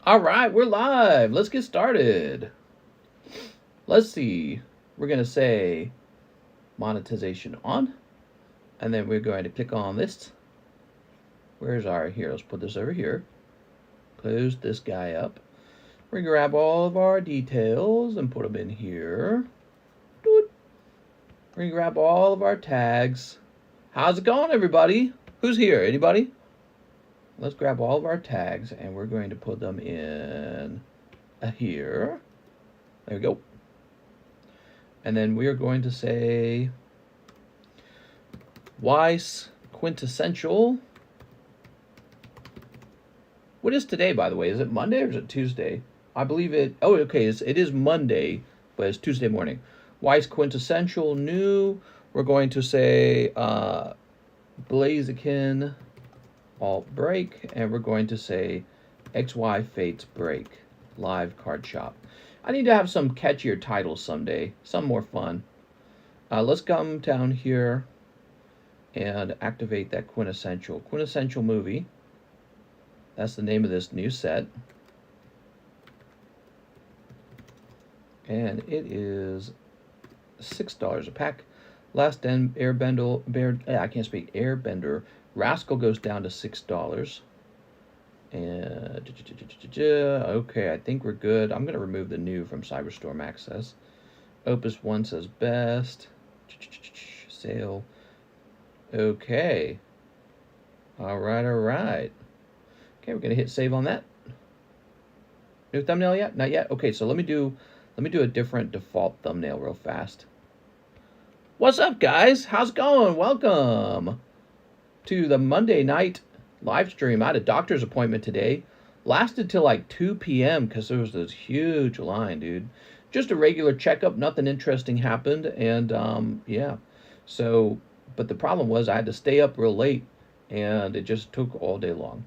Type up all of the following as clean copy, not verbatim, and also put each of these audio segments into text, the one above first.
All right, we're live. Let's get started. Let's see. We're going to say monetization on, and then we're going to click on this. Where's our here? Let's put this over here. Close this guy up. We're going to grab all of our details and put them in here. We're going to grab all of our tags. How's it going, everybody? Who's here? Anybody? Let's grab all of our tags and we're going to put them in here. There we go. And then we are going to say Weiss Quintessential. What is today, by the way? Is it Monday or is it Tuesday? I believe it. Oh, okay. It is Monday, but it's Tuesday morning. Weiss Quintessential new. We're going to say Blaziken alt break, and we're going to say XY Fates break live card shop. I need to have some catchier titles someday, some more fun. Let's come down here and activate that Quintessential movie. That's the name of this new set, and it is $6 a pack. Last Airbender Rascal goes down to $6. And okay, I think we're good. I'm gonna remove the new from Cyberstorm access. Opus 1 says best. Sale. Okay. All right. Okay, we're gonna hit save on that. New thumbnail yet? Not yet. Okay, so let me do a different default thumbnail real fast. What's up, guys? How's it going? Welcome to the Monday night live stream. I had a doctor's appointment today. Lasted till like 2 p.m. because there was this huge line, dude. Just a regular checkup. Nothing interesting happened. And yeah. So, but the problem was I had to stay up real late and it just took all day long.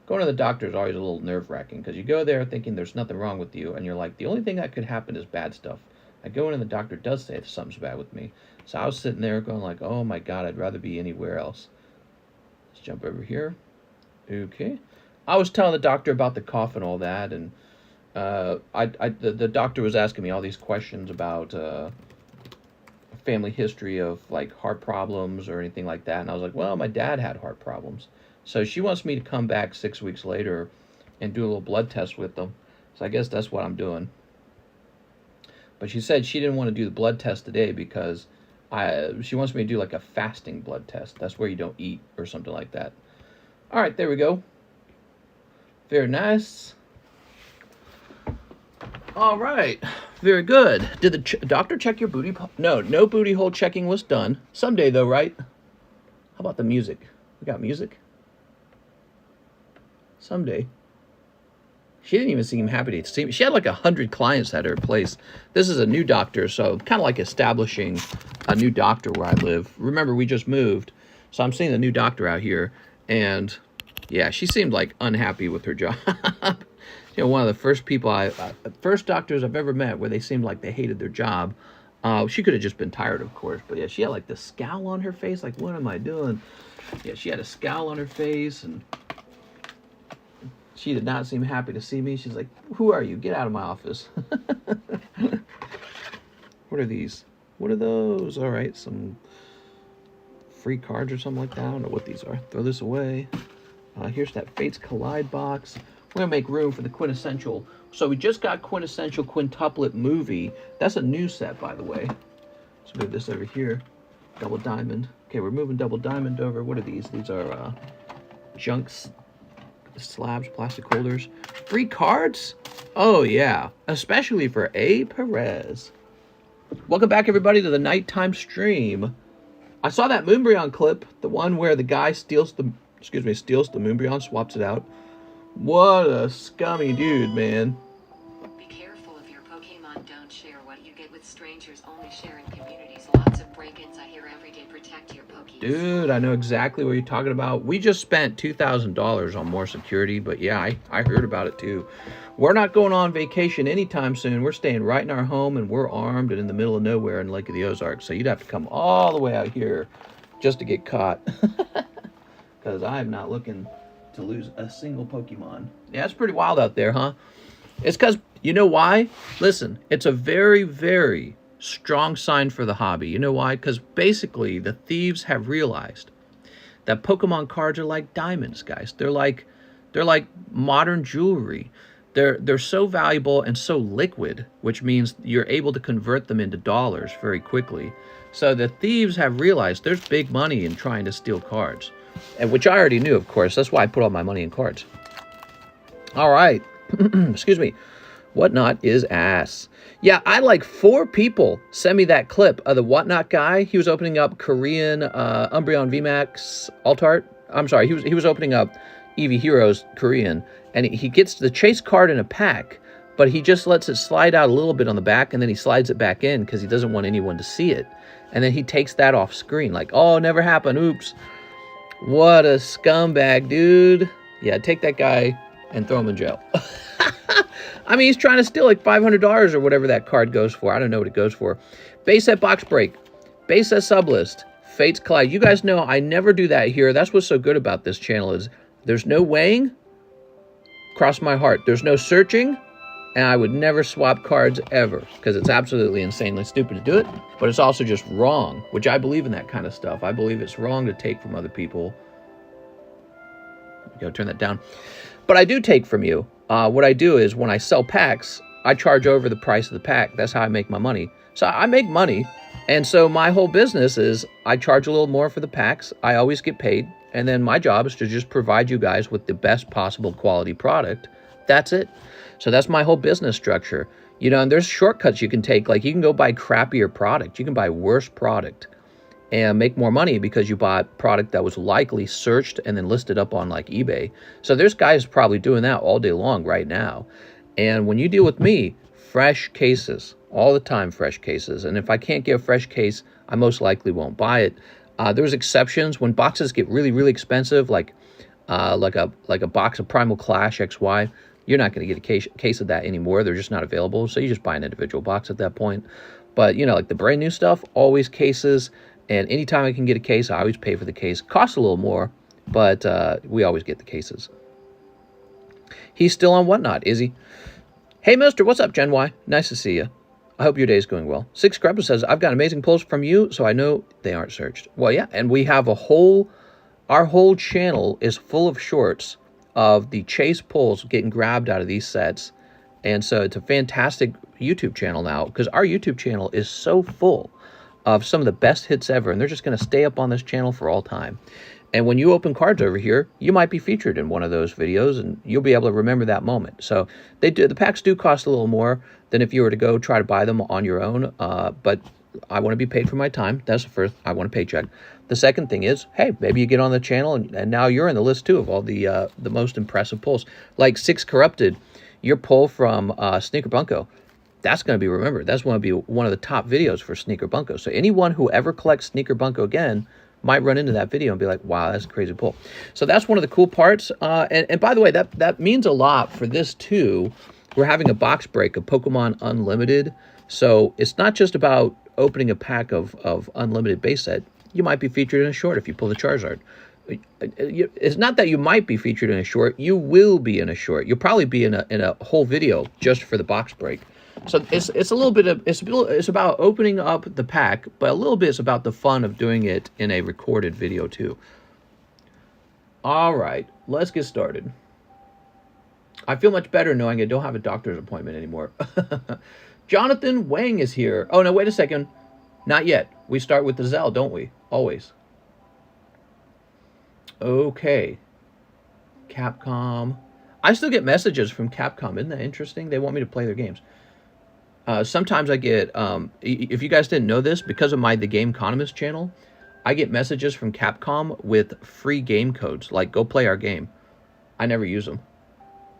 Going to the doctor is always a little nerve-wracking because you go there thinking there's nothing wrong with you and you're like, the only thing that could happen is bad stuff. I go in and the doctor does say something's bad with me. So I was sitting there going like, oh my God, I'd rather be anywhere else. Let's jump over here. Okay. I was telling the doctor about the cough and all that, and the doctor was asking me all these questions about family history of like heart problems or anything like that. And I was like, well, my dad had heart problems. So she wants me to come back 6 weeks later and do a little blood test with them. So I guess that's what I'm doing. But she said she didn't want to do the blood test today because she wants me to do like a fasting blood test. That's where you don't eat or something like that. All right, there we go. Very nice. All right, very good. Did the doctor check your booty? No booty hole checking was done. Someday though, right? How about the music? We got music? Someday. She didn't even seem happy to see me. She had like 100 clients at her place. This is a new doctor, so kind of like establishing a new doctor where I live. Remember, we just moved, so I'm seeing the new doctor out here, and yeah, she seemed like unhappy with her job. You know, one of the first first doctors I've ever met where they seemed like they hated their job. She could have just been tired, of course, but yeah, she had like the scowl on her face, like, what am I doing? Yeah, she had a scowl on her face, and she did not seem happy to see me. She's like, who are you? Get out of my office. What are these? What are those? All right, some free cards or something like that. I don't know what these are. Throw this away. Here's that Fates Collide box. We're going to make room for the Quintessential. So we just got Quintessential Quintuplet movie. That's a new set, by the way. Let's move this over here. Double Diamond. Okay, we're moving Double Diamond over. What are these? These are junks. Slabs, plastic holders, free cards. Oh yeah, especially for A. Perez. Welcome back, everybody, to the nighttime stream. I saw that Moonbryon clip, the one where the guy steals the Moonbryon, swaps it out. What a scummy dude, man. Be careful of your Pokemon. Don't share what you get with strangers. Only share in communities. Lots of break-ins I hear every day. Protect your Pokemon. Dude, I know exactly what you're talking about. We just spent $2,000 on more security, but yeah, I heard about it too. We're not going on vacation anytime soon. We're staying right in our home, and we're armed and in the middle of nowhere in Lake of the Ozarks. So you'd have to come all the way out here just to get caught. Because I'm not looking to lose a single Pokemon. Yeah, it's pretty wild out there, huh? It's because, you know why? Listen, it's a very, very strong sign for the hobby. You know why? Because basically the thieves have realized that Pokemon cards are like diamonds, guys. They're like modern jewelry. They're so valuable and so liquid, which means you're able to convert them into dollars very quickly. So the thieves have realized there's big money in trying to steal cards, and which I already knew, of course. That's why I put all my money in cards. All right. Excuse me. Whatnot is ass. Yeah, I like 4 people send me that clip of the Whatnot guy. He was opening up Korean Umbreon VMAX Altart. I'm sorry, he was opening up Eevee Heroes Korean, and he gets the chase card in a pack, but he just lets it slide out a little bit on the back, and then he slides it back in because he doesn't want anyone to see it. And then he takes that off screen, like, oh, never happened, oops. What a scumbag, dude. Yeah, take that guy and throw him in jail. I mean, he's trying to steal like $500 or whatever that card goes for. I don't know what it goes for. Base set box break. Base set sublist. Fates collide. You guys know I never do that here. That's what's so good about this channel is there's no weighing. Cross my heart. There's no searching. And I would never swap cards ever because it's absolutely insanely stupid to do it. But it's also just wrong, which I believe in that kind of stuff. I believe it's wrong to take from other people. Go turn that down. But I do take from you. What I do is when I sell packs, I charge over the price of the pack. That's how I make my money. So I make money. And so my whole business is I charge a little more for the packs. I always get paid. And then my job is to just provide you guys with the best possible quality product. That's it. So that's my whole business structure. You know, and there's shortcuts you can take. Like you can go buy crappier product. You can buy worse product and make more money because you bought product that was likely searched and then listed up on like eBay. So there's guys probably doing that all day long right now. And when you deal with me, fresh cases, all the time fresh cases. And if I can't get a fresh case, I most likely won't buy it. There's exceptions when boxes get really, really expensive, like a box of Primal Clash XY. You're not going to get a case of that anymore. They're just not available. So you just buy an individual box at that point. But, you know, like the brand new stuff, always cases. And anytime I can get a case, I always pay for the case. Costs a little more, but we always get the cases. He's still on Whatnot, is he? Hey, mister, what's up, Gen Y? Nice to see you. I hope your day's going well. Six Scrubber says, I've got amazing pulls from you, so I know they aren't searched. Well, yeah, and we have our whole channel is full of shorts of the chase pulls getting grabbed out of these sets. And so it's a fantastic YouTube channel now because our YouTube channel is so full of some of the best hits ever, and they're just going to stay up on this channel for all time. And when you open cards over here, you might be featured in one of those videos, and you'll be able to remember that moment. So the packs do cost a little more than if you were to go try to buy them on your own, but I want to be paid for my time. That's the first. I want a paycheck. The second thing is, hey, maybe you get on the channel, and now you're in the list too of all the most impressive pulls. Like Six Corrupted, your pull from Sneaker Bunko. That's going to be remembered. That's going to be one of the top videos for Sneaker Bunko. So anyone who ever collects Sneaker Bunko again might run into that video and be like, wow, that's a crazy pull. So that's one of the cool parts. And by the way, that means a lot for this too. We're having a box break of Pokemon Unlimited. So it's not just about opening a pack of Unlimited base set. You might be featured in a short if you pull the Charizard. It's not that you might be featured in a short. You will be in a short. You'll probably be in a whole video just for the box break. So it's a little bit of it's about opening up the pack, but a little bit is about the fun of doing it in a recorded video too. All right, let's get started. I feel much better knowing I don't have a doctor's appointment anymore. Jonathan Wang is here. Oh no, wait a second. Not yet. We start with the ZELLE, don't we? Always. Okay. Capcom. I still get messages from Capcom. Isn't that interesting? They want me to play their games. Sometimes I get, if you guys didn't know this, because of my TheCardconomist channel, I get messages from Capcom with free game codes, like go play our game. I never use them.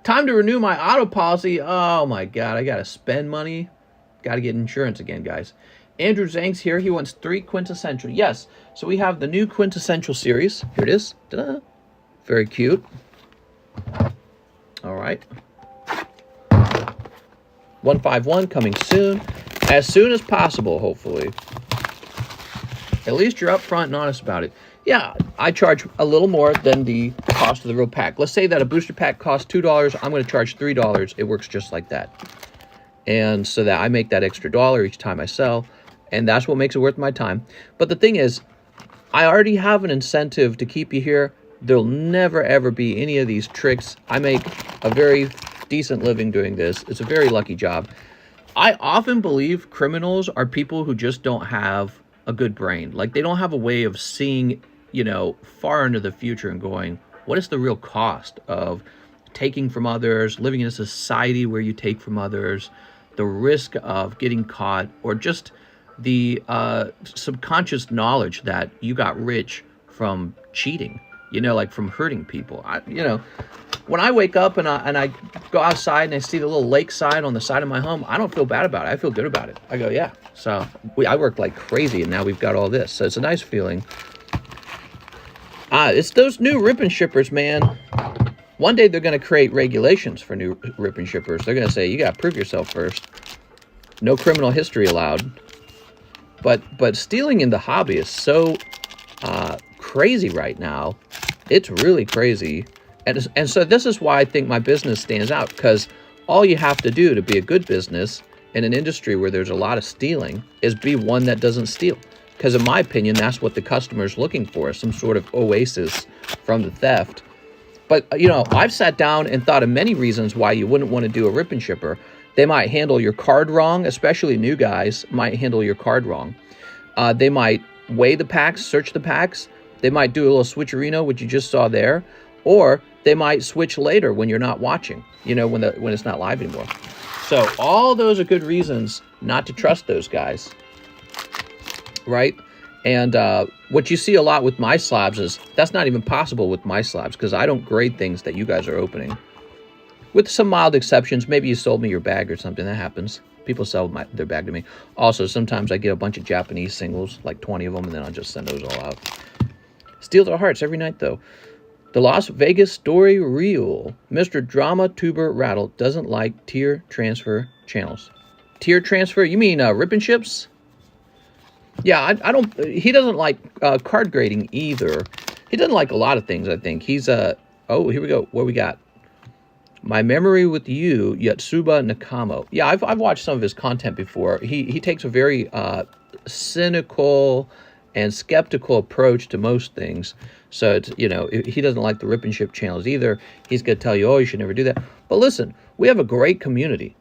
Time to renew my auto policy. Oh my God, I gotta spend money. Gotta get insurance again, guys. Andrew Zang's here. He wants 3 Quintessential. Yes, so we have the new Quintessential series. Here it is. Ta-da. Very cute. All right. 151 coming soon as possible, hopefully. At least you're upfront and honest about it. Yeah, I charge a little more than the cost of the real pack. Let's say that a booster pack costs $2. I'm going to charge $3. It works just like that. And so that I make that extra dollar each time I sell. And that's what makes it worth my time. But the thing is, I already have an incentive to keep you here. There'll never, ever be any of these tricks. I make a very decent living doing this. It's a very lucky job. I often believe criminals are people who just don't have a good brain. Like, they don't have a way of seeing, you know, far into the future and going, what is the real cost of taking from others, living in a society where you take from others, the risk of getting caught, or just the subconscious knowledge that you got rich from cheating, you know, like from hurting people. You know, when I wake up and I go outside and I see the little lakeside on the side of my home, I don't feel bad about it. I feel good about it. I go, yeah. So I worked like crazy, and now we've got all this. So it's a nice feeling. It's those new rip and shippers, man. One day they're going to create regulations for new rip and shippers. They're going to say, you got to prove yourself first. No criminal history allowed. But stealing in the hobby is so crazy right now. It's really crazy. And so this is why I think my business stands out, because all you have to do to be a good business in an industry where there's a lot of stealing is be one that doesn't steal. Because in my opinion, that's what the customer's looking for, some sort of oasis from the theft. But, you know, I've sat down and thought of many reasons why you wouldn't want to do a rip and shipper. They might handle your card wrong, especially new guys might handle your card wrong. They might weigh the packs, search the packs. They might do a little switcherino, which you just saw there. Or they might switch later when you're not watching, you know, when it's not live anymore. So all those are good reasons not to trust those guys, right? And what you see a lot with my slabs is that's not even possible with my slabs, because I don't grade things that you guys are opening. With some mild exceptions, maybe you sold me your bag or something. That happens. People sell their bag to me. Also, sometimes I get a bunch of Japanese singles, like 20 of them, and then I'll just send those all out. Steal their hearts every night, though. The Las Vegas story real. Mr. Drama Tuber Rattle doesn't like tier transfer channels. Tier transfer? You mean rip and ships? Yeah, I don't. He doesn't like card grading either. He doesn't like a lot of things, I think. He's oh, here we go. What we got? My Memory with You, Yatsuba Nakamo. Yeah, I've watched some of his content before. He takes a very cynical and skeptical approach to most things. So, it's, you know, he doesn't like the rip and ship channels either. He's going to tell you, oh, you should never do that. But listen, we have a great community.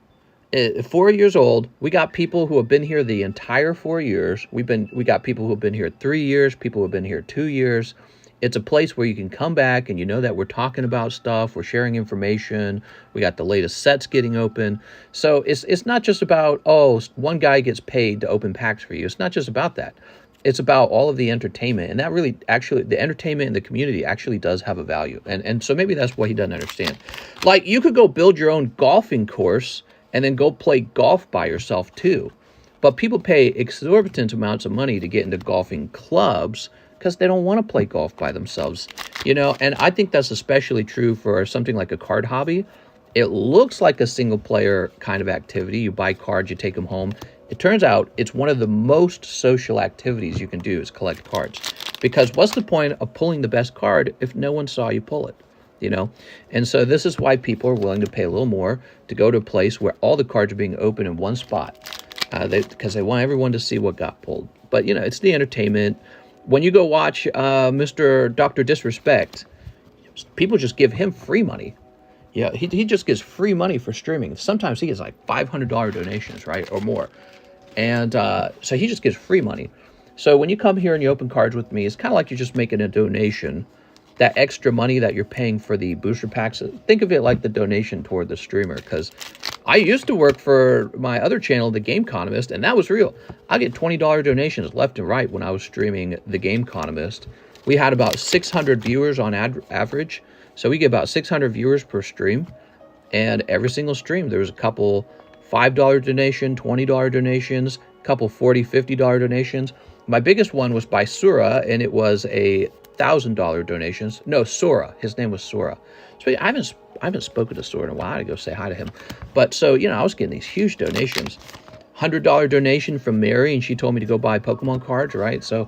4 years old, we got people who have been here the entire 4 years. We got people who have been here 3 years, people who have been here 2 years. It's a place where you can come back and you know that we're talking about stuff, we're sharing information, we got the latest sets getting open. So it's not just about, oh, one guy gets paid to open packs for you. It's not just about that. It's about all of the entertainment, and that really, actually, the entertainment in the community actually does have a value. And so maybe that's what he doesn't understand. Like, you could go build your own golfing course and then go play golf by yourself too. But people pay exorbitant amounts of money to get into golfing clubs because they don't want to play golf by themselves, you know? And I think that's especially true for something like a card hobby. It looks like a single player kind of activity. You buy cards, you take them home. It turns out it's one of the most social activities you can do is collect cards. Because what's the point of pulling the best card if no one saw you pull it, you know? And so this is why people are willing to pay a little more to go to a place where all the cards are being opened in one spot. Because they want everyone to see what got pulled. But, you know, it's the entertainment. When you go watch Mr. Dr. Disrespect, people just give him free money. Yeah, he just gives free money for streaming. Sometimes he gets like $500 donations, right, or more. And so he just gives free money. So when you come here and you open cards with me, it's kind of like you're just making a donation. That extra money that you're paying for the booster packs, think of it like the donation toward the streamer. Because I used to work for my other channel, TheCardconomist, and that was real. I get $20 donations left and right when I was streaming TheCardconomist. We had about 600 viewers on average. So we get about 600 viewers per stream. And every single stream, there was a couple $5 donation, $20 donations, a couple $40, $50 donations. My biggest one was by Sura, and it was a $1,000 donations. No, Sora. His name was Sora. So I haven't spoken to Sora in a while. I had to go say hi to him. But so, you know, I was getting these huge donations. $100 donation from Mary, and she told me to go buy Pokemon cards, right? So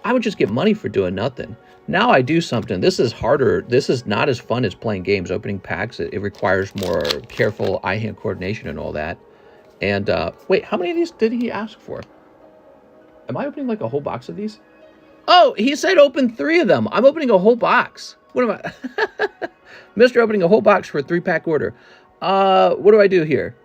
I would just get money for doing nothing. Now I do something. This is harder. This is not as fun as playing games, opening packs. It requires more careful eye-hand coordination and all that. And wait, how many of these did he ask for? Am I opening like a whole box of these? Oh, he said open 3 of them. I'm opening a whole box. What am I? Mr. Opening a whole box for a 3-pack order. What do I do here?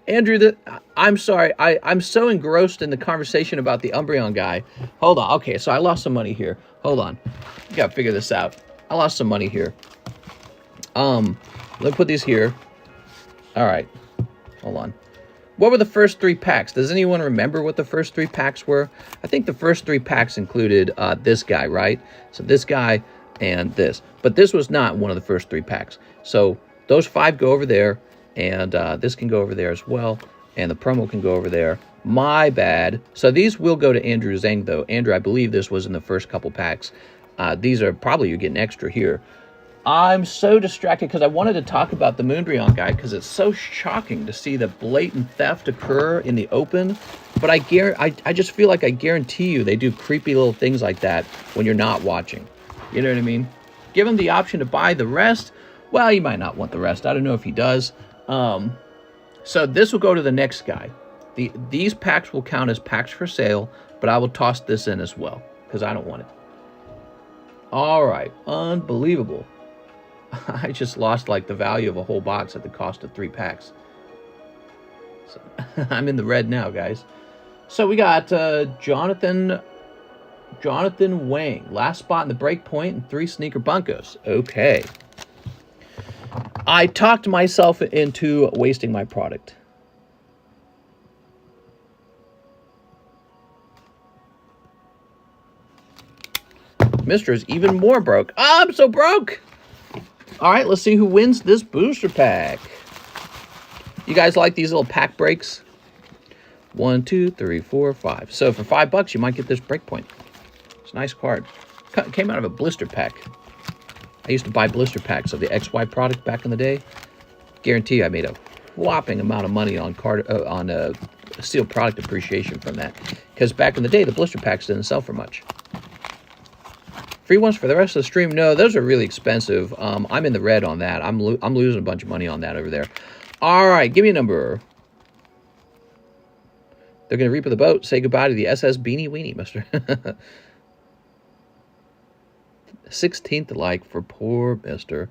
Andrew, I'm sorry. I'm so engrossed in the conversation about the Umbreon guy. Hold on. Okay, so I lost some money here. Hold on. You gotta figure this out. I lost some money here. Let me put these here. All right. Hold on. What were the first 3 packs? Does anyone remember what the first 3 packs were? I think the first 3 packs included this guy, right? So this guy and this. But this was not one of the first 3 packs. So those 5 go over there. And this can go over there as well. And the promo can go over there. My bad. So these will go to Andrew Zhang, though. Andrew, I believe this was in the first couple packs. These are probably you're getting extra here. I'm so distracted because I wanted to talk about the Moonbreon guy because it's so shocking to see the blatant theft occur in the open. But I just feel like I guarantee you they do creepy little things like that when you're not watching. You know what I mean? Give him the option to buy the rest. Well, he might not want the rest. I don't know if he does. So this will go to the next guy. These packs will count as packs for sale, but I will toss this in as well because I don't want it. All right, unbelievable. I just lost like the value of a whole box at the cost of 3 packs. So I'm in the red now, guys. So we got Jonathan Wang, last spot in the break point and 3 sneaker bunkos. Okay. I talked myself into wasting my product. Mr. is even more broke. Oh, I'm so broke. All right, let's see who wins this booster pack. You guys like these little pack breaks? 1, 2, 3, 4, 5. So for $5, you might get this breakpoint. It's a nice card. Came out of a blister pack. I used to buy blister packs of the XY product back in the day. Guarantee I made a whopping amount of money on sealed product appreciation from that. Because back in the day, the blister packs didn't sell for much. Free ones for the rest of the stream? No, those are really expensive. I'm in the red on that. I'm losing a bunch of money on that over there. All right, give me a number. They're going to reap the boat. Say goodbye to the SS Beanie Weenie, mister. 16th like for poor mister.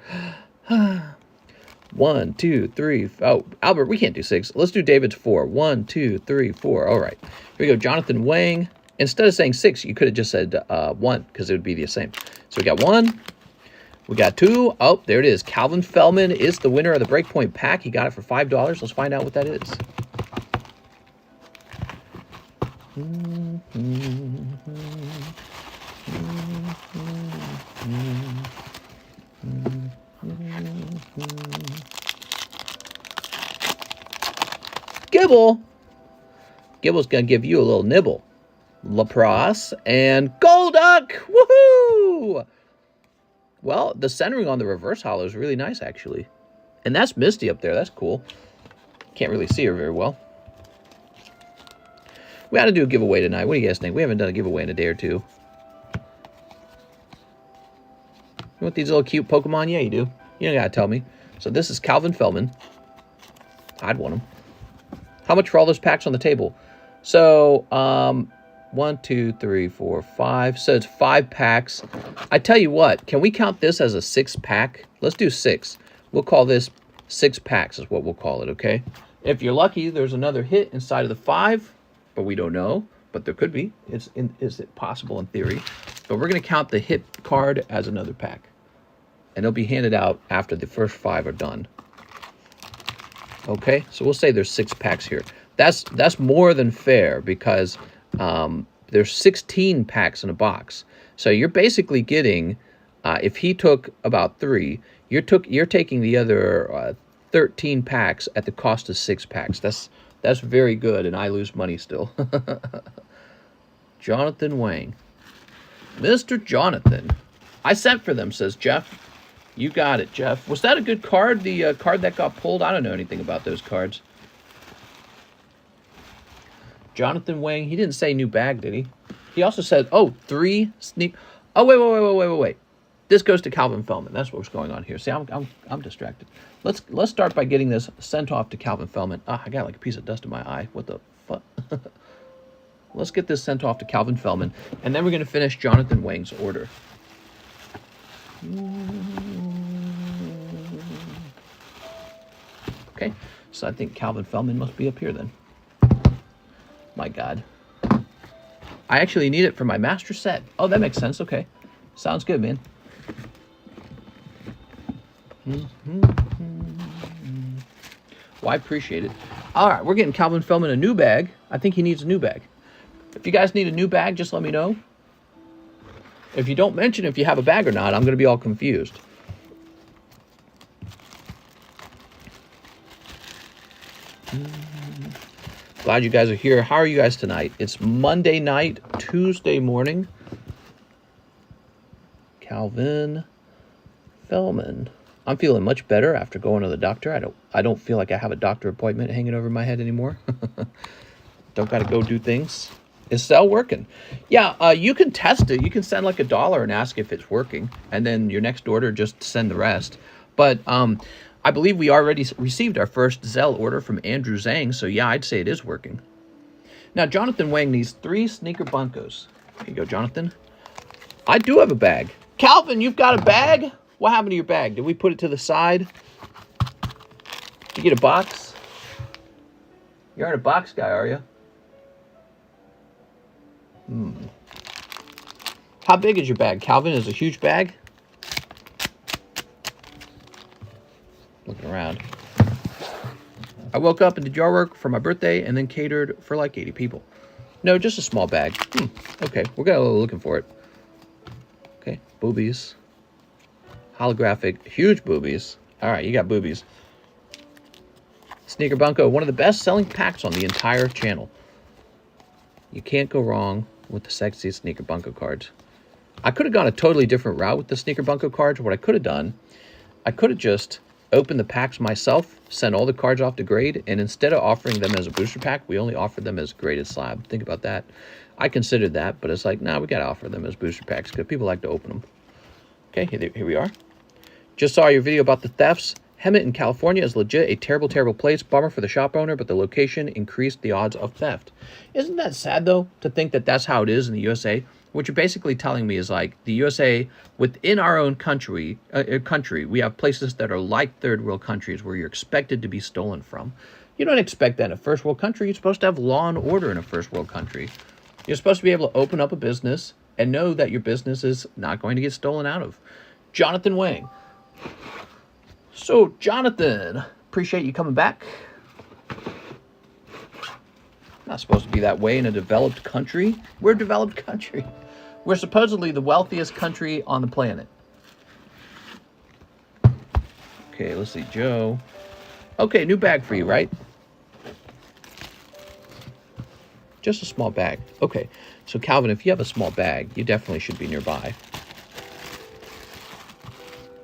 1, 2, 3. Oh, Albert, we can't do 6. Let's do David's 4. 1, 2, 3, 4. All right. Here we go. Jonathan Wang. Instead of saying 6, you could have just said 1 because it would be the same. So we got 1. We got 2. Oh, there it is. Calvin Fellman is the winner of the Breakpoint pack. He got it for $5. Let's find out what that is. Gibble. Gibble's going to give you a little nibble. Lapras and Golduck. Woohoo! Well, the centering on the reverse hollow is really nice, actually. And that's Misty up there. That's cool. Can't really see her very well. We ought to do a giveaway tonight. What do you guys think? We haven't done a giveaway in a day or two. You want these little cute Pokemon? Yeah, you do. You don't got to tell me. So this is Calvin Fellman. I'd want him. How much for all those packs on the table? So, 1, 2, 3, 4, 5. So it's 5 packs. I tell you what, can we count this as a 6-pack? Let's do 6. We'll call this 6 packs is what we'll call it, okay? If you're lucky, there's another hit inside of the 5, but we don't know. But there could be. Is it possible in theory? But we're going to count the hit card as another pack. And it'll be handed out after the first 5 are done. Okay, so we'll say there's 6 packs here. That's more than fair because there's 16 packs in a box. So you're basically getting, if he took about 3, you're taking the other 13 packs at the cost of 6 packs. That's very good, and I lose money still. Jonathan Wang. Mr. Jonathan. I sent for them, says Jeff. You got it, Jeff. Was that a good card? The card that got pulled? I don't know anything about those cards. Jonathan Wang, he didn't say new bag, did he? He also said, oh, 3 sneak. Oh, wait. This goes to Calvin Fellman. That's what's going on here. See, I'm distracted. Let's start by getting this sent off to Calvin Fellman. Ah, I got like a piece of dust in my eye. What the fuck? Let's get this sent off to Calvin Fellman, and then we're going to finish Jonathan Wang's order. Okay, so I think Calvin Fellman must be up here then. My God. I actually need it for my master set. Oh, that makes sense. Okay. Sounds good, man. Well, I appreciate it. All right, we're getting Calvin Fellman a new bag. I think he needs a new bag. If you guys need a new bag, just let me know. If you don't mention if you have a bag or not, I'm going to be all confused. Glad you guys are here. How are you guys tonight? It's Monday night, Tuesday morning. Calvin Fellman. I'm feeling much better after going to the doctor. I don't feel like I have a doctor appointment hanging over my head anymore. Don't got to go do things. Is ZELLE working? Yeah, you can test it. You can send like $1 and ask if it's working, and then your next order just send the rest. But I believe we already received our first ZELLE order from Andrew Zhang, so yeah, I'd say it is working. Now, Jonathan Wang needs 3 sneaker bunkos. Here you go, Jonathan. I do have a bag. Calvin, you've got a bag? What happened to your bag? Did we put it to the side? Did you get a box? You aren't a box guy, are you? How big is your bag? Calvin, is a huge bag? Looking around. I woke up and did yard work for my birthday and then catered for like 80 people. No, just a small bag. Okay, we're gonna go looking for it. Okay, boobies. Holographic, huge boobies. All right, you got boobies. Sneaker Bunko, one of the best selling packs on the entire channel. You can't go wrong with the sexy Sneaker Bunko cards. I could have gone a totally different route with the Sneaker Bunko cards. What I could have done, I could have just opened the packs myself, sent all the cards off to grade, and instead of offering them as a booster pack, we only offered them as graded slab. Think about that. I considered that, but it's like, nah, we got to offer them as booster packs because people like to open them. Okay, here we are. Just saw your video about the thefts. Hemet in California is legit a terrible, terrible place. Bummer for the shop owner, but the location increased the odds of theft. Isn't that sad, though, to think that that's how it is in the USA? What you're basically telling me is, like, the USA, within our own country, we have places that are like third world countries where you're expected to be stolen from. You don't expect that in a first world country. You're supposed to have law and order in a first world country. You're supposed to be able to open up a business and know that your business is not going to get stolen out of. Jonathan Wang. So, Jonathan, appreciate you coming back. Not supposed to be that way in a developed country. We're a developed country. We're supposedly the wealthiest country on the planet. Okay, let's see, Joe. Okay, new bag for you, right? Just a small bag. Okay, so Calvin, if you have a small bag, you definitely should be nearby.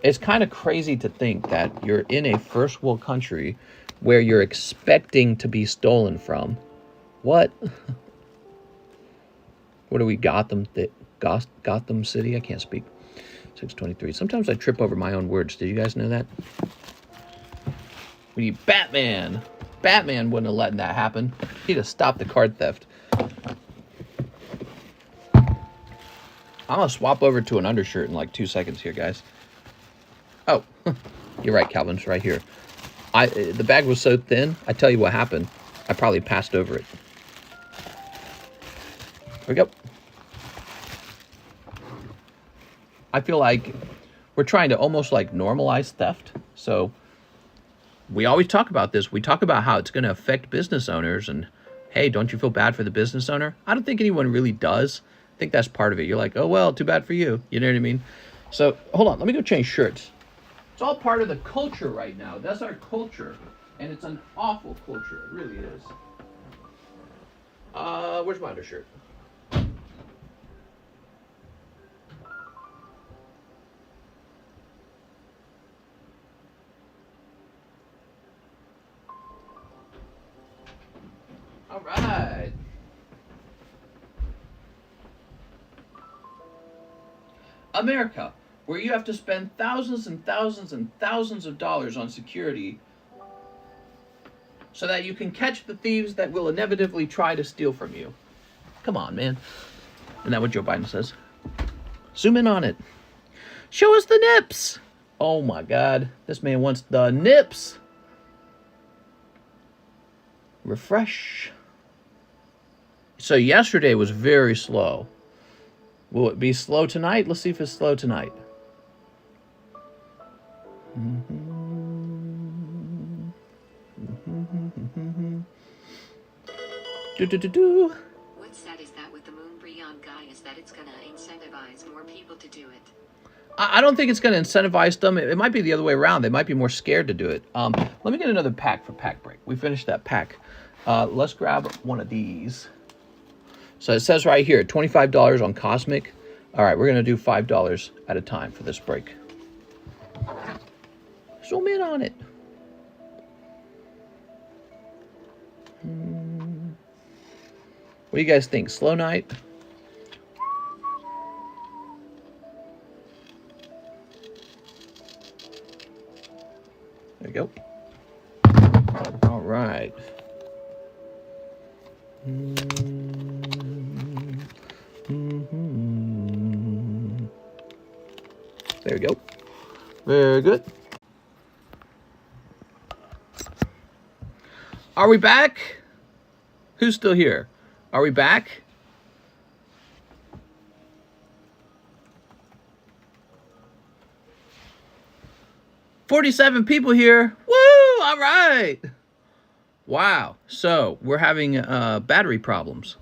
It's kind of crazy to think that you're in a first world country where you're expecting to be stolen from. What? What are we, Gotham City? I can't speak. 623. Sometimes I trip over my own words. Did you guys know that? We need Batman. Batman wouldn't have let that happen. He'd have stopped the card theft. I'm going to swap over to an undershirt in like 2 seconds here, guys. Oh, you're right, Calvin. It's right here. The bag was so thin, I tell you what happened. I probably passed over it. Here we go. I feel like we're trying to almost like normalize theft. So we always talk about this. We talk about how it's going to affect business owners. And hey, don't you feel bad for the business owner? I don't think anyone really does. I think that's part of it. You're like, oh, well, too bad for you. You know what I mean? So hold on. Let me go change shirts. It's all part of the culture right now. That's our culture. And it's an awful culture. It really is. Where's my undershirt? All right. America, where you have to spend thousands and thousands and thousands of dollars on security so that you can catch the thieves that will inevitably try to steal from you. Come on, man. Isn't that what Joe Biden says? Zoom in on it. Show us the nips. Oh my God. This man wants the nips. Refresh. So yesterday was very slow. Will it be slow tonight? Let's see if it's slow tonight. Do. What's sad is that with the Moonbreon guy is that it's gonna incentivize more people to do it. I don't think it's going to incentivize them. It might be the other way around. They might be more scared to do it. Let me get another pack for pack break. We finished that pack. Let's grab one of these. So it says right here, $25 on Cosmic. All right, we're going to do $5 at a time for this break. Zoom in on it. What do you guys think? Slow night? There you go. All right. There we go. Very good. Are we back? Who's still here? Are we back? $47 people here. Woo! All right. Wow. So we're having battery problems.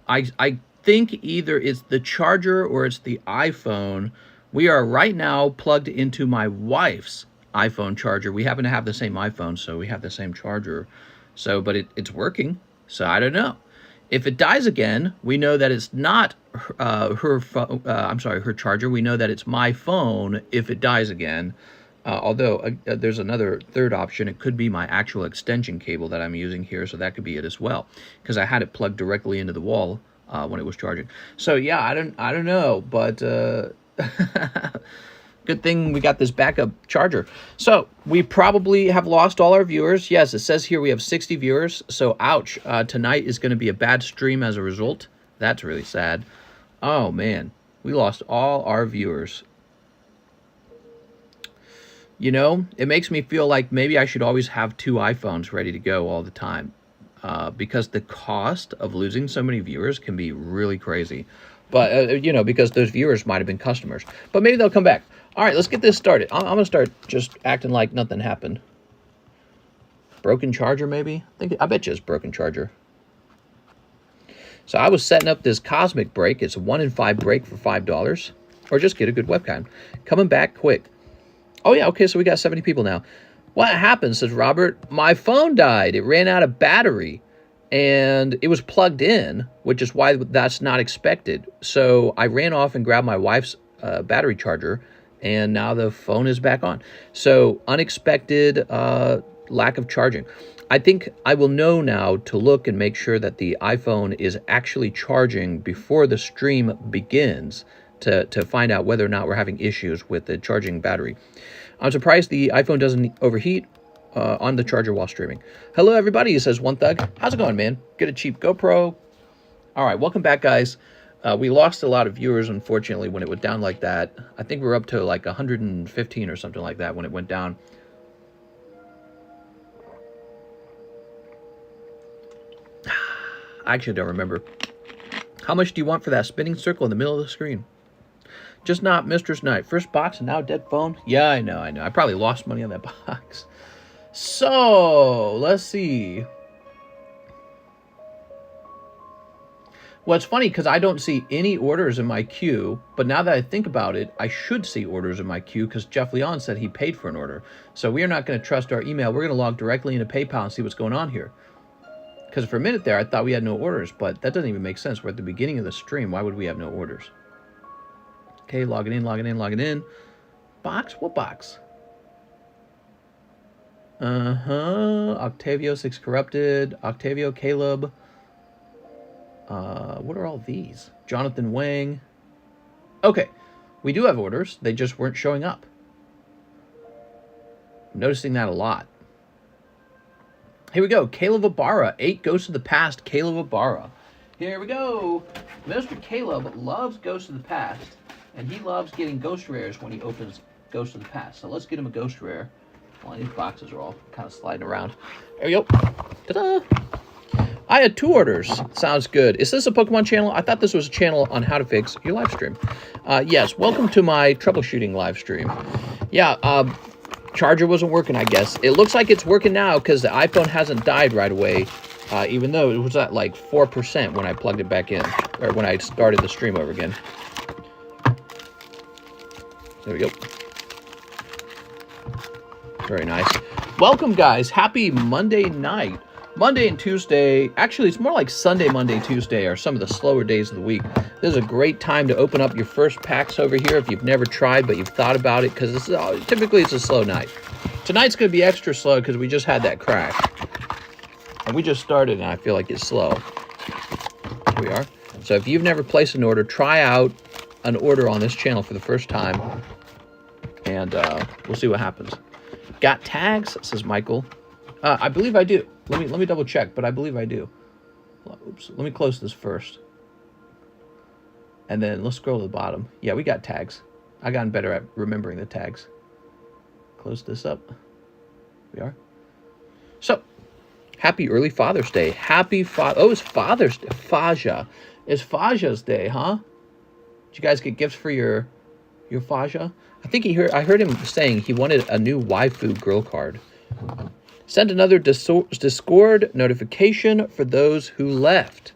I think either it's the charger or it's the iPhone. We are right now plugged into my wife's iPhone charger. We happen to have the same iPhone, so we have the same charger. So, but it's working. So I don't know. If it dies again, we know that it's not her charger. We know that it's my phone if it dies again. Although there's another third option. It could be my actual extension cable that I'm using here, so that could be it as well. Because I had it plugged directly into the wall when it was charging. So yeah, I don't know, but good thing we got this backup charger. So we probably have lost all our viewers. Yes, it says here we have 60 viewers. So ouch, tonight is going to be a bad stream as a result. That's really sad. Oh man, we lost all our viewers. You know, it makes me feel like maybe I should always have 2 iPhones ready to go all the time. Because the cost of losing so many viewers can be really crazy. But, you know, because those viewers might have been customers. But maybe they'll come back. All right, let's get this started. I'm going to start just acting like nothing happened. Broken charger, maybe? I bet you it's broken charger. So I was setting up this Cosmic break. It's a 1 in 5 break for $5. Or just get a good webcam. Coming back quick. Oh, yeah, okay, so we got 70 people now. What happened, says Robert? My phone died. It ran out of battery, and it was plugged in, which is why that's not expected. So I ran off and grabbed my wife's battery charger, and now the phone is back on. So unexpected lack of charging. I think I will know now to look and make sure that the iPhone is actually charging before the stream begins to find out whether or not we're having issues with the charging battery. I'm surprised the iPhone doesn't overheat on the charger while streaming. Hello, everybody, says One Thug. How's it going, man? Get a cheap GoPro. All right, welcome back, guys. We lost a lot of viewers, unfortunately, when it went down like that. I think we were up to like 115 or something like that when it went down. I actually don't remember. How much do you want for that spinning circle in the middle of the screen? Just not Mistress Knight. First box and now dead phone. Yeah, I know. I probably lost money on that box. So, let's see. Well, it's funny because I don't see any orders in my queue. But now that I think about it, I should see orders in my queue because Jeff Leon said he paid for an order. So we are not going to trust our email. We're going to log directly into PayPal and see what's going on here. Because for a minute there, I thought we had no orders. But that doesn't even make sense. We're at the beginning of the stream. Why would we have no orders? Okay, logging in. Box? What box? Octavio 6 Corrupted. Octavio Caleb. What are all these? Jonathan Wang. Okay. We do have orders. They just weren't showing up. I'm noticing that a lot. Here we go. Caleb Ibarra. 8 Ghosts of the Past. Caleb Ibarra. Here we go. Mr. Caleb loves Ghosts of the Past. And he loves getting ghost rares when he opens Ghosts of the Past. So let's get him a ghost rare. Well, these boxes are all kind of sliding around. There we go. Ta-da! I had 2 orders. Sounds good. Is this a Pokemon channel? I thought this was a channel on how to fix your live stream. Yes, welcome to my troubleshooting live stream. Yeah, charger wasn't working, I guess. It looks like it's working now because the iPhone hasn't died right away, even though it was at like 4% when I plugged it back in, or when I started the stream over again. There we go. Very nice. Welcome, guys. Happy Monday night. Monday and Tuesday, actually it's more like Sunday, Monday, Tuesday are some of the slower days of the week. This is a great time to open up your first packs over here if you've never tried but you've thought about it, because typically it's a slow night. Tonight's going to be extra slow because we just had that crash. And we just started and I feel like it's slow. Here we are. So if you've never placed an order, try out an order on this channel for the first time. And we'll see what happens. Got tags, says Michael. I believe I do. Let me double check, but I believe I do. Oops. Let me close this first. And then let's scroll to the bottom. Yeah, we got tags. I gotten better at remembering the tags. Close this up. We are. So, happy early Father's Day. Happy Oh, it's Father's Day. Faja. It's Faja's Day, huh? Did you guys get gifts for your Faja? I heard him saying he wanted a new waifu girl card. Send another Discord notification for those who left.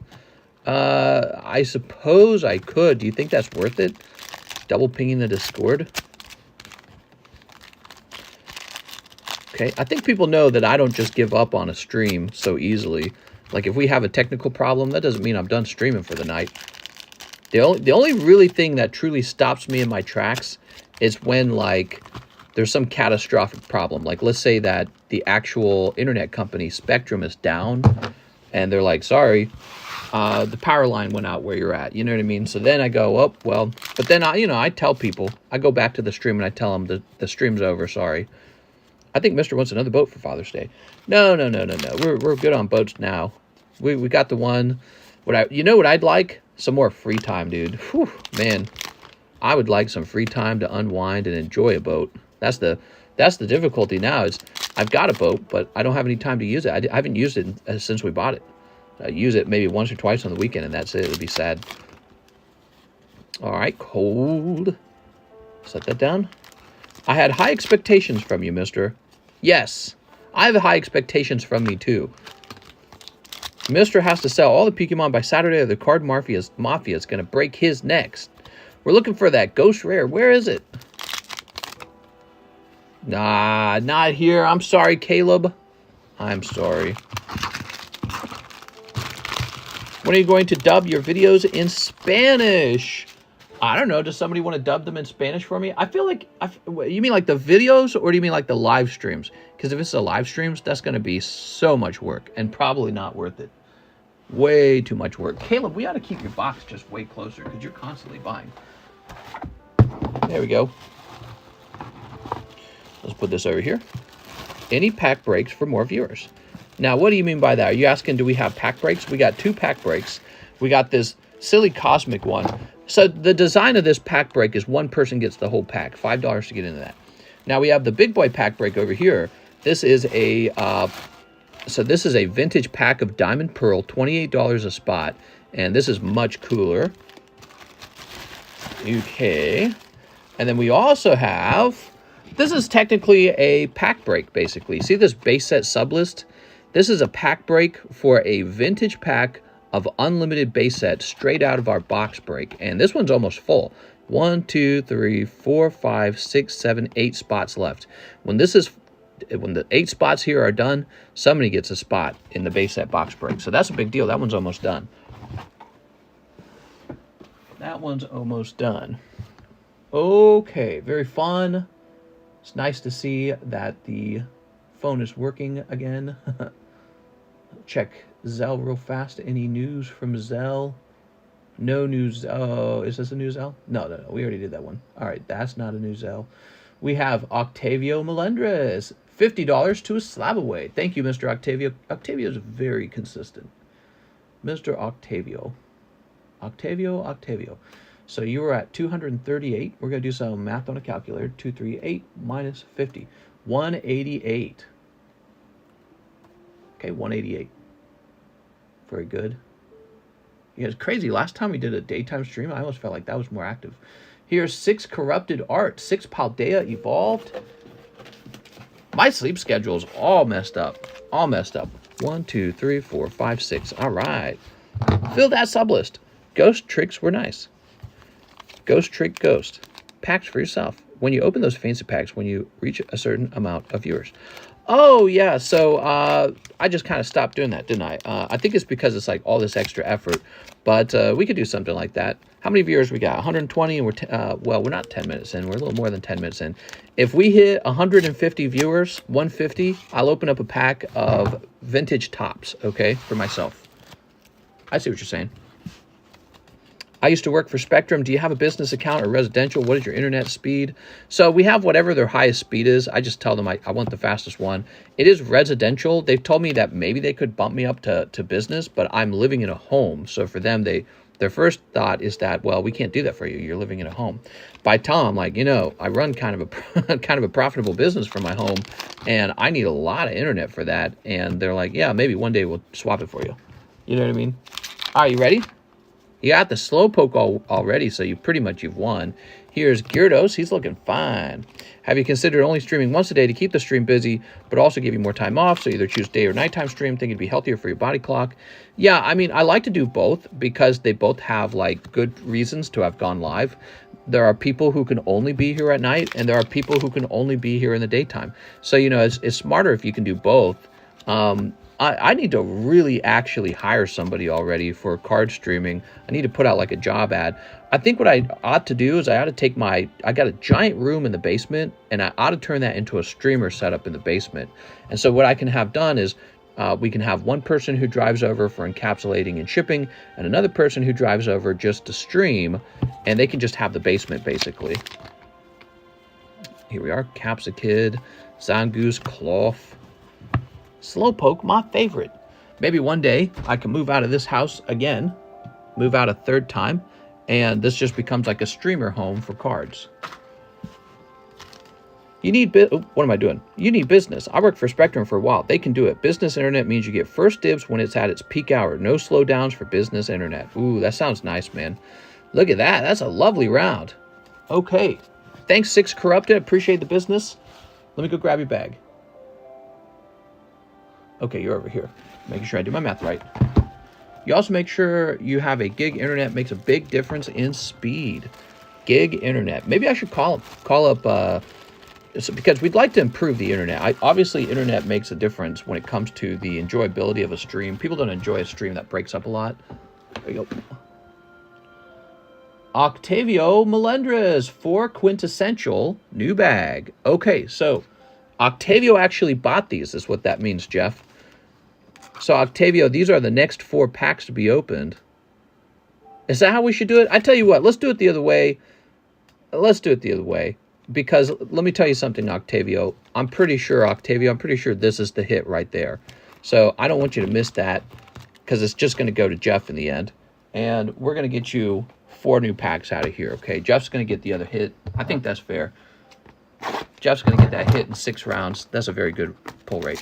I suppose I could. Do you think that's worth it? Double pinging the Discord? Okay, I think people know that I don't just give up on a stream so easily. Like, if we have a technical problem, that doesn't mean I'm done streaming for the night. The only really thing that truly stops me in my tracks is when, like, there's some catastrophic problem. Like, let's say that the actual internet company, Spectrum, is down, and they're like, sorry, the power line went out where you're at. You know what I mean? So then I go, oh, well, but then, I tell people, I go back to the stream and I tell them the stream's over, sorry. I think Mr. wants another boat for Father's Day. No. We're good on boats now. We got the one. You know what I'd like? Some more free time, dude. Whew, man. I would like some free time to unwind and enjoy a boat. That's the difficulty now, is I've got a boat, but I don't have any time to use it. I haven't used it since we bought it. I use it maybe once or twice on the weekend, and that's it. It'd be sad. All right, cold. Set that down. I had high expectations from you, mister. Yes, I have high expectations from me, too. Mister has to sell all the Pokemon by Saturday, or the card mafia is going to break his next. We're looking for that ghost rare. Where is it? Nah, not here. I'm sorry, Caleb. I'm sorry. When are you going to dub your videos in Spanish? I don't know. Does somebody want to dub them in Spanish for me? I feel like... you mean like the videos, or do you mean like the live streams? Because if it's the live streams, that's going to be so much work and probably not worth it. Way too much work. Caleb, we ought to keep your box just way closer because you're constantly buying. There we go. Let's put this over here. Any pack breaks for more viewers. Now, what do you mean by that? Are you asking, do we have pack breaks? We got 2 pack breaks. We got this silly cosmic one. So the design of this pack break is one person gets the whole pack. $5 to get into that. Now we have the big boy pack break over here. This is a this is a vintage pack of Diamond Pearl, $28 a spot, and this is much cooler. Okay, and then we also have, this is technically a pack break, basically. See this base set Sublist? This is a pack break for a vintage pack of unlimited base set straight out of our box break, and this one's almost full. 1, 2, 3, 4, 5, 6, 7, 8 spots left. When the 8 spots here are done, somebody gets a spot in the base set box break. So that's a big deal. That one's almost done. That one's almost done. Okay, very fun. It's nice to see that the phone is working again. Check ZELLE real fast. Any news from ZELLE? No news. Oh, is this a new ZELLE? No, no, no. We already did that one. All right, that's not a new ZELLE. We have Octavio Melendres. $50 to a slab away. Thank you, Mr. Octavio. Octavio is very consistent. Mr. Octavio. Octavio. So you were at 238. We're going to do some math on a calculator. 238 minus 50. 188. Okay, 188. Very good. Yeah, it's crazy. Last time we did a daytime stream, I almost felt like that was more active. Here's 6 corrupted art. 6 Paldea evolved. My sleep schedule is all messed up. All messed up. 1, 2, 3, 4, 5, 6. All right. Fill that sublist. Ghost tricks were nice. Ghost trick ghost. Packs for yourself. When you open those fancy packs, when you reach a certain amount of viewers. Oh, yeah. So I just kind of stopped doing that, didn't I? I think it's because it's like all this extra effort. But we could do something like that. How many viewers we got? 120, and we're not 10 minutes in. We're a little more than 10 minutes in. If we hit 150 viewers, 150, I'll open up a pack of vintage tops, okay, for myself. I see what you're saying. I used to work for Spectrum. Do you have a business account or residential? What is your internet speed? So we have whatever their highest speed is. I just tell them I want the fastest one. It is residential. They've told me that maybe they could bump me up to business, but I'm living in a home. So for them, their first thought is that, well, we can't do that for you. You're living in a home. By telling them, like, I run kind of a profitable business from my home, and I need a lot of internet for that. And they're like, yeah, maybe one day we'll swap it for you. You know what I mean? All right, you ready? You got the Slowpoke already, so you've won. Here's Gyarados. He's looking fine. Have you considered only streaming once a day to keep the stream busy, but also give you more time off? So either choose day or nighttime stream. Think it'd be healthier for your body clock. Yeah, I mean, I like to do both because they both have like good reasons to have gone live. There are people who can only be here at night, and there are people who can only be here in the daytime. So, it's smarter if you can do both. I need to really actually hire somebody already for card streaming. I need to put out like a job ad. I think what I ought to do is I got a giant room in the basement, and I ought to turn that into a streamer setup in the basement. And so what I can have done is we can have one person who drives over for encapsulating and shipping, and another person who drives over just to stream, and they can just have the basement basically. Here we are, Capsakid, Zangoose, Cloth. Slowpoke, my favorite. Maybe one day I can move out of this house again, move out a third time, and this just becomes like a streamer home for cards. You need what am I doing? You need business. I worked for Spectrum for a while. They can do it. Business internet means you get first dibs when it's at its peak hour. No slowdowns for business internet. Ooh, that sounds nice, man. Look at that. That's a lovely round. Okay. Thanks, 6 Corrupted. Appreciate the business. Let me go grab your bag. Okay, you're over here. Making sure I do my math right. You also make sure you have a gig internet. Makes a big difference in speed. Gig internet. Maybe I should call up because we'd like to improve the internet. Obviously, internet makes a difference when it comes to the enjoyability of a stream. People don't enjoy a stream that breaks up a lot. There you go. Octavio Melendres for Quintessential. New bag. Okay, so Octavio actually bought these, is what that means, Jeff. So, Octavio, these are the next 4 packs to be opened. Is that how we should do it? I tell you what, let's do it the other way. Because let me tell you something, Octavio. I'm pretty sure this is the hit right there. So, I don't want you to miss that because it's just going to go to Jeff in the end. And we're going to get you 4 new packs out of here, okay? Jeff's going to get the other hit. I think that's fair. Jeff's going to get that hit in 6 rounds. That's a very good pull rate.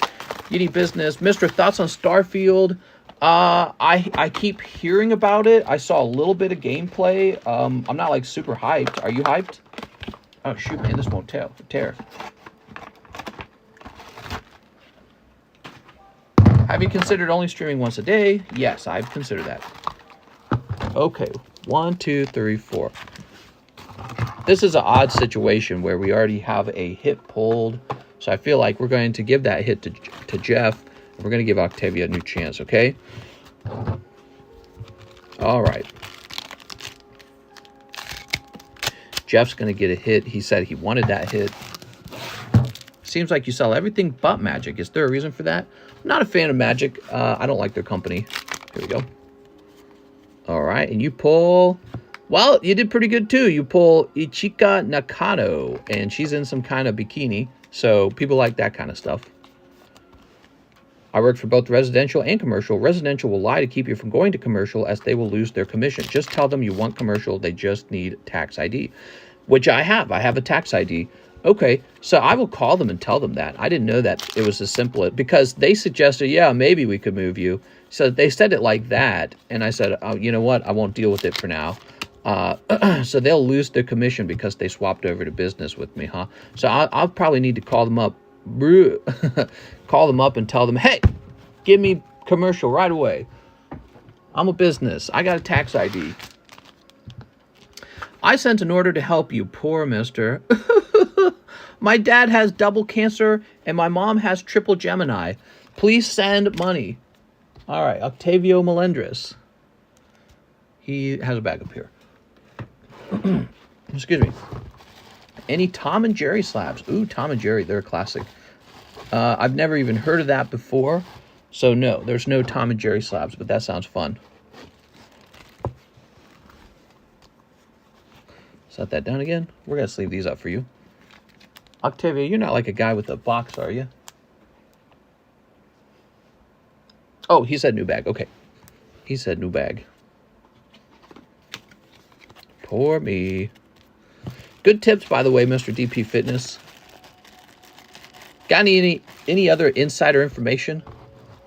You need business. Mr. Thoughts on Starfield? I keep hearing about it. I saw a little bit of gameplay. I'm not like super hyped. Are you hyped? Oh, shoot, man. This won't tear. Have you considered only streaming once a day? Yes, I've considered that. Okay. 1, 2, 3, 4. This is an odd situation where we already have a hit pulled. So I feel like we're going to give that hit to Jeff. And we're going to give Octavia a new chance, okay? All right. Jeff's going to get a hit. He said he wanted that hit. Seems like you sell everything but Magic. Is there a reason for that? I'm not a fan of Magic. I don't like their company. Here we go. All right, and you pull... Well, you did pretty good, too. You pull Ichika Nakano, and she's in some kind of bikini, so people like that kind of stuff. I work for both residential and commercial. Residential will lie to keep you from going to commercial as they will lose their commission. Just tell them you want commercial. They just need tax ID, which I have. I have a tax ID. Okay, so I will call them and tell them that. I didn't know that it was as simple, because they suggested, yeah, maybe we could move you. So they said it like that, and I said, oh, you know what? I won't deal with it for now. So they'll lose their commission because they swapped over to business with me, huh? So I'll probably need to call them up. Call them up and tell them, hey, give me commercial right away. I'm a business. I got a tax ID. I sent an order to help you, poor mister. My dad has double cancer and my mom has triple Gemini. Please send money. All right, Octavio Melendres. He has a bag up here. Excuse me. Any Tom and Jerry slabs? Ooh, Tom and Jerry, they're a classic. I've never even heard of that before. So no, there's no Tom and Jerry slabs, but that sounds fun. Set that down again. We're going to sleeve these up for you. Octavia, you're not like a guy with a box, are you? Oh, he said new bag. Okay. He said new bag. Poor me. Good tips, by the way, Mr. DP Fitness. Got any other insider information?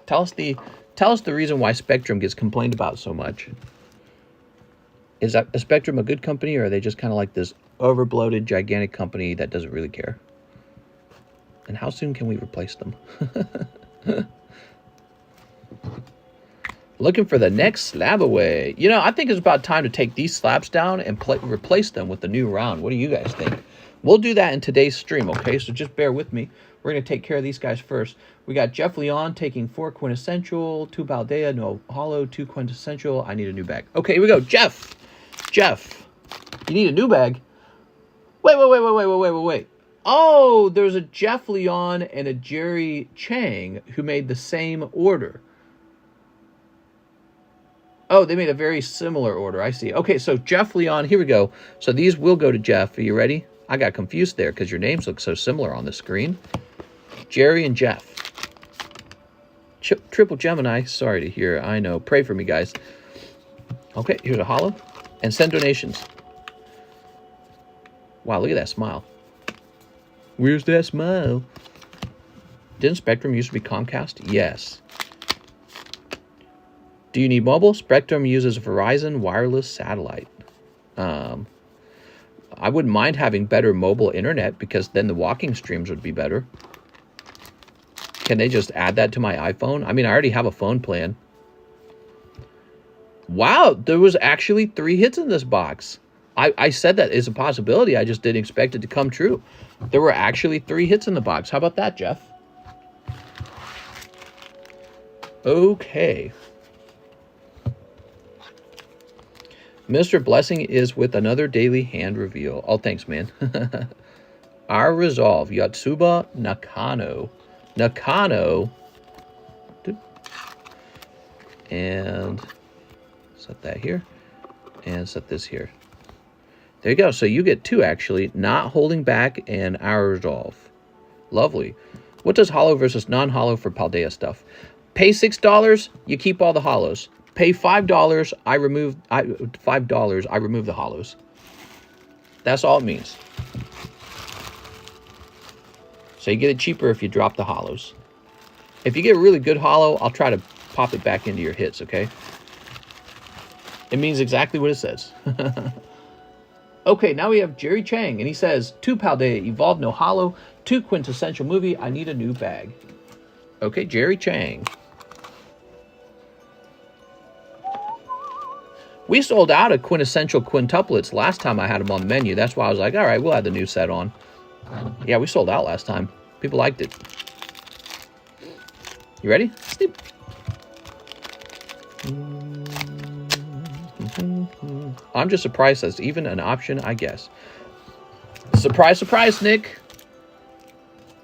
Tell us the reason why Spectrum gets complained about so much. Is that a Spectrum a good company, or are they just kind of like this overbloated, gigantic company that doesn't really care? And how soon can we replace them? Looking for the next slab away. You know, I think it's about time to take these slabs down and replace them with the new round. What do you guys think? We'll do that in today's stream, okay? So just bear with me. We're going to take care of these guys first. We got Jeff Leon taking 4 Quintessential, 2 Paldea, no Hollow, 2 Quintessential. I need a new bag. Okay, here we go. Jeff, you need a new bag? Wait. Oh, there's a Jeff Leon and a Jerry Chang who made the same order. Oh, they made a very similar order. I see. Okay, so Jeff Leon, here we go. So these will go to Jeff. Are you ready? I got confused there because your names look so similar on the screen. Jerry and Jeff. Triple Gemini. Sorry to hear. I know. Pray for me, guys. Okay, here's a hollow. And send donations. Wow, look at that smile. Where's that smile? Didn't Spectrum used to be Comcast? Yes. Do you need mobile? Spectrum uses Verizon wireless satellite. I wouldn't mind having better mobile internet because then the walking streams would be better. Can they just add that to my iPhone? I mean, I already have a phone plan. Wow, there was actually 3 hits in this box. I said that is a possibility. I just didn't expect it to come true. There were actually 3 hits in the box. How about that, Jeff? Okay. Mr. Blessing is with another daily hand reveal. Oh, thanks, man. Our resolve. Yatsuba Nakano. Nakano. And set that here. And set this here. There you go. So you get 2, actually. Not holding back and our resolve. Lovely. What does hollow versus non-hollow for Paldea stuff? Pay $6, you keep all the hollows. Pay $5, I remove the hollows. That's all it means. So you get it cheaper if you drop the hollows. If you get a really good hollow, I'll try to pop it back into your hits, okay? It means exactly what it says. Okay, now we have Jerry Chang, and he says, 2 Paldea, Evolve no hollow, 2 Quintessential movie, I need a new bag. Okay, Jerry Chang. We sold out of Quintessential quintuplets last time I had them on the menu. That's why I was like, all right, we'll have the new set on. Yeah, we sold out last time. People liked it. You ready? Sleep. I'm just surprised that's even an option, I guess. Surprise, surprise, Nick.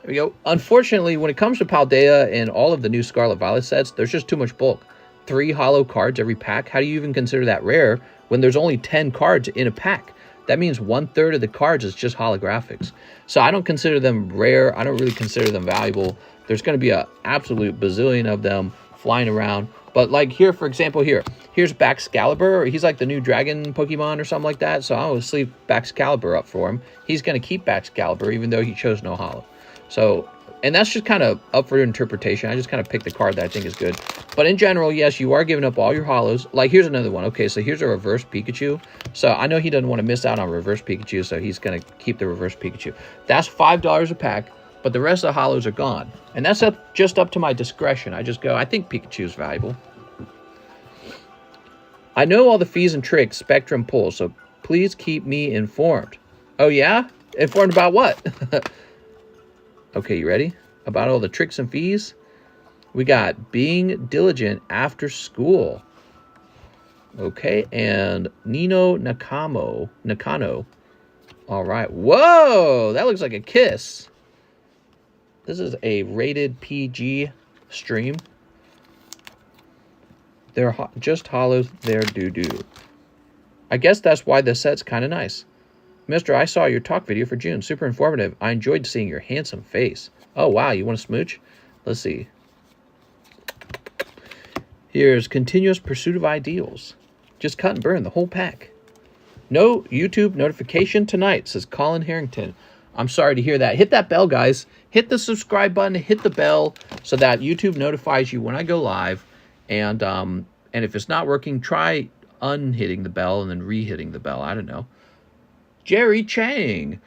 There we go. Unfortunately, when it comes to Paldea and all of the new Scarlet Violet sets, there's just too much bulk. 3 hollow cards every pack. How do you even consider that rare when there's only 10 cards in a pack? That means 1/3 of the cards is just holographics. So I don't consider them rare. I don't really consider them valuable. There's going to be an absolute bazillion of them flying around. But like here, for example, here's Baxcalibur. He's like the new dragon Pokemon or something like that. So I will sleeve Baxcalibur up for him. He's going to keep Baxcalibur even though he chose no holo. So, and that's just kind of up for interpretation. I just kind of picked the card that I think is good. But in general, yes, you are giving up all your holos. Like here's another one. Okay, so here's a reverse Pikachu. So I know he doesn't want to miss out on reverse Pikachu, so he's going to keep the reverse Pikachu. That's $5 a pack. But the rest of the holos are gone. And that's just up to my discretion. I just go, I think Pikachu is valuable. I know all the fees and tricks Spectrum pulls, so please keep me informed. Oh, yeah? Informed about what? Okay, you ready? About all the tricks and fees? We got being diligent after school. Okay, and Nino Nakano. All right. Whoa! That looks like a kiss. This is a rated PG stream. They're just holos. They're doo-doo. I guess that's why the set's kind of nice. Mister, I saw your talk video for June. Super informative. I enjoyed seeing your handsome face. Oh, wow. You want to smooch? Let's see. Here's Continuous Pursuit of Ideals. Just cut and burn the whole pack. No YouTube notification tonight, says Colin Harrington. I'm sorry to hear that. Hit that bell, guys. Hit the subscribe button, hit the bell so that YouTube notifies you when I go live. And if it's not working, try unhitting the bell and then re-hitting the bell. I don't know. Jerry Chang.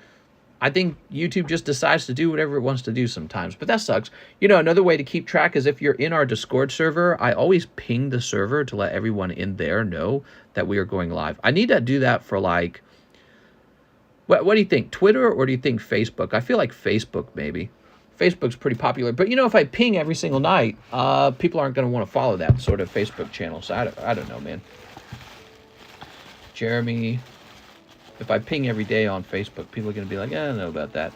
I think YouTube just decides to do whatever it wants to do sometimes, but that sucks. You know, another way to keep track is if you're in our Discord server, I always ping the server to let everyone in there know that we are going live. I need to do that for like, what do you think, Twitter or do you think Facebook? I feel like Facebook maybe. Facebook's pretty popular, but you know, if I ping every single night, people aren't going to want to follow that sort of Facebook channel, so I don't know, man. Jeremy... If I ping every day on Facebook, people are going to be like, I don't know about that.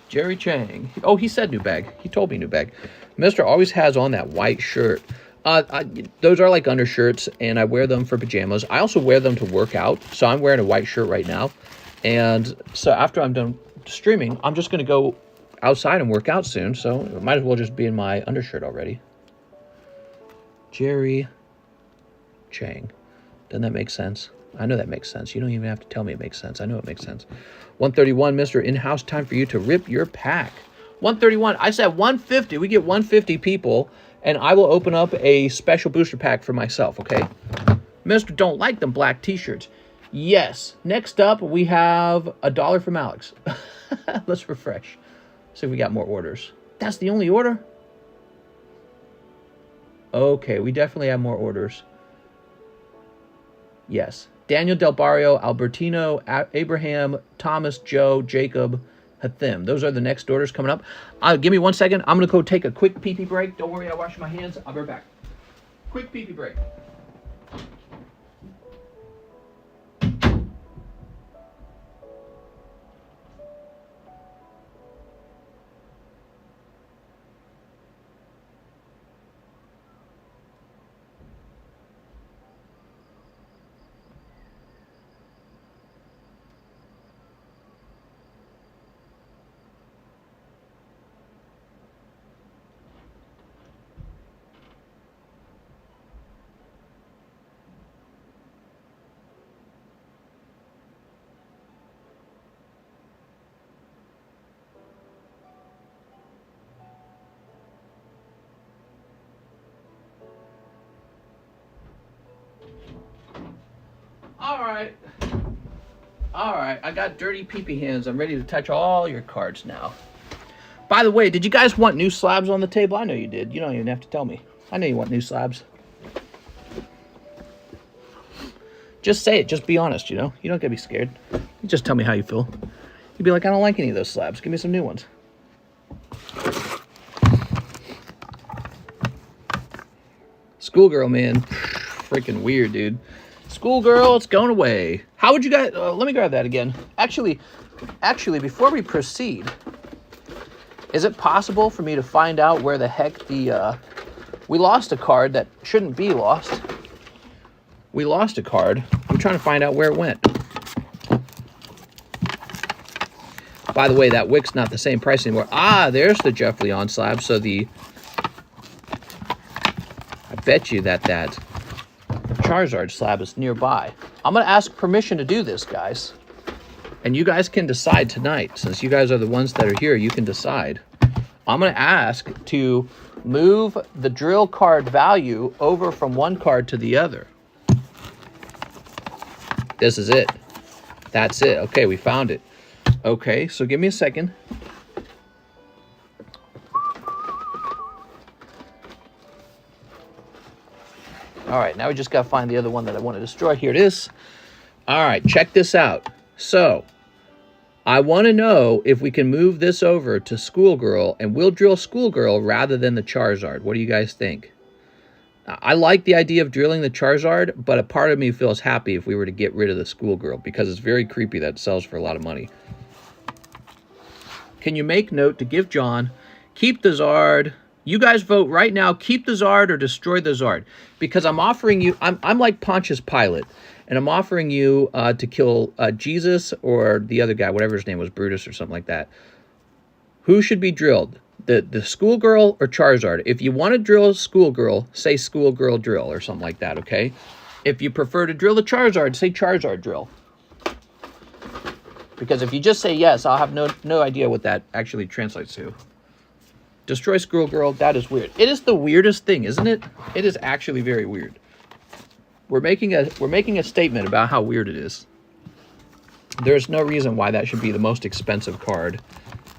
Jerry Chang. Oh, he said new bag. He told me new bag. Mister always has on that white shirt. Those are like undershirts, and I wear them for pajamas. I also wear them to work out, so I'm wearing a white shirt right now. And so after I'm done streaming, I'm just going to go outside and work out soon, so it might as well just be in my undershirt already. Jerry Chang. Doesn't that make sense? I know that makes sense. You don't even have to tell me it makes sense. I know it makes sense. 131, Mr. In-house, time for you to rip your pack. 131. I said 150. We get 150 people, and I will open up a special booster pack for myself, okay? Mr. Don't like them black t-shirts. Yes. Next up, we have $1 from Alex. Let's refresh. See if we got more orders. That's the only order? Okay, we definitely have more orders. Yes. Daniel Del Barrio, Albertino, Abraham, Thomas, Joe, Jacob, Hathim. Those are the next orders coming up. Give me 1 second. I'm going to go take a quick pee-pee break. Don't worry, I wash my hands. I'll be right back. Quick pee-pee break. All right, I got dirty pee-pee hands. I'm ready to touch all your cards now. By the way, did you guys want new slabs on the table? I know you did. You don't even have to tell me. I know you want new slabs. Just say it. Just be honest, you know? You don't gotta be scared. You just tell me how you feel. You'd be like, I don't like any of those slabs. Give me some new ones. Schoolgirl, man. Freaking weird, dude. Schoolgirl, it's going away. How would you guys... let me grab that again. Actually, before we proceed, is it possible for me to find out where the heck the We lost a card that shouldn't be lost. We lost a card. I'm trying to find out where it went. By the way, that wick's not the same price anymore. Ah, there's the Jeff Leon slab. So I bet you that Charizard slab is nearby. I'm going to ask permission to do this, guys. And you guys can decide tonight. Since you guys are the ones that are here, you can decide. I'm going to ask to move the drill card value over from one card to the other. This is it. That's it. Okay, we found it. Okay, so give me a second. All right, now we just got to find the other one that I want to destroy. Here it is. All right, check this out. So, I want to know if we can move this over to Schoolgirl, and we'll drill Schoolgirl rather than the Charizard. What do you guys think? I like the idea of drilling the Charizard, but a part of me feels happy if we were to get rid of the Schoolgirl, because it's very creepy that it sells for a lot of money. Can you make note to give John, keep the Zard? You guys vote right now, keep the Zard or destroy the Zard. Because I'm offering you, I'm like Pontius Pilate, and I'm offering you to kill Jesus or the other guy, whatever his name was, Brutus or something like that. Who should be drilled? The Schoolgirl or Charizard? If you want to drill Schoolgirl, say Schoolgirl drill or something like that, okay? If you prefer to drill the Charizard, say Charizard drill. Because if you just say yes, I'll have no idea what that actually translates to. Destroy Schoolgirl, that is weird. It is the weirdest thing, isn't it? It is actually very weird. We're making a statement about how weird it is. There's no reason why that should be the most expensive card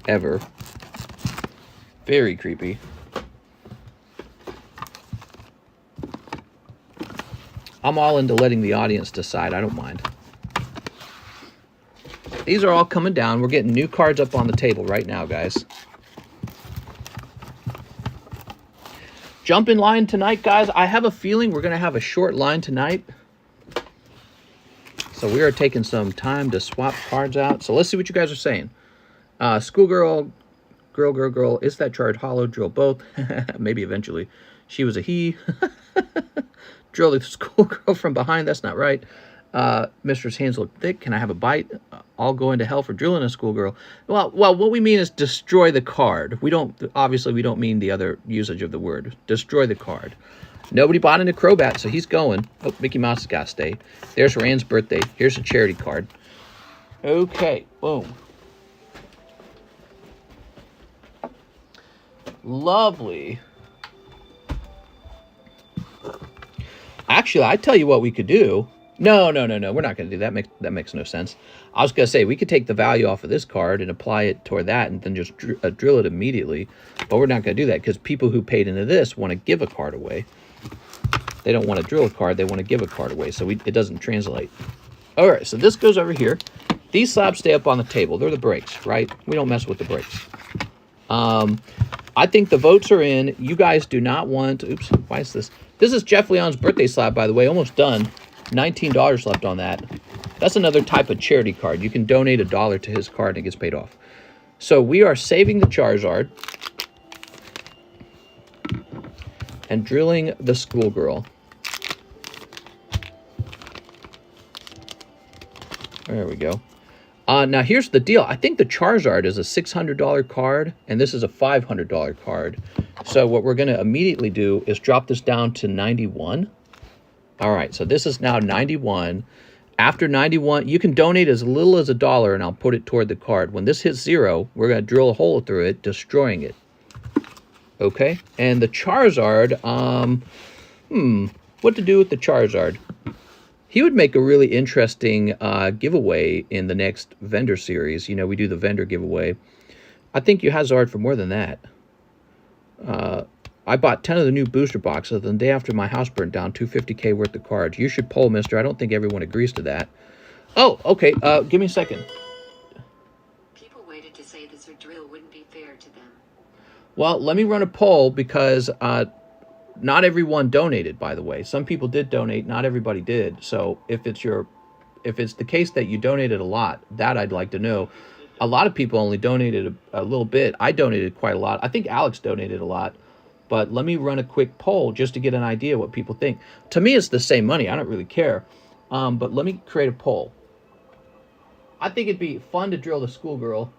ever. Very creepy. I'm all into letting the audience decide. I don't mind. These are all coming down. We're getting new cards up on the table right now, guys. Jump in line tonight, guys. I have a feeling we're going to have a short line tonight. So we are taking some time to swap cards out. So let's see what you guys are saying. Schoolgirl, girl, is that chart hollow? Drill both. Maybe eventually. She was a he. Drill the Schoolgirl from behind. That's not right. Mistress hands look thick. Can I have a bite? I'll go into hell for drilling a Schoolgirl. Well, what we mean is destroy the card. Obviously we don't mean the other usage of the word. Destroy the card. Nobody bought into Crobat, so he's going. Oh, Mickey Mouse has got to stay. There's Rand's birthday. Here's a charity card. Okay, boom. Lovely. Actually, I tell you what we could do. No. We're not going to do that. That makes no sense. I was going to say, we could take the value off of this card and apply it toward that and then just drill it immediately. But we're not going to do that because people who paid into this want to give a card away. They don't want to drill a card. They want to give a card away. So it doesn't translate. All right, so this goes over here. These slabs stay up on the table. They're the breaks, right? We don't mess with the breaks. I think the votes are in. You guys do not want... Oops, why is this? This is Jeff Leon's birthday slab, by the way. Almost done. $19 left on that. That's another type of charity card. You can donate $1 to his card and it gets paid off. So we are saving the Charizard and drilling the Schoolgirl. There we go. Now here's the deal. I think the Charizard is a $600 card and this is a $500 card. So what we're going to immediately do is drop this down to 91. All right, so this is now 91. After 91, you can donate as little as $1 and I'll put it toward the card. When this hits 0, we're going to drill a hole through it, destroying it. Okay, and the Charizard, what to do with the Charizard? He would make a really interesting giveaway in the next vendor series. You know, we do the vendor giveaway. I think you have Zard for more than that. I bought 10 of the new booster boxes, and the day after my house burned down, $250K worth of cards. You should poll, mister. I don't think everyone agrees to that. Oh, okay. Give me a second. People waited to say this drill wouldn't be fair to them. Well, let me run a poll because not everyone donated, by the way. Some people did donate. Not everybody did. So if it's the case that you donated a lot, that I'd like to know. A lot of people only donated a little bit. I donated quite a lot. I think Alex donated a lot. But let me run a quick poll just to get an idea what people think. To me, it's the same money. I don't really care. But let me create a poll. I think it'd be fun to drill the schoolgirl.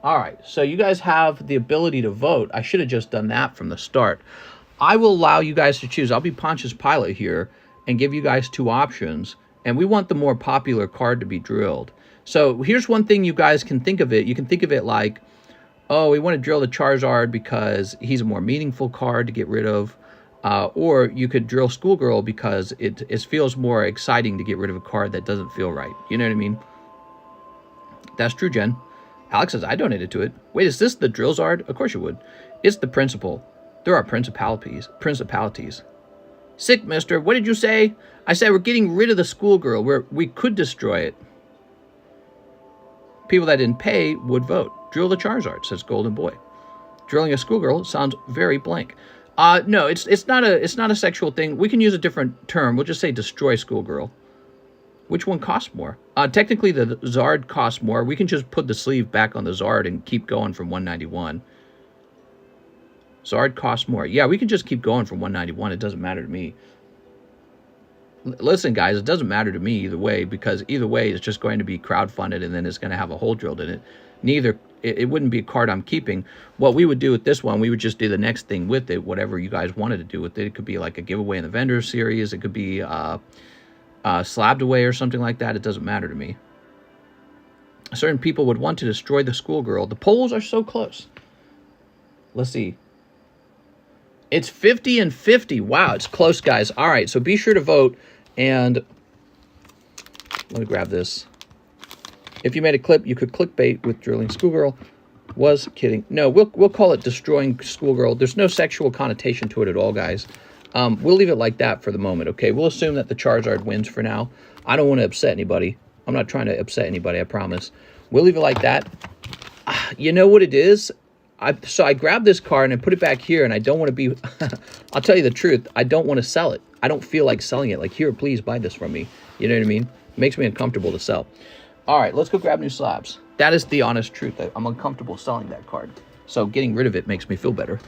All right, so you guys have the ability to vote. I should have just done that from the start. I will allow you guys to choose. I'll be Pontius Pilate here and give you guys 2 options. And we want the more popular card to be drilled. So here's one thing you guys can think of it. You can think of it like, oh, we want to drill the Charizard because he's a more meaningful card to get rid of. Or you could drill Schoolgirl because it feels more exciting to get rid of a card that doesn't feel right. You know what I mean? That's true, Jen. Alex says, I donated to it. Wait, is this the Drillzard? Of course you would. It's the principal. There are principalities. Sick, mister. What did you say? I said we're getting rid of the schoolgirl. We could destroy it. People that didn't pay would vote. Drill the Charizard, says Golden Boy. Drilling a schoolgirl sounds very blank. No, it's not a sexual thing. We can use a different term. We'll just say destroy schoolgirl. Which one costs more? Technically, the Zard costs more. We can just put the sleeve back on the Zard and keep going from 191. Zard costs more. Yeah, we can just keep going from 191. It doesn't matter to me. Listen, guys, it doesn't matter to me either way, because either way it's just going to be crowdfunded and then it's going to have a hole drilled in it. It wouldn't be a card I'm keeping. What we would do with this one, we would just do the next thing with it, whatever you guys wanted to do with it. It could be like a giveaway in the vendor series. It could be slabbed away or something like that. It doesn't matter to me. Certain people would want to destroy the schoolgirl. The polls are so close. Let's see. It's 50 and 50. Wow, it's close, guys. All right, so be sure to vote. And let me grab this. If you made a clip, you could clickbait with drilling schoolgirl. Was kidding. No, we'll call it destroying schoolgirl. There's no sexual connotation to it at all, guys. We'll leave it like that for the moment, okay? We'll assume that the Charizard wins for now. I don't want to upset anybody. I'm not trying to upset anybody, I promise. We'll leave it like that. You know what it is? So I grabbed this card and I put it back here, and I don't want to be... I'll tell you the truth. I don't want to sell it. I don't feel like selling it. Like, here, please buy this from me. You know what I mean? It makes me uncomfortable to sell. All right, let's go grab new slabs. That is the honest truth. I'm uncomfortable selling that card. So getting rid of it makes me feel better.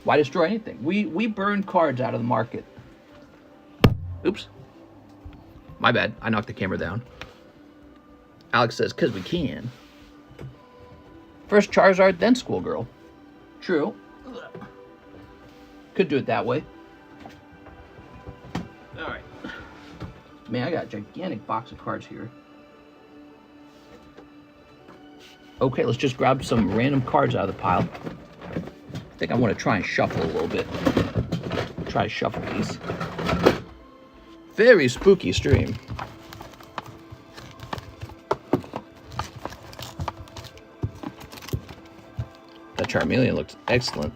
Why destroy anything? We burn cards out of the market. Oops. My bad. I knocked the camera down. Alex says, because we can. First Charizard, then Schoolgirl. True. Could do it that way. Alright. Man, I got a gigantic box of cards here. Okay, let's just grab some random cards out of the pile. I think I want to try and shuffle a little bit. Try to shuffle these. Very spooky stream. That Charmeleon looks excellent.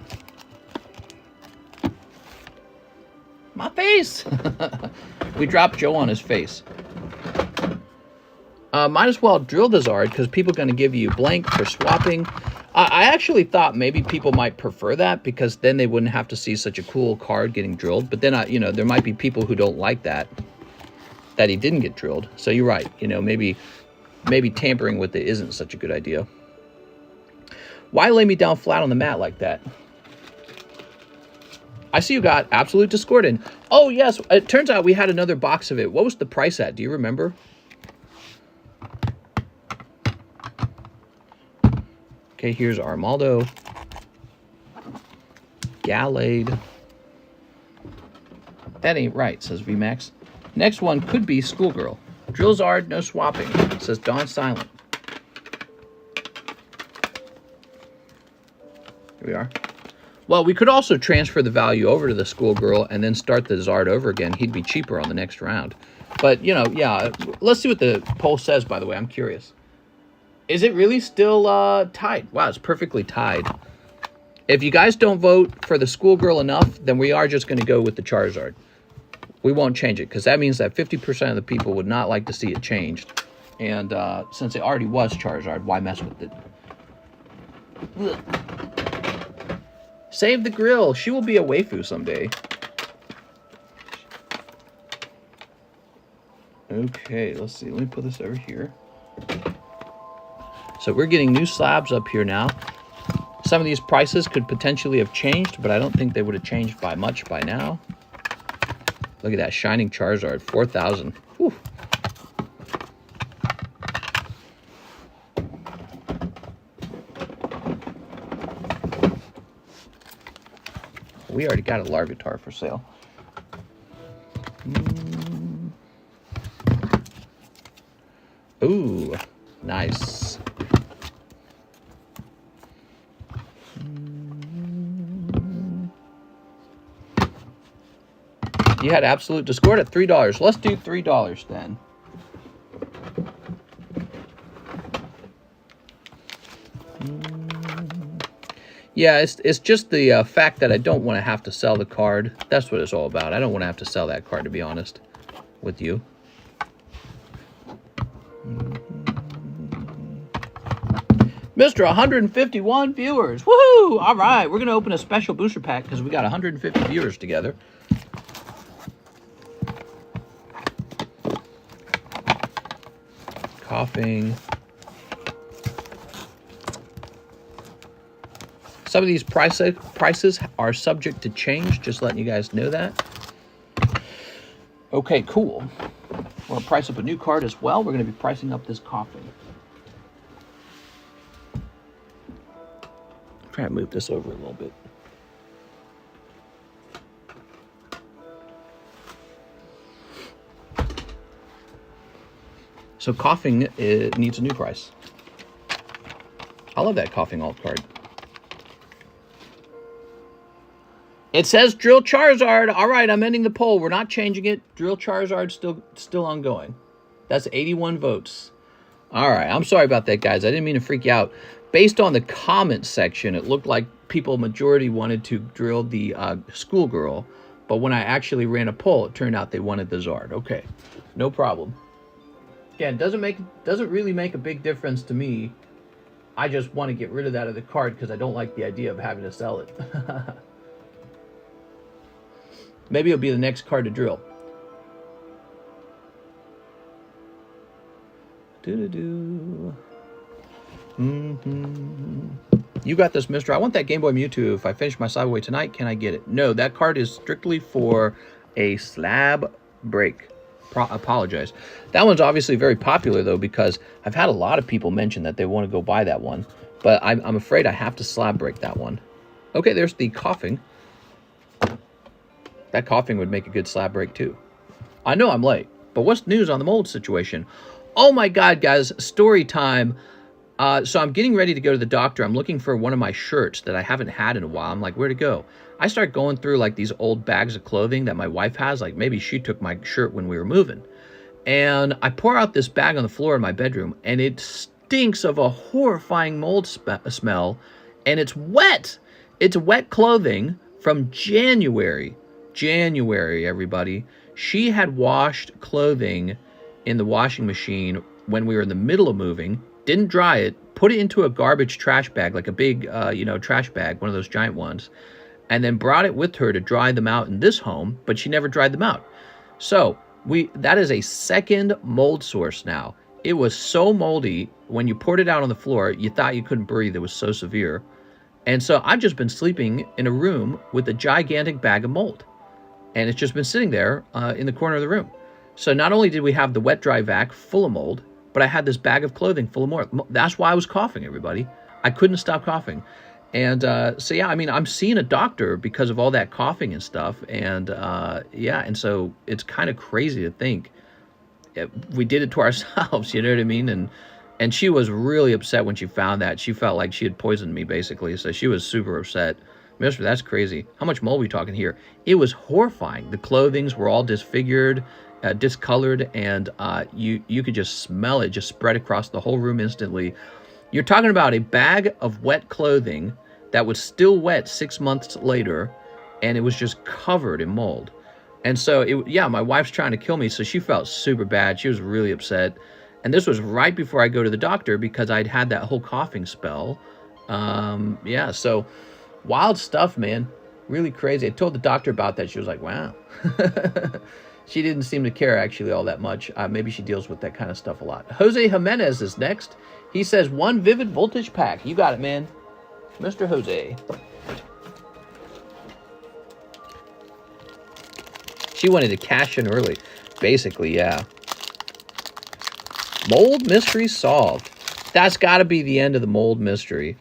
My face! We dropped Joe on his face. Might as well drill the Zard, because people are going to give you blank for swapping. I actually thought maybe people might prefer that, because then they wouldn't have to see such a cool card getting drilled. But then, you know, there might be people who don't like that he didn't get drilled. So you're right. You know, maybe tampering with it isn't such a good idea. Why lay me down flat on the mat like that? I see you got Absolute Discordant. Oh, yes. It turns out we had another box of it. What was the price at? Do you remember? Okay, here's Armaldo. Gallade. That ain't right, says VMAX. Next one could be Schoolgirl. Drillzard, no swapping, says Dawn Silent. Here we are. Well, we could also transfer the value over to the Schoolgirl and then start the Zard over again. He'd be cheaper on the next round. But, you know, yeah, let's see what the poll says, by the way. I'm curious. Is it really still tied? Wow, it's perfectly tied. If you guys don't vote for the Schoolgirl enough, then we are just going to go with the Charizard. We won't change it, because that means that 50% of the people would not like to see it changed. And since it already was Charizard, why mess with it? Ugh. Save the grill. She will be a waifu someday. Okay, let's see. Let me put this over here. So we're getting new slabs up here now. Some of these prices could potentially have changed, but I don't think they would have changed by much by now. Look at that Shining Charizard, 4,000. Whew. We already got a Larvitar for sale. Ooh, nice. You had Absolute Discord at $3. Let's do $3 then. Yeah, it's just the fact that I don't want to have to sell the card. That's what it's all about. I don't want to have to sell that card, to be honest with you. Mr. 151 viewers. Woohoo! All right, we're going to open a special booster pack because we got 150 viewers together. Coughing. Some of these prices are subject to change, just letting you guys know that. Okay, cool. We'll price up a new card as well. We're going to be pricing up this Coughing. Try and move this over a little bit. So Coughing needs a new price. I love that Coughing alt card. It says Drill Charizard. All right, I'm ending the poll. We're not changing it. Drill Charizard still ongoing. That's 81 votes. All right, I'm sorry about that, guys. I didn't mean to freak you out. Based on the comment section, it looked like people majority wanted to drill the Schoolgirl, but when I actually ran a poll, it turned out they wanted the Zard. Okay, no problem. Again, doesn't really make a big difference to me. I just want to get rid of that of the card because I don't like the idea of having to sell it. Maybe it'll be the next card to drill. You got this, mister. I want that Game Boy Mewtwo. If I finish my Cyberway tonight, can I get it? No, that card is strictly for a slab break. Apologize. That one's obviously very popular, though, because I've had a lot of people mention that they want to go buy that one. But I'm afraid I have to slab break that one. Okay, there's the Coughing. That Coughing would make a good slab break, too. I know I'm late, but what's news on the mold situation? Oh, my God, guys. Story time. So I'm getting ready to go to the doctor. I'm looking for one of my shirts that I haven't had in a while. I'm like, where to go? I start going through, like, these old bags of clothing that my wife has. Like, maybe she took my shirt when we were moving. And I pour out this bag on the floor in my bedroom, and it stinks of a horrifying mold smell, and it's wet. It's wet clothing from January. January, everybody. She had washed clothing in the washing machine when we were in the middle of moving, didn't dry it, put it into a garbage trash bag, like a big, trash bag, one of those giant ones, and then brought it with her to dry them out in this home, but she never dried them out. So that is a second mold source now. It was so moldy, when you poured it out on the floor, you thought you couldn't breathe. It was so severe. And so I've just been sleeping in a room with a gigantic bag of mold. And it's just been sitting there in the corner of the room. So not only did we have the wet dry vac full of mold, but I had this bag of clothing full of more. That's why I was coughing, everybody. I couldn't stop coughing. And so, yeah, I mean, I'm seeing a doctor because of all that coughing and stuff. And yeah, and so it's kind of crazy to think we did it to ourselves, you know what I mean? And she was really upset when she found that. She felt like she had poisoned me, basically. So she was super upset. Mister, that's crazy. How much mold are we talking here? It was horrifying. The clothings were all disfigured, discolored, and you could just smell it just spread across the whole room instantly. You're talking about a bag of wet clothing that was still wet 6 months later, and it was just covered in mold. And so, yeah, my wife's trying to kill me, so she felt super bad. She was really upset. And this was right before I go to the doctor because I'd had that whole coughing spell. Yeah, so wild stuff, man. Really crazy. I told the doctor about that. She was like, wow. She didn't seem to care, actually, all that much. Maybe she deals with that kind of stuff a lot. Jose Jimenez is next. He says 1 Vivid Voltage pack. You got it, man. Mr. Jose. She wanted to cash in early. Basically, yeah. Mold mystery solved. That's got to be the end of the mold mystery.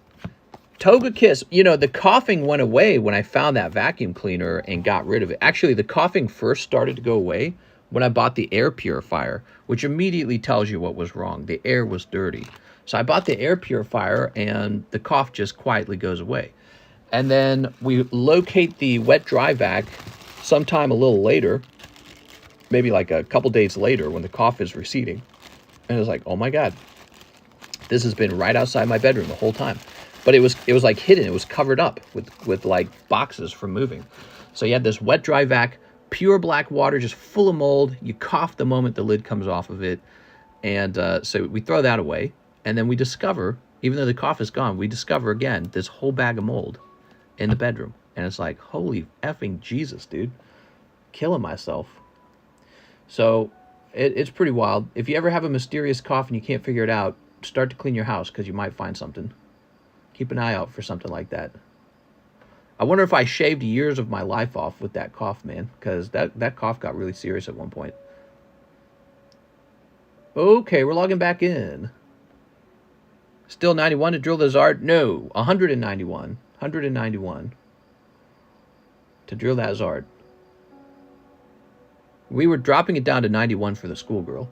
Togekiss. You know, the coughing went away when I found that vacuum cleaner and got rid of it. Actually, the coughing first started to go away when I bought the air purifier, which immediately tells you what was wrong. The air was dirty. So I bought the air purifier, and the cough just quietly goes away. And then we locate the wet-dry vac sometime a little later, maybe like a couple days later when the cough is receding. And it was like, oh my God, this has been right outside my bedroom the whole time. But it was like hidden. It was covered up with like boxes from moving. So you had this wet-dry vac, pure black water, just full of mold. You cough the moment the lid comes off of it. And so we throw that away. And then we discover, even though the cough is gone, we discover again this whole bag of mold in the bedroom. And it's like, holy effing Jesus, dude. Killing myself. So it's pretty wild. If you ever have a mysterious cough and you can't figure it out, start to clean your house because you might find something. Keep an eye out for something like that. I wonder if I shaved years of my life off with that cough, man, because that cough got really serious at one point. Okay, we're logging back in. Still 91 to drill the Zard? No, 191. 191 to drill that Zard. We were dropping it down to 91 for the schoolgirl.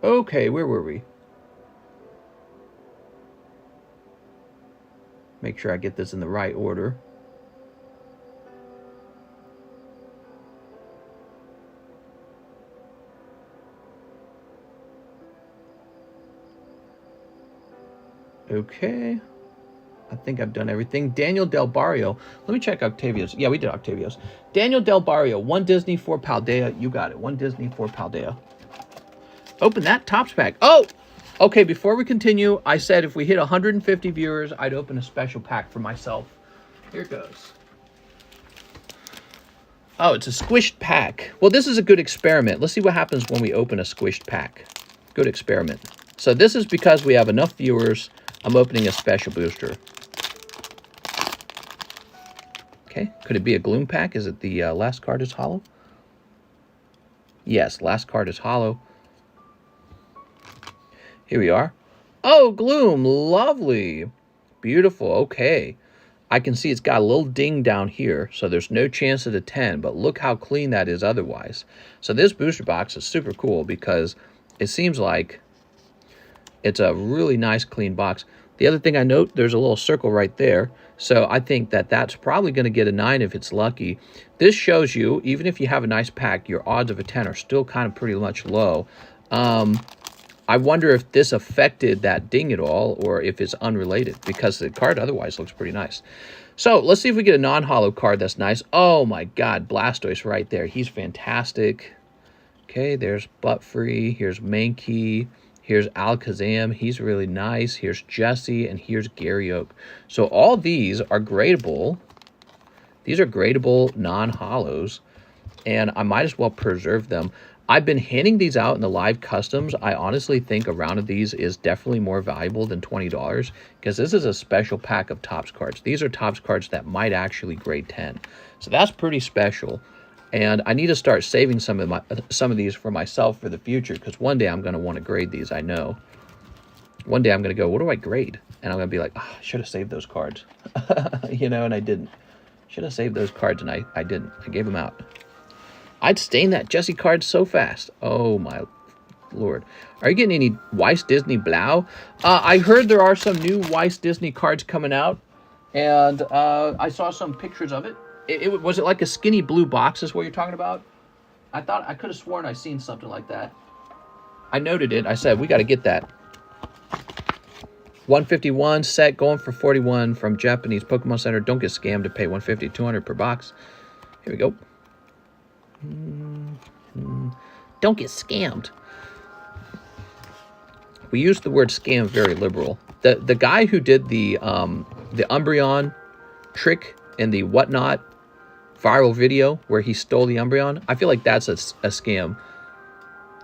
Okay, where were we? Make sure I get this in the right order. Okay. I think I've done everything. Daniel Del Barrio. Let me check Octavio's. Yeah, we did Octavio's. Daniel Del Barrio. 1 Disney, 4 Paldea. You got it. 1 Disney, 4 Paldea. Open that Topps pack. Oh! Okay, before we continue, I said if we hit 150 viewers, I'd open a special pack for myself. Here it goes. Oh, it's a squished pack. Well, this is a good experiment. Let's see what happens when we open a squished pack. Good experiment. So this is because we have enough viewers. I'm opening a special booster. Okay, could it be a Gloom pack? Is it the last card is hollow? Yes, last card is hollow. Here we are. Oh, Gloom, lovely. Beautiful, okay. I can see it's got a little ding down here, so there's no chance at a 10, but look how clean that is otherwise. So this booster box is super cool because it seems like it's a really nice, clean box. The other thing I note, there's a little circle right there. So I think that that's probably going to get a 9 if it's lucky. This shows you, even if you have a nice pack, your odds of a 10 are still kind of pretty much low. I wonder if this affected that ding at all or if it's unrelated because the card otherwise looks pretty nice. So let's see if we get a non-hollow card that's nice. Oh my God, Blastoise right there. He's fantastic. Okay, there's Buttfree. Here's Mankey. Here's Alakazam. He's really nice. Here's Jesse, and here's Gary Oak. So all these are gradable. These are gradable non-hollows, and I might as well preserve them. I've been handing these out in the live customs. I honestly think a round of these is definitely more valuable than $20 because this is a special pack of Topps cards. These are Topps cards that might actually grade 10. So that's pretty special. And I need to start saving some of these for myself for the future because one day I'm going to want to grade these, I know. One day I'm going to go, what do I grade? And I'm going to be like, oh, I should have saved those cards. You know, and I didn't. Should have saved those cards, and I didn't. I gave them out. I'd stain that Jesse card so fast. Oh, my Lord. Are you getting any Weiss Disney Blau? I heard there are some new Weiss Disney cards coming out, and I saw some pictures of it. Was it like a skinny blue box is what you're talking about? I thought I could have sworn I seen something like that. I noted it. I said, we got to get that. 151 set going for 41 from Japanese Pokemon Center. Don't get scammed to pay 150, 200 per box. Here we go. Don't get scammed. We use the word scam very liberal. The guy who did the Umbreon trick in the Whatnot viral video where he stole the Umbreon, I feel like that's a scam.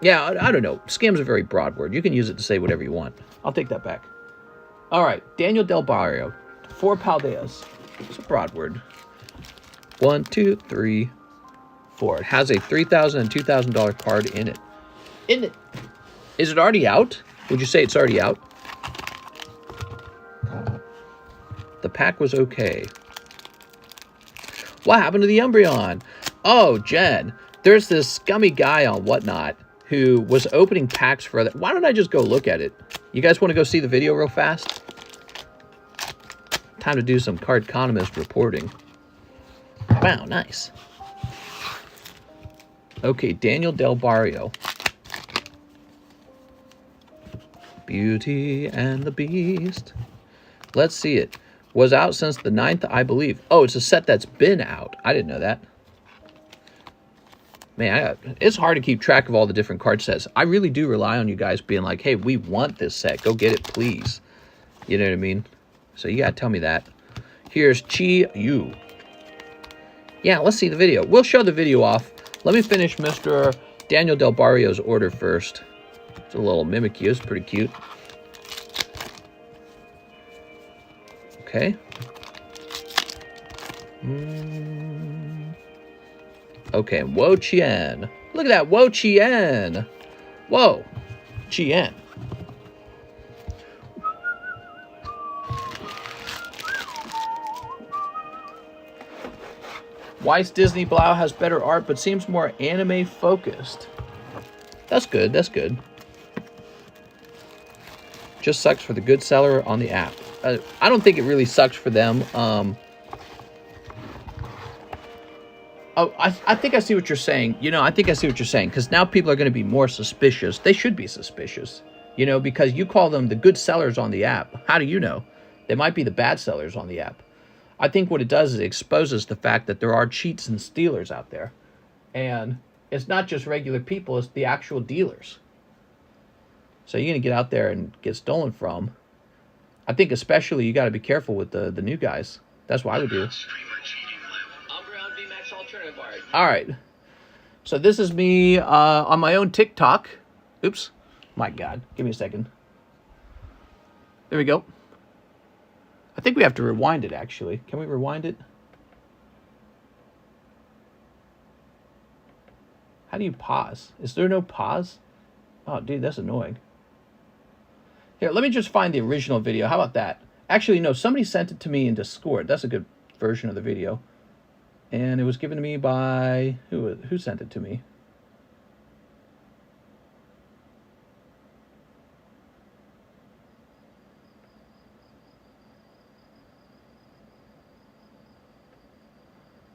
Yeah, I don't know. Scam's a very broad word. You can use it to say whatever you want. I'll take that back. All right, Daniel Del Barrio. 4 Paldeas. It's a broad word. 1, 2, 3, 4. It has a $3,000 and $2,000 card in it. Is it already out? Would you say it's already out? The pack was okay. What happened to the Umbreon? Oh, Jen. There's this scummy guy on Whatnot who was opening packs for that. Why don't I just go look at it? You guys want to go see the video real fast? Time to do some Cardconomist reporting. Wow, nice. Okay, Daniel Del Barrio. Beauty and the Beast. Let's see it. Was out since the 9th, I believe. Oh, it's a set that's been out. I didn't know that. Man, it's hard to keep track of all the different card sets. I really do rely on you guys being like, hey, we want this set. Go get it, please. You know what I mean? So you gotta tell me that. Here's Chi Yu. Yeah, let's see the video. We'll show the video off. Let me finish Mr. Daniel Del Barrio's order first. It's a little Mimikyu. It's pretty cute. Okay. Okay, Wo Chien. Look at that, Wo Chien. Whoa, Chien. Weiss Disney Blau has better art, but seems more anime focused. That's good, that's good. Just sucks for the good seller on the app. I don't think it really sucks for them. I think I see what you're saying. You know, I think I see what you're saying. Because now people are going to be more suspicious. They should be suspicious. You know, because you call them the good sellers on the app. How do you know? They might be the bad sellers on the app. I think what it does is it exposes the fact that there are cheats and stealers out there. And it's not just regular people. It's the actual dealers. So you're going to get out there and get stolen from. I think especially you got to be careful with the new guys. That's what I would do. All right. So this is me on my own TikTok. Oops. My God. Give me a second. There we go. I think we have to rewind it, actually. Can we rewind it? How do you pause? Is there no pause? Oh, dude, that's annoying. Here, let me just find the original video. How about that? Actually, no, somebody sent it to me in Discord. That's a good version of the video. And it was given to me by... Who sent it to me?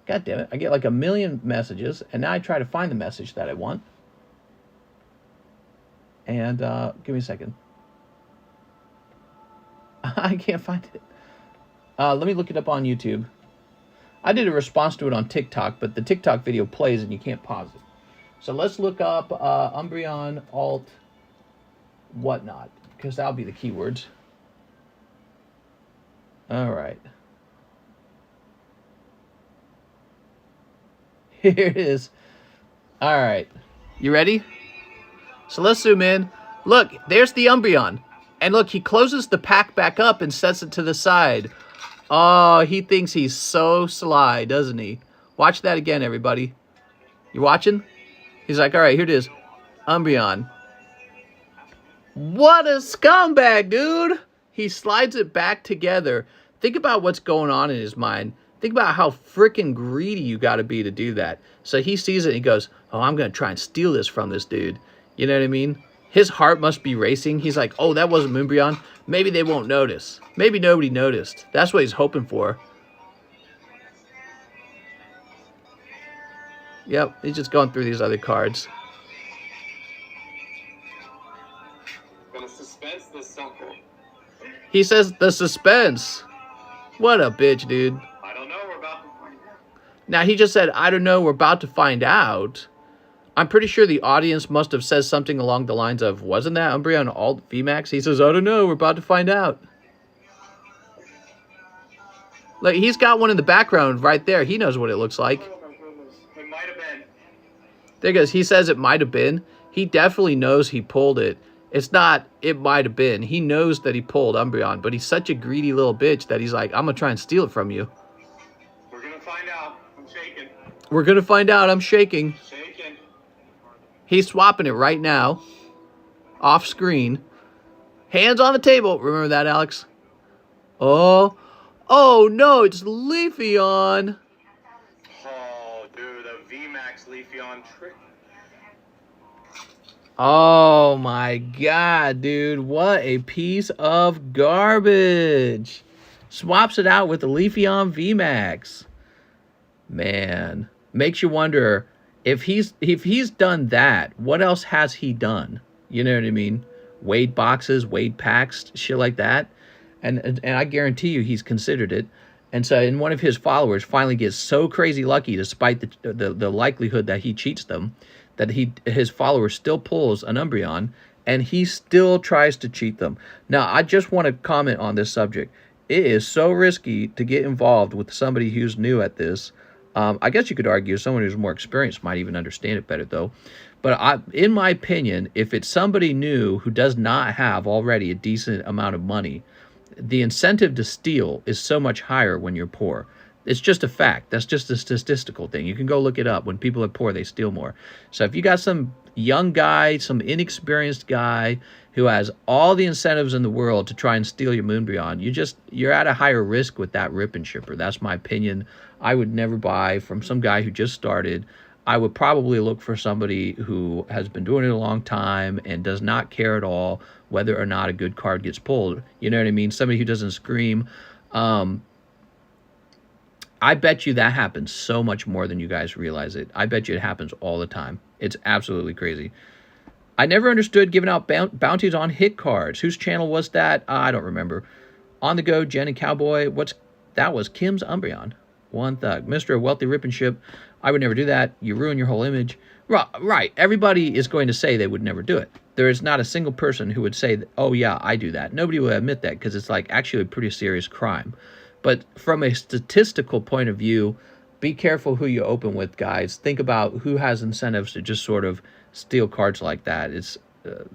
God damn it. I get like 1 million messages, and now I try to find the message that I want. And give me a second. I can't find it. Let me look it up on YouTube. I did a response to it on TikTok, but the TikTok video plays and you can't pause it. So let's look up Umbreon alt whatnot, because that'll be the keywords. All right. Here it is. All right. You ready? So let's zoom in. Look, there's the Umbreon. And look, he closes the pack back up and sets it to the side. Oh, he thinks he's so sly, doesn't he? Watch that again, everybody. You watching? He's like, all right, here it is. Umbreon. What a scumbag, dude. He slides it back together. Think about what's going on in his mind. Think about how freaking greedy you got to be to do that. So he sees it and he goes, oh, I'm going to try and steal this from this dude. You know what I mean? His heart must be racing. He's like, oh, that wasn't Umbreon. Maybe they won't notice. Maybe nobody noticed. That's what he's hoping for. Yep, he's just going through these other cards. Gonna suspense this sucker. He says the suspense. What a bitch, dude. I don't know, we're about to find out. Now, he just said, I don't know, we're about to find out. I'm pretty sure the audience must have said something along the lines of, wasn't that Umbreon alt VMAX? He says, I don't know, we're about to find out. Like, he's got one in the background right there. He knows what it looks like. Oh my goodness, it might have been. Thing is, he says it might have been. He definitely knows he pulled it. It's not, it might have been. He knows that he pulled Umbreon, but he's such a greedy little bitch that he's like, I'm going to try and steal it from you. We're going to find out. I'm shaking. We're going to find out. I'm shaking. Shaking. He's swapping it right now. Off screen. Hands on the table. Remember that, Alex? Oh. Oh, no. It's Leafeon. Oh, dude. A VMAX Leafeon trick. Oh, my God, dude. What a piece of garbage. Swaps it out with the Leafeon VMAX. Man. Makes you wonder, if he's done that, what else has he done? You know what I mean? Weighed boxes, weighed packs, shit like that. And I guarantee you he's considered it. And so, and one of his followers finally gets so crazy lucky, despite the likelihood that he cheats them, that his follower still pulls an Umbreon, and he still tries to cheat them. Now, I just want to comment on this subject. It is so risky to get involved with somebody who's new at this. I guess you could argue someone who's more experienced might even understand it better, though. But in my opinion, if it's somebody new who does not have already a decent amount of money, the incentive to steal is so much higher when you're poor. It's just a fact. That's just a statistical thing. You can go look it up. When people are poor, they steal more. So if you got some young guy, some inexperienced guy who has all the incentives in the world to try and steal your Moonbreon, you're at a higher risk with that rip and shipper. That's my opinion. I would never buy from some guy who just started. I would probably look for somebody who has been doing it a long time and does not care at all whether or not a good card gets pulled. You know what I mean? Somebody who doesn't scream. I bet you that happens so much more than you guys realize it. I bet you it happens all the time. It's absolutely crazy. I never understood giving out bounties on hit cards. Whose channel was that? I don't remember. On the go, Jen and Cowboy. That was Kim's Umbreon. One Thug. Mr. Wealthy Rip and Ship. I would never do that. You ruin your whole image. Right. Everybody is going to say they would never do it. There is not a single person who would say, oh yeah, I do that. Nobody would admit that because it's like actually a pretty serious crime. But from a statistical point of view, be careful who you open with, guys. Think about who has incentives to just sort of steal cards like that. It's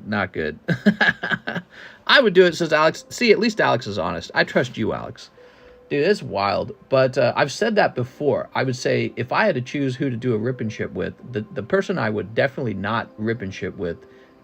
not good. I would do it, says Alex. See, at least Alex is honest. I trust you, Alex. Dude, it's wild. But I've said that before. I would say if I had to choose who to do a rip and ship with, the person I would definitely not rip and ship with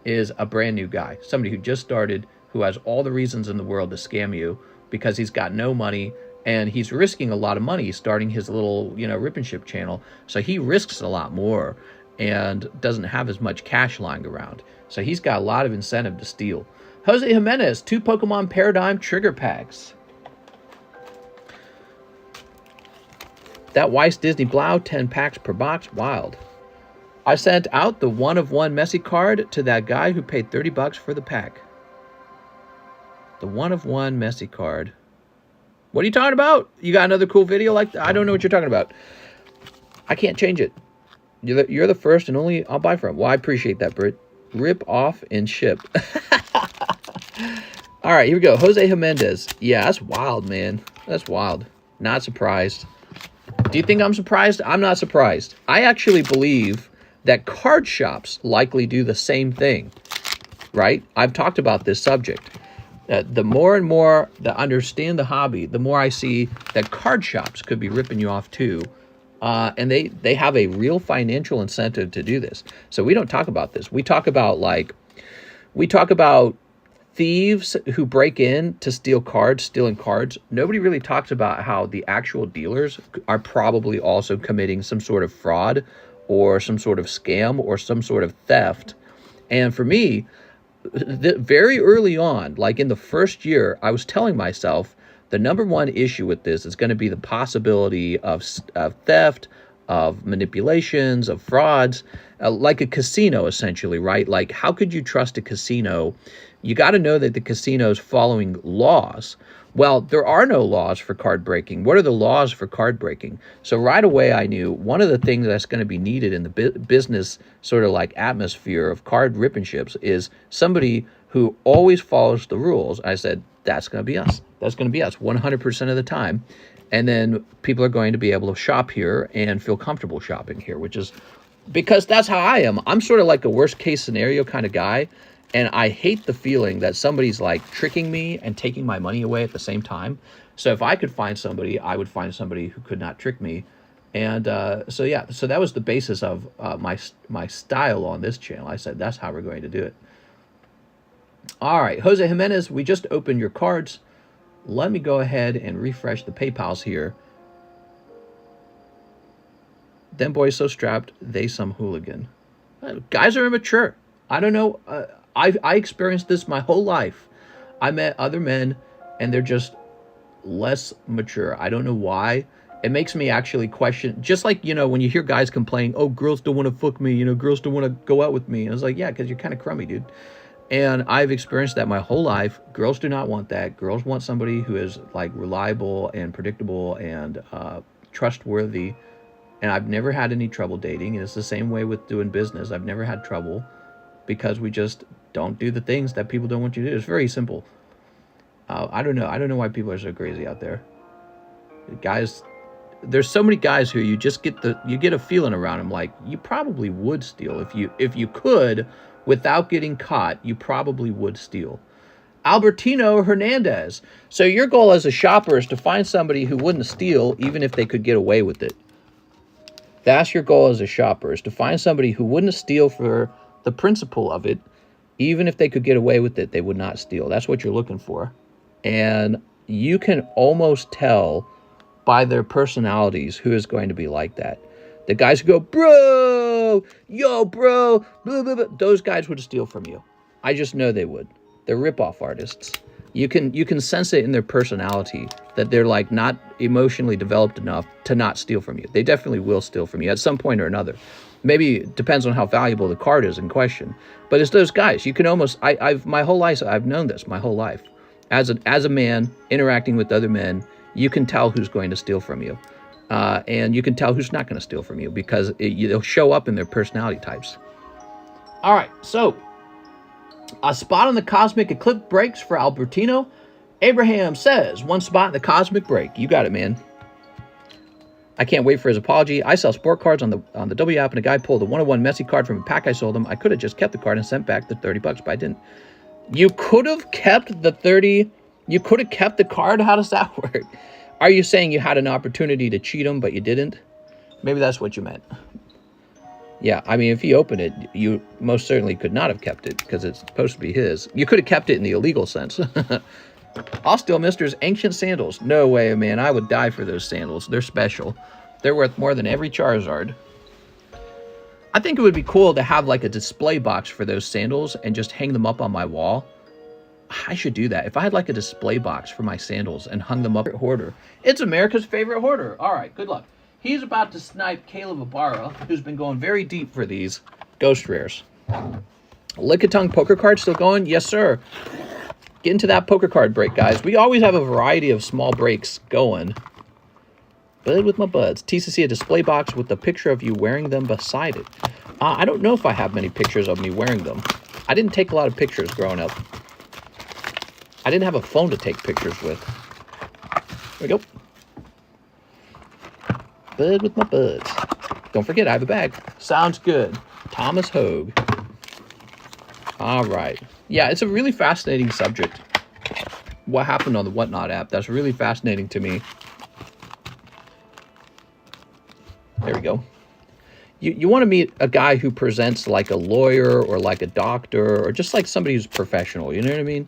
is a brand new guy. Somebody who just started, who has all the reasons in the world to scam you because he's got no money. And he's risking a lot of money starting his little, rip and ship channel. So he risks a lot more and doesn't have as much cash lying around. So he's got a lot of incentive to steal. Jose Jimenez, 2 Pokemon Paradigm trigger packs. That Weiss Disney Blau, 10 packs per box. Wild. I sent out the 1-of-1 messy card to that guy who paid $30 for the pack. The 1-of-1 messy card. What are you talking about? You got another cool video like that? I don't know what you're talking about. I can't change it. You're the first and only I'll buy from. Well, I appreciate that, Britt. Rip off and ship. All right, here we go. Jose Jimenez. Yeah, that's wild, man. That's wild. Not surprised. Do you think I'm surprised? I'm not surprised. I actually believe that card shops likely do the same thing, right? I've talked about this subject. The more and more that understand the hobby, the more I see that card shops could be ripping you off too. And they have a real financial incentive to do this. So we don't talk about this. We talk about thieves who break in to steal cards, stealing cards. Nobody really talks about how the actual dealers are probably also committing some sort of fraud or some sort of scam or some sort of theft. And for me, very early on, like in the first year, I was telling myself the number one issue with this is going to be the possibility of theft, of manipulations, of frauds, like a casino, essentially, right? Like, how could you trust a casino? You got to know that the casino's following laws. Well, there are no laws for card breaking. What are the laws for card breaking? So right away, I knew one of the things that's going to be needed in the business sort of like atmosphere of card rip and ships is somebody who always follows the rules. I said, that's going to be us. That's going to be us 100% of the time. And then people are going to be able to shop here and feel comfortable shopping here, which is Because that's how I am. I'm sort of like a worst case scenario kind of guy. And I hate the feeling that somebody's like tricking me and taking my money away at the same time. So if I could find somebody, I would find somebody who could not trick me. And so yeah, so that was the basis of my style on this channel. I said, that's how we're going to do it. All right, Jose Jimenez, we just opened your cards. Let me go ahead and refresh the PayPals here. Them boys so strapped, they some hooligan. Guys are immature. I don't know. I experienced this my whole life. I met other men, and they're just less mature. I don't know why. It makes me actually question, just like, you know, when you hear guys complain, oh, girls don't want to fuck me, you know, girls don't want to go out with me. And I was like, yeah, because you're kind of crummy, dude. And I've experienced that my whole life. Girls do not want that. Girls want somebody who is, like, reliable and predictable and trustworthy. And I've never had any trouble dating. And it's the same way with doing business. I've never had trouble because we just don't do the things that people don't want you to do. It's very simple. I don't know. I don't know why people are so crazy out there. Guys, there's so many guys who you just get a feeling around them like you probably would steal. If you could, without getting caught, you probably would steal. Albertino Hernandez. So your goal as a shopper is to find somebody who wouldn't steal even if they could get away with it. That's your goal as a shopper, is to find somebody who wouldn't steal for the principle of it. Even if they could get away with it, they would not steal. That's what you're looking for. And you can almost tell by their personalities who is going to be like that. The guys who go, bro, yo, bro, blah, blah, blah, those guys would steal from you. I just know they would. They're rip-off artists. You can sense it in their personality that they're like not emotionally developed enough to not steal from you. They definitely will steal from you at some point or another. Maybe it depends on how valuable the card is in question. But it's those guys. You can almost, I've my whole life, I've known this my whole life. As a man interacting with other men, you can tell who's going to steal from you. And you can tell who's not going to steal from you because they'll show up in their personality types. All right, so a spot on the Cosmic Eclipse breaks for Albertino. Abraham says, one spot in the Cosmic break. You got it, man. I can't wait for his apology. I sell sport cards on the W app, and a guy pulled a 101 Messi card from a pack I sold him. I could have just kept the card and sent back the $30, but I didn't. You could have kept the 30. You could have kept the card. How does that work? Are you saying you had an opportunity to cheat him, but you didn't? Maybe that's what you meant. Yeah, I mean, if he opened it, you most certainly could not have kept it because it's supposed to be his. You could have kept it in the illegal sense. I'll steal Mr.'s ancient sandals. No way, man. I would die for those sandals. They're special. They're worth more than every Charizard. I think it would be cool to have like a display box for those sandals and just hang them up on my wall. I should do that. If I had like a display box for my sandals and hung them up. Hoarder. It's America's favorite hoarder. All right, good luck. He's about to snipe Caleb Ibarra, who's been going very deep for these ghost rares. Lickitung poker card still going? Yes, sir. Get into that poker card break, guys. We always have a variety of small breaks going. Bud with my buds. TCC, a display box with a picture of you wearing them beside it. I don't know if I have many pictures of me wearing them. I didn't take a lot of pictures growing up. I didn't have a phone to take pictures with. There we go. Bud with my buds. Don't forget, I have a bag. Sounds good. Thomas Hogue. All right. Yeah, it's a really fascinating subject. What happened on the Whatnot app? That's really fascinating to me. There we go. You want to meet a guy who presents like a lawyer or like a doctor or just like somebody who's professional. You know what I mean?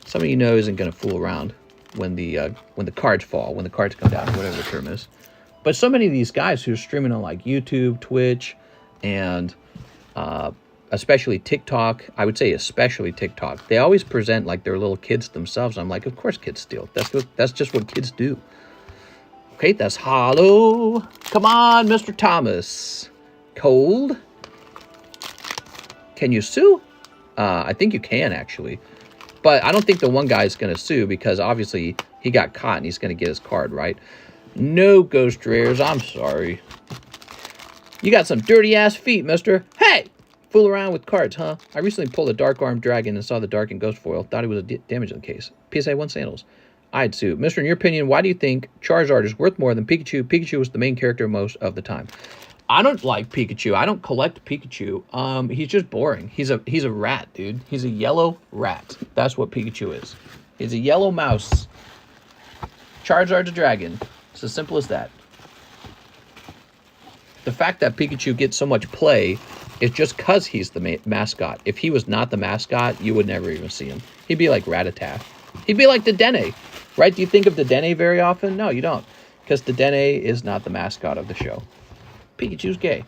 Somebody you know isn't going to fool around when the cards fall, when the cards come down, whatever the term is. But so many of these guys who are streaming on like YouTube, Twitch, and especially TikTok, I would say especially TikTok, they always present like they're little kids themselves. I'm like, of course kids steal. That's just what kids do. Okay, that's hollow. Come on, Mr. Thomas. Cold. Can you sue? I think you can, actually. But I don't think the one guy is going to sue because obviously he got caught and he's going to get his card, right? No ghost rares. I'm sorry. You got some dirty-ass feet, mister. Hey! Fool around with cards, huh? I recently pulled a Dark Armed Dragon and saw the Dark and Ghost foil. Thought it was a damage in the case. PSA 1 sandals. Aitsu, Mr. In your opinion, why do you think Charizard is worth more than Pikachu? Pikachu was the main character most of the time. I don't like Pikachu. I don't collect Pikachu. He's just boring. He's a rat, dude. He's a yellow rat. That's what Pikachu is. He's a yellow mouse. Charizard's a dragon. It's as simple as that. The fact that Pikachu gets so much play is just because he's the mascot. If he was not the mascot, you would never even see him. He'd be like Rattata. He'd be like Dedenne, right? Do you think of Dedenne very often? No, you don't. Because Dedenne is not the mascot of the show. Pikachu's gay.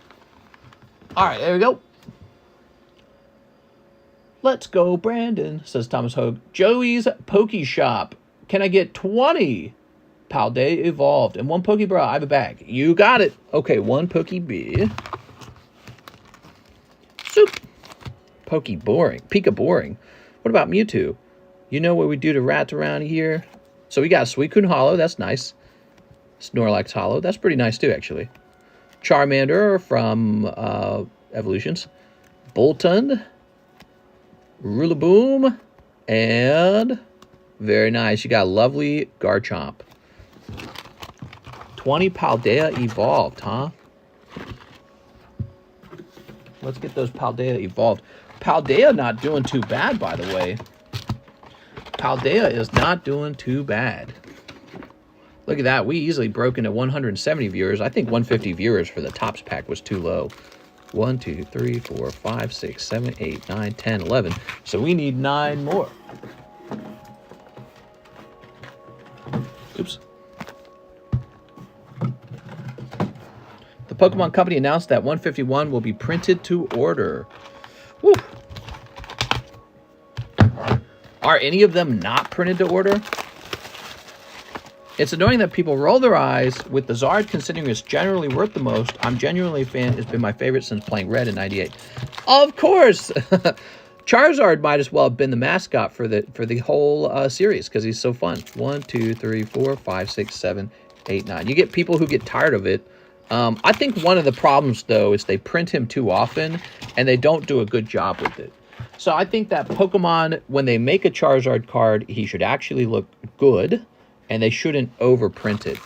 All right, there we go. Let's go, Brandon, says Thomas Hogue. Joey's Poke Shop. Can I get 20 Paldea Evolved and 1 PokeBRUH? I have a bag. You got it. Okay, 1 PokeB. Soup. Poke boring. Pika boring. What about Mewtwo? You know what we do to rats around here? So we got Suicune Hollow. That's nice. Snorlax Hollow. That's pretty nice too, actually. Charmander from Evolutions. Bolton. Rillaboom. And very nice. You got lovely Garchomp. 20 Paldea Evolved, huh? Let's get those Paldea Evolved. Paldea not doing too bad, by the way. Paldea is not doing too bad. Look at that. We easily broke into 170 viewers. I think 150 viewers for the Tops pack was too low. 1, 2, 3, 4, 5, 6, 7, 8, 9, 10, 11. So we need 9 more. Oops. The Pokemon Company announced that 151 will be printed to order. Woo. Are any of them not printed to order? It's annoying that people roll their eyes with the Zard considering it's generally worth the most. I'm genuinely a fan. It's been my favorite since playing Red in '98. Of course! Charizard might as well have been the mascot for the whole series because he's so fun. 1, 2, 3, 4, 5, 6, 7, 8, 9. You get people who get tired of it. I think one of the problems, though, is they print him too often and they don't do a good job with it. So I think that Pokemon, when they make a Charizard card, he should actually look good. And they shouldn't overprint it.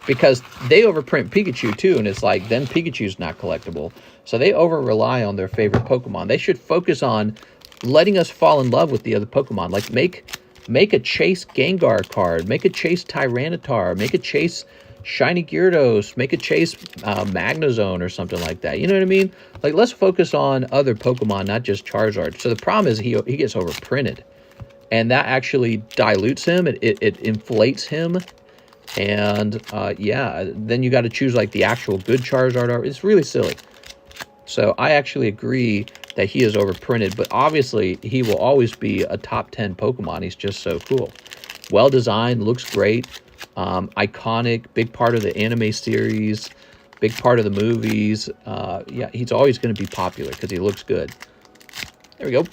Because they overprint Pikachu too, and it's like, then Pikachu's not collectible. So they over-rely on their favorite Pokemon. They should focus on letting us fall in love with the other Pokemon. Like, make a Chase Gengar card. Make a Chase Tyranitar. Make a Chase Shiny Gyarados. Make a Chase Magnezone or something like that. You know what I mean? Like, let's focus on other Pokemon, not just Charizard. So the problem is he gets overprinted. And that actually dilutes him. It inflates him. And, yeah, then you got to choose, like, the actual good Charizard art. It's really silly. So I actually agree that he is overprinted. But obviously, he will always be a top 10 Pokemon. He's just so cool. Well-designed, looks great. Iconic, big part of the anime series. Big part of the movies. Yeah, he's always going to be popular because he looks good. There we go.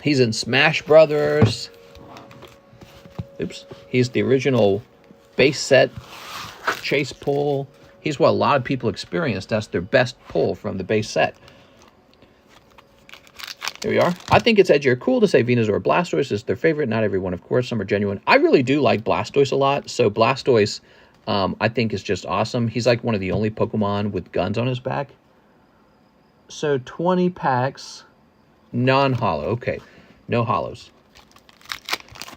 He's in Smash Brothers. Oops. He's the original base set chase pull. He's what a lot of people experienced. That's their best pull from the base set. Here we are. I think it's edgy or cool to say Venusaur or Blastoise is their favorite. Not everyone, of course. Some are genuine. I really do like Blastoise a lot. So Blastoise, I think, is just awesome. He's like one of the only Pokemon with guns on his back. So 20 packs. Non-hollow. Okay. No hollows.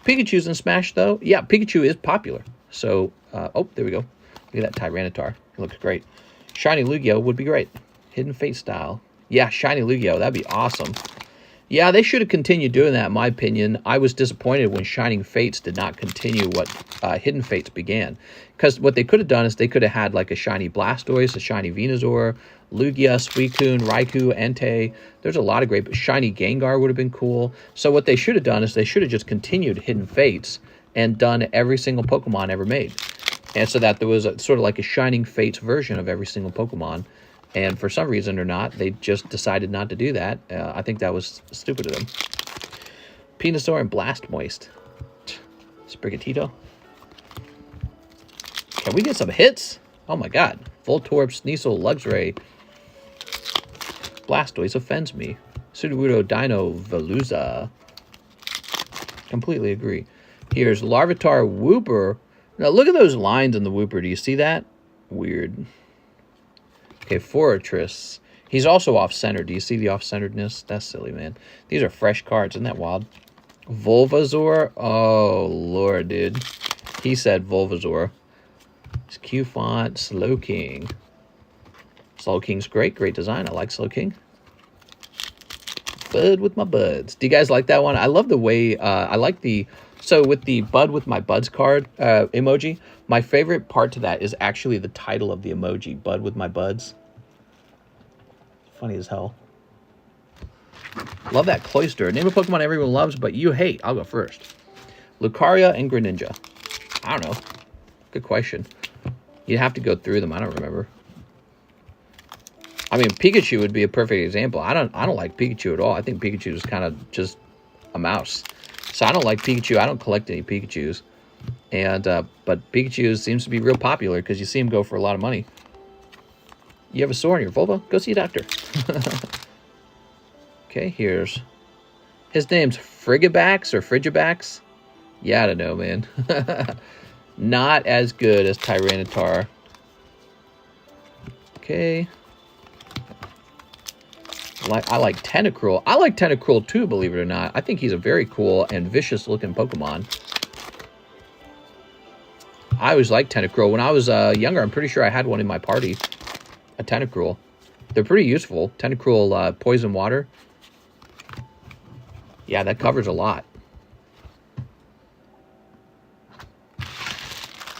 Pikachu's in Smash, though. Yeah, Pikachu is popular. So, oh, there we go. Look at that Tyranitar. It looks great. Shiny Lugia would be great. Hidden Fate style. Yeah, Shiny Lugia. That'd be awesome. Yeah, they should have continued doing that, in my opinion. I was disappointed when Shining Fates did not continue what Hidden Fates began. Because what they could have done is they could have had like a Shiny Blastoise, a Shiny Venusaur, Lugia, Suicune, Raikou, Entei. There's a lot of great... Shiny Gengar would have been cool. So what they should have done is they should have just continued Hidden Fates and done every single Pokemon ever made. And so that there was sort of like a Shining Fates version of every single Pokemon. And for some reason or not, they just decided not to do that. I think that was stupid of them. Venusaur and Blastoise. Sprigatito. Can we get some hits? Oh my god. Voltorb, Sneasel, Luxray. Blastoise offends me. Sudowoodo, Dino, Veluza. Completely agree. Here's Larvitar Wooper. Now look at those lines in the Wooper. Do you see that? Weird. Okay, Fortress. He's also off-center. Do you see the off-centeredness? That's silly, man. These are fresh cards. Isn't that wild? Volvazor. Oh, Lord, dude. He said Volvazor. It's Q-Font. Slowking. Slowking's great. Great design. I like Slowking. Bud with my buds. Do you guys like that one? I love the way... I like the... So with the Bud with my buds card emoji, my favorite part to that is actually the title of the emoji. Bud with my buds. Funny as hell. Love that Cloyster. Name a Pokemon everyone loves, but you hate. I'll go first. Lucaria and Greninja. I don't know. Good question. You'd have to go through them. I don't remember. I mean, Pikachu would be a perfect example. I don't like Pikachu at all. I think Pikachu is kind of just a mouse. So I don't like Pikachu. I don't collect any Pikachus. And but Pikachu seems to be real popular because you see him go for a lot of money. You have a sore on your vulva? Go see a doctor. Okay, here's... His name's Frigibax or Frigibax? Yeah, I don't know, man. Not as good as Tyranitar. Okay. I like Tentacruel. I like Tentacruel too, believe it or not. I think he's a very cool and vicious looking Pokemon. I always liked Tentacruel. When I was younger, I'm pretty sure I had one in my party. A Tentacruel. They're pretty useful. Tentacruel Poison Water. Yeah, that covers a lot.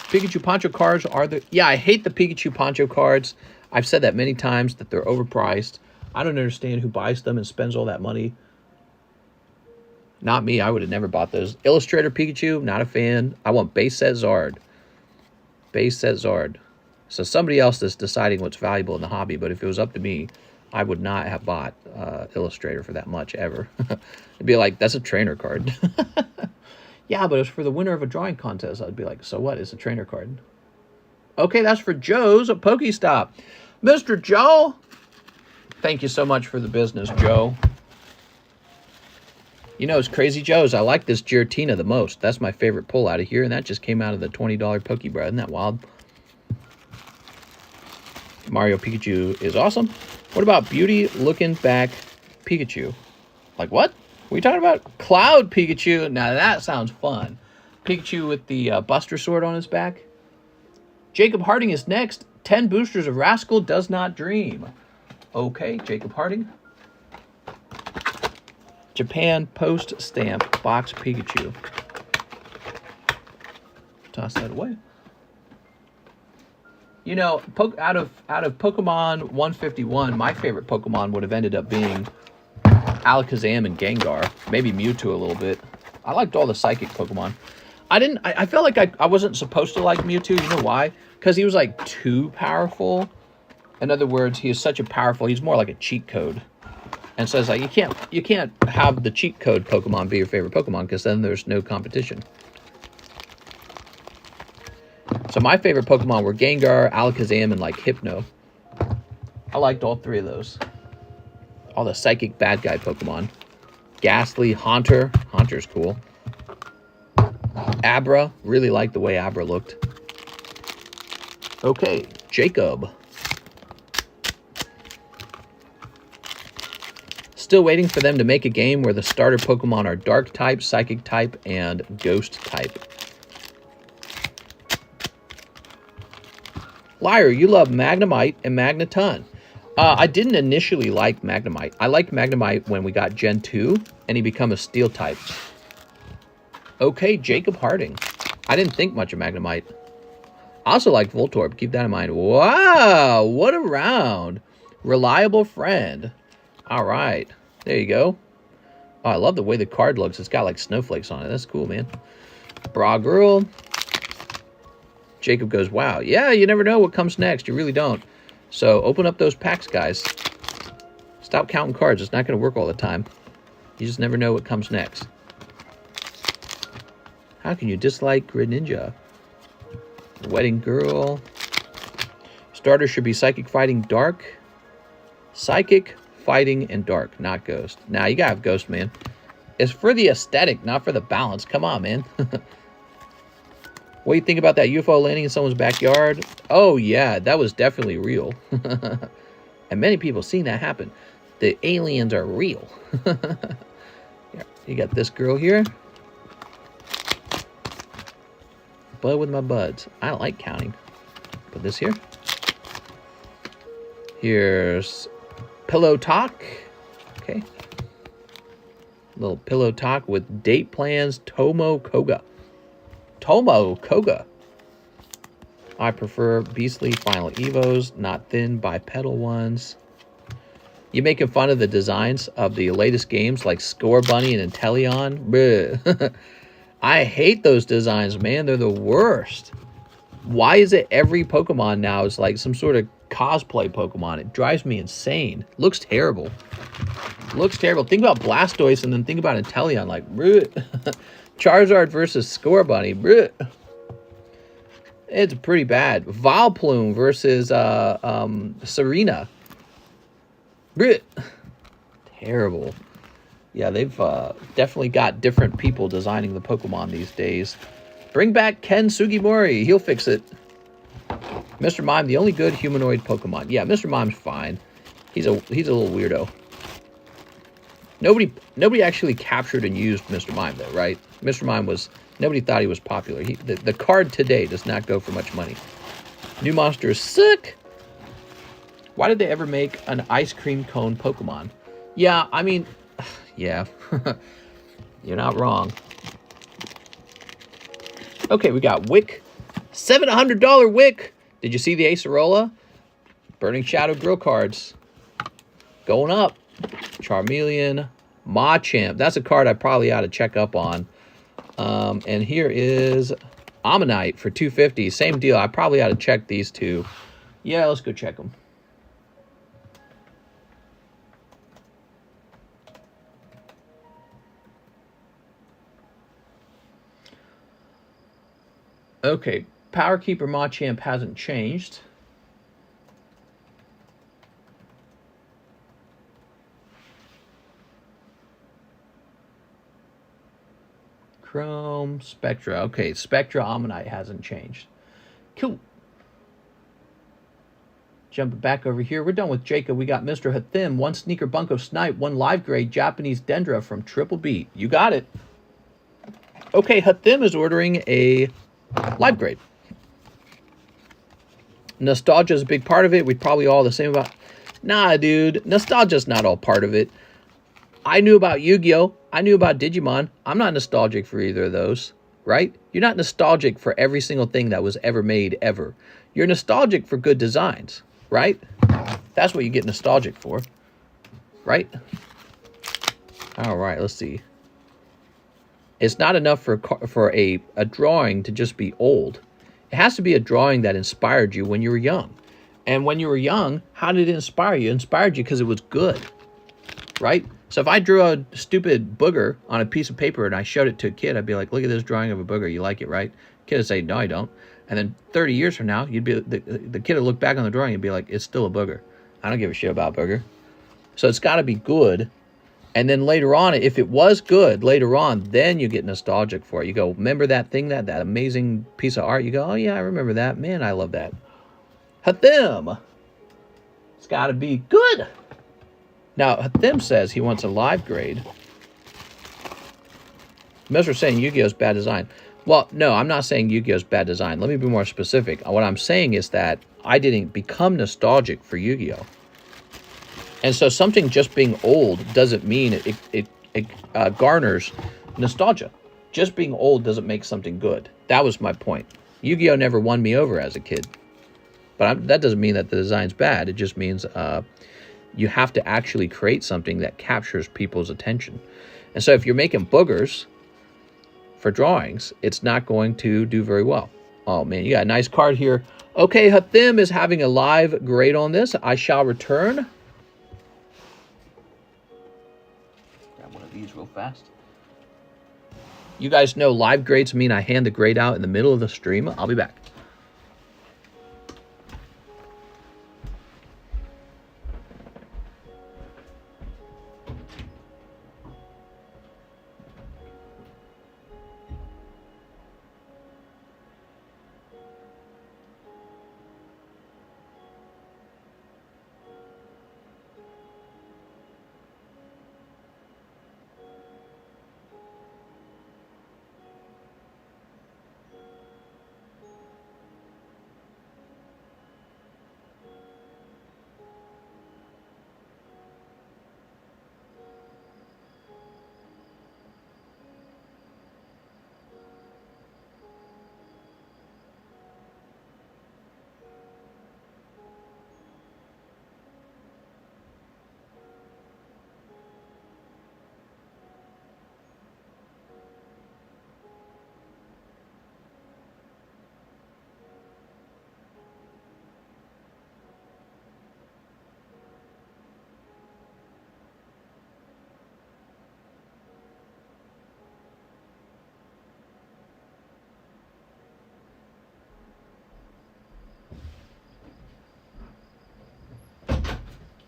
Pikachu Poncho cards are the... Yeah, I hate the Pikachu Poncho cards. I've said that many times that they're overpriced. I don't understand who buys them and spends all that money. Not me. I would have never bought those. Illustrator Pikachu, not a fan. I want base set Zard. Base set Zard. So somebody else that's deciding what's valuable in the hobby. But if it was up to me, I would not have bought Illustrator for that much ever. It'd be like, that's a trainer card. Yeah, but it's for the winner of a drawing contest. I'd be like, so what? It's a trainer card. Okay, that's for Joe's at Pokestop. Mr. Joe... Thank you so much for the business, Joe. You know, it's Crazy Joe's. I like this Giratina the most. That's my favorite pull out of here, and that just came out of the $20 PokeBRUH. Isn't that wild? Mario Pikachu is awesome. What about Beauty Looking Back Pikachu? Like what? What are you talking about? Cloud Pikachu. Now that sounds fun. Pikachu with the Buster Sword on his back. Jacob Harding is next. 10 boosters of Rascal Does Not Dream. Okay, Jacob Harding. Japan Post Stamp Box Pikachu. Toss that away. You know, out of Pokemon 151, my favorite Pokemon would have ended up being Alakazam and Gengar. Maybe Mewtwo a little bit. I liked all the Psychic Pokemon. I felt like I wasn't supposed to like Mewtwo. You know why? Because he was like too powerful. In other words, he is such a powerful, he's more like a cheat code. And so it's like, you can't have the cheat code Pokemon be your favorite Pokemon because then there's no competition. So my favorite Pokemon were Gengar, Alakazam, and like Hypno. I liked all three of those. All the psychic bad guy Pokemon. Ghastly, Haunter. Haunter's cool. Abra. Really liked the way Abra looked. Okay, Jacob. Still waiting for them to make a game where the starter Pokemon are Dark type, Psychic type, and Ghost type. Liar, you love Magnemite and Magneton. I didn't initially like Magnemite. I liked Magnemite when we got Gen 2, and he became a Steel type. Okay, Jacob Harding. I didn't think much of Magnemite. I also like Voltorb. Keep that in mind. Wow, what a round. Reliable friend. All right. There you go. Oh, I love the way the card looks. It's got like snowflakes on it. That's cool, man. Bragirl. Jacob goes, wow. Yeah, you never know what comes next. You really don't. So open up those packs, guys. Stop counting cards. It's not going to work all the time. You just never know what comes next. How can you dislike Greninja? Wedding Girl. Starter should be Psychic, Fighting, Dark. Psychic, Fighting, and Dark, not Ghost. Nah, you gotta have Ghost, man. It's for the aesthetic, not for the balance. Come on, man. What do you think about that UFO landing in someone's backyard? Oh, yeah, that was definitely real. And many people seen that happen. The aliens are real. Yeah, you got this girl here. Bud with my buds. I like counting. Put this here. Here's Pillow Talk. Okay. Little Pillow Talk with date plans. Tomo Koga. Tomo Koga. I prefer beastly final evos, not thin bipedal ones. You making fun of the designs of the latest games like Score Bunny and Inteleon? Bleh. I hate those designs, man. They're the worst. Why is it every Pokemon now is like some sort of cosplay Pokemon? It drives me insane. Looks terrible. Looks terrible. Think about Blastoise and then think about Inteleon. Like, bleh. Charizard versus Score Bunny. Bleh. It's pretty bad. Vileplume versus Serena. Bleh. Terrible. Yeah, they've definitely got different people designing the Pokemon these days. Bring back Ken Sugimori. He'll fix it. Mr. Mime, the only good humanoid Pokemon. Yeah, Mr. Mime's fine. He's a little weirdo. Nobody actually captured and used Mr. Mime though, right? Mr. Mime was nobody thought he was popular. The card today does not go for much money. New monster is sick. Why did they ever make an ice cream cone Pokemon? Yeah, I mean, yeah, you're not wrong. Okay, we got Wick, $700 Wick. Did you see the Acerola? Burning Shadow Grill cards going up. Charmeleon, Machamp. That's a card I probably ought to check up on. And here is Ammonite for $250. Same deal. I probably ought to check these two. Yeah, let's go check them. Okay, Power Keeper Machamp hasn't changed. Chrome, Spectra. Okay, Spectra Ammonite hasn't changed. Cool. Jumping back over here. We're done with Jacob. We got Mr. Hathim, one Sneaker Bunko Snipe, one live grade Japanese Dendra from Triple B. You got it. Okay, Hathim is ordering a live grade. Nostalgia is a big part of it. We'd probably all the same about... Nah, dude. Nostalgia's not all part of it. I knew about Yu-Gi-Oh! I knew about Digimon. I'm not nostalgic for either of those, right? You're not nostalgic for every single thing that was ever made, ever. You're nostalgic for good designs, right? That's what you get nostalgic for, right? All right, let's see. It's not enough for a drawing to just be old. It has to be a drawing that inspired you when you were young. And when you were young, how did it inspire you? It inspired you because it was good, right? So if I drew a stupid booger on a piece of paper and I showed it to a kid, I'd be like, look at this drawing of a booger. You like it, right? Kid would say, no, I don't. And then 30 years from now, you'd be the kid would look back on the drawing and be like, it's still a booger. I don't give a shit about booger. So it's got to be good. And then later on, if it was good later on, then you get nostalgic for it. You go, remember that thing, that amazing piece of art? You go, oh yeah, I remember that. Man, I love that. Hathim. It's got to be good. Now, Hathim says he wants a live grade. Mr. saying Yu-Gi-Oh's bad design. Well, no, I'm not saying Yu-Gi-Oh's bad design. Let me be more specific. What I'm saying is that I didn't become nostalgic for Yu-Gi-Oh! And so something just being old doesn't mean it garners nostalgia. Just being old doesn't make something good. That was my point. Yu-Gi-Oh! Never won me over as a kid. But that doesn't mean that the design's bad. It just means you have to actually create something that captures people's attention. And so if you're making boogers for drawings, it's not going to do very well. Oh, man, you got a nice card here. Okay, Hathim is having a live grade on this. I shall return. Grab one of these real fast. You guys know live grades mean I hand the grade out in the middle of the stream. I'll be back.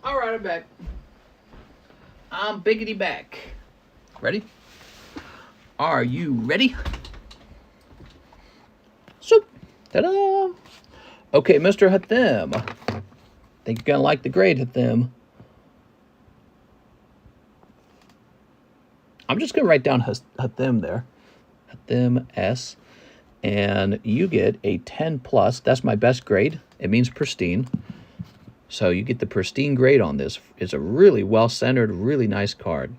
All right, I'm back. I'm biggity back. Ready? Are you ready? Soup. Ta-da! Okay, Mr. Hathim. Think you're gonna like the grade, Hathim. I'm just gonna write down Hathim there. Hathim S. And you get a 10 plus. That's my best grade. It means pristine. So you get the pristine grade on this. It's a really well-centered, really nice card.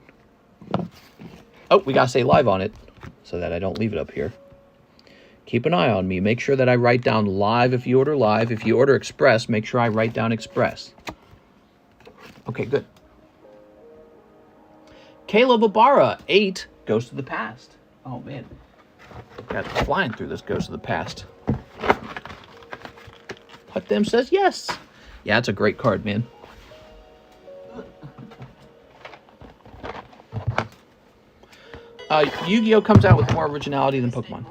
Oh, we gotta say live on it so that I don't leave it up here. Keep an eye on me. Make sure that I write down live if you order live. If you order express, make sure I write down express. Okay, good. Caleb Ibarra, 8, goes to the past. Oh, man. Got flying through this goes to the past. Put them says yes. Yeah, it's a great card, man. Yu-Gi-Oh! Comes out with more originality than Pokemon.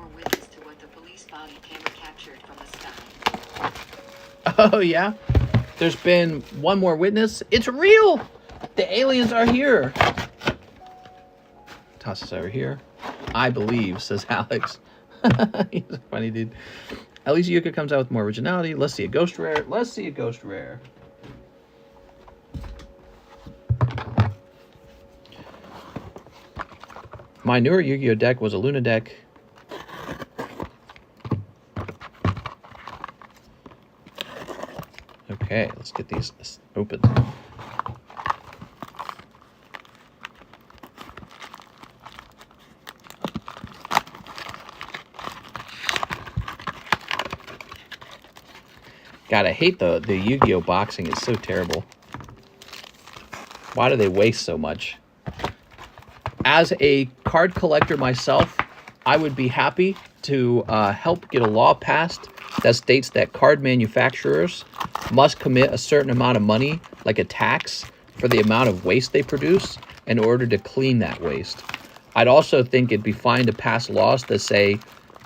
Oh, yeah? There's been one more witness. It's real! The aliens are here. Toss this over here. I believe, says Alex. He's a funny dude. At least Yuka comes out with more originality. Let's see a ghost rare. Let's see a ghost rare. My newer Yu-Gi-Oh! Deck was a Luna deck. Okay, let's get these open. God, I hate the Yu-Gi-Oh! Boxing. It's so terrible. Why do they waste so much? As a card collector myself, I would be happy to help get a law passed that states that card manufacturers must commit a certain amount of money, like a tax, for the amount of waste they produce in order to clean that waste. I'd also think it'd be fine to pass laws that say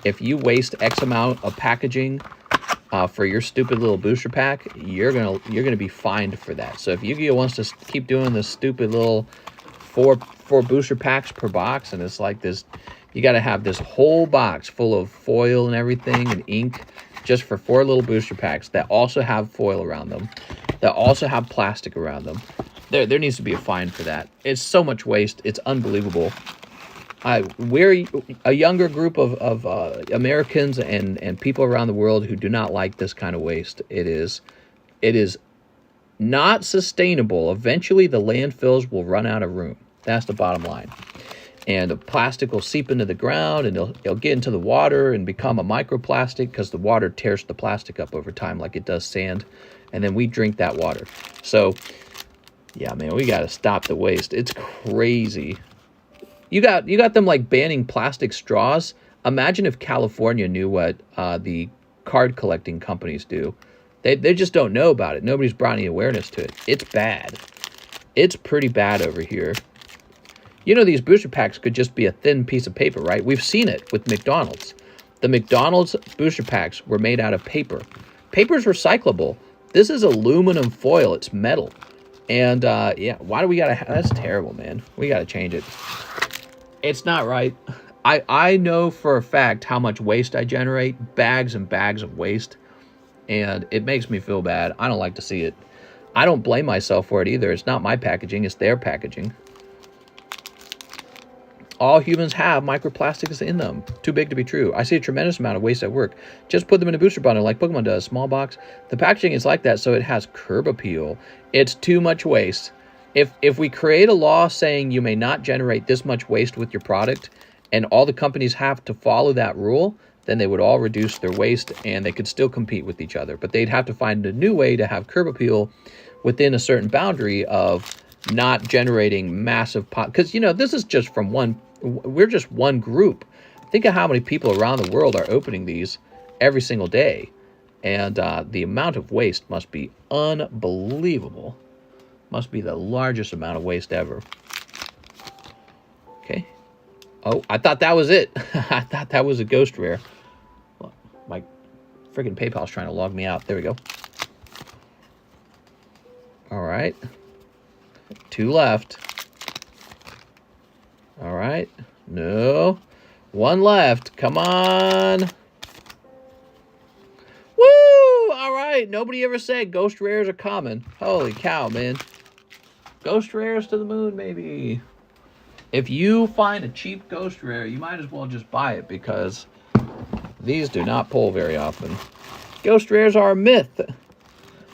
if you waste X amount of packaging for your stupid little booster pack, you're gonna be fined for that. So if Yu-Gi-Oh! Wants to keep doing this stupid little four booster packs per box, and it's like this, you got to have this whole box full of foil and everything and ink just for 4 little booster packs that also have foil around them, that also have plastic around them. There needs to be a fine for that. It's so much waste. It's unbelievable. We're a younger group of Americans and people around the world who do not like this kind of waste. It is not sustainable. Eventually, the landfills will run out of room. That's the bottom line. And the plastic will seep into the ground, and it'll get into the water and become a microplastic because the water tears the plastic up over time like it does sand. And then we drink that water. So, yeah, man, we got to stop the waste. It's crazy. You got them like banning plastic straws. Imagine if California knew what the card collecting companies do. They just don't know about it. Nobody's brought any awareness to it. It's bad. It's pretty bad over here. You know, these booster packs could just be a thin piece of paper, right? We've seen it with McDonald's. The McDonald's booster packs were made out of paper. Paper's recyclable. This is aluminum foil. It's metal. And, yeah, why do we gotta... That's terrible, man. We gotta change it. It's not right. I know for a fact how much waste I generate. Bags and bags of waste. And it makes me feel bad. I don't like to see it. I don't blame myself for it either. It's not my packaging. It's their packaging. All humans have microplastics in them. Too big to be true. I see a tremendous amount of waste at work. Just put them in a booster bundle like Pokemon does. Small box. The packaging is like that, so it has curb appeal. It's too much waste. If we create a law saying you may not generate this much waste with your product, and all the companies have to follow that rule, then they would all reduce their waste, and they could still compete with each other. But they'd have to find a new way to have curb appeal within a certain boundary of not generating massive because, you know, this is just from one... We're just one group. Think of how many people around the world are opening these every single day. And the amount of waste must be unbelievable. Must be the largest amount of waste ever. Okay. Oh, I thought that was it. I thought that was a ghost rare. My freaking PayPal's trying to log me out. There we go. All right. 2 left. All right. No. 1 left. Come on. Woo! All right. Nobody ever said ghost rares are common. Holy cow, man. Ghost rares to the moon, maybe. If you find a cheap ghost rare, you might as well just buy it because these do not pull very often. Ghost rares are a myth.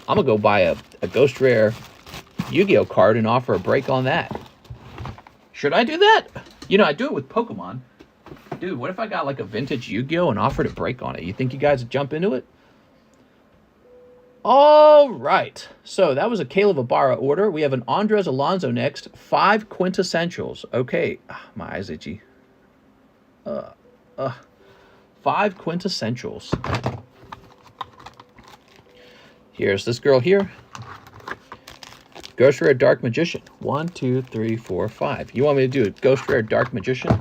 I'm going to go buy a ghost rare Yu-Gi-Oh card and offer a break on that. Should I do that? You know, I do it with Pokemon. Dude, what if I got like a vintage Yu-Gi-Oh and offered a break on it? You think you guys would jump into it? All right. So that was a Caleb Ibarra order. We have an Andres Alonso next. 5 Quintessentials. Okay. My eyes itchy. 5 Quintessentials. Here's this girl here. Ghost Rare Dark Magician. 1, 2, 3, 4, 5. You want me to do a Ghost Rare Dark Magician?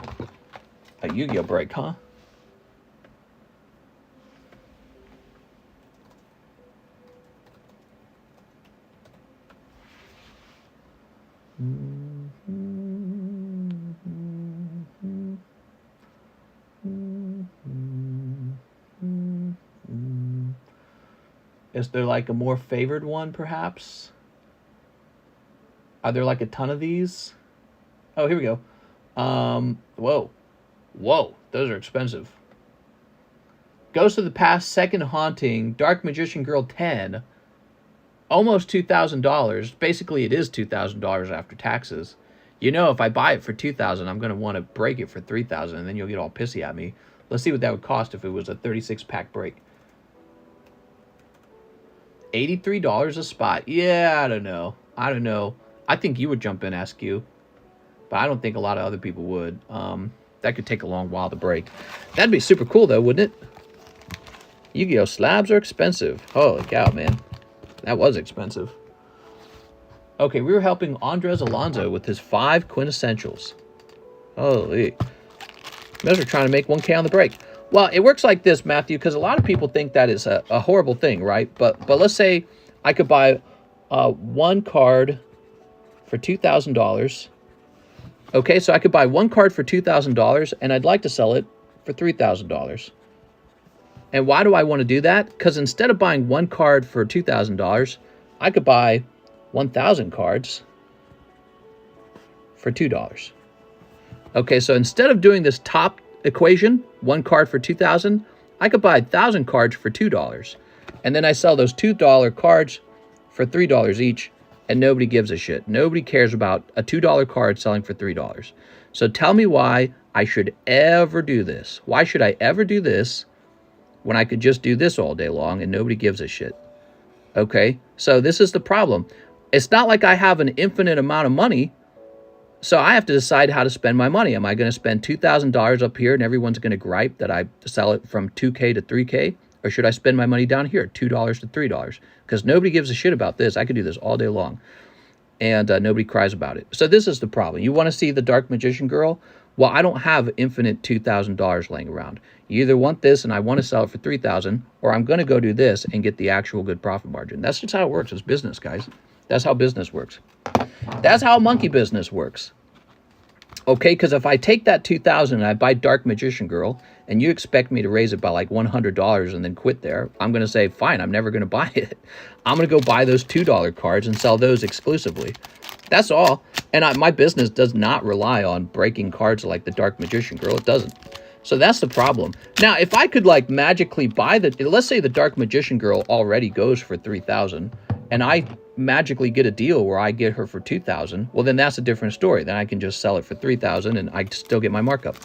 A Yu-Gi-Oh break, huh? Is there like a more favored one, perhaps? Are there like a ton of these? Oh, here we go. Whoa. Whoa, those are expensive. Ghost of the Past, Second Haunting, Dark Magician Girl 10. Almost $2,000. Basically, it is $2,000 after taxes. You know, if I buy it for $2,000, I'm going to want to break it for $3,000, and then you'll get all pissy at me. Let's see what that would cost if it was a 36-pack break. $83 a spot. Yeah, I don't know. I think you would jump in, SQ. But I don't think a lot of other people would. That could take a long while to break. That'd be super cool, though, wouldn't it? Yu-Gi-Oh! Slabs are expensive. Holy cow, man. That was expensive. Okay, we were helping Andres Alonso with his 5 Quintessentials. Holy. Those are trying to make 1K on the break. Well, it works like this, Matthew, because a lot of people think that is a horrible thing, right? But let's say I could buy 1 card for $2,000. Okay, so I could buy 1 card for $2,000, and I'd like to sell it for $3,000. And why do I want to do that? Because instead of buying 1 card for $2,000, I could buy 1,000 cards for $2. Okay, so instead of doing this top equation, 1 card for $2,000, I could buy 1,000 cards for $2. And then I sell those $2 cards for $3 each, and nobody gives a shit. Nobody cares about a $2 card selling for $3. So tell me why I should ever do this. Why should I ever do this when I could just do this all day long and nobody gives a shit? Okay, so this is the problem. It's not like I have an infinite amount of money, so I have to decide how to spend my money. Am I going to spend $2,000 up here and everyone's going to gripe that I sell it from 2K to 3K? Or should I spend my money down here, $2 to $3? Because nobody gives a shit about this. I could do this all day long. And nobody cries about it. So this is the problem. You want to see the Dark Magician Girl? Well, I don't have infinite $2,000 laying around. You either want this and I want to sell it for $3,000, or I'm going to go do this and get the actual good profit margin. That's just how it works. It's business, guys. That's how business works. That's how monkey business works. Okay, because if I take that $2,000 and I buy Dark Magician Girl, and you expect me to raise it by like $100 and then quit there, I'm going to say, fine, I'm never going to buy it. I'm going to go buy those $2 cards and sell those exclusively. That's all. And my business does not rely on breaking cards like the Dark Magician Girl. It doesn't. So that's the problem. Now, if I could like magically buy let's say the Dark Magician Girl already goes for $3,000, and I magically get a deal where I get her for $2,000, well, then that's a different story. Then I can just sell it for $3,000 and I still get my markup.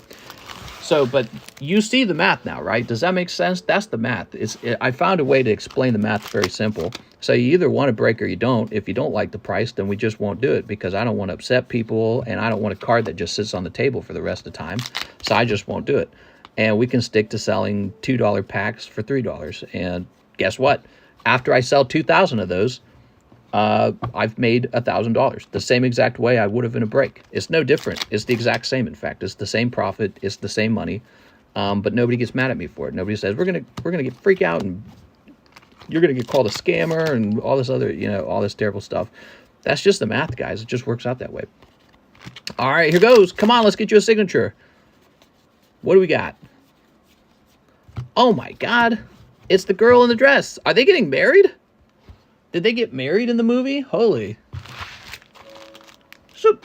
So, but you see the math now, right? Does that make sense? That's the math. I found a way to explain the math very simple. So you either want to break or you don't. If you don't like the price, then we just won't do it because I don't want to upset people and I don't want a card that just sits on the table for the rest of the time. So I just won't do it. And we can stick to selling $2 packs for $3. And guess what? After I sell 2,000 of those, I've made $1,000 the same exact way I would have in a break. It's no different. It's the exact same. In fact, it's the same profit. It's the same money. But nobody gets mad at me for it. Nobody says we're gonna get freak out and you're gonna get called a scammer and all this other, all this terrible stuff. That's just the math, guys. It just works out that way. All right, here goes. Come on, let's get you a signature. What do we got? Oh my God. It's the girl in the dress. Are they getting married? Did they get married in the movie? Holy. So,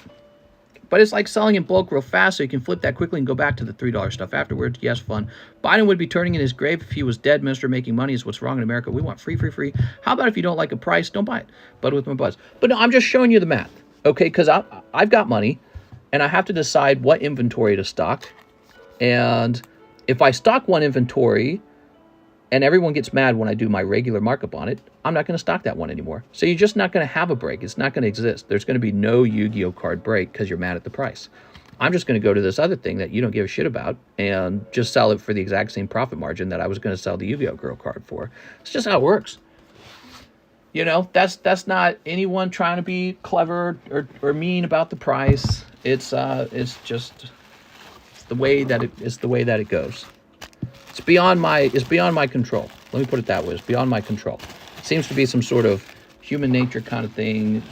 but it's like selling in bulk real fast, so you can flip that quickly and go back to the $3 stuff afterwards. Yes, fun. Biden would be turning in his grave if he was dead. Minister making money is what's wrong in America. We want free, free, free. How about if you don't like a price, don't buy it? But with my buzz. But no, I'm just showing you the math, okay? Because I've got money, and I have to decide what inventory to stock. And if I stock one inventory and everyone gets mad when I do my regular markup on it, I'm not going to stock that one anymore. So you're just not going to have a break. It's not going to exist. There's going to be no Yu-Gi-Oh card break because you're mad at the price. I'm just going to go to this other thing that you don't give a shit about and just sell it for the exact same profit margin that I was going to sell the Yu-Gi-Oh girl card for. It's just how it works. You know, that's not anyone trying to be clever or mean about the price. It's just the way that it goes. It's beyond my control. Let me put it that way. It's beyond my control. It seems to be some sort of human nature kind of thing.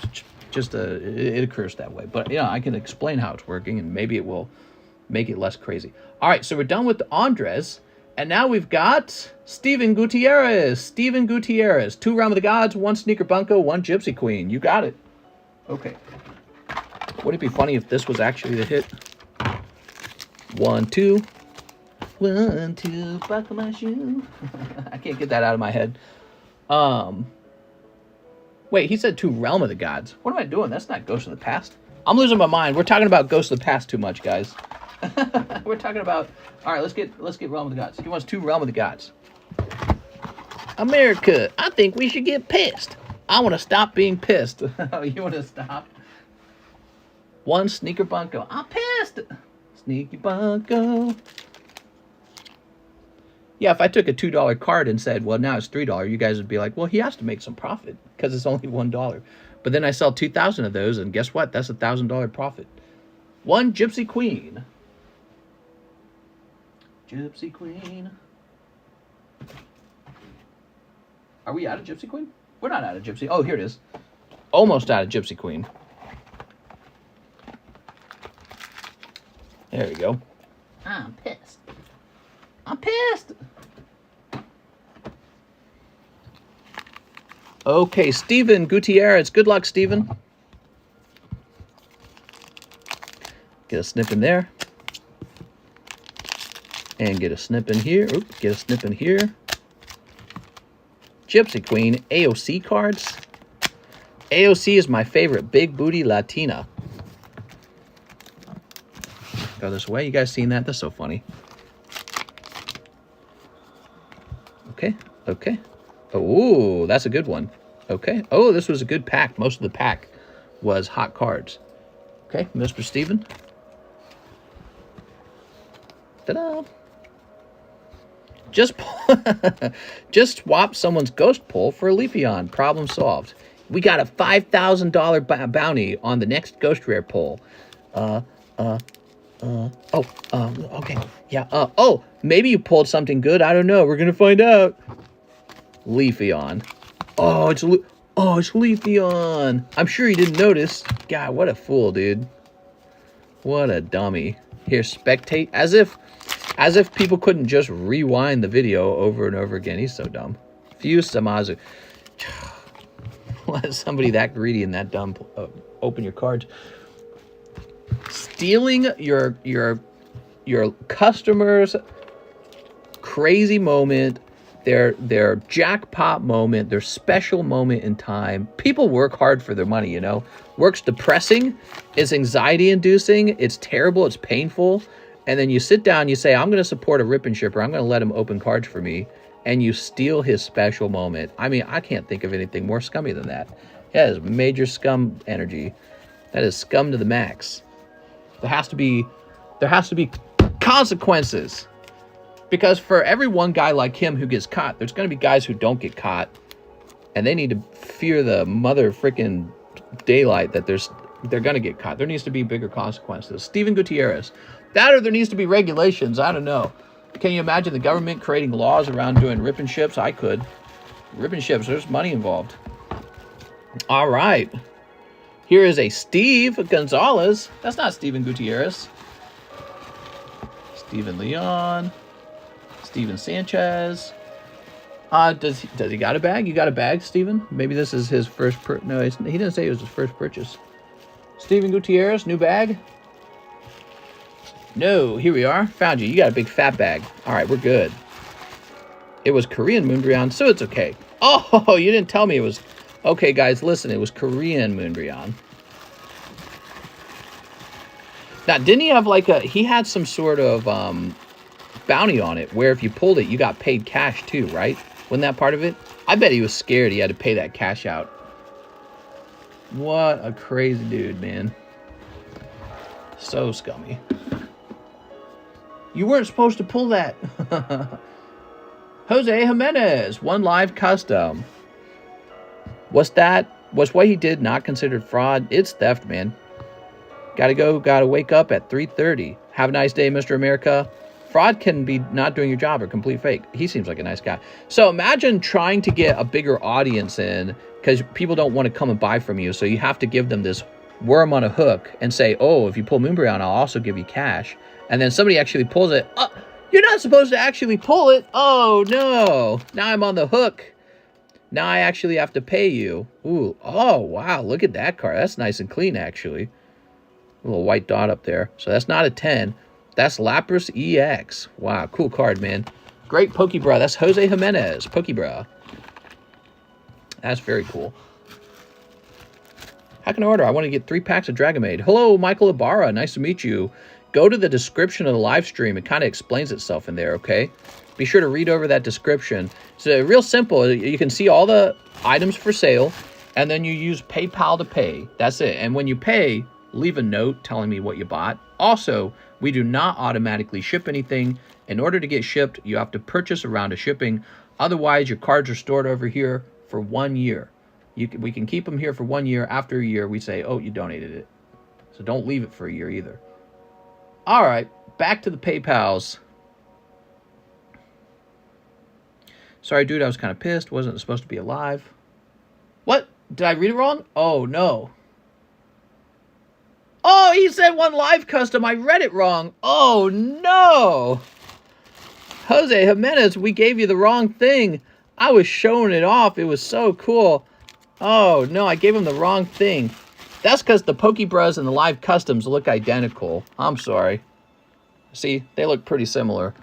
Just it occurs that way. But yeah, I can explain how it's working, and maybe it will make it less crazy. All right, so we're done with the Andres, and now we've got Steven Gutierrez. Steven Gutierrez. 2 Realm of the Gods, 1 Sneaker Bunko, 1 Gypsy Queen. You got it. Okay. Would it be funny if this was actually the hit? 1, 2. 1, 2, buckle my shoe. I can't get that out of my head. Wait, he said 2 Realm of the Gods. What am I doing? That's not Ghost of the Past. I'm losing my mind. We're talking about Ghost of the Past too much, guys. We're talking about. All right, let's get Realm of the Gods. He wants 2 Realm of the Gods. America, I think we should get pissed. I want to stop being pissed. You want to stop? 1 Sneaker Bunko. I'm pissed. Sneaky Bunko. Yeah, if I took a $2 card and said, well, now it's $3, you guys would be like, well, he has to make some profit because it's only $1. But then I sell 2,000 of those, and guess what? That's a $1,000 profit. 1 Gypsy Queen. Gypsy Queen. Are we out of Gypsy Queen? We're not out of Gypsy. Oh, here it is. Almost out of Gypsy Queen. There we go. I'm pissed. I'm pissed. Okay, Steven Gutierrez. Good luck, Steven. Get a snip in there. And get a snip in here. Oop, get a snip in here. Gypsy Queen. AOC cards. AOC is my favorite. Big booty Latina. Go this way. You guys seen that? That's so funny. Okay. Okay. Oh, that's a good one. Okay. Oh, this was a good pack. Most of the pack was hot cards. Okay, Mr. Steven. Ta-da. Just swap someone's ghost pull for a Leafeon. Problem solved. We got a $5,000 bounty on the next ghost rare pull. Okay. Yeah. Oh, maybe you pulled something good. I don't know. We're gonna find out. Leafeon. Oh, it's Leafeon. I'm sure you didn't notice. God, what a fool, dude. What a dummy. Here, spectate. As if people couldn't just rewind the video over and over again. He's so dumb. Fuse Samazu. Why is somebody that greedy and that dumb? Open your cards. Stealing your customers' crazy moment, their jackpot moment, their special moment in time. People work hard for their money, you know. Work's depressing, it's anxiety-inducing, it's terrible, it's painful. And then you sit down, you say, I'm going to support a rip and shipper, I'm going to let him open cards for me, and you steal his special moment. I mean, I can't think of anything more scummy than that. That is major scum energy. That is scum to the max. There has to be consequences. Because for every one guy like him who gets caught, there's going to be guys who don't get caught. And they need to fear the mother freaking daylight that they're going to get caught. There needs to be bigger consequences. Steven Gutierrez. That or there needs to be regulations. I don't know. Can you imagine the government creating laws around doing rip and ships? I could. Rip and ships, there's money involved. All right. Here is a Steve Gonzalez. That's not Steven Gutierrez. Steven Leon. Steven Sanchez. Does he got a bag? You got a bag, Steven? Maybe this is his first no, he didn't say it was his first purchase. Steven Gutierrez, new bag? No, here we are. Found you. You got a big fat bag. All right, we're good. It was Korean Moonbryon, so it's okay. Oh, you didn't tell me it was... Okay, guys, listen. It was Korean Moonbryon. Now, didn't he have like a... He had some sort of bounty on it where if you pulled it, you got paid cash too, right? Wasn't that part of it? I bet he was scared he had to pay that cash out. What a crazy dude, man. So scummy. You weren't supposed to pull that. Jose Jimenez, 1 live custom. What's that? Was what he did not considered fraud? It's theft, man. Gotta wake up at 3:30. Have a nice day, Mr. America. Fraud can be not doing your job or complete fake. He seems like a nice guy. So imagine trying to get a bigger audience in because people don't want to come and buy from you. So you have to give them this worm on a hook and say, oh, if you pull Moonbryon, I'll also give you cash. And then somebody actually pulls it. Oh, you're not supposed to actually pull it. Oh, no. Now I'm on the hook. Now I actually have to pay you. Ooh. Oh, wow. Look at that card. That's nice and clean, actually. A little white dot up there. So that's not a 10. That's Lapras EX. Wow, cool card, man. Great PokeBRUH. That's Jose Jimenez, PokeBRUH. That's very cool. How can I order? I want to get 3 packs of Dragon Maid. Hello, Michael Ibarra. Nice to meet you. Go to the description of the live stream. It kind of explains itself in there, okay? Be sure to read over that description. It's real simple. You can see all the items for sale, and then you use PayPal to pay. That's it. And when you pay, leave a note telling me what you bought. Also, we do not automatically ship anything. In order to get shipped, you have to purchase a round of shipping. Otherwise, your cards are stored over here for 1 year. We can keep them here for 1 year. After a year, we say, oh, you donated it. So don't leave it for a year either. All right, back to the PayPals. Sorry, dude, I was kind of pissed. Wasn't supposed to be alive. What? Did I read it wrong? Oh, no. Oh, he said 1 live custom. I read it wrong. Oh, no. Jose Jimenez, we gave you the wrong thing. I was showing it off. It was so cool. Oh, no, I gave him the wrong thing. That's because the PokeBRUHs and the live customs look identical. I'm sorry. See, they look pretty similar.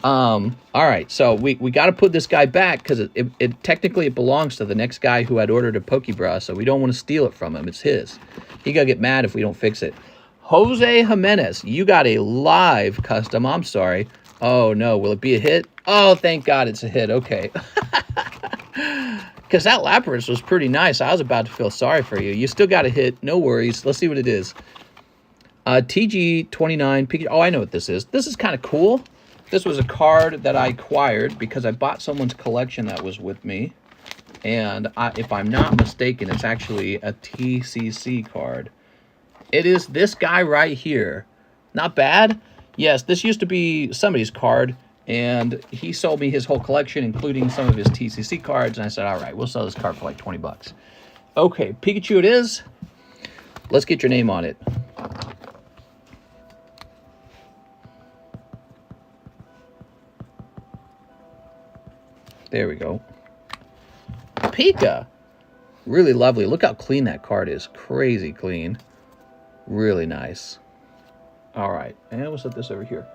All right, so we got to put this guy back because it technically it belongs to the next guy who had ordered a PokeBRUH, so we don't want to steal it from him. It's his. He gonna get mad if we don't fix it. Jose Jimenez, you got a live custom. I'm sorry. Oh, no. Will it be a hit? Oh, thank God it's a hit. Okay. Because that Lapras was pretty nice. I was about to feel sorry for you. You still got a hit. No worries. Let's see what it is. TG29. Oh, I know what this is. This is kind of cool. This was a card that I acquired because I bought someone's collection that was with me. And if I'm not mistaken, it's actually a TCC card. It is this guy right here. Not bad. Yes, this used to be somebody's card. And he sold me his whole collection, including some of his TCC cards. And I said, all right, we'll sell this card for like 20 bucks. Okay, Pikachu it is. Let's get your name on it. There we go. Pika. Really lovely. Look how clean that card is. Crazy clean. Really nice. All right, and we'll set this over here.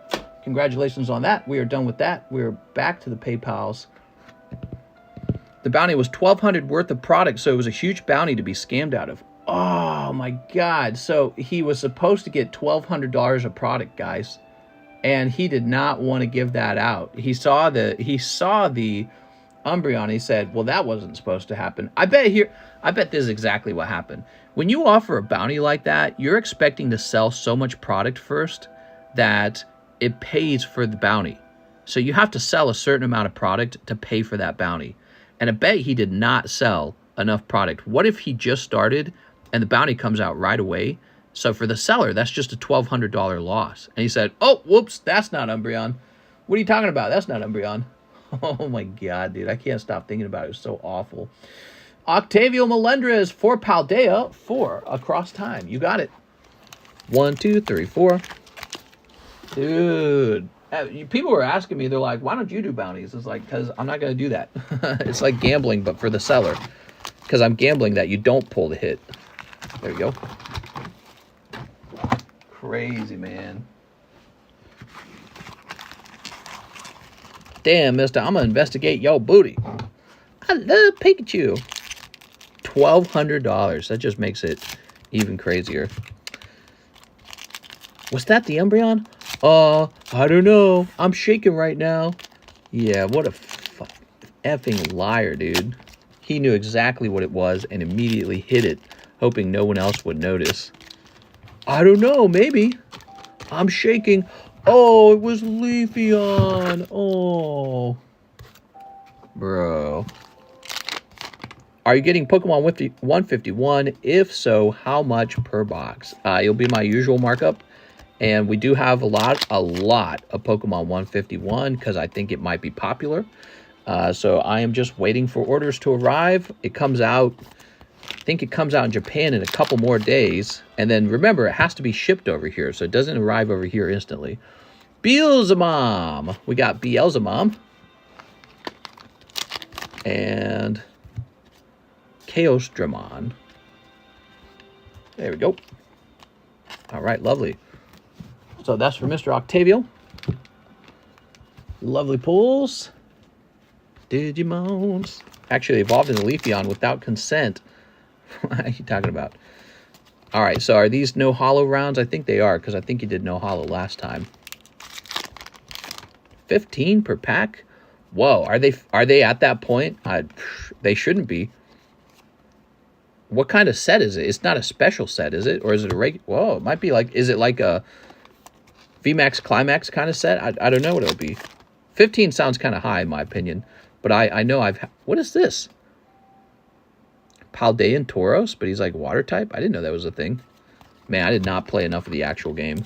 Congratulations on that. We are done with that. We're back to the PayPals. The bounty was $1,200 worth of product, so it was a huge bounty to be scammed out of. Oh my God. So he was supposed to get $1,200 of product, guys. And he did not want to give that out. He saw the Umbreon. He said, well, that wasn't supposed to happen. I bet this is exactly what happened. When you offer a bounty like that, you're expecting to sell so much product first that it pays for the bounty. So you have to sell a certain amount of product to pay for that bounty. And I bet he did not sell enough product. What if he just started and the bounty comes out right away? So for the seller, that's just a $1,200 loss. And he said, oh, whoops, that's not Umbreon. What are you talking about? That's not Umbreon. Oh my God, dude. I can't stop thinking about it. It was so awful. Octavio Melendrez for Paldea 4 across time. You got it. 1, 2, 3, 4. Dude. People were asking me, they're like, why don't you do bounties? It's like, because I'm not going to do that. It's like gambling, but for the seller. Because I'm gambling that you don't pull the hit. There you go. Crazy, man. Damn, mister, I'm going to investigate your booty. I love Pikachu. $1,200. That just makes it even crazier. Was that the Umbreon? I don't know. I'm shaking right now. Yeah, what a effing liar, dude. He knew exactly what it was and immediately hit it, hoping no one else would notice. I don't know, maybe. I'm shaking. Oh, it was Leafeon. Oh. Bro. Are you getting Pokemon 151? If so, how much per box? It'll be my usual markup. And we do have a lot of Pokemon 151 because I think it might be popular. So I am just waiting for orders to arrive. It comes out, I think it comes out in Japan in a couple more days. And then remember, it has to be shipped over here. So it doesn't arrive over here instantly. Beelzemom. We got Beelzemom. And Chaosdramon. There we go. All right, lovely. So that's for Mr. Octavio. Lovely pulls. Digimons. Actually evolved into Leafeon without consent. What are you talking about? All right, so are these no hollow rounds? I think they are, because I think you did no hollow last time. 15 per pack? Whoa, are they at that point? They shouldn't be. What kind of set is it? It's not a special set, is it? Or is it a regular? Whoa, it might be like, is it like a VMAX Climax kind of set? I don't know what it'll be. 15 sounds kind of high in my opinion. But I know what is this? Paldean Tauros, but he's like water type? I didn't know that was a thing. Man, I did not play enough of the actual game. Here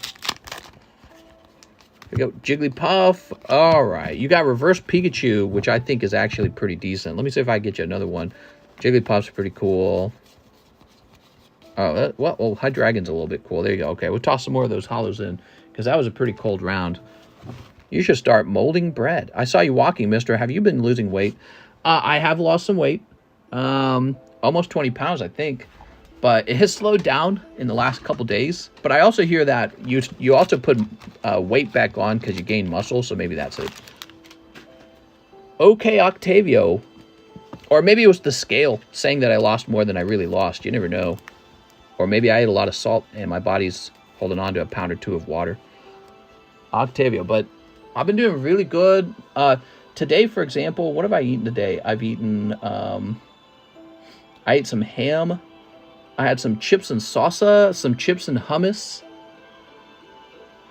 we go. Jigglypuff. All right. You got Reverse Pikachu, which I think is actually pretty decent. Let me see if I get you another one. Jigglypuff's pretty cool. Oh, well, Hydreigon's a little bit cool. There you go. Okay, we'll toss some more of those hollows in, because that was a pretty cold round. You should start molding bread. I saw you walking, mister. Have you been losing weight? I have lost some weight. Almost 20 pounds, I think. But it has slowed down in the last couple days. But I also hear that you also put weight back on because you gain muscle, so maybe that's it. Okay, Octavio. Or maybe it was the scale saying that I lost more than I really lost. You never know. Or maybe I ate a lot of salt and my body's holding on to a pound or two of water. Octavio, but I've been doing really good. Today, for example, what have I eaten today? I've eaten, I ate some ham. I had some chips and salsa, some chips and hummus.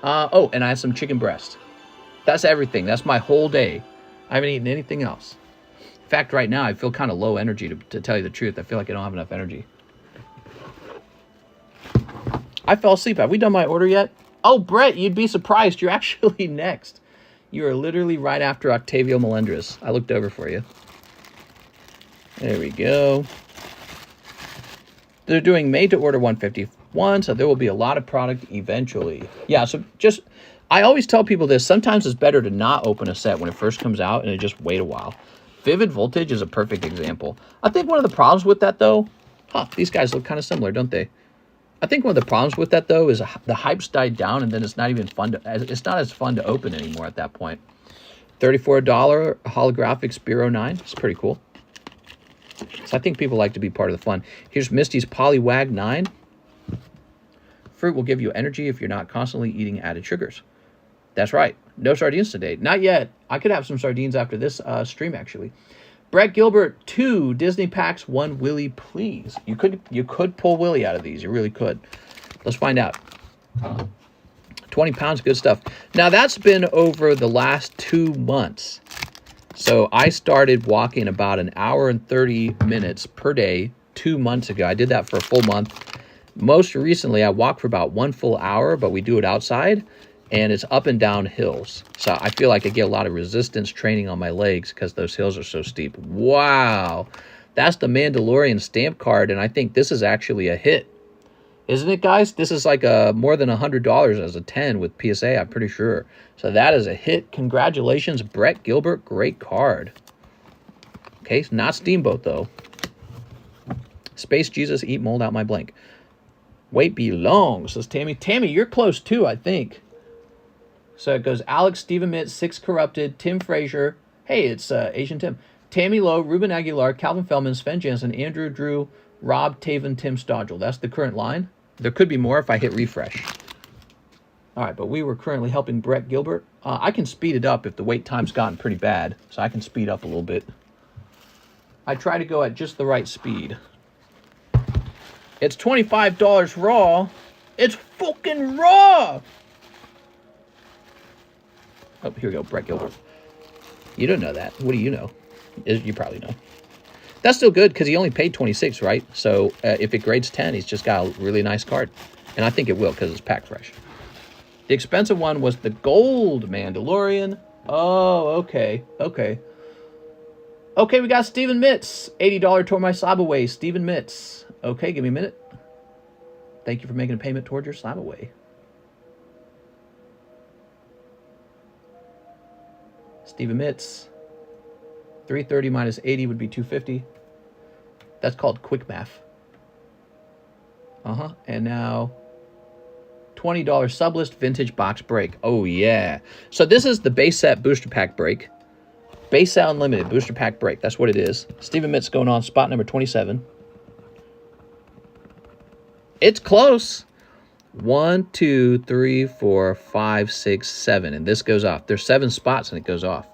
Oh, and I had some chicken breast. That's everything. That's my whole day. I haven't eaten anything else. In fact, right now, I feel kind of low energy, to tell you the truth. I feel like I don't have enough energy. I fell asleep. Have we done my order yet? Oh, Brett, you'd be surprised. You're actually next. You are literally right after Octavio Melendrez. I looked over for you. There we go. They're doing made to order 151, so there will be a lot of product eventually. Yeah, so just, I always tell people this. Sometimes it's better to not open a set when it first comes out and just wait a while. Vivid Voltage is a perfect example. I think one of the problems with that, though, these guys look kind of similar, don't they? I think one of the problems with that, though, is the hype's died down, and then it's not even fun it's not as fun to open anymore at that point. $34 holographic Spiro 9. It's pretty cool. So I think people like to be part of the fun. Here's Misty's Poliwag 9. Fruit will give you energy if you're not constantly eating added sugars. That's right. No sardines today. Not yet. I could have some sardines after this stream, actually. Brett Gilbert, 2 Disney packs, 1 Willy, please. You could pull Willy out of these. You really could. Let's find out. 20 pounds, good stuff. Now, that's been over the last 2 months. So I started walking about an hour and 30 minutes per day 2 months ago. I did that for a full month. Most recently, I walked for about 1 full hour, but we do it outside. And it's up and down hills. So I feel like I get a lot of resistance training on my legs because those hills are so steep. Wow. That's the Mandalorian stamp card, and I think this is actually a hit. Isn't it, guys? This is like more than $100 as a 10 with PSA, I'm pretty sure. So that is a hit. Congratulations, Brett Gilbert. Great card. Okay, not Steamboat, though. Space Jesus, eat mold out my blank. Wait belong, says Tammy. Tammy, you're close, too, I think. So it goes Alex, Steven Mitt, Six Corrupted, Tim Frazier. Hey, it's Asian Tim. Tammy Lowe, Ruben Aguilar, Calvin Feldman, Sven Jansen, Andrew Drew, Rob Taven, Tim Stodgel. That's the current line. There could be more if I hit refresh. All right, but we were currently helping Brett Gilbert. I can speed it up if the wait time's gotten pretty bad, so I can speed up a little bit. I try to go at just the right speed. It's $25 raw. It's fucking raw! Oh, here we go, Brett Gilbert. You don't know that. What do you know? You probably know. That's still good because he only paid 26, right? So if it grades 10, he's just got a really nice card. And I think it will because it's pack fresh. The expensive one was the gold Mandalorian. Oh, okay. Okay. Okay, we got Steven Mitz. $80 toward my slab away. Steven Mitz. Okay, give me a minute. Thank you for making a payment toward your slab away. Steven Mitz. 330 minus 80 would be 250. That's called quick math. And now $20 Sublist vintage box break. Oh, yeah. So this is the base set booster pack break. Base set unlimited booster pack break. That's what it is. Steven Mitz going on spot number 27. It's close. 1, 2, 3, 4, 5, 6, 7. And this goes off. There's 7 spots and it goes off.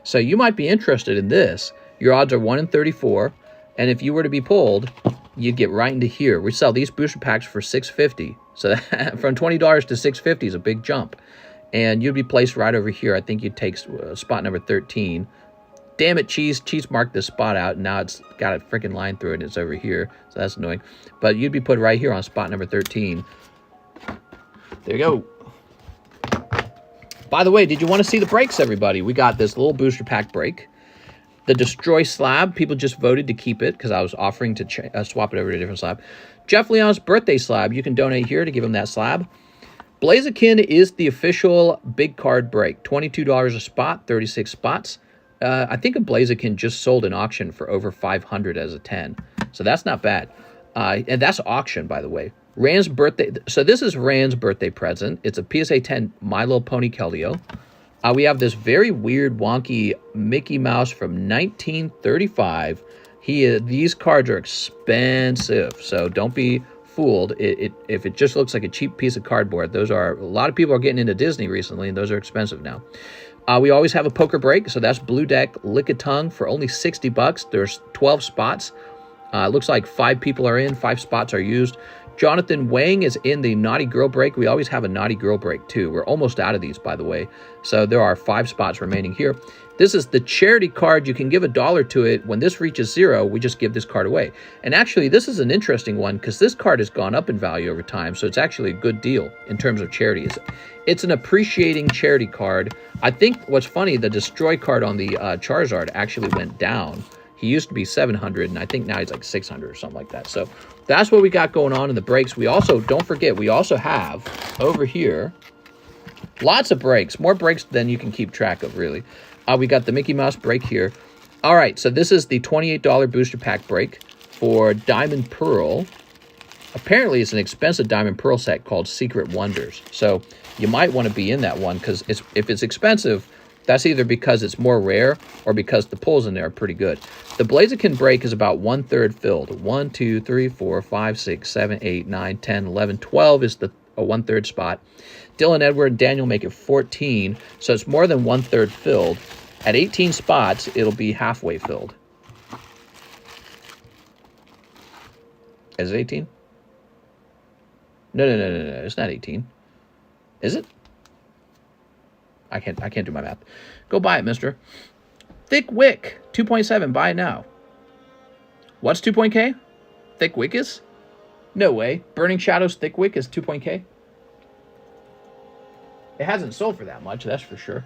So you might be interested in this. Your odds are 1 in 34. And if you were to be pulled, you'd get right into here. We sell these booster packs for $6.50. So that, from $20 to $6.50 is a big jump. And you'd be placed right over here. I think you'd take spot number 13. Damn it, Cheese. Cheese marked this spot out. And now it's got a freaking line through it. It's over here. So that's annoying. But you'd be put right here on spot number 13. There you go. By the way, did you want to see the breaks, everybody? We got this little booster pack break. The Destroy slab, people just voted to keep it because I was offering to swap it over to a different slab. Jeff Leon's birthday slab, you can donate here to give him that slab. Blaziken is the official big card break. $22 a spot, 36 spots. I think a Blaziken just sold an auction for over 500 as a 10. So that's not bad. And that's auction, by the way. Rand's birthday. So this is Rand's birthday present. It's a PSA 10 My Little Pony Keldeo. We have this very weird, wonky Mickey Mouse from 1935. These cards are expensive, so don't be fooled. If it just looks like a cheap piece of cardboard, a lot of people are getting into Disney recently, and those are expensive now. We always have a poker break, so that's Blue Deck Lick a Tongue for only $60. There's 12 spots. It looks like 5 people are in, 5 spots are used. Jonathan Wang is in the Naughty Girl break. We always have a Naughty Girl break, too. We're almost out of these, by the way. So there are 5 spots remaining here. This is the charity card. You can give $1 to it. When this reaches 0, we just give this card away. And actually, this is an interesting one because this card has gone up in value over time. So it's actually a good deal in terms of charity. It's an appreciating charity card. I think what's funny, the Destroy card on the Charizard actually went down. He used to be 700, and I think now he's like 600 or something like that. So that's what we got going on in the breaks. We also, don't forget, we also have over here lots of breaks. More breaks than you can keep track of, really. We got the Mickey Mouse break here. All right, so this is the $28 booster pack break for Diamond Pearl. Apparently, it's an expensive Diamond Pearl set called Secret Wonders. So you might want to be in that one because if it's expensive, that's either because it's more rare or because the pulls in there are pretty good. The Blaziken break is about 1/3 filled. 1, 2, 3, 4, 5, 6, 7, 8, 9, 10, 11, 12 is a 1/3 spot. Dylan, Edward, and Daniel make it 14, so it's more than 1/3 filled. At 18 spots, it'll be halfway filled. Is it 18? No, it's not 18. Is it? I can't do my math. Go buy it, mister. Thick Wick, 2.7. Buy it now. What's 2.K? Thick Wick is? No way. Burning Shadows Thick Wick is 2.K? It hasn't sold for that much, that's for sure.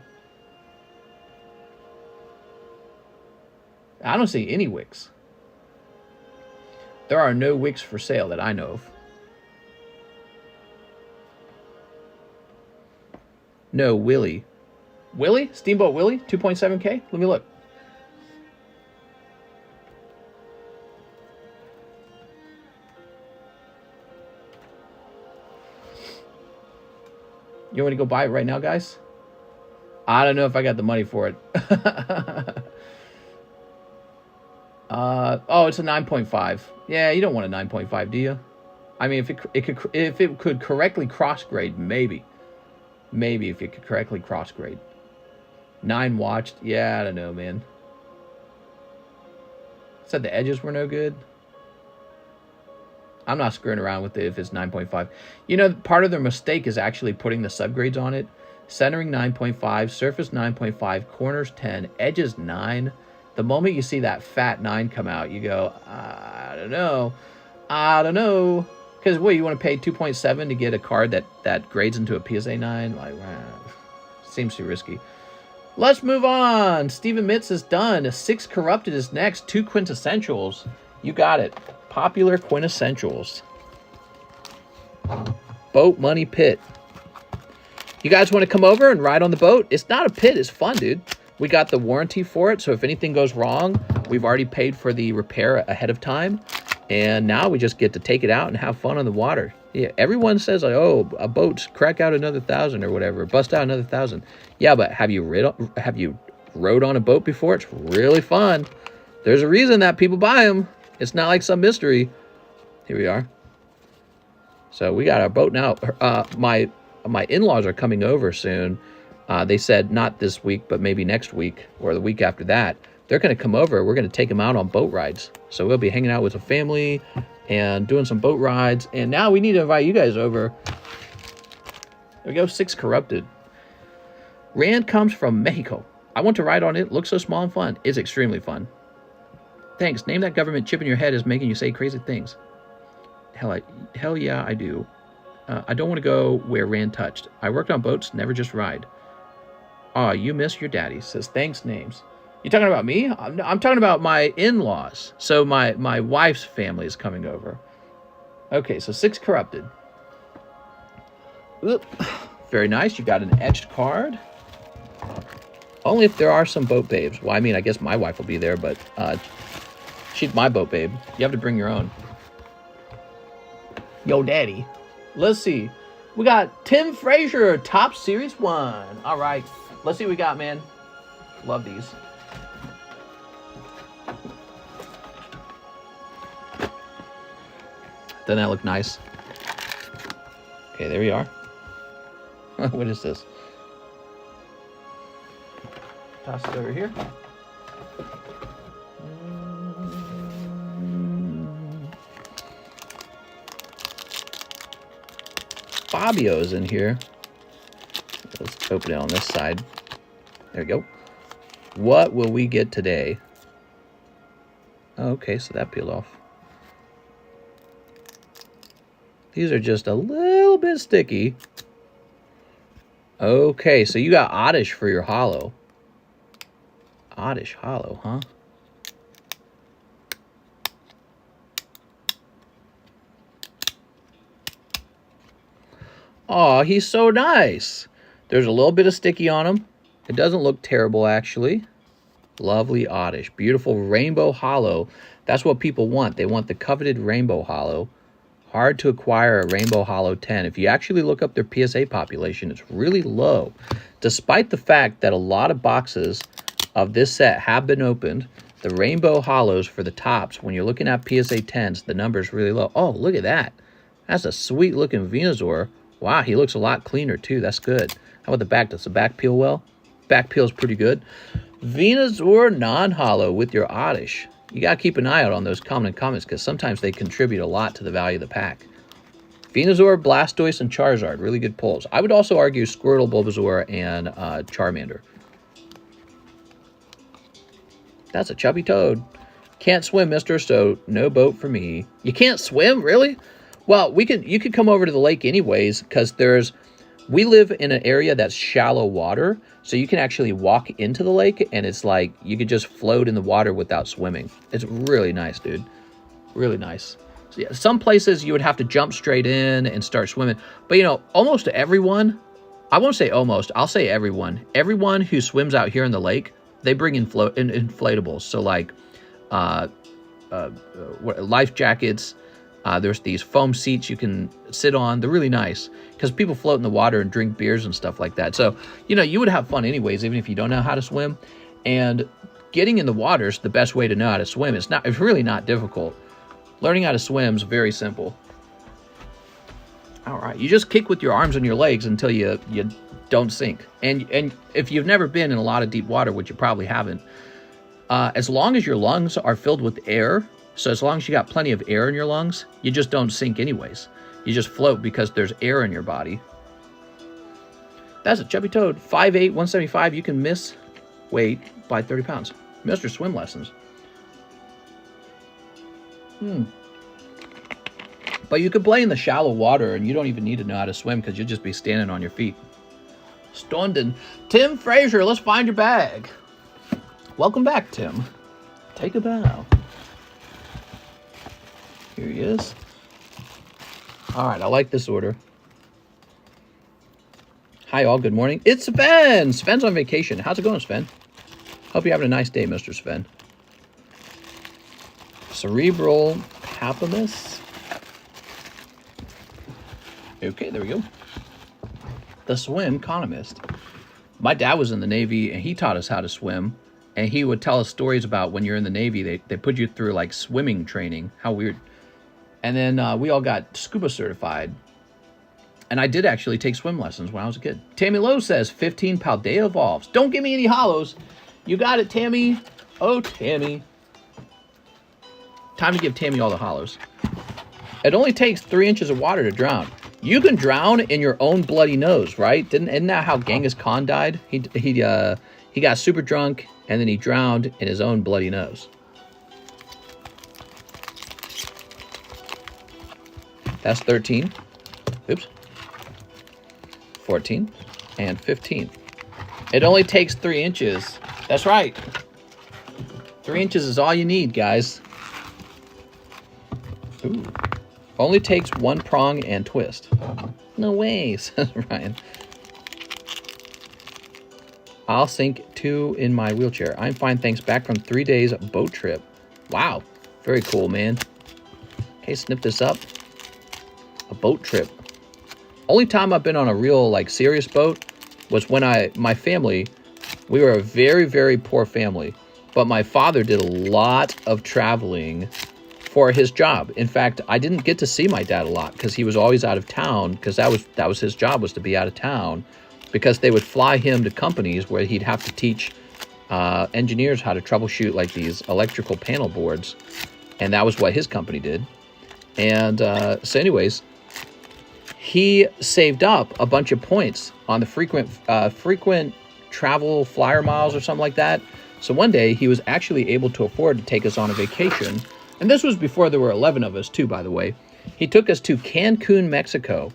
I don't see any wicks. There are no wicks for sale that I know of. No, Willie. Willie? Steamboat Willie? 2.7K? Let me look. You want me to go buy it right now, guys? I don't know if I got the money for it. Oh, it's a 9.5. Yeah, you don't want a 9.5, do you? I mean, if it could correctly cross grade, maybe. Maybe if it could correctly cross grade. 9 watched. Yeah, I don't know, man. Said the edges were no good. I'm not screwing around with it if it's 9.5. You know, part of their mistake is actually putting the subgrades on it. Centering 9.5, surface 9.5, corners 10, edges 9. The moment you see that fat 9 come out, you go, I don't know. I don't know. Because, what, you want to pay 2.7 to get a card that grades into a PSA 9? Like, wow. Seems too risky. Let's move on. Steven Mitz is done. 6 Corrupted is next. 2 Quintessentials. You got it. Popular Quintessentials. Boat Money Pit. You guys want to come over and ride on the boat? It's not a pit. It's fun, dude. We got the warranty for it, so if anything goes wrong, we've already paid for the repair ahead of time. And now we just get to take it out and have fun on the water. Yeah, everyone says, like, oh, a boat's crack out another 1,000 or whatever, bust out another 1,000. Yeah, but have you rode on a boat before? It's really fun. There's a reason that people buy them. It's not like some mystery. Here we are. So we got our boat now. My in-laws are coming over soon. They said not this week, but maybe next week or the week after that. They're going to come over. We're going to take them out on boat rides. So we'll be hanging out with the family and doing some boat rides. And now we need to invite you guys over. There we go. 6 Corrupted. Rand comes from Mexico. I want to ride on it. Looks so small and fun. It's extremely fun. Thanks. Name that government chip in your head is making you say crazy things. Hell yeah, I do. I don't want to go where Rand touched. I worked on boats, never just ride. Aw, you miss your daddy. Says, thanks, names. You talking about me? I'm talking about my in-laws. So my wife's family is coming over. Okay, so 6 Corrupted. Oop. Very nice. You got an etched card. Only if there are some boat babes. Well, I mean, I guess my wife will be there, but she's my boat babe. You have to bring your own. Yo, daddy. Let's see. We got Tim Frazier, Top Series 1. All right. Let's see what we got, man. Love these. Doesn't that look nice? Okay, there we are. What is this? Toss it over here. Fabio's in here. Let's open it on this side. There we go. What will we get today? Okay, so that peeled off. These are just a little bit sticky. Okay, so you got Oddish for your hollow. Oddish hollow, huh? Aw, he's so nice. There's a little bit of sticky on him. It doesn't look terrible, actually. Lovely Oddish. Beautiful rainbow hollow. That's what people want. They want the coveted rainbow hollow. Hard to acquire a rainbow hollow 10. If you actually look up their PSA population, it's really low. Despite the fact that a lot of boxes of this set have been opened, the rainbow hollows for the tops, when you're looking at PSA 10s, the number is really low. Oh, look at that. That's a sweet looking Venusaur. Wow, he looks a lot cleaner too. That's good. How about the back? Does the back peel well? Back peel's pretty good. Venusaur non-hollow with your Oddish. You got to keep an eye out on those common comments because sometimes they contribute a lot to the value of the pack. Venusaur, Blastoise, and Charizard. Really good pulls. I would also argue Squirtle, Bulbasaur, and Charmander. That's a chubby toad. Can't swim, mister, so no boat for me. You can't swim? Really? Well, you could come over to the lake anyways because we live in an area that's shallow water, so you can actually walk into the lake, and it's like you could just float in the water without swimming. It's really nice, dude. Really nice. So yeah, some places you would have to jump straight in and start swimming. But, you know, almost everyone, I won't say almost, I'll say everyone. Everyone who swims out here in the lake, they bring in inflatables. So, like, life jackets. There's these foam seats you can sit on. They're really nice because people float in the water and drink beers and stuff like that. So, you know, you would have fun anyways, even if you don't know how to swim. And getting in the water is the best way to know how to swim. It's really not difficult. Learning how to swim is very simple. All right, you just kick with your arms and your legs until you don't sink. And if you've never been in a lot of deep water, which you probably haven't, as long as your lungs are filled with air, so as long as you got plenty of air in your lungs, you just don't sink anyways. You just float because there's air in your body. That's a chubby toad. 5'8", 175. You can miss weight by 30 pounds. Mr. Swim Lessons. But you could play in the shallow water and you don't even need to know how to swim because you'll just be standing on your feet. Stonden. Tim Fraser, let's find your bag. Welcome back, Tim. Take a bow. Here he is. All right, I like this order. Hi, all. Good morning. It's Sven. Sven's on vacation. How's it going, Sven? Hope you're having a nice day, Mr. Sven. Cerebral Happiness. Okay, there we go. The TheCardconomist. My dad was in the Navy, and he taught us how to swim. And he would tell us stories about when you're in the Navy, they put you through, like, swimming training. How weird. And then we all got scuba certified. And I did actually take swim lessons when I was a kid. Tammy Lowe says, 15 Paldea evolves. Don't give me any hollows. You got it, Tammy. Oh, Tammy. Time to give Tammy all the hollows. It only takes 3 inches of water to drown. You can drown in your own bloody nose, right? Isn't that how Genghis Khan died? He got super drunk, and then he drowned in his own bloody nose. That's 13. Oops. 14 and 15. It only takes 3 inches. That's right. 3 inches is all you need, guys. Ooh. Only takes 1 prong and twist. No way, says Ryan. I'll sink 2 in my wheelchair. I'm fine, thanks. Back from 3 days boat trip. Wow. Very cool, man. Okay, snip this up. A boat trip. Only time I've been on a real, like, serious boat was when my family, we were a very, very poor family, but my father did a lot of traveling for his job. In fact, I didn't get to see my dad a lot because he was always out of town, because that was his job, was to be out of town, because they would fly him to companies where he'd have to teach engineers how to troubleshoot, like, these electrical panel boards, and that was what his company did. And so anyways, he saved up a bunch of points on the frequent travel flyer miles or something like that. So one day he was actually able to afford to take us on a vacation. And this was before there were 11 of us too, by the way. He took us to Cancun, Mexico,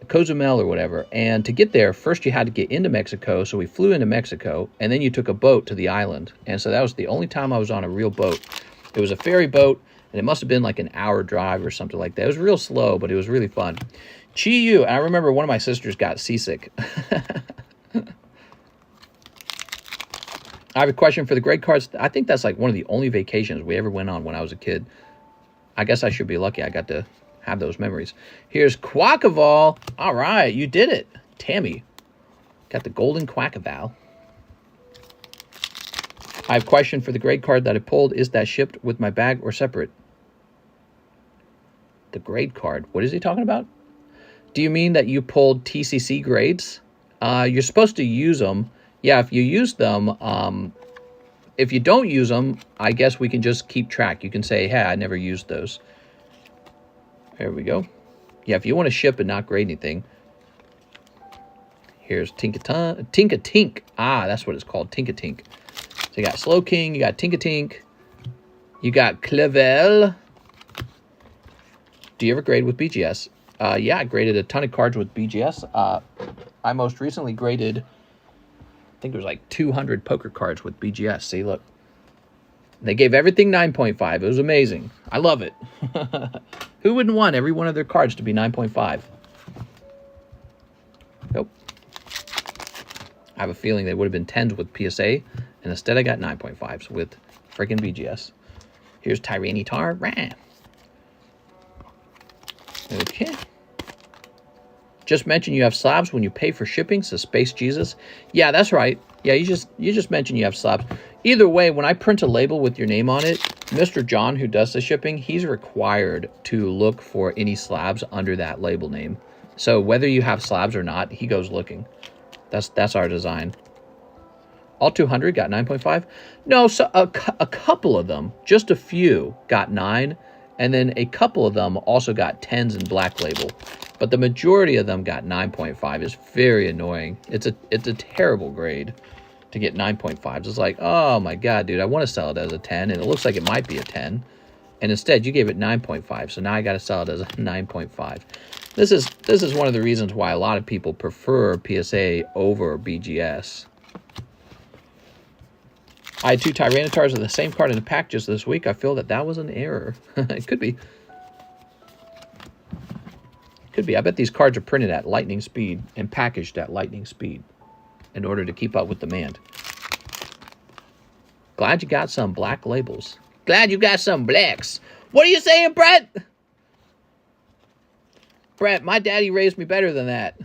Cozumel or whatever. And to get there, first you had to get into Mexico. So we flew into Mexico, and then you took a boat to the island. And so that was the only time I was on a real boat. It was a ferry boat, and it must have been like an hour drive or something like that. It was real slow, but it was really fun. Chi Yu, I remember one of my sisters got seasick. I have a question for the grade cards. I think that's like one of the only vacations we ever went on when I was a kid. I guess I should be lucky I got to have those memories. Here's Quackaval. All right, you did it. Tammy. Got the golden Quackaval. I have a question for the grade card that I pulled. Is that shipped with my bag or separate? The grade card. What is he talking about? Do you mean that you pulled TCC grades? You're supposed to use them. Yeah, if you use them, if you don't use them, I guess we can just keep track. You can say, hey, I never used those. There we go. Yeah, if you want to ship and not grade anything. Here's Tinka-Tink. Ah, that's what it's called, Tinka-Tink. So you got Slow King, you got Tinka-Tink, you got Clevel. Do you ever grade with BGS? Yeah, I graded a ton of cards with BGS. I most recently graded, I think it was like 200 poker cards with BGS. See, look. They gave everything 9.5. It was amazing. I love it. Who wouldn't want every one of their cards to be 9.5? Nope. I have a feeling they would have been 10s with PSA, and instead I got 9.5s with freaking BGS. Here's Tyranitar. Rah. Okay. Just mention you have slabs when you pay for shipping, says Space Jesus. Yeah, that's right. Yeah, you just mentioned you have slabs. Either way, when I print a label with your name on it, Mr. John, who does the shipping, he's required to look for any slabs under that label name. So whether you have slabs or not, he goes looking. That's our design. All 200 got 9.5. No, so a couple of them, just a few, got 9, and then a couple of them also got 10s in black label. But the majority of them got 9.5. It's very annoying. It's a terrible grade to get 9.5s. It's like, oh my god, dude, I want to sell it as a 10, and it looks like it might be a 10. And instead, you gave it 9.5, so now I got to sell it as a 9.5. This is one of the reasons why a lot of people prefer PSA over BGS. I had 2 Tyranitars of the same card in a pack just this week. I feel that was an error. It could be. Could be. I bet these cards are printed at lightning speed and packaged at lightning speed in order to keep up with demand. Glad you got some black labels. Glad you got some blacks. What are you saying, Brett? Brett, my daddy raised me better than that.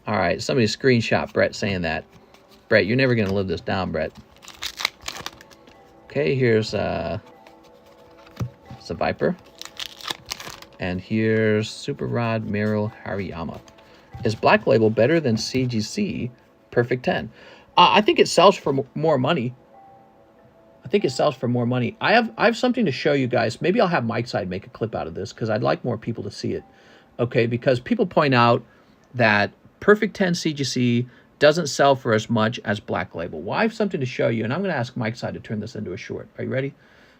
All right, somebody screenshot Brett saying that. Brett, you're never going to live this down, Brett. Okay, here's the Viper. And here's Super Rod Meryl Hariyama. Is Black Label better than CGC Perfect 10? I think it sells for more money. I think it sells for more money. I have something to show you guys. Maybe I'll have Mike's Side make a clip out of this because I'd like more people to see it. Okay, because people point out that Perfect 10 CGC doesn't sell for as much as Black Label. Well, I have something to show you, and I'm going to ask Mike's Side to turn this into a short. Are you ready?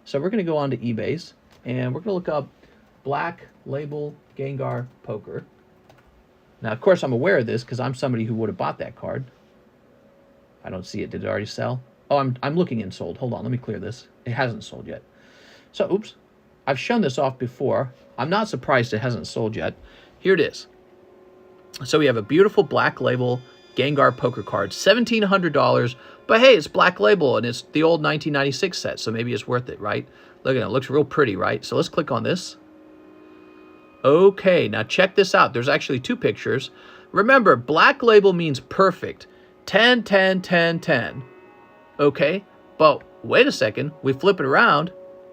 So we're going to go on to eBay's, and we're going to look up Black Label Gengar Poker. Now, of course, I'm aware of this because I'm somebody who would have bought that card. I don't see it. Did it already sell? Oh, I'm looking in sold. Hold on. Let me clear this. It hasn't sold yet. So, oops. I've shown this off before. I'm not surprised it hasn't sold yet. Here it is. So we have a beautiful Black Label Gengar Poker card. $1,700. But hey, it's Black Label, and it's the old 1996 set, so maybe it's worth it, right? Look at it. It looks real pretty, right? So let's click on this. Okay, now check this out. There's actually 2 pictures. Remember, Black Label means perfect. 10, 10, 10, 10. Okay, but wait a second. We flip it around,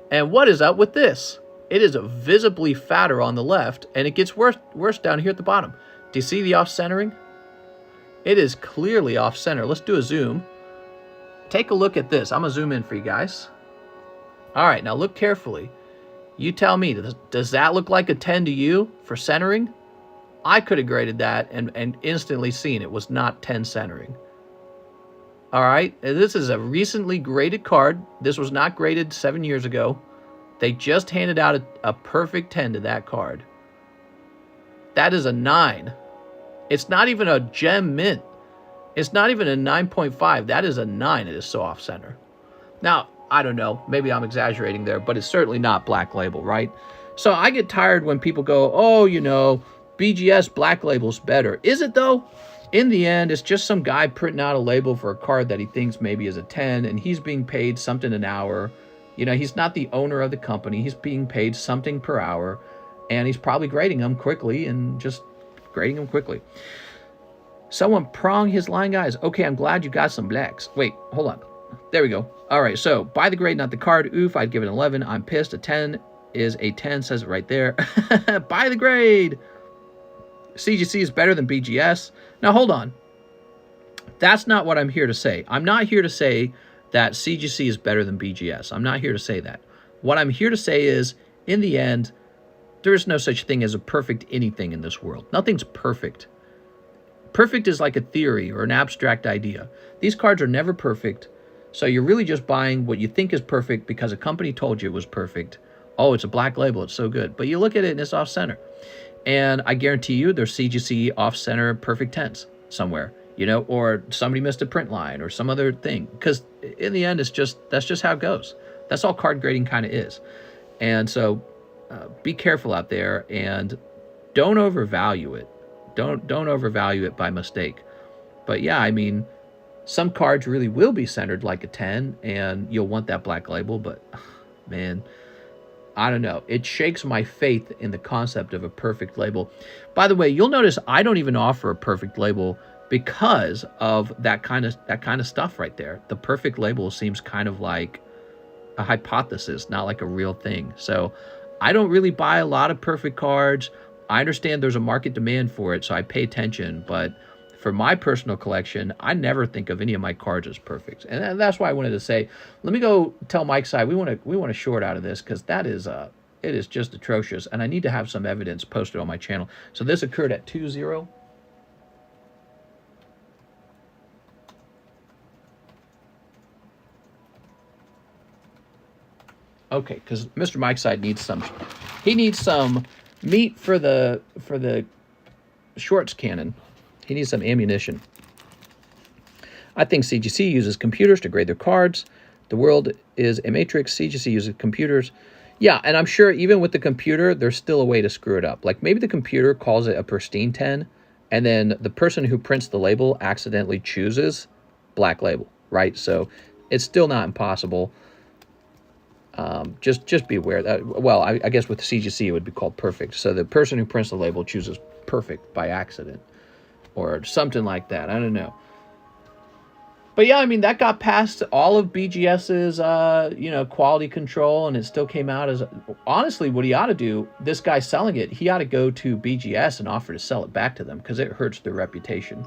and what is up with this? It is visibly fatter on the left, and it gets worse down here at the bottom. Do you see the off-centering? It is clearly off-center. Let's do a zoom. Take a look at this. I'm going to zoom in for you guys. All right, now look carefully. You tell me, does that look like a 10 to you for centering? I could have graded that and instantly seen it was not 10 centering. All right, this is a recently graded card. This was not graded 7 years ago. They just handed out a perfect 10 to that card. That is a 9. It's not even a gem mint. It's not even a 9.5. That is a 9. It is so off-center. Now, I don't know. Maybe I'm exaggerating there, but it's certainly not Black Label, right? So I get tired when people go, oh, you know, BGS Black Label's better. Is it, though? In the end, it's just some guy printing out a label for a card that he thinks maybe is a 10, and he's being paid something an hour. You know, he's not the owner of the company. He's being paid something per hour, and he's probably grading them quickly and just grading them quickly. Someone prong his line, guys. Okay, I'm glad you got some blacks. Wait, hold on. There we go. All right, so by the grade, not the card. Oof, I'd give it an 11. I'm pissed. A 10 is a 10, says it right there. By the grade. CGC is better than BGS. Now, hold on. That's not what I'm here to say. I'm not here to say that CGC is better than BGS. I'm not here to say that. What I'm here to say is, in the end, there is no such thing as a perfect anything in this world. Nothing's perfect. Perfect is like a theory or an abstract idea. These cards are never perfect, so you're really just buying what you think is perfect because a company told you it was perfect. Oh, it's a Black Label, it's so good. But you look at it and it's off-center. And I guarantee you there's CGC off-center perfect 10s somewhere. you know, or somebody missed a print line or some other thing. Because in the end, that's just how it goes. That's all card grading kind of is. And so be careful out there and don't overvalue it. Don't overvalue it by mistake. But yeah, I mean, some cards really will be centered like a 10 and you'll want that black label, but man, I don't know. It shakes my faith in the concept of a perfect label. By the way, you'll notice I don't even offer a perfect label because of that kind of stuff right there. The perfect label seems kind of like a hypothesis, not like a real thing. So I don't really buy a lot of perfect cards. I understand there's a market demand for it, so I pay attention, but for my personal collection, I never think of any of my cards as perfect. And that's why I wanted to say, let me go tell Mike's side, we want to short out of this, because that is it is just atrocious, and I need to have some evidence posted on my channel. So this occurred at 2-0. Okay, because Mr. Mike's side needs some meat for the shorts cannon. He needs some ammunition. I think CGC uses computers to grade their cards. The world is a matrix. CGC uses computers. Yeah, and I'm sure even with the computer, there's still a way to screw it up. Like maybe the computer calls it a pristine 10, and then the person who prints the label accidentally chooses black label, right? So it's still not impossible. Just be aware that, well, I guess with the CGC it would be called perfect. So the person who prints the label chooses perfect by accident or something like that. I don't know. But yeah, I mean, that got past all of BGS's, quality control, and it still came out as, honestly, what he ought to do, this guy selling it, he ought to go to BGS and offer to sell it back to them because it hurts their reputation.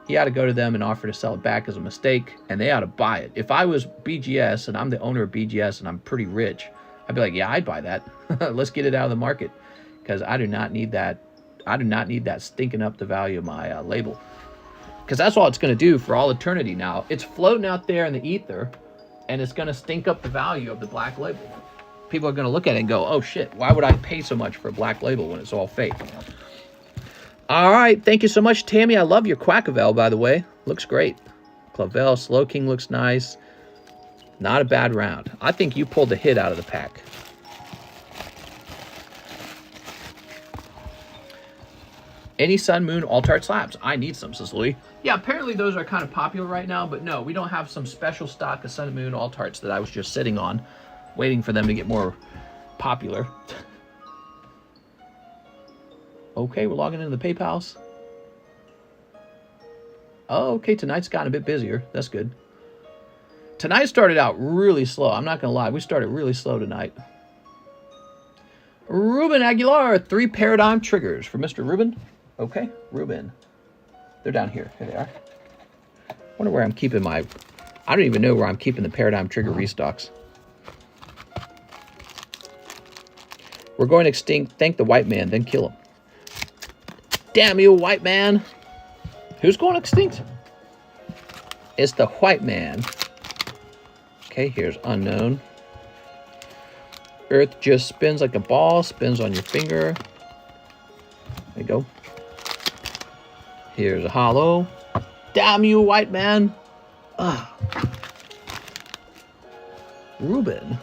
He ought to go to them and offer to sell it back as a mistake, and they ought to buy it. If I was BGS and I'm the owner of BGS and I'm pretty rich, I'd be like, yeah, I'd buy that. Let's get it out of the market because I do not need that. I do not need that stinking up the value of my label, because that's all it's going to do for all eternity now. It's floating out there in the ether, and it's going to stink up the value of the black label. People are going to look at it and go, oh, shit, why would I pay so much for a black label when it's all fake? All right, thank you so much, Tammy. I love your Quackavel, by the way. Looks great. Clavel, Slow King looks nice. Not a bad round. I think you pulled the hit out of the pack. Any Sun, Moon, Alt-Art Slabs? I need some, says Louis. Yeah, apparently those are kind of popular right now, but no, we don't have some special stock of Sun and Moon Alt-Arts that I was just sitting on, waiting for them to get more popular. Okay, we're logging into the PayPals. Oh, okay, tonight's gotten a bit busier. That's good. Tonight started out really slow. I'm not going to lie. We started really slow tonight. Ruben Aguilar, 3 paradigm triggers for Mr. Ruben. Okay, Ruben. They're down here. Here they are. Wonder where I'm keeping my... I don't even know where I'm keeping the paradigm trigger restocks. We're going extinct. Thank the white man, then kill him. Damn you, white man. Who's going extinct? It's the white man. Okay, here's unknown. Earth just spins like a ball, spins on your finger. There you go. Here's a hollow. Damn you, white man. Ah. Ruben.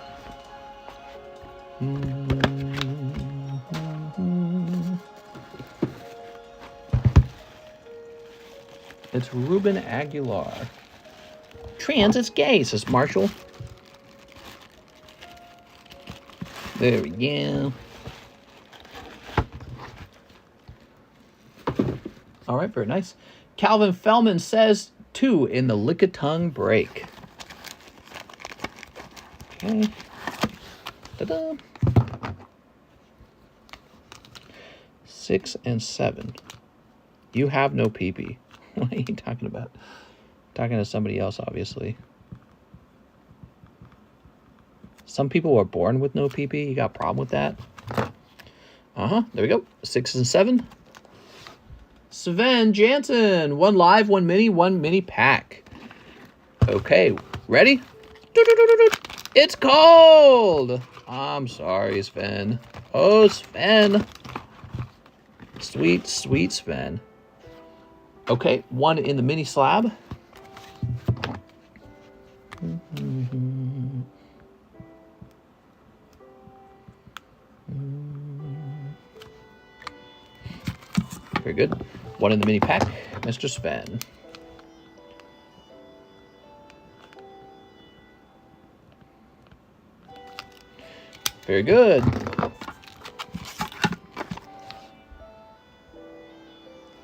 It's Ruben Aguilar. Trans, it's gay, says Marshall. There we go. All right, very nice. Calvin Fellman says 2 in the Lickitung break. Okay. Ta-da. 6 and 7. You have no pee-pee. What are you talking about? Talking to somebody else, obviously. Some people are born with no pee-pee. You got a problem with that? There we go. 6 and 7. Sven Jansen. 1 live, 1 mini, 1 mini pack. Okay, ready? It's cold! I'm sorry, Sven. Oh, Sven. Sweet, sweet Sven. Okay, one in the mini slab. Very good. One in the mini pack, Mr. Sven. Very good.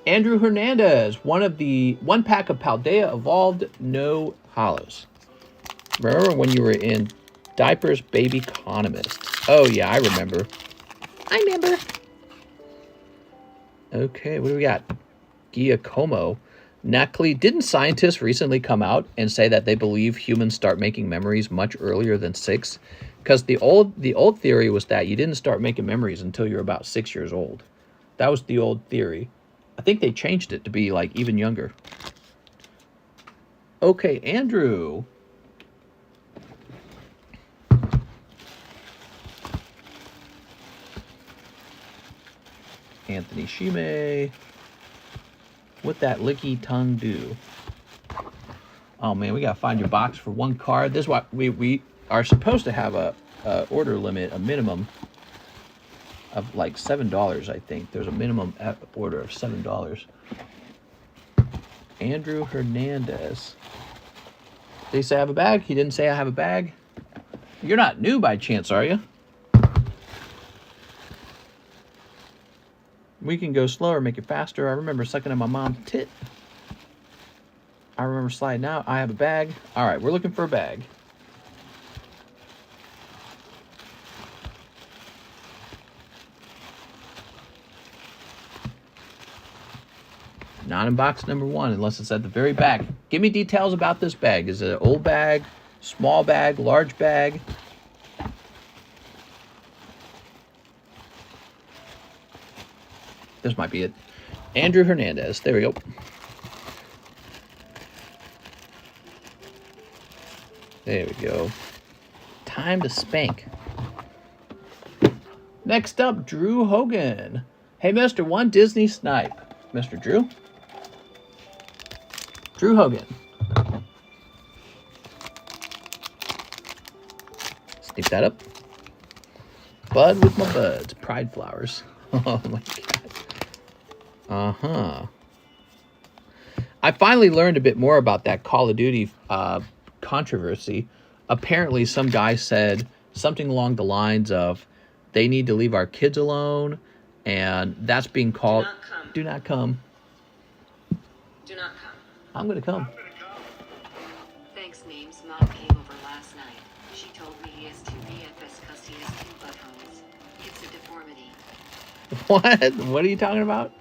Andrew Hernandez, one pack of Paldea Evolved, no hollows. Remember when you were in Diapers Baby Economist? Oh yeah, I remember. I remember. Okay, what do we got? Giacomo. Nakli, didn't scientists recently come out and say that they believe humans start making memories much earlier than 6? Because the old theory was that you didn't start making memories until you're about 6 years old. That was the old theory. I think they changed it to be like even younger. Okay, Andrew. Anthony Shime. What that licky tongue do? Oh man, we gotta find your box for one card. This is what we are supposed to have a order limit, a minimum of like $7. I think there's a minimum order of $7. Andrew Hernandez. Did he say I have a bag? He didn't say I have a bag. You're not new by chance, are you? We can go slower, make it faster. I remember sucking on my mom's tit. I remember sliding out. I have a bag. All right, we're looking for a bag. Not in box number 1, unless it's at the very back. Give me details about this bag. Is it an old bag, small bag, large bag? This might be it. Andrew Hernandez. There we go. There we go. Time to spank. Next up, Drew Hogan. Hey, Mr. One Disney Snipe. Mr. Drew. Drew Hogan. Sneak that up. Bud with my buds. Pride flowers. Oh my god. Uh-huh. I finally learned a bit more about that Call of Duty controversy. Apparently some guy said something along the lines of they need to leave our kids alone, and that's being called do not come. Do not come. I'm gonna come. Thanks, names. Mom came over last night. She told me he has 2 BFS because he has 2 buttholes. It's a deformity. What? What are you talking about?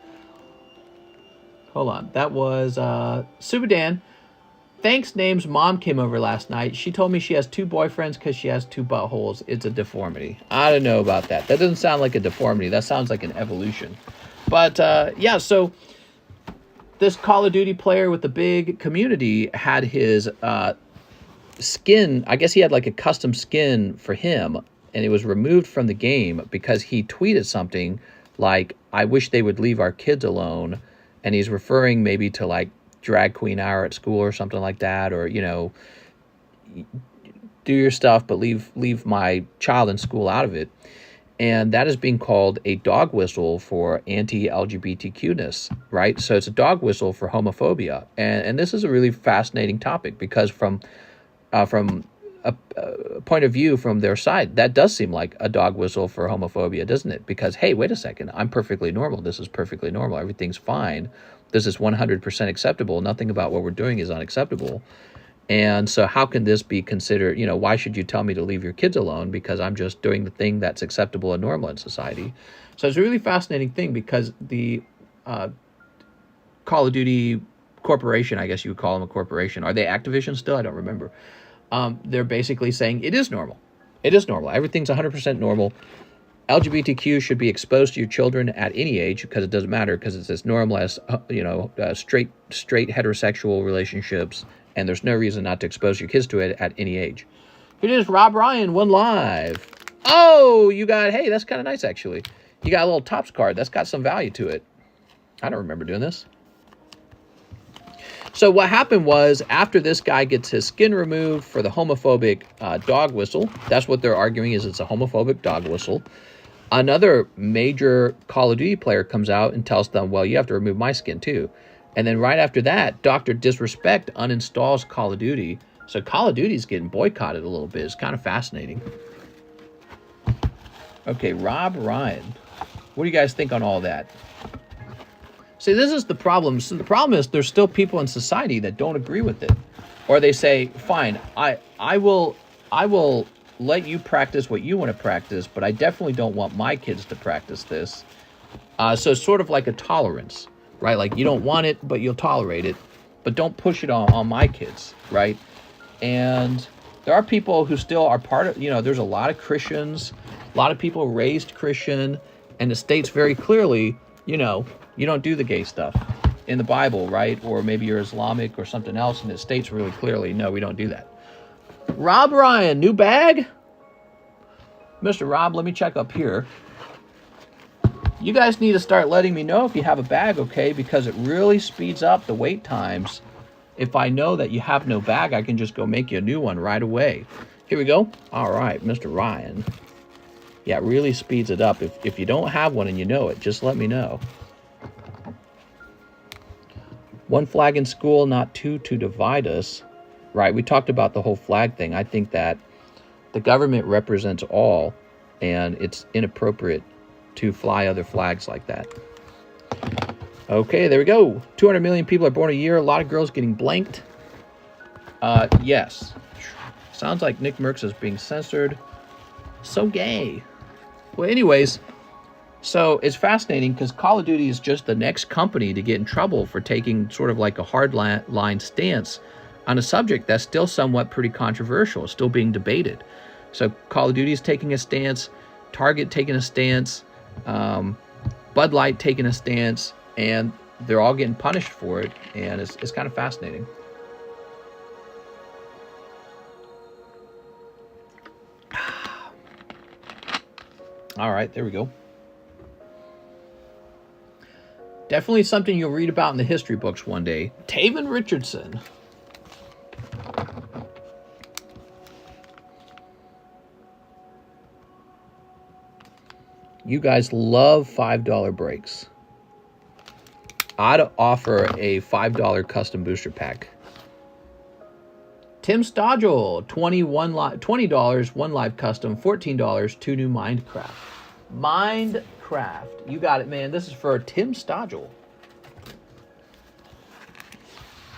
Hold on. That was Subadan. Thanks, name's mom came over last night. She told me she has 2 boyfriends because she has 2 buttholes. It's a deformity. I don't know about that. That doesn't sound like a deformity. That sounds like an evolution. But yeah, so this Call of Duty player with the big community had his skin. I guess he had like a custom skin for him, and it was removed from the game because he tweeted something like, I wish they would leave our kids alone. And he's referring maybe to like drag queen hour at school or something like that, or, you know, do your stuff, but leave my child in school out of it. And that is being called a dog whistle for anti-LGBTQ-ness, right? So it's a dog whistle for homophobia. And this is a really fascinating topic because from a point of view from their side, that does seem like a dog whistle for homophobia, doesn't it? Because, hey, wait a second, I'm perfectly normal. This is perfectly normal. Everything's fine. This is 100% acceptable. Nothing about what we're doing is unacceptable. And so how can this be considered, you know, why should you tell me to leave your kids alone? Because I'm just doing the thing that's acceptable and normal in society. So it's a really fascinating thing because the Call of Duty corporation, I guess you would call them a corporation. Are they Activision still? I don't remember. They're basically saying it is normal. It is normal. Everything's 100% normal. LGBTQ should be exposed to your children at any age because it doesn't matter because it's as normal as, you know, straight heterosexual relationships, and there's no reason not to expose your kids to it at any age. It is Rob Ryan, 1 live. Oh, you got, hey, that's kind of nice, actually. You got a little Topps card. That's got some value to it. I don't remember doing this. So what happened was, after this guy gets his skin removed for the homophobic dog whistle, that's what they're arguing, is it's a homophobic dog whistle. Another major Call of Duty player comes out and tells them, well, you have to remove my skin too. And then right after that, Dr. Disrespect uninstalls Call of Duty. So Call of Duty is getting boycotted a little bit. It's kind of fascinating. Okay, Rob Ryan. What do you guys think on all that? See, this is the problem. So the problem is there's still people in society that don't agree with it. Or they say, fine, I will let you practice what you want to practice, but I definitely don't want my kids to practice this. So it's sort of like a tolerance, right? Like, you don't want it, but you'll tolerate it, but don't push it on my kids, right? And there are people who still are part of, there's a lot of Christians, a lot of people raised Christian, and it states very clearly, you don't do the gay stuff in the Bible, right? Or maybe you're Islamic or something else, and it states really clearly, no, we don't do that. Rob Ryan, new bag? Mr. Rob, let me check up here. You guys need to start letting me know if you have a bag, okay? Because it really speeds up the wait times. If I know that you have no bag, I can just go make you a new one right away. Here we go. All right, Mr. Ryan. Yeah, it really speeds it up. If you don't have one and you know it, just let me know. One flag in school, not two to divide us. Right, we talked about the whole flag thing. I think that the government represents all, and it's inappropriate to fly other flags like that. Okay, there we go. 200 million people are born a year. A lot of girls getting blanked. Yes. Sounds like Nick Merckx is being censored. So gay. Well, anyways, so it's fascinating because Call of Duty is just the next company to get in trouble for taking sort of like a hard line stance on a subject that's still somewhat pretty controversial, still being debated. So Call of Duty is taking a stance, Target taking a stance, Bud Light taking a stance, and they're all getting punished for it, and it's kind of fascinating. All right, there we go. Definitely something you'll read about in the history books one day. Taven Richardson. You guys love $5 breaks. I'd offer a $5 custom booster pack. Tim Stodgel, $20, one live custom, $14, 2 new Minecraft. Minecraft. You got it, man. This is for Tim Stodgel.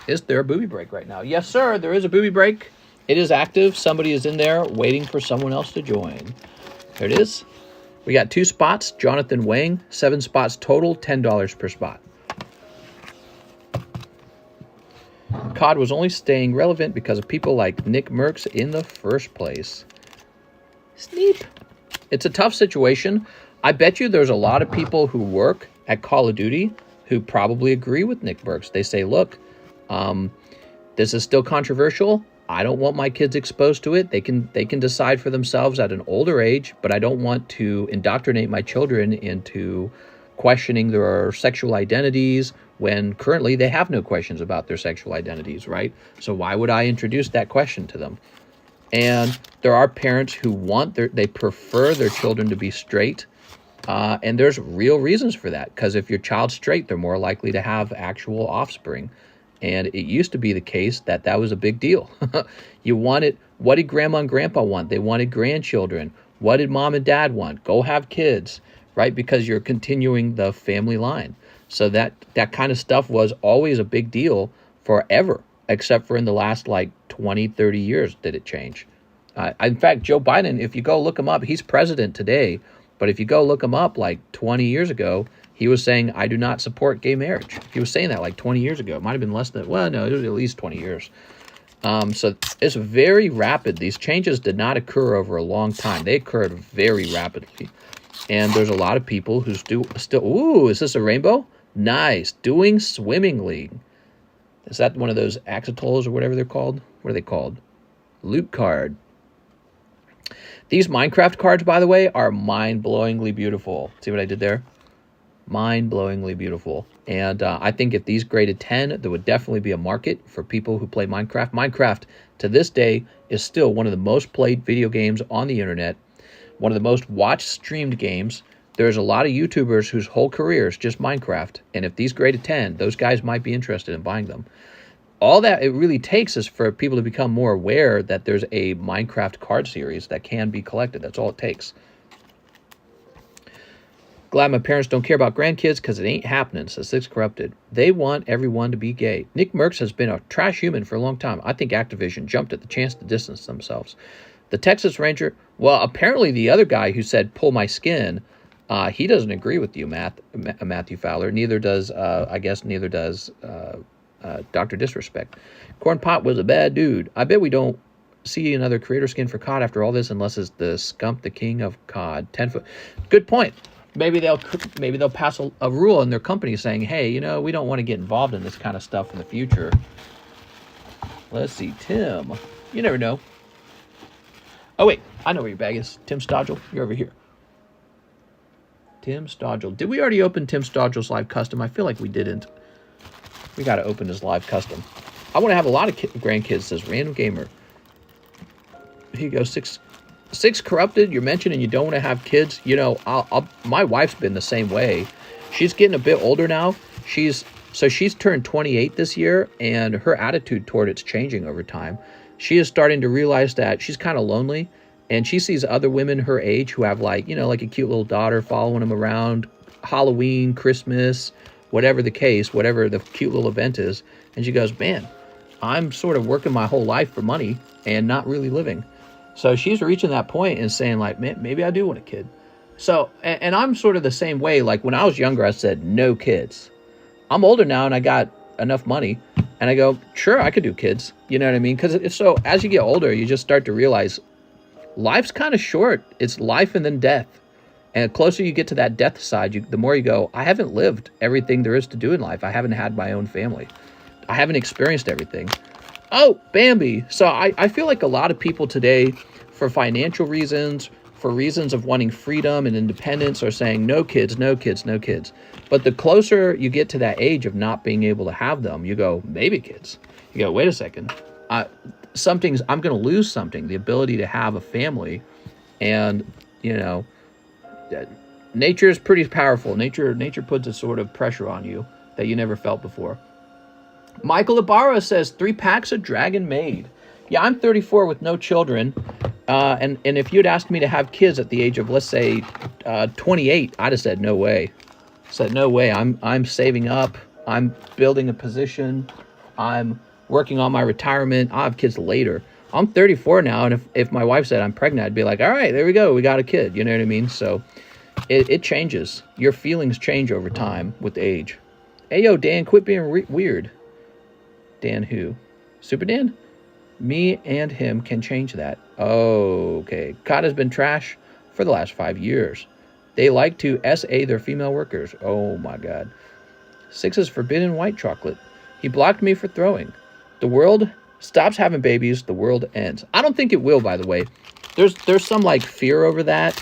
Is there a booby break right now? Yes, sir. There is a booby break. It is active. Somebody is in there waiting for someone else to join. There it is. We got 2 spots. Jonathan Wang, 7 spots total, $10 per spot. COD was only staying relevant because of people like Nick Merckx in the first place. Sneep. It's a tough situation. I bet you there's a lot of people who work at Call of Duty who probably agree with Nick Merckx. They say, look, this is still controversial. I don't want my kids exposed to it. They can decide for themselves at an older age, but I don't want to indoctrinate my children into questioning their sexual identities when currently they have no questions about their sexual identities, right? So why would I introduce that question to them? And there are parents who they prefer their children to be straight, and there's real reasons for that, because if your child's straight, they're more likely to have actual offspring. And it used to be the case that was a big deal. You wanted, what did grandma and grandpa want? They wanted grandchildren. What did mom and dad want? Go have kids, right? Because you're continuing the family line. So that kind of stuff was always a big deal forever, except for in the last like 20, 30 years did it change. In fact, Joe Biden, if you go look him up, he's president today. But if you go look him up like 20 years ago, he was saying, I do not support gay marriage. He was saying that like 20 years ago. It might have been less than, well, no, it was at least 20 years. So it's very rapid. These changes did not occur over a long time. They occurred very rapidly. And there's a lot of people who still, ooh, is this a rainbow? Nice. Doing swimmingly. Is that one of those axitols or whatever they're called? What are they called? Loot card. These Minecraft cards, by the way, are mind-blowingly beautiful. See what I did there? Mind-blowingly beautiful. And I think if these graded 10, there would definitely be a market for people who play Minecraft. Minecraft, to this day, is still one of the most played video games on the internet, one of the most watched streamed games. There's a lot of YouTubers whose whole career is just Minecraft. And if these graded 10, those guys might be interested in buying them. All that it really takes is for people to become more aware that there's a Minecraft card series that can be collected. That's all it takes. Glad my parents don't care about grandkids because it ain't happening, says Six Corrupted. They want everyone to be gay. Nick Merckx has been a trash human for a long time. I think Activision jumped at the chance to distance themselves. The Texas Ranger, well, apparently the other guy who said, pull my skin, he doesn't agree with you, Matthew Fowler. Neither does Dr. Disrespect. Corn Pot was a bad dude. I bet we don't see another creator skin for COD after all this unless it's the Scump the King of COD. 10 foot. Good point. Maybe they'll pass a rule in their company saying, hey, you know, we don't want to get involved in this kind of stuff in the future. Let's see, Tim. You never know. Oh, wait. I know where your bag is. Tim Stodgel, you're over here. Tim Stodgel. Did we already open Tim Stodgel's live custom? I feel like we didn't. We got to open his live custom. I want to have a lot of grandkids, says Random Gamer. Here you go, Six Corrupted, you're mentioning you don't want to have kids. You know, my wife's been the same way. She's getting a bit older now. She's turned 28 this year, and her attitude toward it's changing over time. She is starting to realize that she's kind of lonely, and she sees other women her age who have like a cute little daughter following them around, Halloween, Christmas, whatever the case, whatever the cute little event is. And she goes, man, I'm sort of working my whole life for money and not really living. So she's reaching that point and saying like, man, maybe I do want a kid. So, and I'm sort of the same way. Like when I was younger, I said, no kids. I'm older now and I got enough money and I go, sure, I could do kids. You know what I mean? Because so as you get older, you just start to realize life's kind of short. It's life and then death. And the closer you get to that death side, the more you go, I haven't lived everything there is to do in life. I haven't had my own family. I haven't experienced everything. Oh, Bambi. So I feel like a lot of people today, for financial reasons, for reasons of wanting freedom and independence, are saying no kids, no kids, no kids. But the closer you get to that age of not being able to have them, you go, maybe kids. You go, wait a second. I'm going to lose something, the ability to have a family. And, you know, nature is pretty powerful. Nature puts a sort of pressure on you that you never felt before. Michael Ibarra says 3 packs of Dragon Maid. Yeah, I'm 34 with no children. And if you'd asked me to have kids at the age of, let's say, 28, I'd have said no way. Said no way. I'm saving up. I'm building a position. I'm working on my retirement. I'll have kids later. I'm 34 now, and if my wife said I'm pregnant, I'd be like, all right, there we go. We got a kid. You know what I mean? So it changes. Your feelings change over time with age. Hey, yo, Dan, quit being weird. Dan who? Super Dan? Me and him can change that. Oh, okay. COD has been trash for the last 5 years. They like to SA their female workers. Oh, my God. 6 is forbidden white chocolate. He blocked me for throwing. The world stops having babies. The world ends. I don't think it will, by the way. There's some, like, fear over that.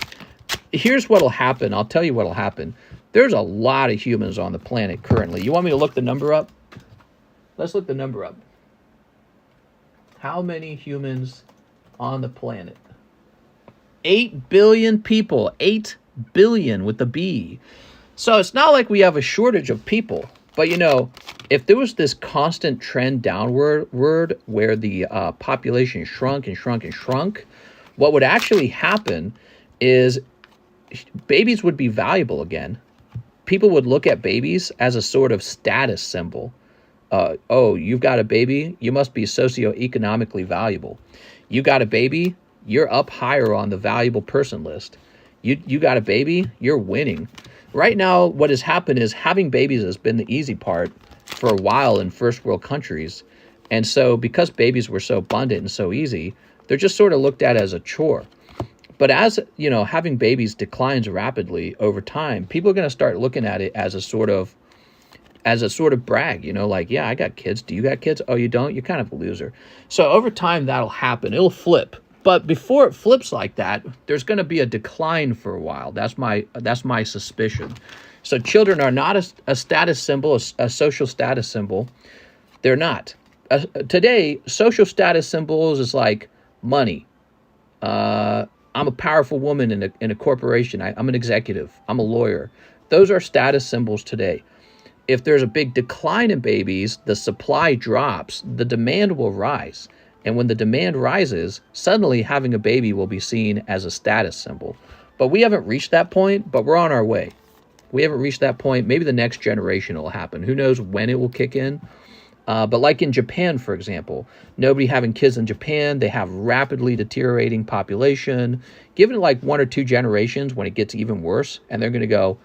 Here's what'll happen. I'll tell you what'll happen. There's a lot of humans on the planet currently. You want me to look the number up? Let's look the number up. How many humans on the planet? 8 billion people. 8 billion with a B. So it's not like we have a shortage of people. But, you know, if there was this constant trend downward where the population shrunk and shrunk and shrunk, what would actually happen is babies would be valuable again. People would look at babies as a sort of status symbol. Oh, you've got a baby, you must be socioeconomically valuable. You got a baby, you're up higher on the valuable person list. You got a baby, you're winning. Right now, what has happened is having babies has been the easy part for a while in first world countries. And so because babies were so abundant and so easy, they're just sort of looked at as a chore. But as, you know, having babies declines rapidly over time, people are going to start looking at it as a sort of brag, you know, like, yeah, I got kids. Do you got kids? Oh, you don't? You're kind of a loser. So over time, that'll happen. It'll flip. But before it flips like that, there's going to be a decline for a while. That's my suspicion. So children are not a status symbol, a social status symbol. They're not. Today, social status symbols is like money. I'm a powerful woman in a corporation. I'm an executive. I'm a lawyer. Those are status symbols today. If there's a big decline in babies, the supply drops, the demand will rise. And when the demand rises, suddenly having a baby will be seen as a status symbol. But we haven't reached that point, but we're on our way. We haven't reached that point. Maybe the next generation will happen. Who knows when it will kick in? But like in Japan, for example, nobody having kids in Japan, they have rapidly deteriorating population. Give it like 1 or 2 generations when it gets even worse, and they're going to go,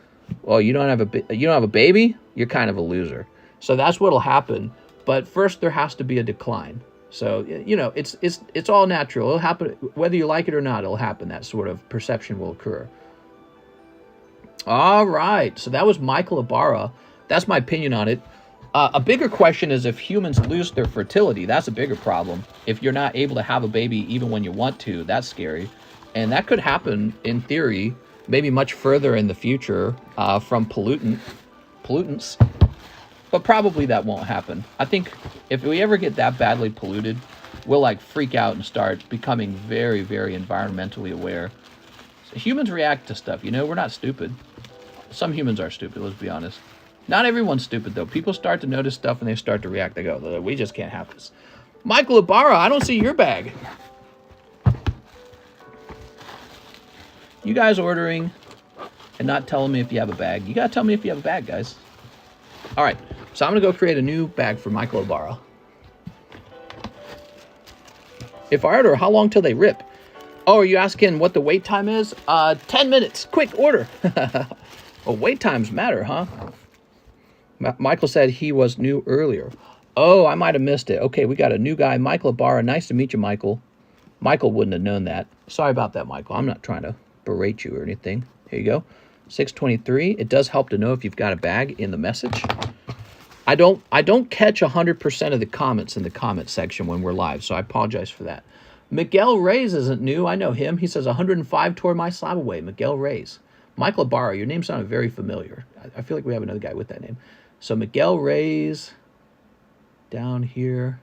well, you don't have a baby? You're kind of a loser. So that's what'll happen. But first there has to be a decline. So, you know, it's all natural. It'll happen whether you like it or not. It'll happen. That sort of perception will occur. All right. So that was Michael Ibarra. That's my opinion on it. A bigger question is if humans lose their fertility. That's a bigger problem. If you're not able to have a baby even when you want to, that's scary. And that could happen, in theory, maybe much further in the future from pollutants. But probably that won't happen. I think if we ever get that badly polluted, we'll like freak out and start becoming very, very environmentally aware. So humans react to stuff, you know, we're not stupid. Some humans are stupid, let's be honest. Not everyone's stupid, though. People start to notice stuff and they start to react. They go, we just can't have this. Michael Ibarra, I don't see your bag. You guys ordering and not telling me if you have a bag. You got to tell me if you have a bag, guys. All right, so I'm going to go create a new bag for Michael Ibarra. If I order, how long till they rip? Oh, are you asking what the wait time is? 10 minutes. Quick, order. Well, wait times matter, huh? Michael said he was new earlier. Oh, I might have missed it. Okay, we got a new guy, Michael Ibarra. Nice to meet you, Michael. Michael wouldn't have known that. Sorry about that, Michael. I'm not trying to berate you or anything. Here you go. 623. It does help to know if you've got a bag in the message. I don't catch 100% of the comments in the comment section when we're live, so I apologize for that. Miguel Reyes isn't new. I know him. He says 105 toward my slab away. Miguel Reyes. Michael Ibarra, your name sounded very familiar. I feel like we have another guy with that name. So Miguel Reyes down here.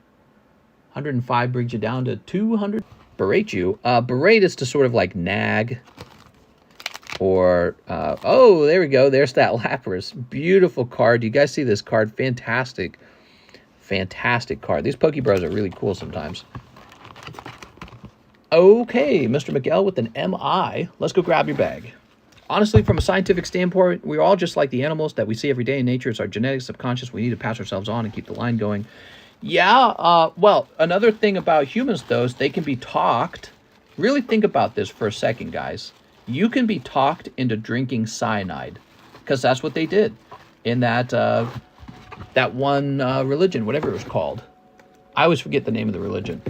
105 brings you down to 200. Berate you. Berate is to sort of like nag. Or, oh, there we go. There's that Lapras. Beautiful card. You guys see this card? Fantastic. Fantastic card. These PokeBRUHs are really cool sometimes. Okay, Mr. Miguel with an MI. Let's go grab your bag. Honestly, from a scientific standpoint, we're all just like the animals that we see every day in nature. It's our genetic subconscious. We need to pass ourselves on and keep the line going. Yeah, well, another thing about humans, though, is they can be talked. Really think about this for a second, guys. You can be talked into drinking cyanide, because that's what they did in that one religion, whatever it was called. I always forget the name of the religion.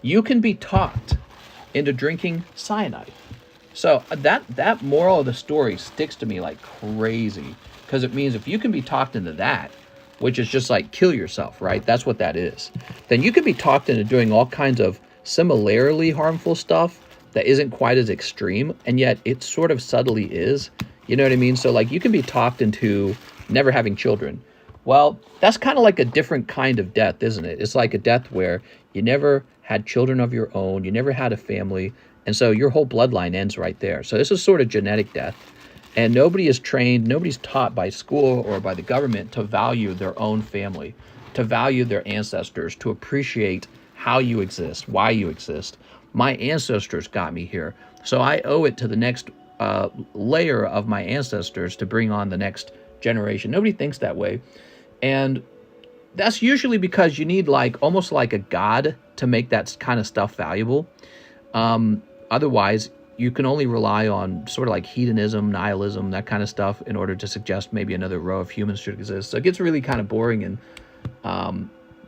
You can be talked into drinking cyanide. So that moral of the story sticks to me like crazy, because it means if you can be talked into that, which is just like kill yourself, right? That's what that is. Then you can be talked into doing all kinds of similarly harmful stuff that isn't quite as extreme, and yet it sort of subtly is. You know what I mean? So like you can be talked into never having children. Well, that's kind of like a different kind of death, isn't it? It's like a death where you never had children of your own, you never had a family, and so your whole bloodline ends right there. So this is sort of genetic death. And nobody is trained, nobody's taught by school or by the government to value their own family, to value their ancestors, to appreciate how you exist, why you exist. My ancestors got me here, so I owe it to the next layer of my ancestors to bring on the next generation. Nobody thinks that way. And that's usually because you need like almost like a god to make that kind of stuff valuable. Otherwise, you can only rely on sort of like hedonism, nihilism, that kind of stuff in order to suggest maybe another row of humans should exist. So it gets really kind of boring. And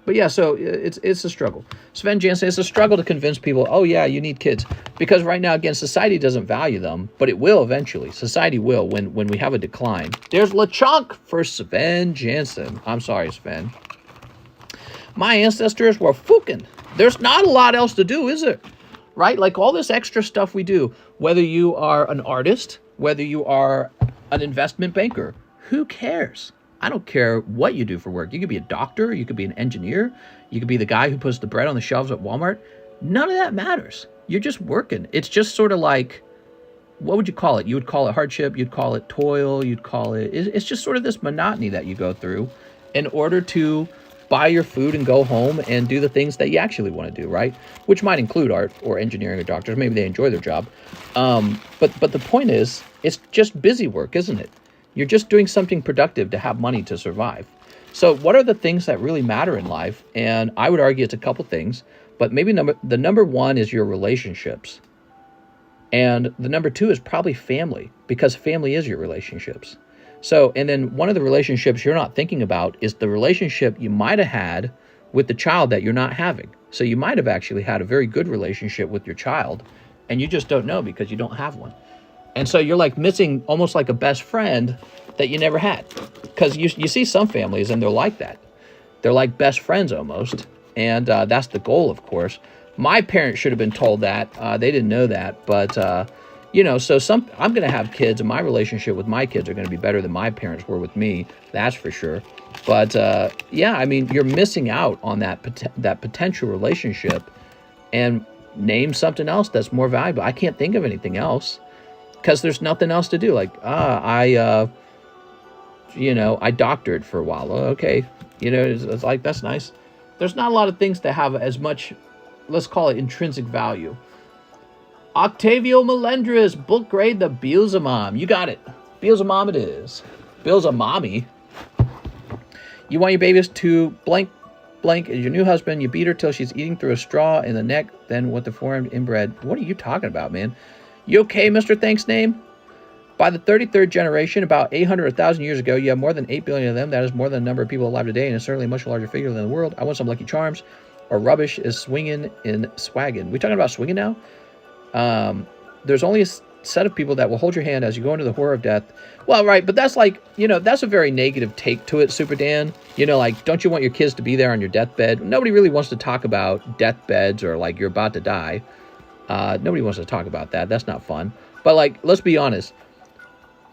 but yeah, so it's a struggle. Sven Jansen, it's a struggle to convince people, oh yeah, you need kids. Because right now, again, society doesn't value them, but it will eventually. Society will when we have a decline. There's LeChonk for Sven Jansen. I'm sorry, Sven. My ancestors were fucking. There's not a lot else to do, is there? Right? Like all this extra stuff we do, whether you are an artist, whether you are an investment banker, Who cares? I don't care what you do for work. You could be a doctor. You could be an engineer. You could be the guy who puts the bread on the shelves at Walmart. None of that matters. You're just working. It's just sort of like, what would you call it? You would call it hardship. You'd call it toil. You'd call it, it's just sort of this monotony that you go through in order to buy your food and go home and do the things that you actually want to do, right? Which might include art or engineering or doctors. Maybe they enjoy their job. But the point is, it's just busy work, isn't it? You're just doing something productive to have money to survive. So what are the things that really matter in life? And I would argue it's a couple things, but maybe the number one is your relationships. And the number two is probably family, because family is your relationships. So, and then one of the relationships you're not thinking about is the relationship you might have had with the child that you're not having. So you might have actually had a very good relationship with your child, and you just don't know because you don't have one. And so you're like missing almost like a best friend that you never had. Because you see some families and they're like that. They're like best friends almost. And that's the goal, of course. My parents should have been told that. They didn't know that. But, so I'm going to have kids, and my relationship with my kids are going to be better than my parents were with me. That's for sure. But, yeah, I mean, you're missing out on that potential relationship. And name something else that's more valuable. I can't think of anything else. Because there's nothing else to do. Like, I doctored for a while. Okay. It's like, that's nice. There's not a lot of things that have as much, let's call it intrinsic value. Octavio Melendres, book grade the Beelzemom. You got it. Beelzemom it is. Beelzemommy. You want your babies to blank is your new husband. You beat her till she's eating through a straw in the neck, then with the forearm inbred. What are you talking about, man? You okay, Mr. Thanks Name? By the 33rd generation, about 800 or 1,000 years ago, you have more than 8 billion of them. That is more than the number of people alive today, and is certainly a much larger figure than the world. I want some Lucky Charms, or rubbish is swinging in swaggin'. We talking about swinging now? There's only a set of people that will hold your hand as you go into the horror of death. Well, right, but that's like, that's a very negative take to it, Super Dan. Like, don't you want your kids to be there on your deathbed? Nobody really wants to talk about deathbeds or like you're about to die. Nobody wants to talk about that. That's not fun. But like, let's be honest.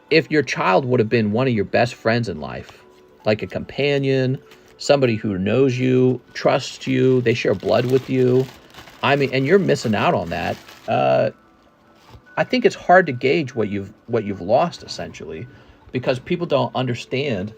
If your child would have been one of your best friends in life, like a companion, somebody who knows you, trusts you, they share blood with you, and you're missing out on that, I think it's hard to gauge what you've lost, essentially, because people don't understand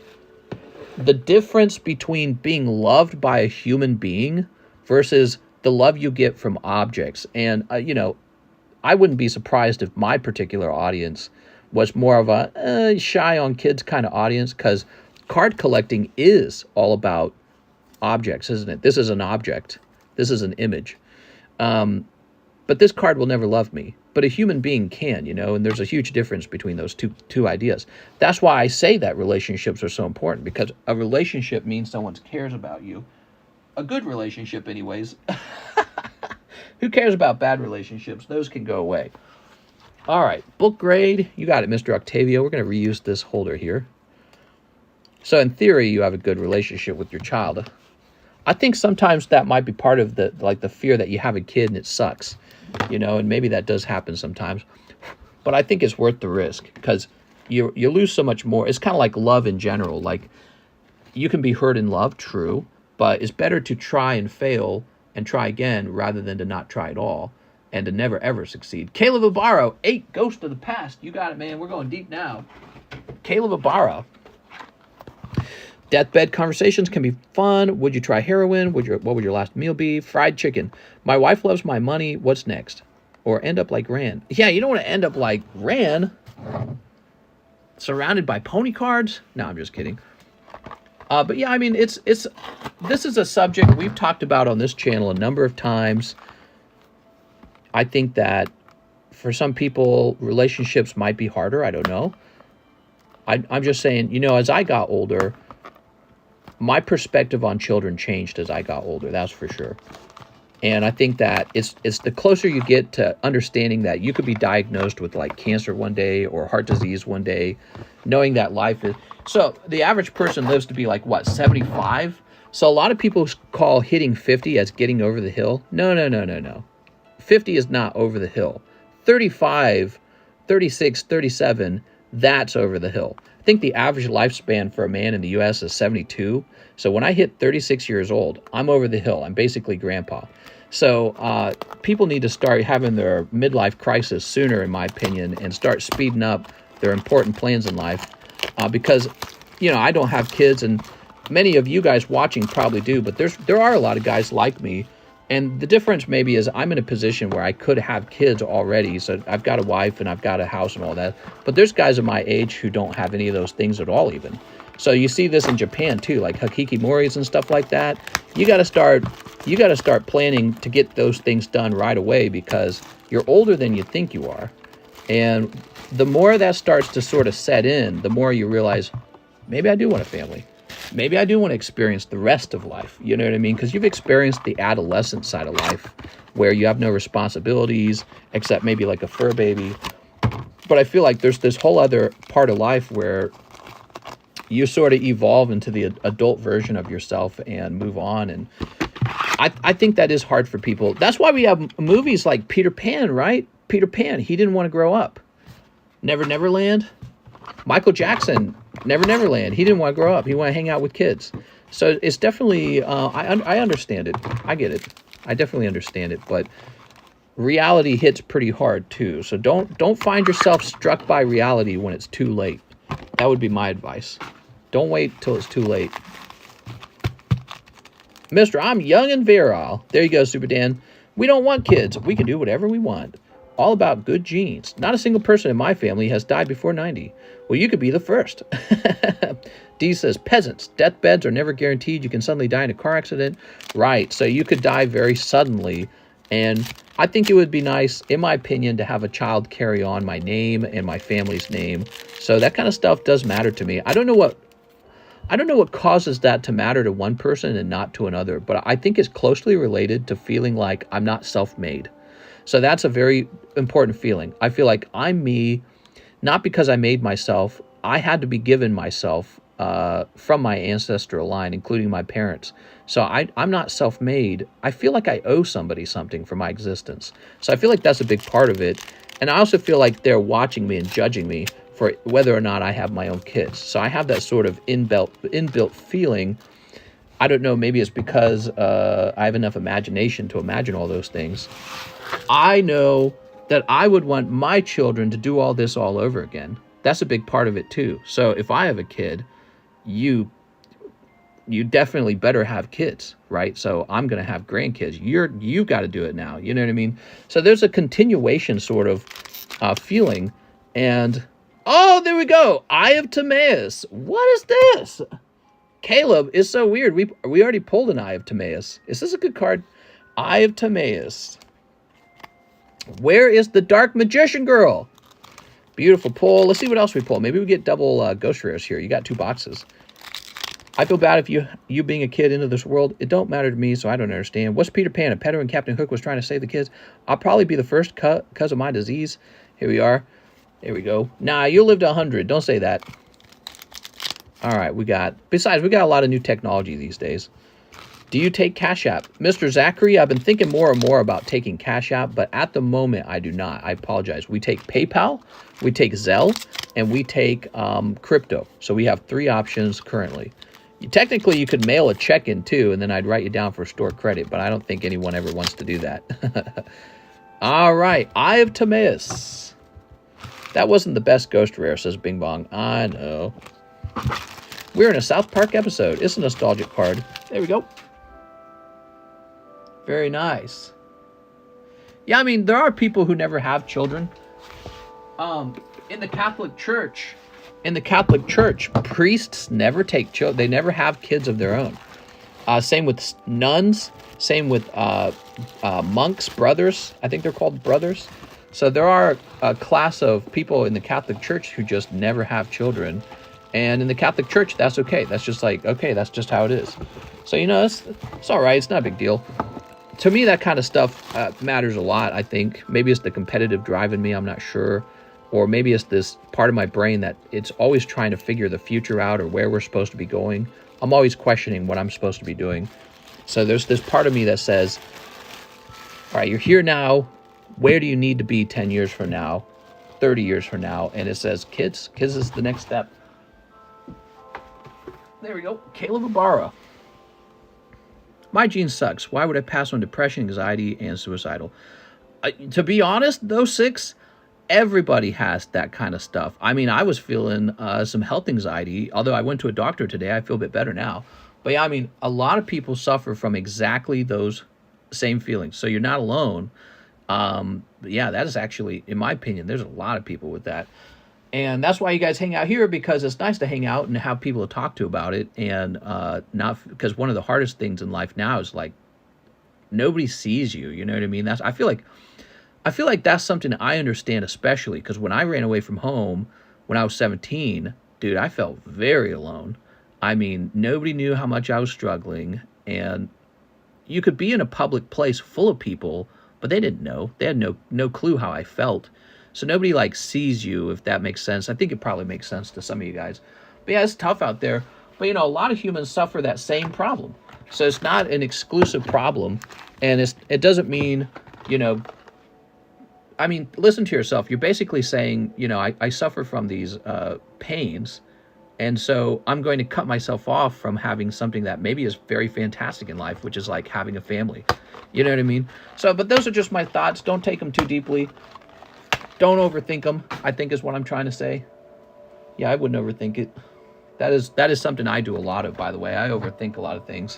the difference between being loved by a human being versus the love you get from objects. And, I wouldn't be surprised if my particular audience was more of a shy on kids kind of audience, because card collecting is all about objects, isn't it? This is an object. This is an image. But this card will never love me. But a human being can, and there's a huge difference between those two ideas. That's why I say that relationships are so important, because a relationship means someone cares about you. A good relationship anyways. Who cares about bad relationships? Those can go away. All right, book grade. You got it, Mr. Octavio. We're going to reuse this holder here. So in theory, you have a good relationship with your child. I think sometimes that might be part of the fear that you have a kid and it sucks, and maybe that does happen sometimes. But I think it's worth the risk, because you lose so much more. It's kind of like love in general. Like, you can be hurt in love, true, but it's better to try and fail and try again rather than to not try at all and to never ever succeed. Caleb Ibarra, 8 Ghost of the Past. You got it, man. We're going deep now. Caleb Ibarra. Deathbed conversations can be fun. Would you try heroin? What would your last meal be? Fried chicken. My wife loves my money. What's next? Or end up like Ran. Yeah, you don't want to end up like Ran. Surrounded by pony cards? No, I'm just kidding. But yeah, I mean, this is a subject we've talked about on this channel a number of times. I think that for some people, relationships might be harder. I don't know. I'm just saying, as I got older, my perspective on children changed as I got older. That's for sure. And I think that it's the closer you get to understanding that you could be diagnosed with like cancer one day or heart disease one day, knowing that life is... So the average person lives to be like, 75? So a lot of people call hitting 50 as getting over the hill. No. 50 is not over the hill. 35, 36, 37, that's over the hill. I think the average lifespan for a man in the U.S. is 72. So when I hit 36 years old, I'm over the hill. I'm basically grandpa. So people need to start having their midlife crisis sooner, in my opinion, and start speeding up their important plans in life. Because, you know, I don't have kids, and many of you guys watching probably do, but there are a lot of guys like me. And the difference maybe is I'm in a position where I could have kids already. So I've got a wife and I've got a house and all that. But there's guys of my age who don't have any of those things at all even. So you see this in Japan too, like hikikomoris and stuff like that. You got to start planning to get those things done right away, because you're older than you think you are. And the more that starts to sort of set in, the more you realize, maybe I do want a family. Maybe I do want to experience the rest of life. You know what I mean? Because you've experienced the adolescent side of life where you have no responsibilities except maybe like a fur baby. But I feel like there's this whole other part of life where you sort of evolve into the adult version of yourself and move on. And I think that is hard for people. That's why we have movies like Peter Pan, right? Peter Pan, he didn't want to grow up. Never Neverland. Michael Jackson, Never Neverland. He didn't want to grow up. He wanted to hang out with kids. So it's definitely, I understand it. I get it. I definitely understand it. But reality hits pretty hard too. So don't find yourself struck by reality when it's too late. That would be my advice. Don't wait till it's too late. Mister, I'm young and virile. There you go, Super Dan. We don't want kids. We can do whatever we want. All about good genes. Not a single person in my family has died before 90. Well, you could be the first. D says, peasants. Deathbeds are never guaranteed. You can suddenly die in a car accident. Right. So you could die very suddenly. And I think it would be nice, in my opinion, to have a child carry on my name and my family's name. So that kind of stuff does matter to me. I don't know what causes that to matter to one person and not to another, but I think it's closely related to feeling like I'm not self-made. So that's a very important feeling. I feel like I'm me, not because I made myself. I had to be given myself from my ancestral line, including my parents. So I'm not self-made. I feel like I owe somebody something for my existence. So I feel like that's a big part of it. And I also feel like they're watching me and judging me for whether or not I have my own kids. So I have that sort of inbuilt feeling. I don't know, maybe it's because I have enough imagination to imagine all those things. I know that I would want my children to do all this all over again. That's a big part of it too. So if I have a kid, you definitely better have kids, right? So I'm going to have grandkids. You got to do it now. You know what I mean? So there's a continuation sort of feeling. And, oh, there we go. Eye of Timaeus. What is this? Caleb, is so weird. We already pulled an Eye of Timaeus. Is this a good card? Eye of Timaeus. Where is the Dark Magician Girl? Beautiful pull. Let's see what else we pull. Maybe we get double ghost rares here. You got 2 boxes. I feel bad if you being a kid into this world. It don't matter to me, so I don't understand. What's Peter Pan? A pedo and Captain Hook was trying to save the kids. I'll probably be the first because of my disease. Here we are. There we go. Nah, you'll live to 100. Don't say that. All right, besides, we got a lot of new technology these days. Do you take Cash App? Mr. Zachary, I've been thinking more and more about taking Cash App, but at the moment, I do not. I apologize. We take PayPal, we take ZELLE, and we take crypto. So we have 3 options currently. Technically, you could mail a check in too, and then I'd write you down for store credit, but I don't think anyone ever wants to do that. All right, Eye of Timaeus. That wasn't the best ghost rare, says Bing Bong. I know. We're in a South Park episode. It's a nostalgic card. There we go. Very nice. Yeah, I mean, there are people who never have children. In the Catholic Church, priests never take children. They never have kids of their own. Same with nuns. Same with monks, brothers. I think they're called brothers. So there are a class of people in the Catholic Church who just never have children. And in the Catholic Church, that's okay. That's just like, okay, that's just how it is. So, you know, it's all right. It's not a big deal. To me, that kind of stuff matters a lot, I think. Maybe it's the competitive drive in me. I'm not sure. Or maybe it's this part of my brain that it's always trying to figure the future out or where we're supposed to be going. I'm always questioning what I'm supposed to be doing. So there's this part of me that says, all right, you're here now. Where do you need to be 10 years from now, 30 years from now? And it says, kids is the next step. There we go. Caleb Ibarra. My gene sucks. Why would I pass on depression, anxiety, and suicidal? To be honest, those 6, everybody has that kind of stuff. I mean, I was feeling some health anxiety, although I went to a doctor today. I feel a bit better now. But yeah, I mean, a lot of people suffer from exactly those same feelings. So you're not alone. But yeah, that is actually, in my opinion, there's a lot of people with that. And that's why you guys hang out here, because it's nice to hang out and have people to talk to about it. And not because one of the hardest things in life now is like nobody sees you. You know what I mean? I feel like that's something I understand, especially because when I ran away from home when I was 17, dude, I felt very alone. I mean, nobody knew how much I was struggling, and you could be in a public place full of people, but they didn't know. They had no clue how I felt. So nobody like sees you, if that makes sense. I think it probably makes sense to some of you guys. But yeah, it's tough out there. But you know, a lot of humans suffer that same problem. So it's not an exclusive problem, and it doesn't mean, you know, I mean, listen to yourself. You're basically saying, you know, I suffer from these pains, and so I'm going to cut myself off from having something that maybe is very fantastic in life, which is like having a family. You know what I mean? So, but those are just my thoughts. Don't take them too deeply. Don't overthink them, I think is what I'm trying to say. Yeah, I wouldn't overthink it. That is something I do a lot of, by the way. I overthink a lot of things.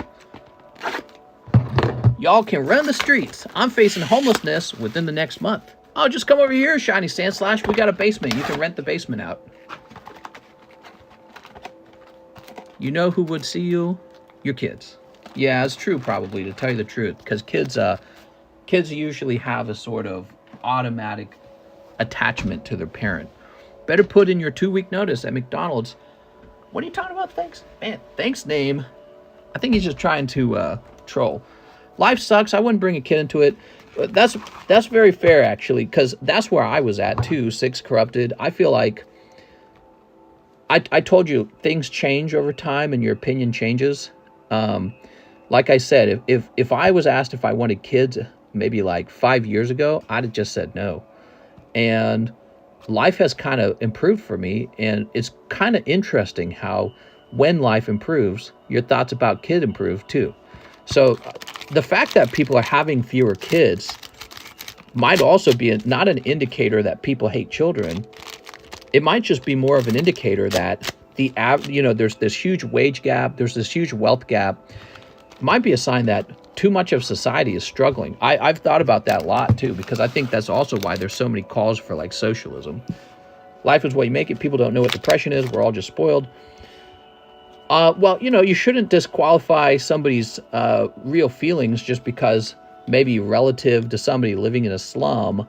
Y'all can run the streets. I'm facing homelessness within the next month. Oh, just come over here, Shiny Sand Slash. We got a basement. You can rent the basement out. You know who would see you? Your kids. Yeah, it's true, probably, to tell you the truth, because kids usually have a sort of automatic attachment to their parent. Better put in your 2-week notice at McDonald's. What are you talking about? Thanks, man. Thanks name. I think he's just trying to troll. Life sucks. I wouldn't bring a kid into it. That's very fair, actually, because that's where I was at too. 6 corrupted. I feel like I told you things change over time and your opinion changes. Like I said, if I was asked if I wanted kids maybe like 5 years ago, I'd have just said no. And life has kind of improved for me, and it's kind of interesting how when life improves, your thoughts about kid improve too. So the fact that people are having fewer kids might also be not an indicator that people hate children. It might just be more of an indicator that there's this huge wage gap, there's this huge wealth gap. It might be a sign that too much of society is struggling. I've thought about that a lot too, because I think that's also why there's so many calls for like socialism. Life is what you make it. People don't know what depression is. We're all just spoiled. Well, you know, you shouldn't disqualify somebody's real feelings just because maybe relative to somebody living in a slum,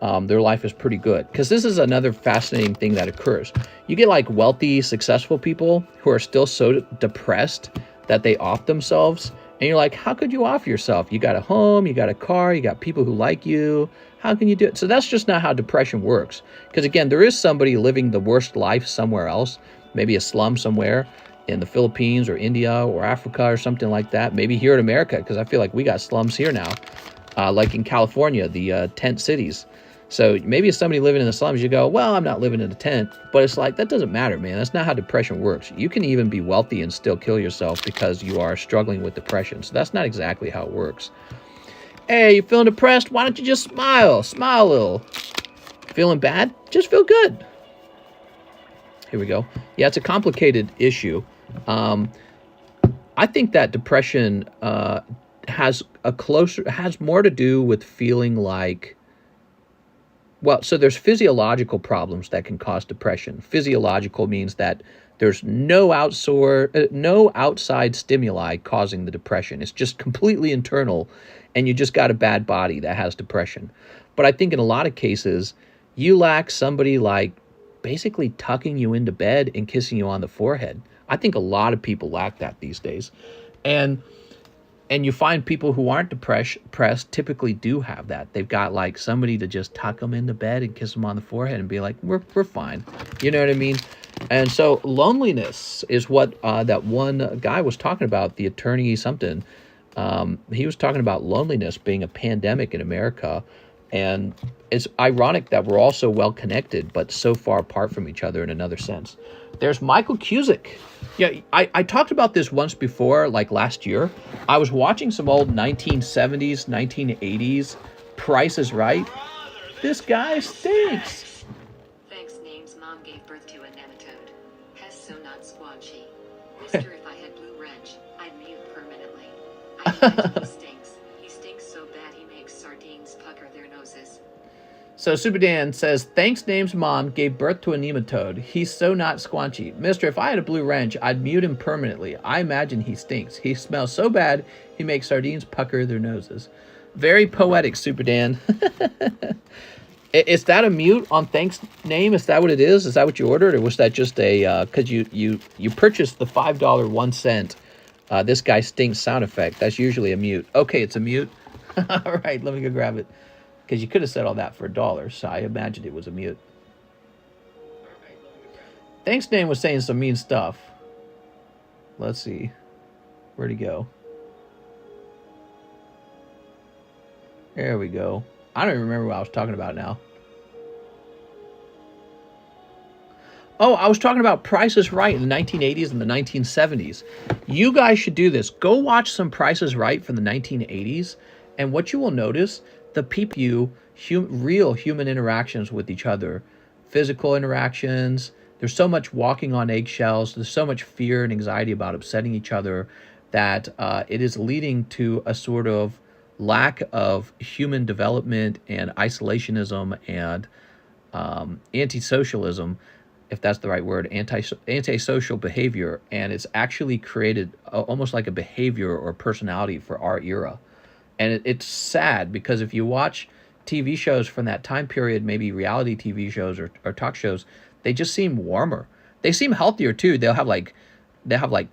their life is pretty good. Because this is another fascinating thing that occurs. You get like wealthy, successful people who are still so depressed that they off themselves. And you're like, how could you off yourself? You got a home, you got a car, you got people who like you. How can you do it? So that's just not how depression works. Because again, there is somebody living the worst life somewhere else, maybe a slum somewhere in the Philippines or India or Africa or something like that. Maybe here in America, because I feel like we got slums here now, like in California, the tent cities. So maybe if somebody living in the slums, you go, well, I'm not living in a tent. But it's like, that doesn't matter, man. That's not how depression works. You can even be wealthy and still kill yourself because you are struggling with depression. So that's not exactly how it works. Hey, you feeling depressed? Why don't you just smile? Smile a little. Feeling bad? Just feel good. Here we go. Yeah, it's a complicated issue. I think that depression has more to do with feeling like, well, so there's physiological problems that can cause depression. Physiological means that there's no outside stimuli causing the depression. It's just completely internal, and you just got a bad body that has depression. But I think in a lot of cases, you lack somebody like basically tucking you into bed and kissing you on the forehead. I think a lot of people lack that these days. And you find people who aren't depressed typically do have that. They've got like somebody to just tuck them into bed and kiss them on the forehead and be like, we're fine. You know what I mean? And so loneliness is what that one guy was talking about, the attorney something. He was talking about loneliness being a pandemic in America. And it's ironic that we're all so well connected, but so far apart from each other in another sense. There's Michael Cusick. Yeah, I talked about this once before, like last year. I was watching some old 1970s, 1980s Price is Right. This guy stinks. Thanks names mom gave birth to a nematode. Has so not squanchy. Mister, if I had blue wrench, I'd mute permanently. I imagine he stinks. He stinks so bad he makes sardines pucker their noses. So Super Dan says, thanks name's mom gave birth to a nematode. He's so not squanchy. Mister, if I had a blue wrench, I'd mute him permanently. I imagine he stinks. He smells so bad, he makes sardines pucker their noses. Very poetic, Super Dan. Is that a mute on thanks name? Is that what it is? Is that what you ordered? Or was that just a, because you purchased the $5 1 cent, this guy stinks sound effect. That's usually a mute. Okay, it's a mute. All right, let me go grab it. Because you could have said all that for $1, so I imagined it was a mute. Thanks name was saying some mean stuff. Let's see. Where'd he go? There we go. I don't even remember what I was talking about now. Oh, I was talking about Price is Right in the 1980s and the 1970s. You guys should do this. Go watch some Price is Right from the 1980s, and what you will notice, the people, real human interactions with each other, physical interactions. There's so much walking on eggshells. There's so much fear and anxiety about upsetting each other that it is leading to a sort of lack of human development and isolationism and anti-socialism, if that's the right word, antisocial behavior. And it's actually created almost like a behavior or personality for our era. And it's sad because if you watch TV shows from that time period, maybe reality TV shows or talk shows, they just seem warmer. They seem healthier too. They have like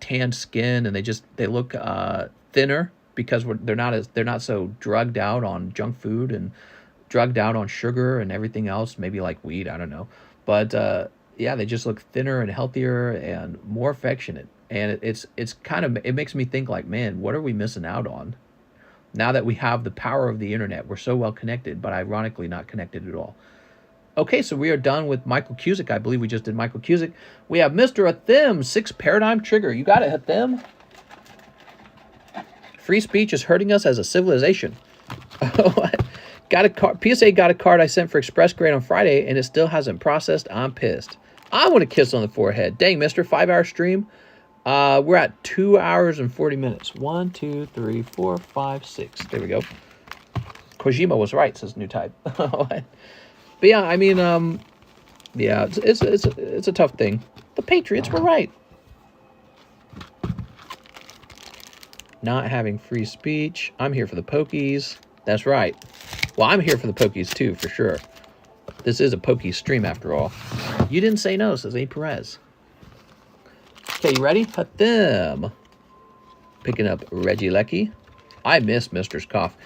tanned skin, and they look thinner because they're not so drugged out on junk food and drugged out on sugar and everything else. Maybe like weed, I don't know. But yeah, they just look thinner and healthier and more affectionate. And it makes me think like, man, what are we missing out on? Now that we have the power of the internet, we're so well connected, but ironically not connected at all. Okay, so we are done with Michael Cusick. I believe we just did Michael Cusick. We have Mr. Athim, 6 Paradigm Trigger. You got it, Athim. Free speech is hurting us as a civilization. Got a card. PSA got a card I sent for Express Grade on Friday, and it still hasn't processed. I'm pissed. I want a kiss on the forehead. Dang, Mr. 5-hour stream. We're at 2 hours and 40 minutes. 1, 2, 3, 4, 5, 6. There we go. Kojima was right, says New Type. But yeah, I mean, yeah, it's a tough thing. The Patriots were right. Not having free speech. I'm here for the Pokies. That's right. Well, I'm here for the Pokies too, for sure. This is a Pokey stream after all. You didn't say no, says A. Perez. Okay, you ready? Hathim. Picking up Reggie Lecky. I miss Mister's cough.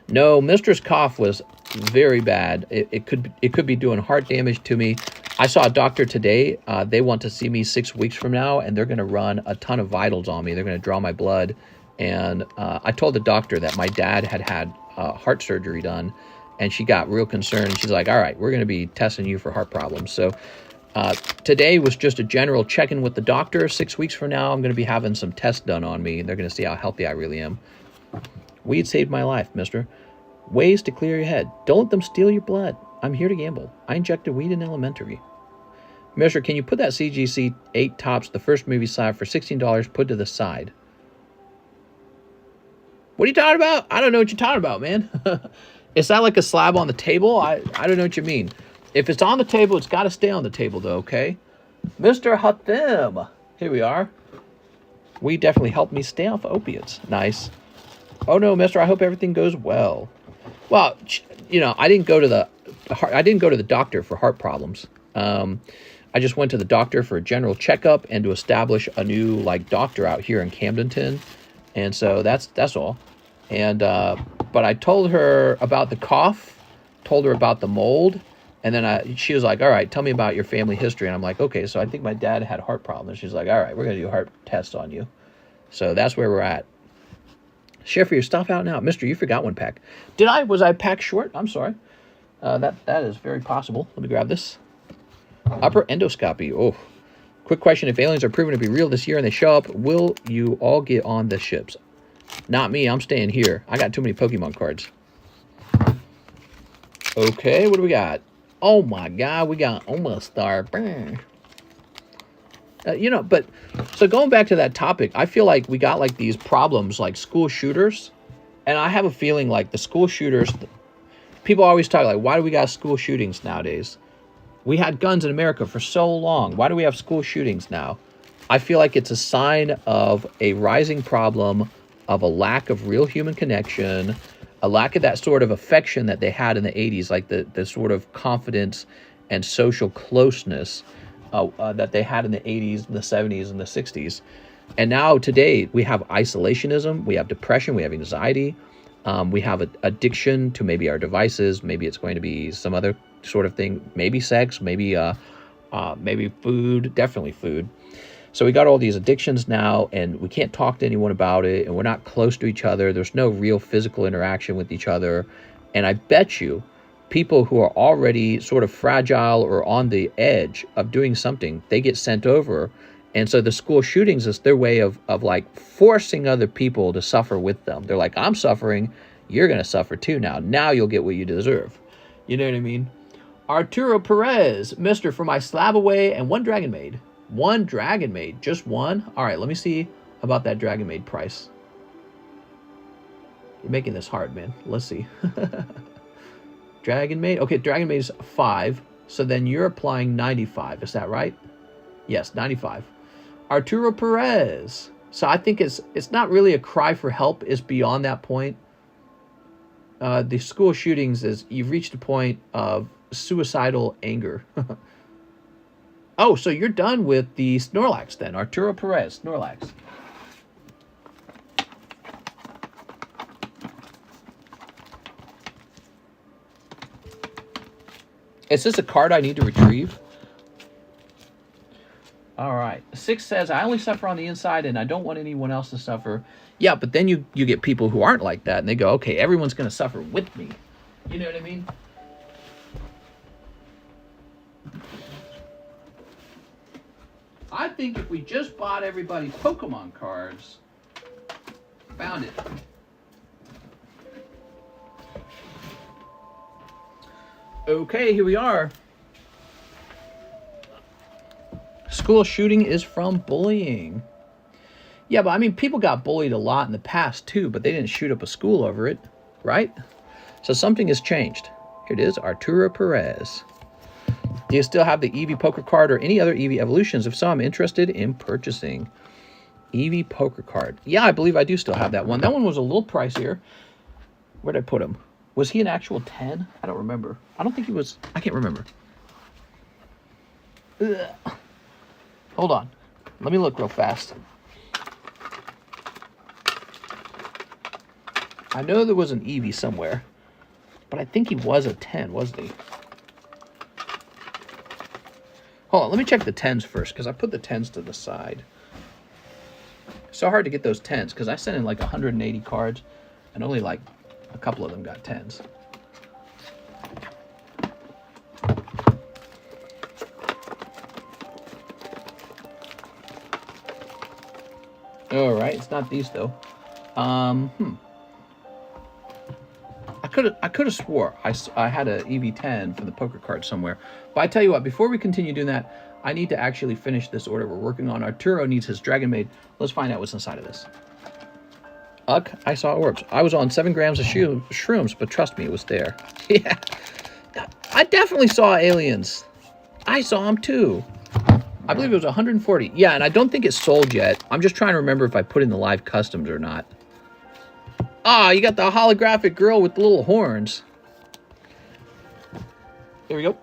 No, Mister's cough was very bad. It could be doing heart damage to me. I saw a doctor today. They want to see me 6 weeks from now, and they're going to run a ton of vitals on me. They're going to draw my blood. And I told the doctor that my dad had heart surgery done, and she got real concerned. She's like, all right, we're going to be testing you for heart problems. So today was just a general check-in with the doctor. 6 weeks from now, I'm going to be having some tests done on me, and they're going to see how healthy I really am. Weed saved my life, mister. Ways to clear your head. Don't let them steal your blood. I'm here to gamble. I injected weed in elementary. Mister, can you put that CGC 8 tops, the first movie slab, for $16 put to the side? What are you talking about? I don't know what you're talking about, man. Is that like a slab on the table? I don't know what you mean. If it's on the table, it's got to stay on the table, though, okay? Mr. Hathim. Here we are. We definitely helped me stay off opiates. Nice. Oh, no, mister, I hope everything goes well. Well, you know, I didn't go to the doctor for heart problems. I just went to the doctor for a general checkup and to establish a new, like, doctor out here in Camdenton. And so that's all. And but I told her about the cough, told her about the mold, and then she was like, all right, tell me about your family history. And I'm like, okay, so I think my dad had heart problems. She's like, all right, we're going to do a heart test on you. So that's where we're at. Share for your stuff out now. Mister, you forgot one pack. Was I pack short? I'm sorry. That is very possible. Let me grab this. Upper endoscopy. Oh, Quick question. If aliens are proven to be real this year and they show up, will you all get on the ships? Not me. I'm staying here. I got too many Pokemon cards. Okay, what do we got? Oh my god, we got almost star. You know, but so going back to that topic, I feel like we got like these problems like school shooters. And I have a feeling like the school shooters, people always talk like, why do we got school shootings nowadays? We had guns in America for so long. Why do we have school shootings now? I feel like it's a sign of a rising problem of a lack of real human connection, a lack of that sort of affection that they had in the 80s, like the sort of confidence and social closeness that they had in the 80s, the 70s, and the 60s. And now today we have isolationism, we have depression, we have anxiety, we have addiction to maybe our devices, maybe it's going to be some other sort of thing, maybe sex, maybe food, definitely food. So we got all these addictions now, and we can't talk to anyone about it, and we're not close to each other. There's no real physical interaction with each other. And I bet you people who are already sort of fragile or on the edge of doing something, they get sent over. And so the school shootings is their way of like forcing other people to suffer with them. They're like, I'm suffering, you're going to suffer too now. Now you'll get what you deserve. You know what I mean? Arturo Perez, Mr. for my slab away and one Dragon Maid. One Dragon Maid, just one? All right, let me see about that Dragon Maid price. You're making this hard, man. Let's see. Dragon Maid. Okay, Dragon Maid is 5. So then you're applying 95. Is that right? Yes, 95. Arturo Perez. So I think it's not really a cry for help. It's beyond that point. The school shootings is you've reached a point of suicidal anger. Oh, so you're done with the Snorlax then. Arturo Perez, Snorlax. Is this a card I need to retrieve? All right. 6 says, I only suffer on the inside and I don't want anyone else to suffer. Yeah, but then you get people who aren't like that and they go, okay, everyone's going to suffer with me. You know what I mean? I think if we just bought everybody Pokemon cards, found it. Okay, here we are. School shooting is from bullying. Yeah, but I mean, people got bullied a lot in the past too, but they didn't shoot up a school over it, right? So something has changed. Here it is, Arturo Perez. Do you still have the Eevee Poker card or any other Eevee evolutions? If so, I'm interested in purchasing. Eevee Poker card. Yeah, I believe I do still have that one. That one was a little pricier. Where'd I put him? Was he an actual 10? I don't remember. I don't think he was. I can't remember. Ugh. Hold on. Let me look real fast. I know there was an Eevee somewhere, but I think he was a 10, wasn't he? Hold on, let me check the 10s first, because I put the 10s to the side. So hard to get those 10s, because I sent in like 180 cards, and only like a couple of them got 10s. All right, it's not these though. I could have swore I had a EV10 for the poker card somewhere. But I tell you what, before we continue doing that, I need to actually finish this order we're working on. Arturo needs his Dragon Maid. Let's find out what's inside of this. I saw orbs. I was on 7 grams of shrooms, but trust me, it was there. Yeah, I definitely saw aliens. I saw them too. I believe it was 140. Yeah, and I don't think it's sold yet. I'm just trying to remember if I put in the live customs or not. Ah, you got the holographic girl with the little horns. There we go.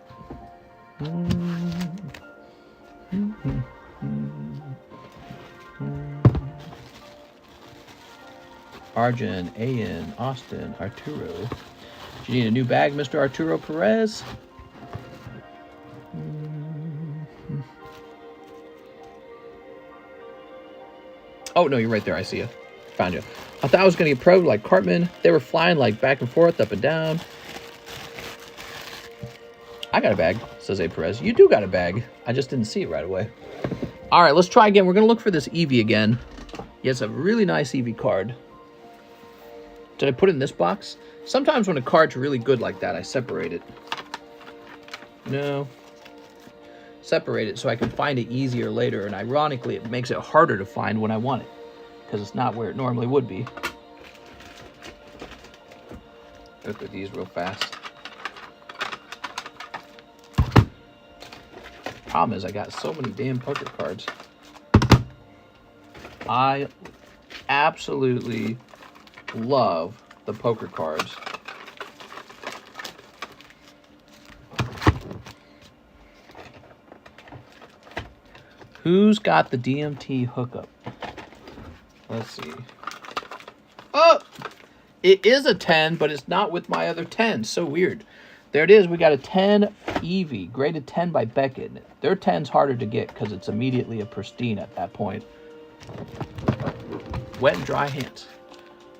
Arjun, Ayan, Austin, Arturo. Do you need a new bag, Mr. Arturo Perez? Oh, no, you're right there. I see you. Found you. I thought I was going to get probed like Cartman. They were flying like back and forth, up and down. I got a bag, says A. Perez. You do got a bag. I just didn't see it right away. All right, let's try again. We're going to look for this Eevee again. Yeah, it's a really nice Eevee card. Did I put it in this box? Sometimes when a card's really good like that, I separate it. No. Separate it so I can find it easier later. And ironically, it makes it harder to find when I want it. Because it's not where it normally would be. Look at these real fast. Problem is, I got so many damn poker cards. I absolutely love the poker cards. Who's got the DMT hookup? Let's see. Oh! It is a 10, but it's not with my other 10. So weird. There it is. We got a 10 Eevee, graded 10 by Beckett. Their 10's harder to get because it's immediately a pristine at that point. Wet and dry hands.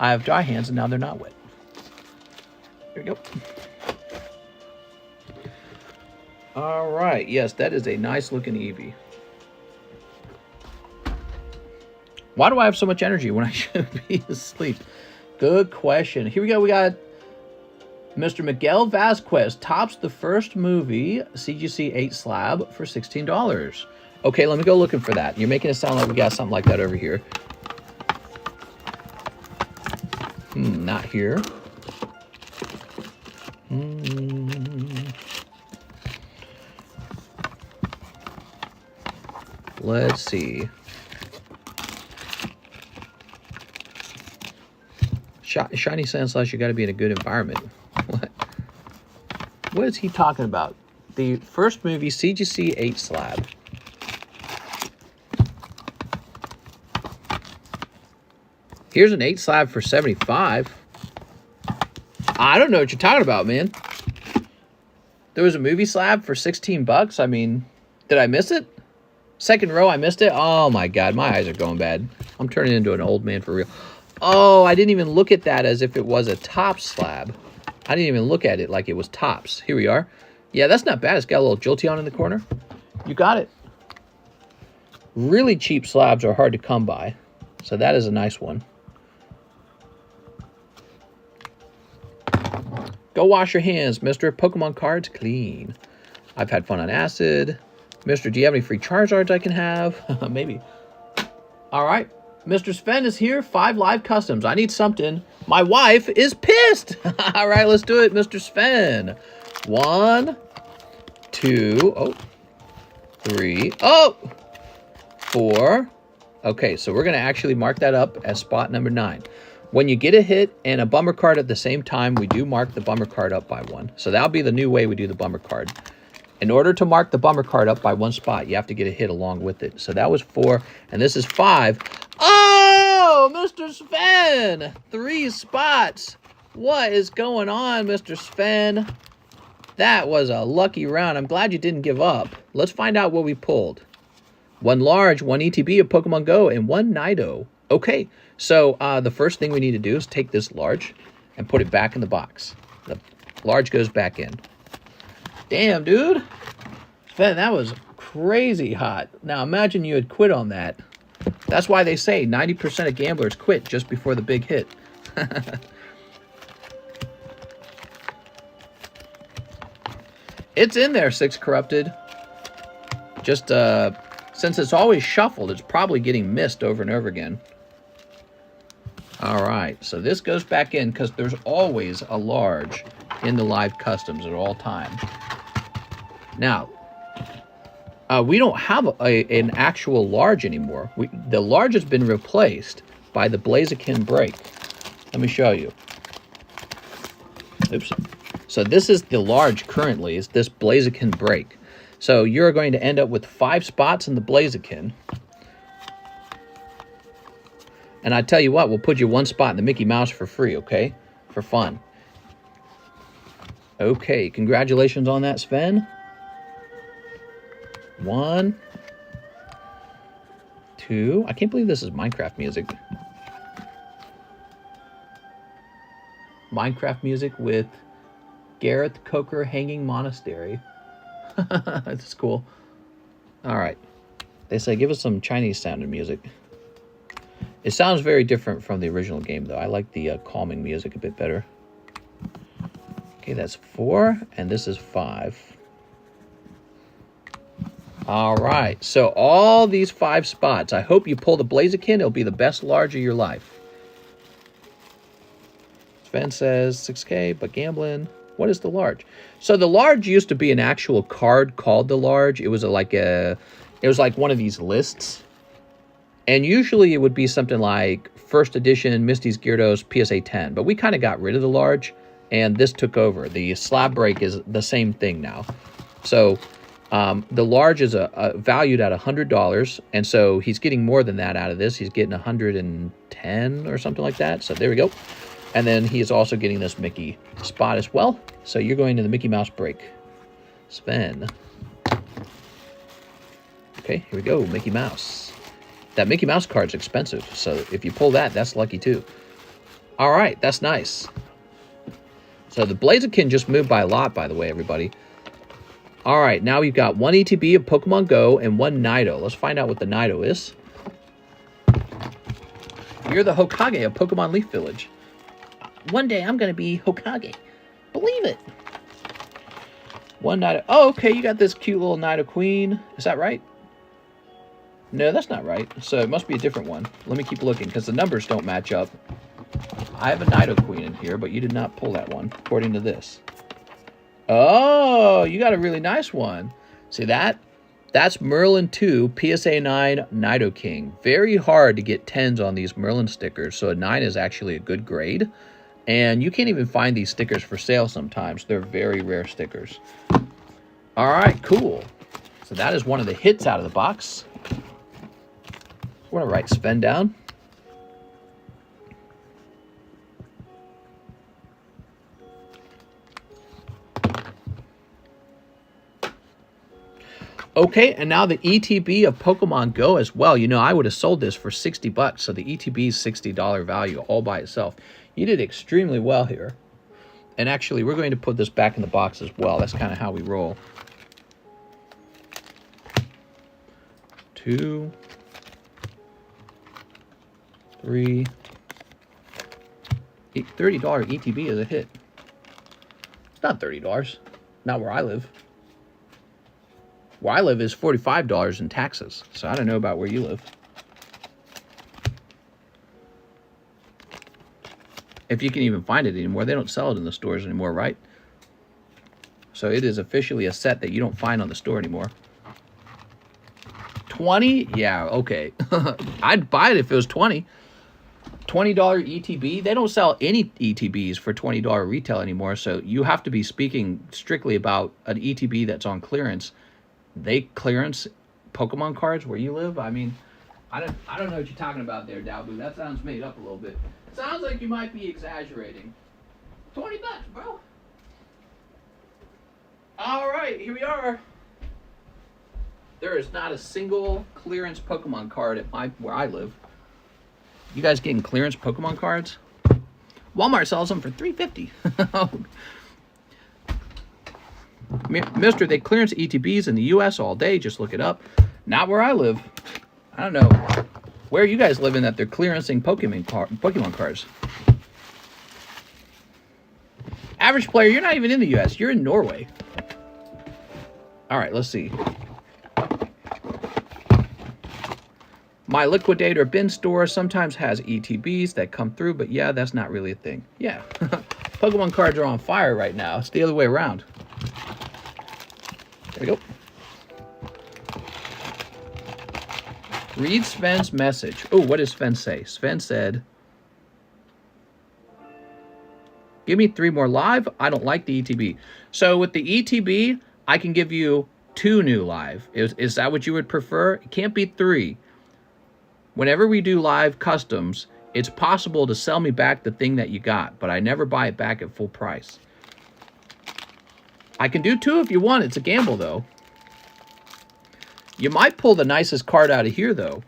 I have dry hands and now they're not wet. There we go. All right. Yes, that is a nice looking Eevee. Why do I have so much energy when I should be asleep? Good question. Here we go. We got Mr. Miguel Vasquez tops the first movie CGC 8 slab for $16. Okay, let me go looking for that. You're making it sound like we got something like that over here. Not here. Let's see. Shiny Sandslash, you got to be in a good environment. What is he talking about? The first movie, CGC 8 slab. Here's an 8 slab for 75. I don't know what you're talking about, man. There was a movie slab for 16 bucks. I mean, did I miss it? Second row, I missed it. Oh my God, my eyes are going bad. I'm turning into an old man for real. Oh, I didn't even look at that as if it was a top slab. I didn't even look at it like it was tops. Here we are. Yeah, that's not bad. It's got a little Jolteon in the corner. You got it. Really cheap slabs are hard to come by. So that is a nice one. Go wash your hands, Mr. Pokemon cards clean. I've had fun on acid. Mr., do you have any free Charizards I can have? Maybe. All right. Mr. Sven is here. 5 live customs. I need something. My wife is pissed. All right, let's do it, Mr. Sven. 1, 2, 3, 4. Okay, so we're going to actually mark that up as spot number 9. When you get a hit and a bummer card at the same time, we do mark the bummer card up by 1. So that'll be the new way we do the bummer card. In order to mark the bummer card up by 1 spot, you have to get a hit along with it. So that was 4, and this is 5. Oh, Mr. Sven! 3 spots. What is going on, Mr. Sven? That was a lucky round. I'm glad you didn't give up. Let's find out what we pulled. 1 large, 1 ETB of Pokemon Go, and 1 Nido. Okay, so the first thing we need to do is take this large and put it back in the box. The large goes back in. Damn, dude. Sven, that was crazy hot. Now, imagine you had quit on that. That's why they say 90% of gamblers quit just before the big hit. It's in there, 6 Corrupted. Just, since it's always shuffled, it's probably getting missed over and over again. All right, so this goes back in because there's always a large in the live customs at all times. Now, we don't have an actual large anymore. The large has been replaced by the Blaziken break. Let me show you. Oops. So this is the large currently, is this Blaziken break. So you're going to end up with 5 spots in the Blaziken. And I tell you what, we'll put you 1 spot in the Mickey Mouse for free, okay? For fun. Okay, congratulations on that, Sven. 1, 2. I can't believe this is Minecraft music. Minecraft music with Gareth Coker Hanging Monastery. That's cool. All right. They say give us some Chinese sounding music. It sounds very different from the original game, though. I like the calming music a bit better. Okay, that's 4, and this is 5. All right, so all these 5 spots. I hope you pull the Blaziken. It'll be the best large of your life. Sven says 6K, but gambling. What is the large? So the large used to be an actual card called the large. It was like one of these lists. And usually it would be something like first edition Misty's Gyarados PSA 10. But we kind of got rid of the large, and this took over. The slab break is the same thing now. So the large is valued at $100, and so he's getting more than that out of this. He's getting 110 or something like that. So there we go. And then he is also getting this Mickey spot as well. So you're going to the Mickey Mouse break. Sven. Okay, here we go, Mickey Mouse. That Mickey Mouse card's expensive, so if you pull that, that's lucky too. All right, that's nice. So the Blaziken just moved by a lot, by the way, everybody. All right, now we've got 1 ETB of Pokemon Go and 1 Nido. Let's find out what the Nido is. You're the Hokage of Pokemon Leaf Village. One day I'm going to be Hokage. Believe it. 1 Nido. Oh, okay, you got this cute little Nido Queen. Is that right? No, that's not right. So it must be a different one. Let me keep looking, because the numbers don't match up. I have a Nido Queen in here, but you did not pull that one, according to this. Oh, you got a really nice one. See that? That's Merlin 2, PSA 9, Nidoking. Very hard to get 10s on these Merlin stickers, so a 9 is actually a good grade. And you can't even find these stickers for sale sometimes. They're very rare stickers. All right, cool. So that is one of the hits out of the box. I want to write Sven down. Okay, and now the ETB of Pokemon Go as well. You know, I would have sold this for 60 bucks, so the ETB is $60 value all by itself. You did extremely well here. And actually, we're going to put this back in the box as well. That's kind of how we roll. 2, 3, $30 ETB is a hit. It's not $30. Not where I live. Where I live is $45 in taxes. So I don't know about where you live. If you can even find it anymore. They don't sell it in the stores anymore, right? So it is officially a set that you don't find on the store anymore. 20? Yeah, okay. I'd buy it if it was 20. $20 ETB. They don't sell any ETBs for $20 retail anymore, so you have to be speaking strictly about an ETB that's on clearance. They clearance Pokemon cards where you live? I mean, I don't know what you're talking about there, Dalbu. That sounds made up a little bit. Sounds like you might be exaggerating. 20 bucks, bro. All right, here we are. There is not a single clearance Pokemon card at where I live. You guys getting clearance Pokemon cards? Walmart sells them for $3.50. Mister, they clearance ETBs in the U.S. all day. Just look it up. Not where I live. I don't know. Where are you guys living that they're clearancing Pokemon cards? Average player, you're not even in the U.S. You're in Norway. All right, let's see. My liquidator bin store sometimes has ETBs that come through, but yeah, that's not really a thing. Yeah, Pokemon cards are on fire right now. It's the other way around. There we go. Read Sven's message. Oh, what does Sven say? Sven said, give me 3 more live. I don't like the ETB. So with the ETB, I can give you 2 new live. Is that what you would prefer? It can't be 3. Whenever we do live customs, it's possible to sell me back the thing that you got, but I never buy it back at full price. I can do 2 if you want. It's a gamble, though. You might pull the nicest card out of here, though.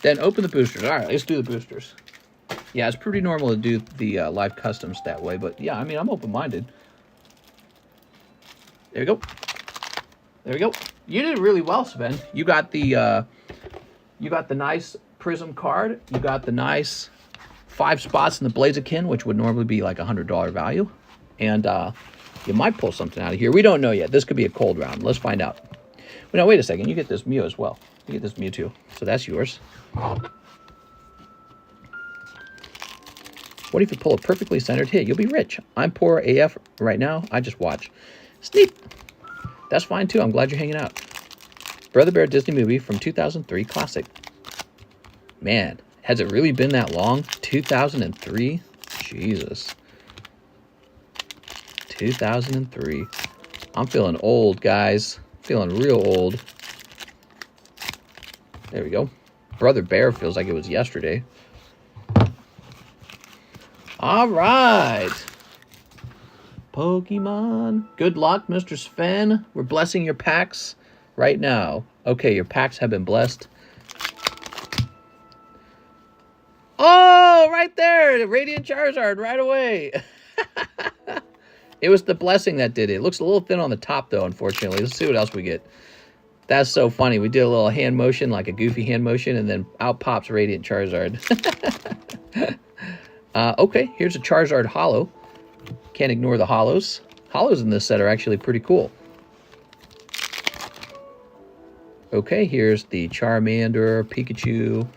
Then open the boosters. All right, let's do the boosters. Yeah, it's pretty normal to do the live customs that way, but yeah, I mean, I'm open-minded. There we go. There we go. You did really well, Sven. You got the nice Prism card. You got the nice 5 spots in the Blaziken, which would normally be like $100 value. And you might pull something out of here. We don't know yet. This could be a cold round. Let's find out. Well, now, wait a second. You get this Mew as well. You get this Mewtwo. So that's yours. What if you pull a perfectly centered hit? You'll be rich. I'm poor AF right now. I just watch. Sneak. That's fine, too. I'm glad you're hanging out. Brother Bear Disney movie from 2003 classic. Man, has it really been that long? 2003? Jesus. 2003. I'm feeling old, guys. Feeling real old. There we go. Brother Bear feels like it was yesterday. All right. Pokemon. Good luck, Mr. Sven. We're blessing your packs right now. Okay, your packs have been blessed. Oh, right there. The Radiant Charizard right away. It was the blessing that did it. It looks a little thin on the top, though, unfortunately. Let's see what else we get. That's so funny. We did a little hand motion, like a goofy hand motion, and then out pops Radiant Charizard. Okay, here's a Charizard Holo. Can't ignore the Holos. Holos in this set are actually pretty cool. Okay, here's the Charmander, Pikachu.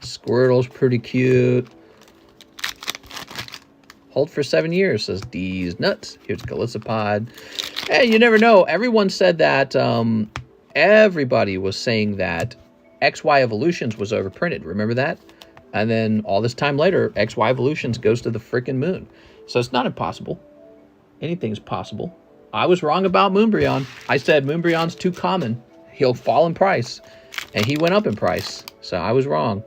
Squirtle's pretty cute. Hold for 7 years, says D's Nuts. Here's Golisopod. Hey, you never know. Everyone said that, everybody was saying that XY Evolutions was overprinted. Remember that? And then all this time later, XY Evolutions goes to the frickin' moon. So it's not impossible. Anything's possible. I was wrong about Moonbryon. I said Moonbryon's too common. He'll fall in price. And he went up in price. So I was wrong.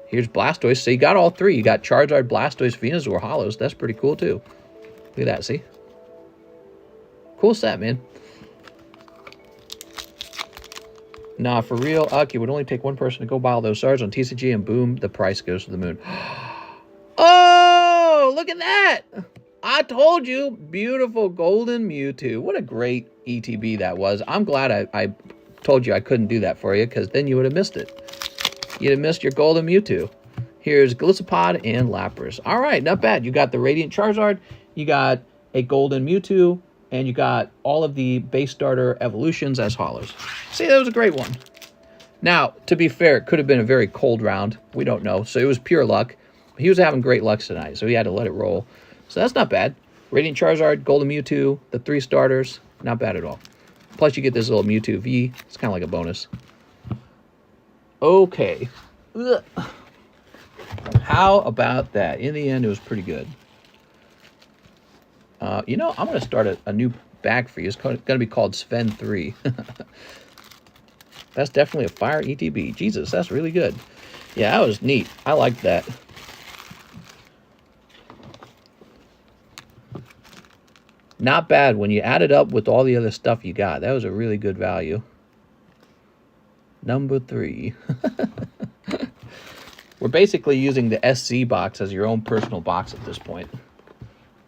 Here's Blastoise. So you got all 3. You got Charizard, Blastoise, Venusaur, Holos. That's pretty cool too. Look at that, see? Cool set, man. Nah, for real, Uck, it would only take one person to go buy all those stars on TCG, and boom, the price goes to the moon. Oh, look at that! I told you, beautiful golden Mewtwo. What a great ETB that was. I'm glad I told you I couldn't do that for you, because then you would have missed it. You'd have missed your golden Mewtwo. Here's Golisopod and Lapras. All right, not bad. You got the Radiant Charizard, you got a golden Mewtwo, and you got all of the base starter evolutions as holos. See, that was a great one. Now, to be fair, it could have been a very cold round. We don't know. So it was pure luck. He was having great luck tonight, so he had to let it roll. So that's not bad. Radiant Charizard, Golden Mewtwo, the 3 starters. Not bad at all. Plus, you get this little Mewtwo V. It's kind of like a bonus. Okay. Ugh. How about that? In the end, it was pretty good. You know, I'm going to start a new bag for you. It's going to be called Sven 3. That's definitely a fire ETB. Jesus, that's really good. Yeah, that was neat. I liked that. Not bad when you add it up with all the other stuff you got. That was a really good value. Number 3. We're basically using the SC box as your own personal box at this point.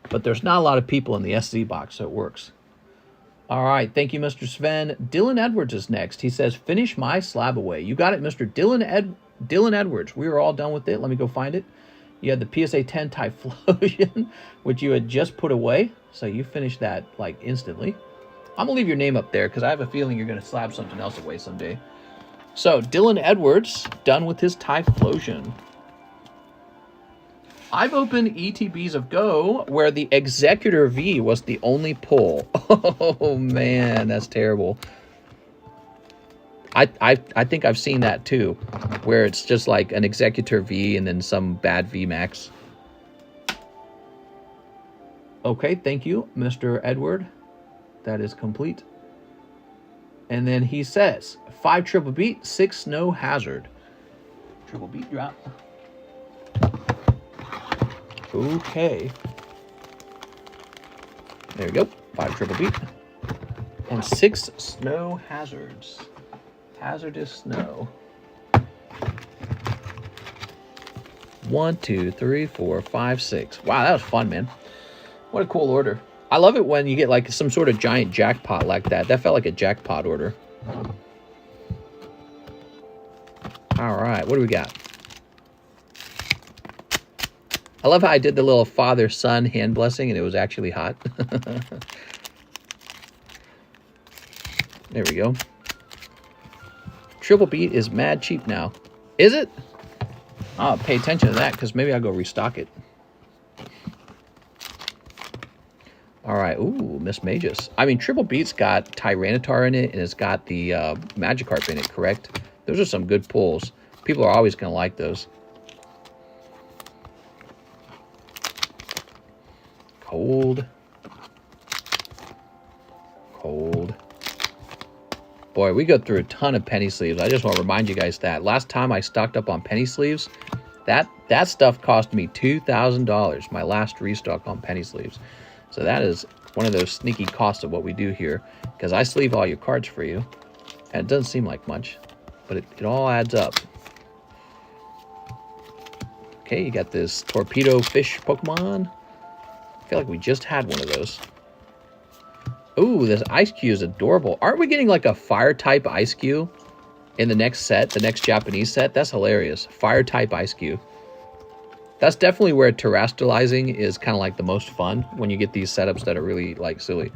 But there's not a lot of people in the SC box, so it works. All right, thank you, Mr. Sven. Dylan Edwards is next. He says, finish my slab away. You got it, Mr. Dylan Edwards. We were all done with it. Let me go find it. You had the PSA 10 Typhlosion, which you had just put away. So you finished that, like, instantly. I'm going to leave your name up there because I have a feeling you're going to slab something else away someday. So, Dylan Edwards, done with his Typhlosion. I've opened ETBs of Go where the Executor V was the only pull. Oh, man, that's terrible. I think I've seen that, too, where it's just like an Executor V and then some bad VMAX. Okay, thank you, Mr. Edward. That is complete. And then he says, 5 triple beat, 6 snow hazard. Triple beat drop. Okay. There we go. 5 triple beat. And 6 snow hazards. Hazardous snow. 1, 2, 3, 4, 5, 6. Wow, that was fun, man. What a cool order. I love it when you get like some sort of giant jackpot like that. That felt like a jackpot order. All right, what do we got? I love how I did the little father-son hand blessing and it was actually hot. There we go. Triple Beat is mad cheap now. Is it? I'll pay attention to that because maybe I'll go restock it. All right. Ooh, Miss Magus. I mean, Triple Beat's got Tyranitar in it and it's got the Magikarp in it, correct? Those are some good pulls. People are always going to like those. Cold. Cold. Boy, we go through a ton of penny sleeves. I just want to remind you guys that. Last time I stocked up on penny sleeves, that stuff cost me $2,000. My last restock on penny sleeves. So that is one of those sneaky costs of what we do here. Because I sleeve all your cards for you. And it doesn't seem like much. But it all adds up. Okay, you got this torpedo fish Pokemon. I feel like we just had one of those. Ooh, this Ice Cube is adorable. Aren't we getting like a fire type Ice Cube in the next set, the next Japanese set? That's hilarious. Fire type Ice Cube. That's definitely where terrestrializing is kind of like the most fun when you get these setups that are really like silly.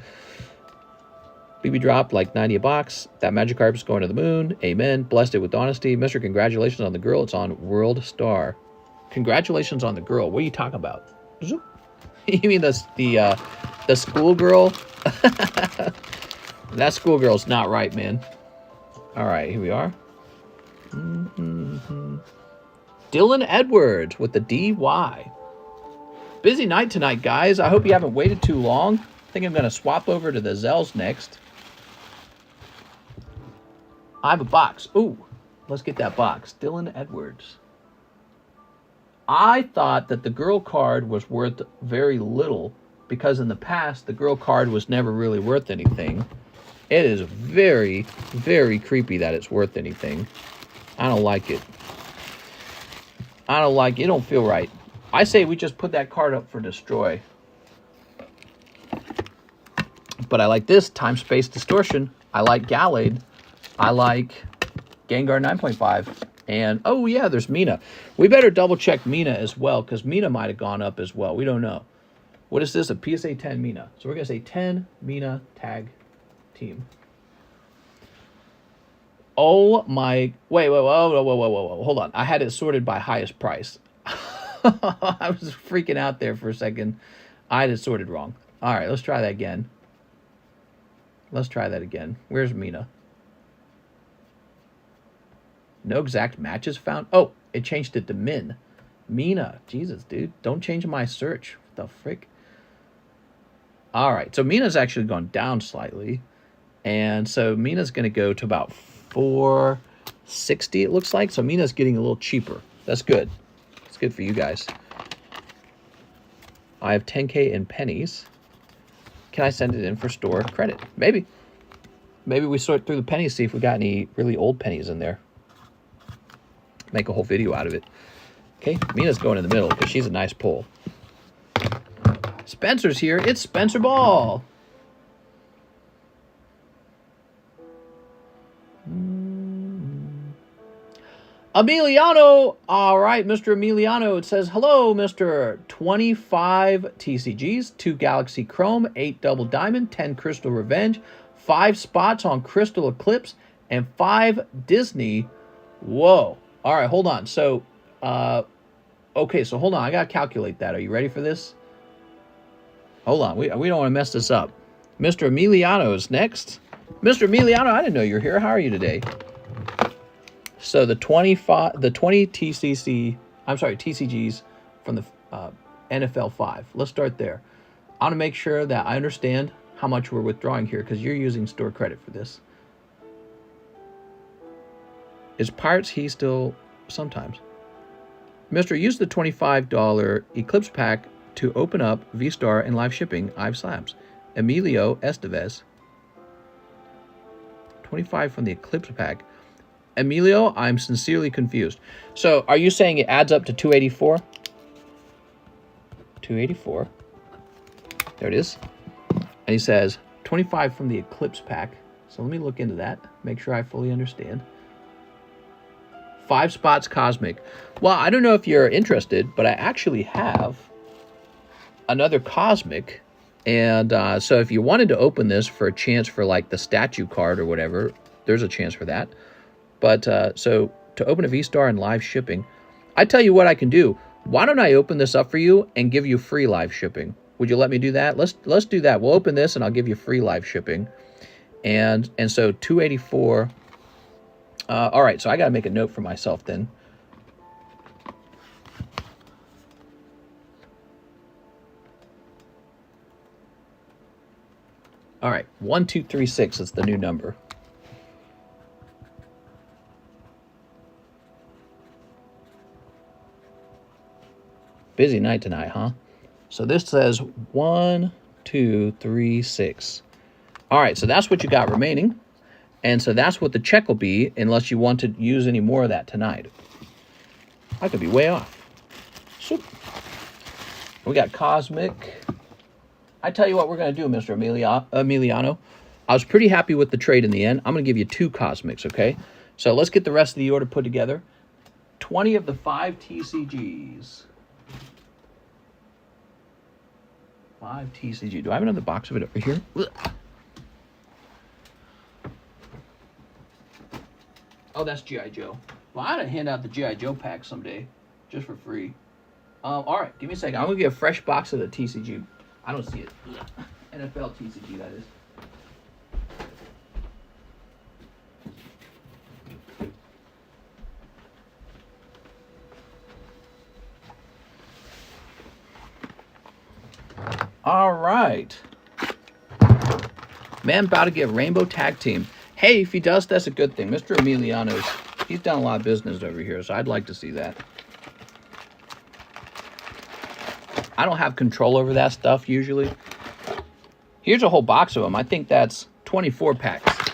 BB dropped like 90 a box. That Magikarp is going to the moon. Amen. Blessed it with honesty. Mr. Congratulations on the girl. It's on World Star. Congratulations on the girl. What are you talking about? Zoop. You mean the schoolgirl? That schoolgirl's not right, man. All right, here we are. Dylan Edwards with the DY. Busy night tonight, guys. I hope you haven't waited too long. I think I'm going to swap over to the ZELLEs next. I have a box. Ooh, let's get that box. Dylan Edwards. I thought that the girl card was worth very little because in the past, the girl card was never really worth anything. It is very, very creepy that it's worth anything. I don't like it. I don't like it. It don't feel right. I say we just put that card up for destroy. But I like this, Time Space Distortion. I like Gallade. I like Gengar 9.5. And, oh yeah, there's Mina. We better double check Mina as well, because Mina might have gone up as well. We don't know. What is this? A PSA 10 Mina. So we're going to say 10 Mina tag team. Oh my, wait, whoa, hold on. I had it sorted by highest price. I was freaking out there for a second. I had it sorted wrong. All right, let's try that again. Let's try that again. Where's Mina? No exact matches found. Oh, it changed it to Min. Mina. Jesus, dude. Don't change my search. What the frick? All right. So Mina's actually gone down slightly. And so Mina's going to go to about 460, it looks like. So Mina's getting a little cheaper. That's good. That's good for you guys. I have 10K in pennies. Can I send it in for store credit? Maybe. Maybe we sort through the pennies, see if we got any really old pennies in there. Make a whole video out of it. Okay, Mina's going in the middle because she's a nice pull. Spencer's here. It's Spencer Ball. Emiliano. All right, Mr. Emiliano. It says, hello, Mr. 25 TCGs, 2 Galaxy Chrome, 8 Double Diamond, 10 Crystal Revenge, 5 spots on Crystal Eclipse, and 5 Disney. Whoa. All right, hold on. So, okay, so hold on. I got to calculate that. Are you ready for this? Hold on. We don't want to mess this up. Mr. Emiliano is next. Mr. Emiliano, I didn't know you were here. How are you today? So the 20 TCGs from the NFL 5. Let's start there. I want to make sure that I understand how much we're withdrawing here because you're using store credit for this. Is Pirates He still sometimes? Mr. Use the $25 Eclipse pack to open up V-Star and live shipping. I've Slabs. Emilio Estevez. 25 from the Eclipse pack. Emilio, I'm sincerely confused. So, are you saying it adds up to 284? 284. There it is. And he says 25 from the Eclipse pack. So let me look into that. Make sure I fully understand. 5 spots Cosmic. Well, I don't know if you're interested, but I actually have another Cosmic. And so if you wanted to open this for a chance for like the statue card or whatever, there's a chance for that. But so to open a V-Star and live shipping, I tell you what I can do. Why don't I open this up for you and give you free live shipping? Would you let me do that? Let's do that. We'll open this and I'll give you free live shipping. And so 284. All right, so I got to make a note for myself then. All right, 1236 is the new number. Busy night tonight, huh? So this says 1, 2, 3, 6. All right, so that's what you got remaining. And so that's what the check will be unless you want to use any more of that tonight. I could be way off. So, we got Cosmic. I tell you what we're going to do, Mr. Emiliano. I was pretty happy with the trade in the end. I'm going to give you 2 Cosmics, okay? So let's get the rest of the order put together. 20 of the 5 TCGs. 5 TCG. Do I have another box of it over here? Ugh. Oh, that's G.I. Joe. Well, I ought to hand out the G.I. Joe pack someday, just for free. All right, give me a second. I'm going to get a fresh box of the TCG. I don't see it. NFL TCG, that is. All right. Man, about to get Rainbow Tag Team. Hey, if he does, that's a good thing. Mr. Emiliano's, he's done a lot of business over here, so I'd like to see that. I don't have control over that stuff usually. Here's a whole box of them. I think that's 24 packs.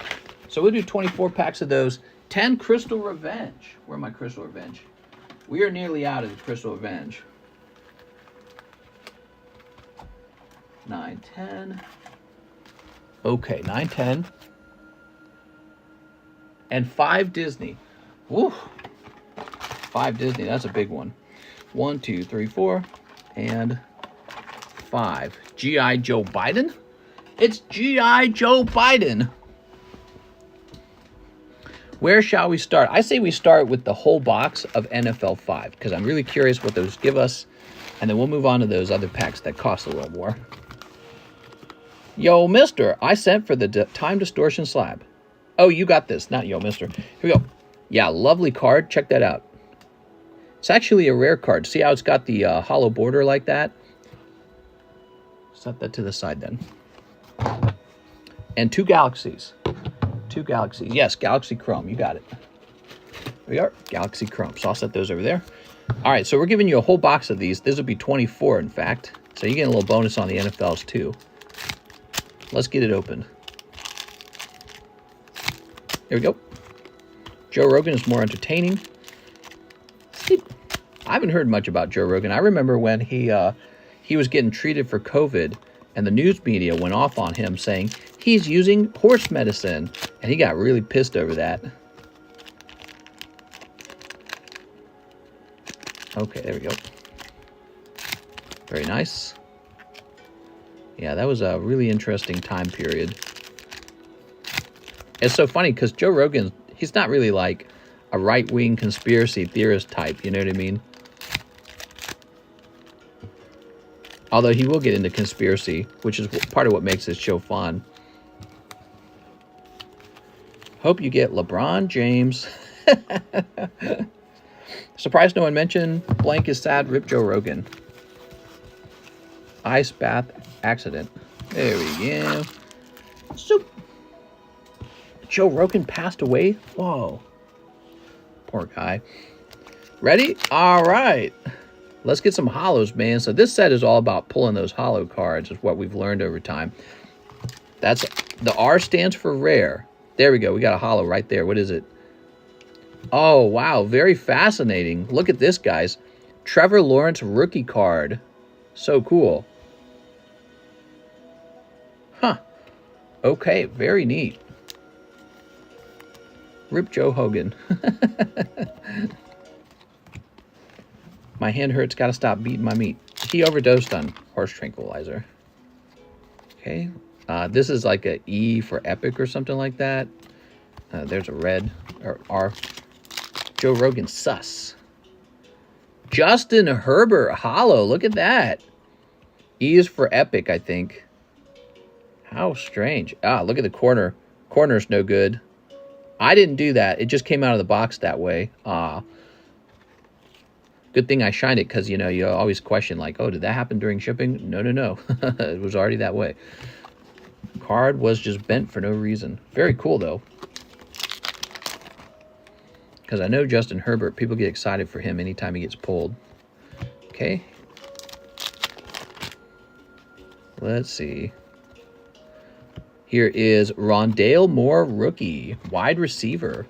So we'll do 24 packs of those. 10 Crystal Revenge. Where are my Crystal Revenge? We are nearly out of the Crystal Revenge. 9, 10. Okay, 9, 10. And 5 Disney. Woo! 5 Disney, that's a big one. 1, 2, 3, 4, and 5. G.I. Joe Biden? It's G.I. Joe Biden! Where shall we start? I say we start with the whole box of NFL 5, because I'm really curious what those give us, and then we'll move on to those other packs that cost a little more. Yo, mister, I sent for the time distortion slab. Oh, you got this, not yo, mister. Here we go. Yeah, lovely card. Check that out. It's actually a rare card. See how it's got the hollow border like that? Set that to the side then. And 2 galaxies. 2 galaxies. Yes, Galaxy Chrome. You got it. There we are. Galaxy Chrome. So I'll set those over there. All right, so we're giving you a whole box of these. This will be 24, in fact. So you get a little bonus on the NFLs, too. Let's get it open. There we go. Joe Rogan is more entertaining. See, I haven't heard much about Joe Rogan. I remember when he was getting treated for COVID, and the news media went off on him saying he's using horse medicine, and he got really pissed over that. Okay, there we go. Very nice. Yeah, that was a really interesting time period. It's so funny because Joe Rogan, he's not really like a right-wing conspiracy theorist type, you know what I mean? Although he will get into conspiracy, which is part of what makes this show fun. Hope you get LeBron James. Surprised no one mentioned blank is sad, rip Joe Rogan. Ice bath accident. There we go. So, Joe Rogan passed away? Whoa. Poor guy. Ready? All right. Let's get some hollows, man. So this set is all about pulling those hollow cards, is what we've learned over time. That's the R stands for rare. There we go. We got a hollow right there. What is it? Oh, wow. Very fascinating. Look at this, guys. Trevor Lawrence rookie card. So cool. Huh. Okay, very neat. Rip Joe Hogan. My hand hurts, gotta stop beating my meat. He overdosed on horse tranquilizer. Okay. This is like a E for epic or something like that. There's a red, or R. Joe Rogan sus. Justin Herbert hollow, look at that. E is for epic, I think. How strange. Ah, look at the corner. Corner's no good. I didn't do that. It just came out of the box that way. Ah. Good thing I shined it, because, you know, you always question, like, oh, did that happen during shipping? No, no, no. It was already that way. Card was just bent for no reason. Very cool, though. Because I know Justin Herbert, people get excited for him anytime he gets pulled. Okay. Let's see. Here is Rondale Moore, rookie. Wide receiver.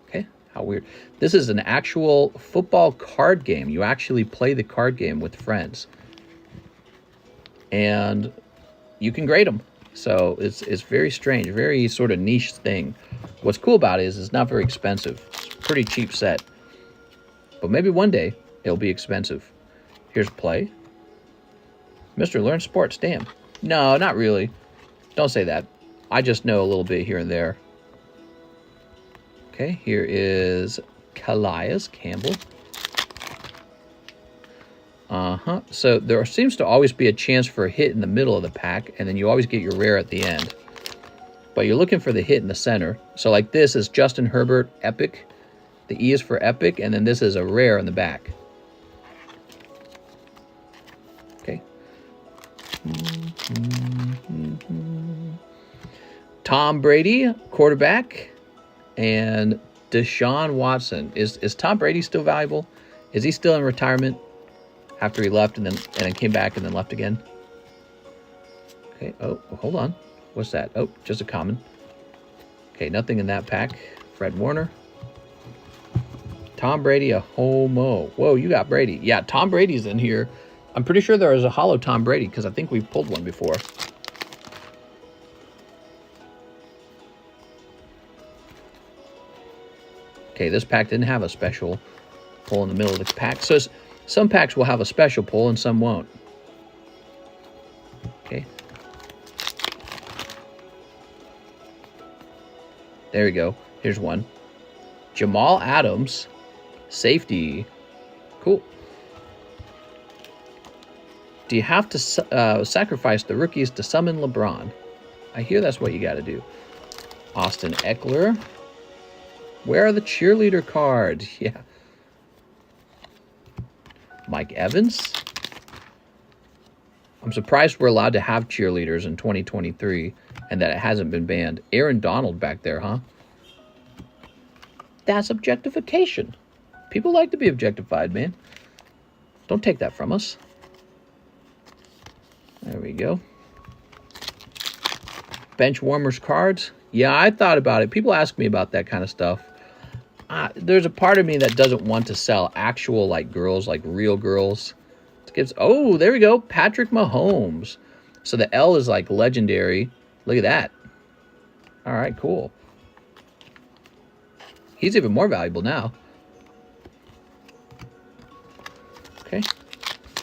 Okay, how weird. This is an actual football card game. You actually play the card game with friends. And you can grade them. So it's very strange, very sort of niche thing. What's cool about it is it's not very expensive. It's a pretty cheap set. But maybe one day it'll be expensive. Here's play. Mr. Learn Sports, damn. No, not really. Don't say that. I just know a little bit here and there. Okay, here is Calais Campbell. So there seems to always be a chance for a hit in the middle of the pack, and then you always get your rare at the end. But you're looking for the hit in the center. So like this is Justin Herbert, epic. The E is for epic, and then this is a rare in the back. Okay. Tom Brady, quarterback, and Deshaun Watson. Is Tom Brady still valuable? Is he still in retirement after he left and then came back and then left again? Okay. Oh, hold on. What's that? Oh, just a common. Okay, nothing in that pack. Fred Warner. Tom Brady, a homo. Whoa, you got Brady. Yeah, Tom Brady's in here. I'm pretty sure there is a hollow Tom Brady because I think we've pulled one before. Okay, this pack didn't have a special pull in the middle of the pack. So some packs will have a special pull and some won't. Okay. There we go. Here's one. Jamal Adams, safety. Cool. Do you have to sacrifice the rookies to summon LeBron? I hear that's what you got to do. Austin Eckler. Where are the cheerleader cards? Yeah. Mike Evans. I'm surprised we're allowed to have cheerleaders in 2023 and that it hasn't been banned. Aaron Donald back there, huh? That's objectification. People like to be objectified, man. Don't take that from us. There we go. Bench warmers cards. Yeah, I thought about it. People ask me about that kind of stuff. There's a part of me that doesn't want to sell actual, like, girls, like real girls. Oh, there we go. Patrick Mahomes. So the L is, like, legendary. Look at that. All right, cool. He's even more valuable now. Okay.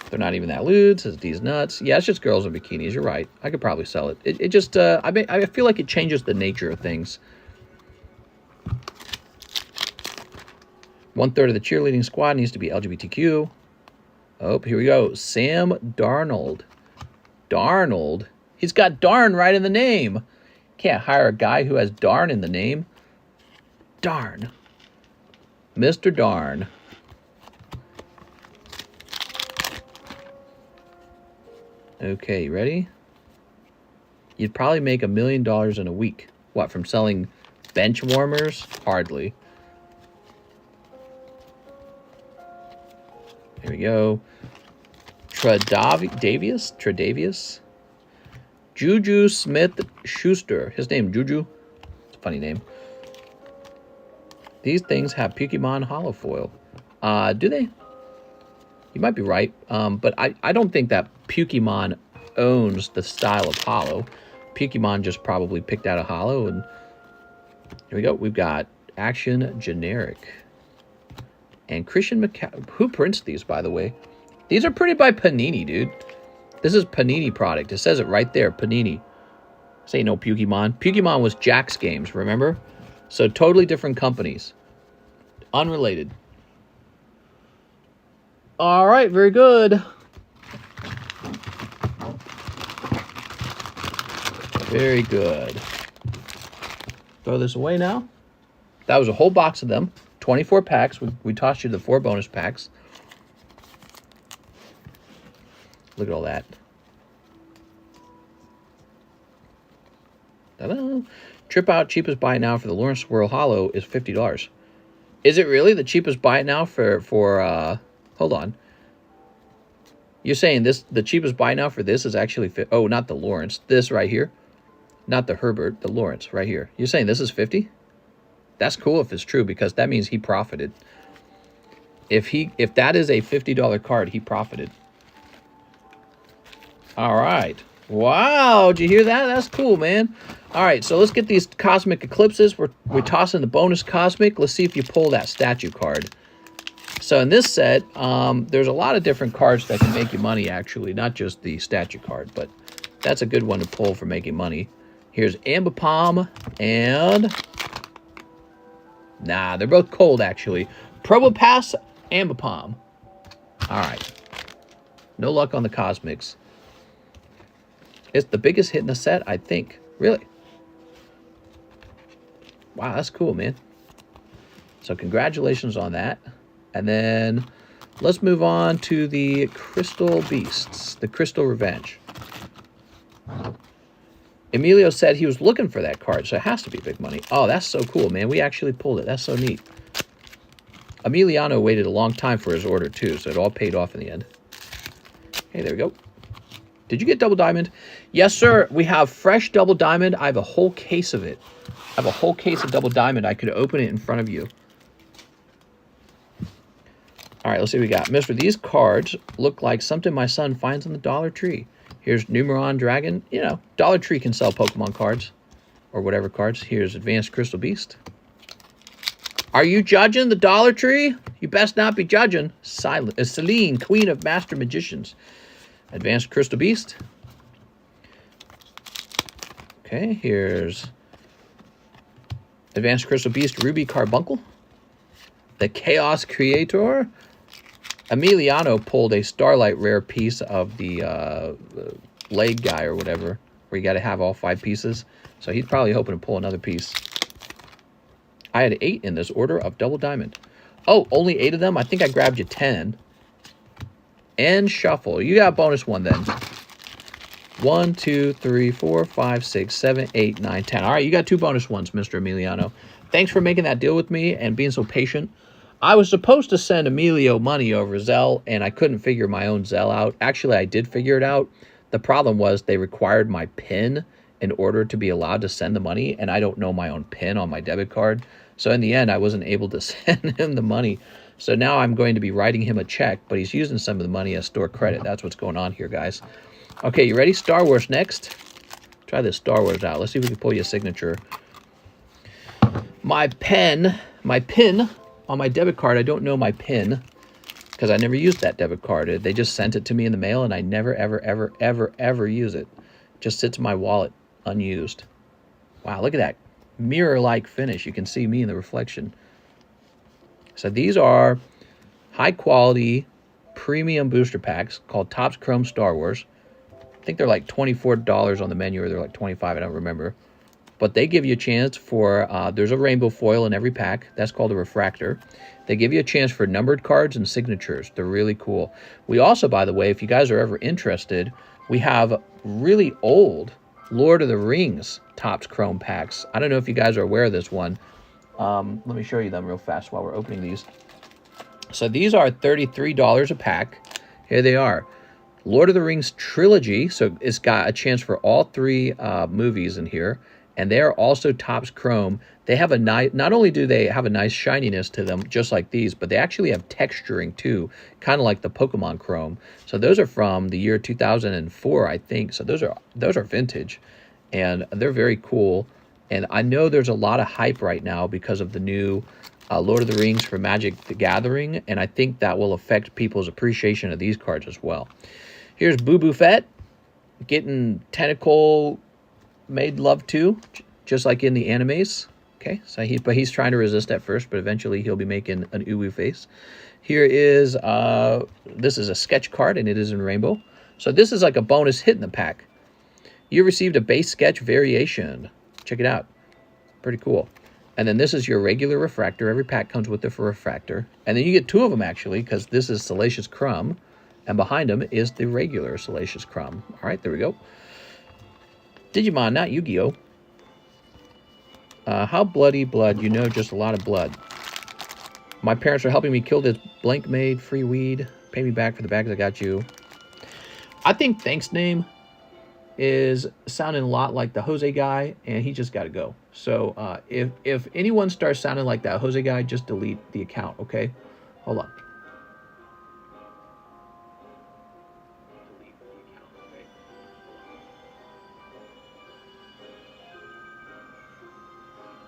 They're not even that lewd. Says these nuts. Yeah, it's just girls in bikinis. You're right. I could probably sell it. It just, I feel like it changes the nature of things. 1/3 of the cheerleading squad needs to be LGBTQ. Oh, here we go. Sam Darnold. Darnold? He's got darn right in the name. Can't hire a guy who has darn in the name. Darn. Mr. Darn. Okay, you ready? You'd probably make $1 million in a week. What, from selling bench warmers? Hardly. Here we go. Tredavious. Juju Smith-Schuster. His name, Juju. It's a funny name. These things have Pokemon hollow foil. Do they? You might be right. But I don't think that Pokemon owns the style of holo. Pokemon just probably picked out a holo, and here we go. We've got Action Generic. And Christian McCall. Who prints these, by the way? These are printed by Panini, dude. This is Panini product. It says it right there, Panini. This ain't no Pokemon. Pokemon was Jack's Games, remember? So totally different companies. Unrelated. All right, very good. Very good. Throw this away now. That was a whole box of them. 24 packs. We tossed you the 4 bonus packs. Look at all that. Ta-da. Trip out, cheapest buy it now for the Lawrence Swirl Holo is $50. Is it really the cheapest buy it now for hold on. You're saying this, the cheapest buy now for this is actually, oh, not the Lawrence. This right here. Not the Herbert, the Lawrence right here. You're saying this is 50? That's cool if it's true, because that means he profited. If that is a $50 card, he profited. All right. Wow, did you hear that? That's cool, man. All right, so let's get these Cosmic Eclipses. We're tossing the bonus Cosmic. Let's see if you pull that statue card. So in this set, there's a lot of different cards that can make you money, actually. Not just the statue card, but that's a good one to pull for making money. Here's Ambipom and... Nah, they're both cold, actually. Probopass, Ambipom. All right. No luck on the Cosmics. It's the biggest hit in the set, I think. Really? Wow, that's cool, man. So congratulations on that. And then let's move on to the Crystal Beasts. The Crystal Revenge. Emilio said he was looking for that card, so it has to be big money. Oh, that's so cool, man. We actually pulled it. That's so neat. Emiliano waited a long time for his order, too, so it all paid off in the end. Hey, there we go. Did you get Double Diamond? Yes, sir. We have fresh Double Diamond. I have a whole case of it. I have a whole case of Double Diamond. I could open it in front of you. All right, let's see what we got. Mister, these cards look like something my son finds in the Dollar Tree. Here's Numeron Dragon. You know, Dollar Tree can sell Pokemon cards or whatever cards. Here's Advanced Crystal Beast. Are you judging the Dollar Tree? You best not be judging. Celine, Queen of Master Magicians. Advanced Crystal Beast. Okay, here's Advanced Crystal Beast Ruby Carbuncle. The Chaos Creator. Emiliano pulled a Starlight rare piece of the leg guy or whatever, where you got to have all 5 pieces. So he's probably hoping to pull another piece. I had 8 in this order of Double Diamond. Oh, only 8 of them? I think I grabbed you 10. And shuffle. You got a bonus one then. 1, 2, 3, 4, 5, 6, 7, 8, 9, 10. All right, you got 2 bonus ones, Mr. Emiliano. Thanks for making that deal with me and being so patient. I was supposed to send Emilio money over Zelle, and I couldn't figure my own Zelle out. Actually, I did figure it out. The problem was they required my PIN in order to be allowed to send the money, and I don't know my own PIN on my debit card. So in the end, I wasn't able to send him the money. So now I'm going to be writing him a check, but he's using some of the money as store credit. That's what's going on here, guys. Okay, you ready? Star Wars next. Try this Star Wars out. Let's see if we can pull you a signature. My PIN on my debit card, I don't know my PIN because I never used that debit card. They just sent it to me in the mail, and I never, ever, ever, ever, ever use it. It just sits in my wallet unused. Wow, look at that mirror-like finish. You can see me in the reflection. So these are high-quality premium booster packs called Topps Chrome Star Wars. I think they're like $24 on the menu, or they're like $25, I don't remember. But they give you a chance for, there's a rainbow foil in every pack. That's called a refractor. They give you a chance for numbered cards and signatures. They're really cool. We also, by the way, if you guys are ever interested, we have really old Lord of the Rings Topps Chrome packs. I don't know if you guys are aware of this one. Let me show you them real fast while we're opening these. So these are $33 a pack. Here they are. Lord of the Rings Trilogy. So it's got a chance for all 3 movies in here. and they are also Topps Chrome. They have a nice, not only do they have a nice shininess to them, just like these, but they actually have texturing too, kind of like the Pokemon Chrome. So those are from the year 2004, I think. So those are vintage, and they're very cool. And I know there's a lot of hype right now because of the new Lord of the Rings for Magic the Gathering, and I think that will affect people's appreciation of these cards as well. Here's Boo Boo Fett getting tentacle made love to, just like in the animes. Okay, so he's trying to resist at first, but eventually he'll be making an uwu face. Here is this is a sketch card, and it is in rainbow. So this is like a bonus hit in the pack. You received a base sketch variation. Check it out. Pretty cool. And then this is your regular refractor. Every pack comes with a refractor. And then you get two of them, actually, because this is Salacious Crumb. And behind him is the regular Salacious Crumb. All right, there we go. Digimon, not Yu-Gi-Oh! How bloody blood? You know, just a lot of blood. My parents are helping me kill this blank made free weed. Pay me back for the bags I got you. I think Thank's name is sounding a lot like the Jose guy, and he just got to go. So if anyone starts sounding like that Jose guy, just delete the account, okay? Hold on.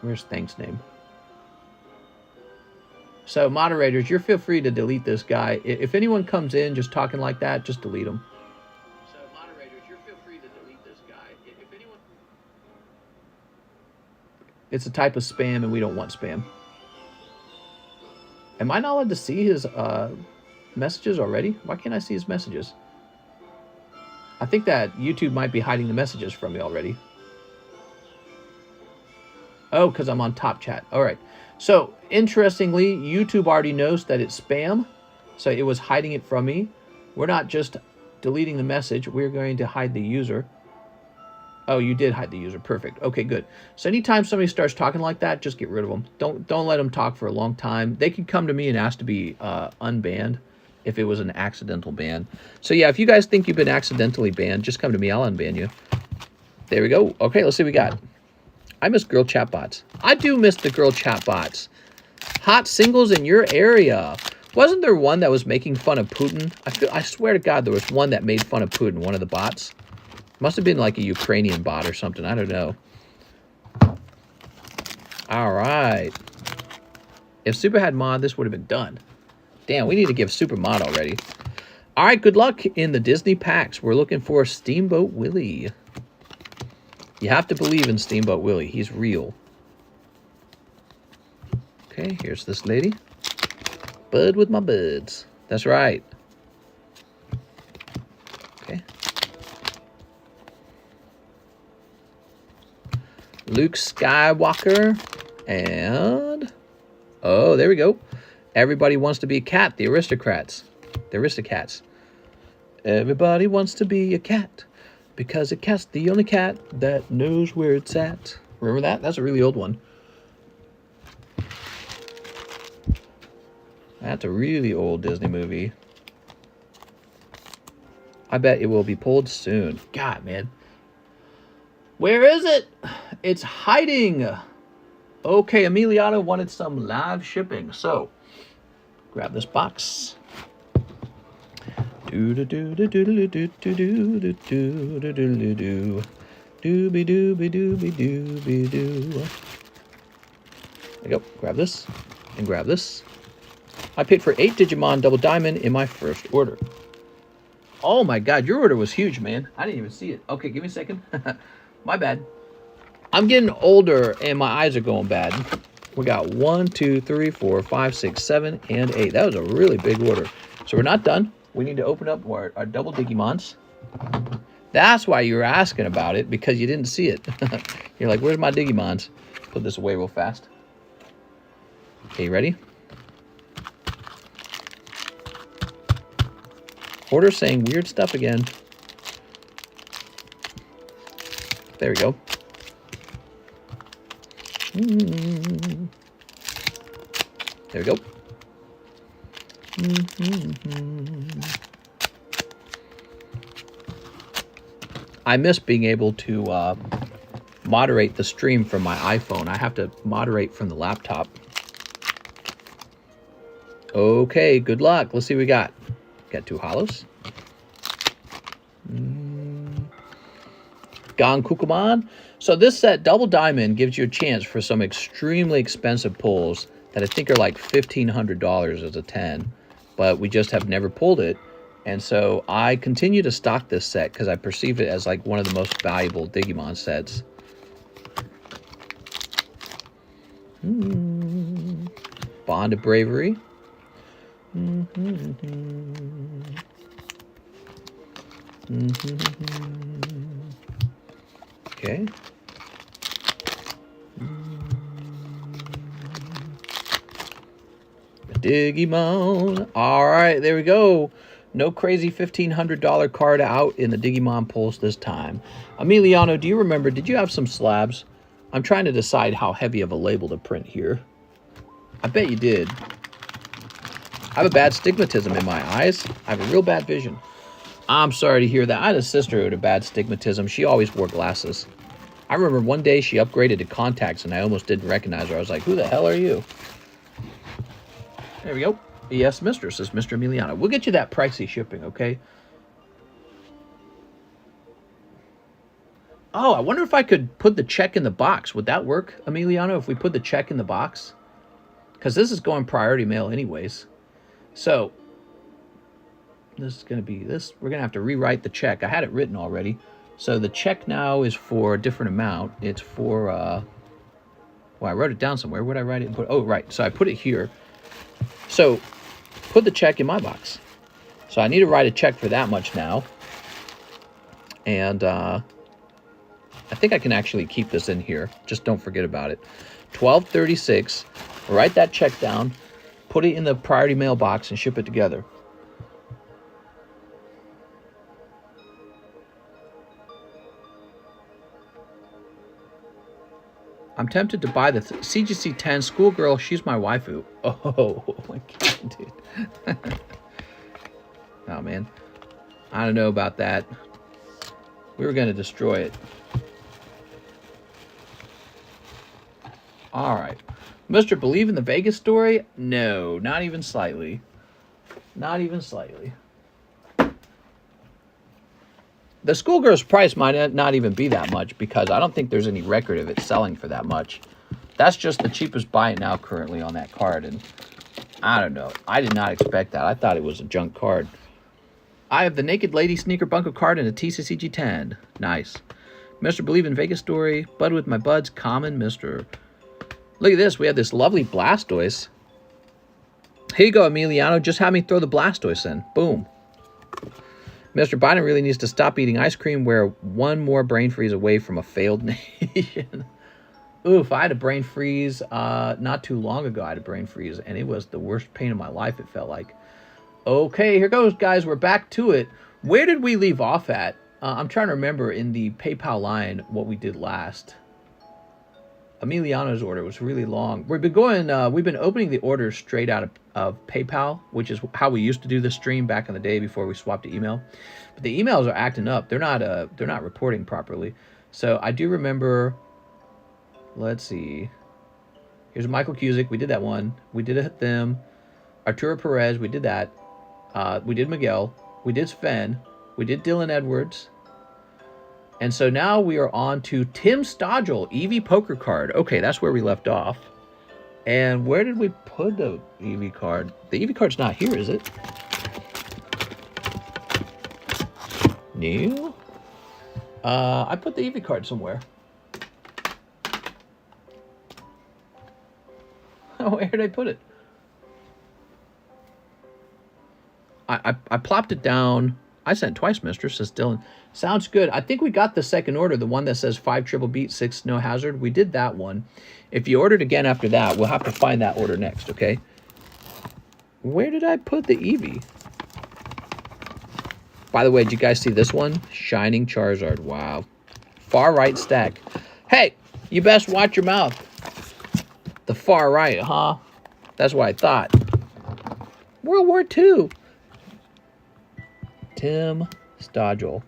Where's Thank's name? So moderators, you're feel free to delete this guy. If anyone comes in just talking like that, just delete them. So moderators, you're feel free to delete this guy. If anyone... It's a type of spam, and we don't want spam. Am I not allowed to see his messages already? Why can't I see his messages? I think that YouTube might be hiding the messages from me already. Oh, because I'm on top chat. All right. So, interestingly, YouTube already knows that it's spam. So it was hiding it from me. We're not just deleting the message. We're going to hide the user. Oh, you did hide the user. Perfect. Okay, good. So anytime somebody starts talking like that, just get rid of them. Don't let them talk for a long time. They can come to me and ask to be unbanned if it was an accidental ban. So yeah, if you guys think you've been accidentally banned, just come to me. I'll unban you. There we go. Okay, let's see what we got. I miss girl chatbots. I do miss the girl chatbots. Hot singles in your area. Wasn't there one that was making fun of Putin? I swear to God, there was one that made fun of Putin, one of the bots. Must have been like a Ukrainian bot or something. I don't know. All right. If Super had mod, this would have been done. Damn, we need to give Super mod already. All right, good luck in the Disney packs. We're looking for Steamboat Willie. You have to believe in Steamboat Willie. He's real. Okay, here's this lady. Bud with my buds. That's right. Okay. Luke Skywalker. And... oh, there we go. Everybody wants to be a cat. The aristocrats. The aristocats. Everybody wants to be a cat. Because a cat's the only cat that knows where it's at. Remember that? That's a really old one. That's a really old Disney movie. I bet it will be pulled soon. God, man. Where is it? It's hiding. Okay, Emiliano wanted some live shipping. So, grab this box. Dooby dooby dooby doo. There you go. Grab this and grab this. I paid for 8 Digimon Double Diamond in my first order. Oh my God, your order was huge, man. I didn't even see it. Okay, give me a second. My bad. I'm getting older and my eyes are going bad. We got 1, 2, 3, 4, 5, 6, 7, and 8. That was a really big order. So we're not done. We need to open up our double Digimons. That's why you were asking about it, because you didn't see it. You're like, where's my Digimons? Put this away real fast. Okay, you ready? Order saying weird stuff again. There we go. There we go. I miss being able to moderate the stream from my iPhone. I have to moderate from the laptop. Okay, good luck. Let's see what we got. Got 2 holos. Gone Pokemon. So this set, Double Diamond, gives you a chance for some extremely expensive pulls that I think are like $1,500 as a 10. But we just have never pulled it. And so I continue to stock this set because I perceive it as like one of the most valuable Digimon sets. Bond of Bravery. Okay. Digimon. All right, there we go. No crazy $1,500 card out in the Digimon pulls this time. Emiliano, do you remember, did you have some slabs? I'm trying to decide how heavy of a label to print here. I bet you did. I have a bad stigmatism in my eyes. I have a real bad vision. I'm sorry to hear that. I had a sister who had a bad stigmatism. She always wore glasses. I remember one day she upgraded to contacts and I almost didn't recognize her. I was like, who the hell are you? There we go. Yes, mistress, says Mr. Emiliano. We'll get you that pricey shipping, okay? Oh, I wonder if I could put the check in the box. Would that work, Emiliano, if we put the check in the box? Because this is going priority mail anyways. So, this is going to be this. We're going to have to rewrite the check. I had it written already. So, the check now is for a different amount. It's for, well, I wrote it down somewhere. Where did I write it and put? Oh, right. So, I put it here. So, put the check in my box. So, I need to write a check for that much now. And, I think I can actually keep this in here. Just don't forget about it. $12.36. Write that check down. Put it in the priority mail box and ship it together. I'm tempted to buy the CGC 10 schoolgirl. She's my waifu. Oh my god, dude. Oh man. I don't know about that. We were going to destroy it. All right. Mr. Believe in the Vegas story? No, not even slightly. Not even slightly. The schoolgirl's price might not even be that much because I don't think there's any record of it selling for that much. That's just the cheapest buy now currently on that card. And I don't know. I did not expect that. I thought it was a junk card. I have the Naked Lady Sneaker Bunko card and a TCCG 10. Nice. Mr. Believe in Vegas story. Bud with my buds. Common Mr. Look at this. We have this lovely Blastoise. Here you go, Emiliano. Just have me throw the Blastoise in. Boom. Mr. Biden really needs to stop eating ice cream. We're one more brain freeze away from a failed nation. Oof, I had a brain freeze not too long ago. I had a brain freeze, and it was the worst pain of my life, it felt like. Okay, here goes, guys. We're back to it. Where did we leave off at? I'm trying to remember in the PayPal line what we did last. Emiliano's order was really long. We've been opening the orders straight out of PayPal, which is how we used to do the stream back in the day before we swapped to email. But the emails are acting up. They're not reporting properly. So I do remember. Let's see. Here's Michael Cusick. We did that one. We did a them. Arturo Perez. We did that. We did Miguel. We did Sven. We did Dylan Edwards. And so now we are on to Tim Stodgel, EV Poker card. Okay, that's where we left off. And where did we put the EV card? The EV card's not here, is it? New? I put the EV card somewhere. Oh, where did I put it? I plopped it down. I sent twice, mistress, says Dylan. Sounds good. I think we got the second order, the one that says 5 triple beat, 6 no hazard. We did that one. If you ordered again after that, we'll have to find that order next, okay? Where did I put the Eevee? By the way, did you guys see this one? Shining Charizard. Wow. Far right stack. Hey, you best watch your mouth. The far right, huh? That's what I thought. World War II. Tim Stodgel.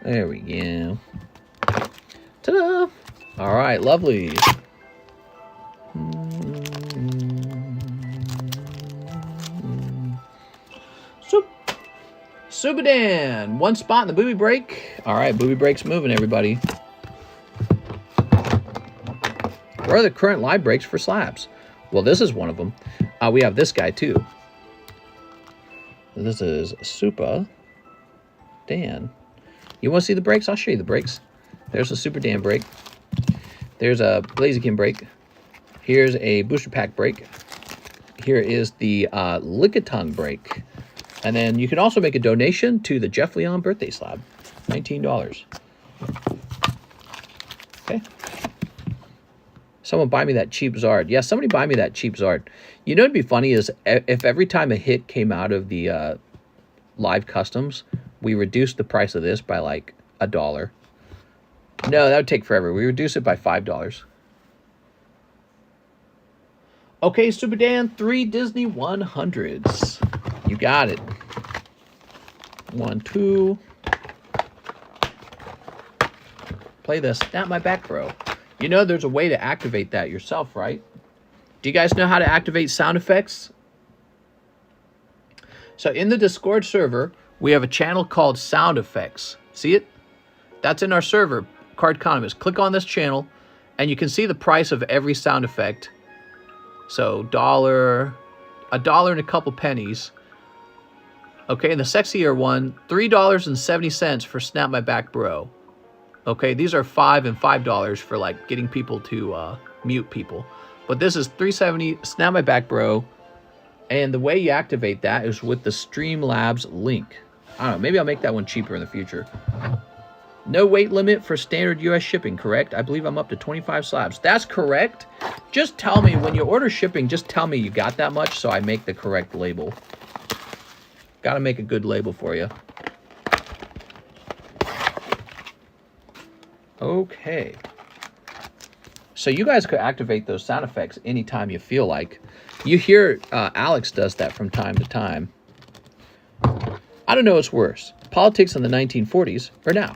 There we go. Ta-da! All right, lovely. Subadan, one spot in the booby break. All right, booby break's moving, everybody. Where are the current live breaks for slabs? Well, this is one of them. We have this guy, too. This is Super Dan. You want to see the breaks? I'll show you the breaks. There's a Super Dan break. There's a Blaziken break. Here's a booster pack break. Here is the Lickitung break. And then you can also make a donation to the Jeff Leon birthday slab. $19. Okay. Someone buy me that cheap Zard. Yeah, somebody buy me that cheap Zard. You know what'd be funny is if every time a hit came out of the live customs, we reduced the price of this by like $1. No, that would take forever. We reduce it by $5. Okay, Super Dan, 3 Disney 100s. You got it. 1, 2. Play the Snap My Back Bro. You know there's a way to activate that yourself, right? Do you guys know how to activate sound effects? So in the Discord server, we have a channel called Sound Effects. See it? That's in our server, TheCardconomist. Click on this channel, and you can see the price of every sound effect. So $1 and a couple pennies. Okay, and the sexier one, $3.70 for Snap My Back Bro. Okay, these are $5 and $5 for like getting people to mute people. But this is $3.70 Snap My Back Bro. And the way you activate that is with the Streamlabs link. I don't know, maybe I'll make that one cheaper in the future. No weight limit for standard US shipping, correct? I believe I'm up to 25 slabs. That's correct. Just tell me, when you order shipping, just tell me you got that much so I make the correct label. Got to make a good label for you. Okay. So you guys could activate those sound effects anytime you feel like. You hear Alex does that from time to time. I don't know what's worse, politics in the 1940s or now?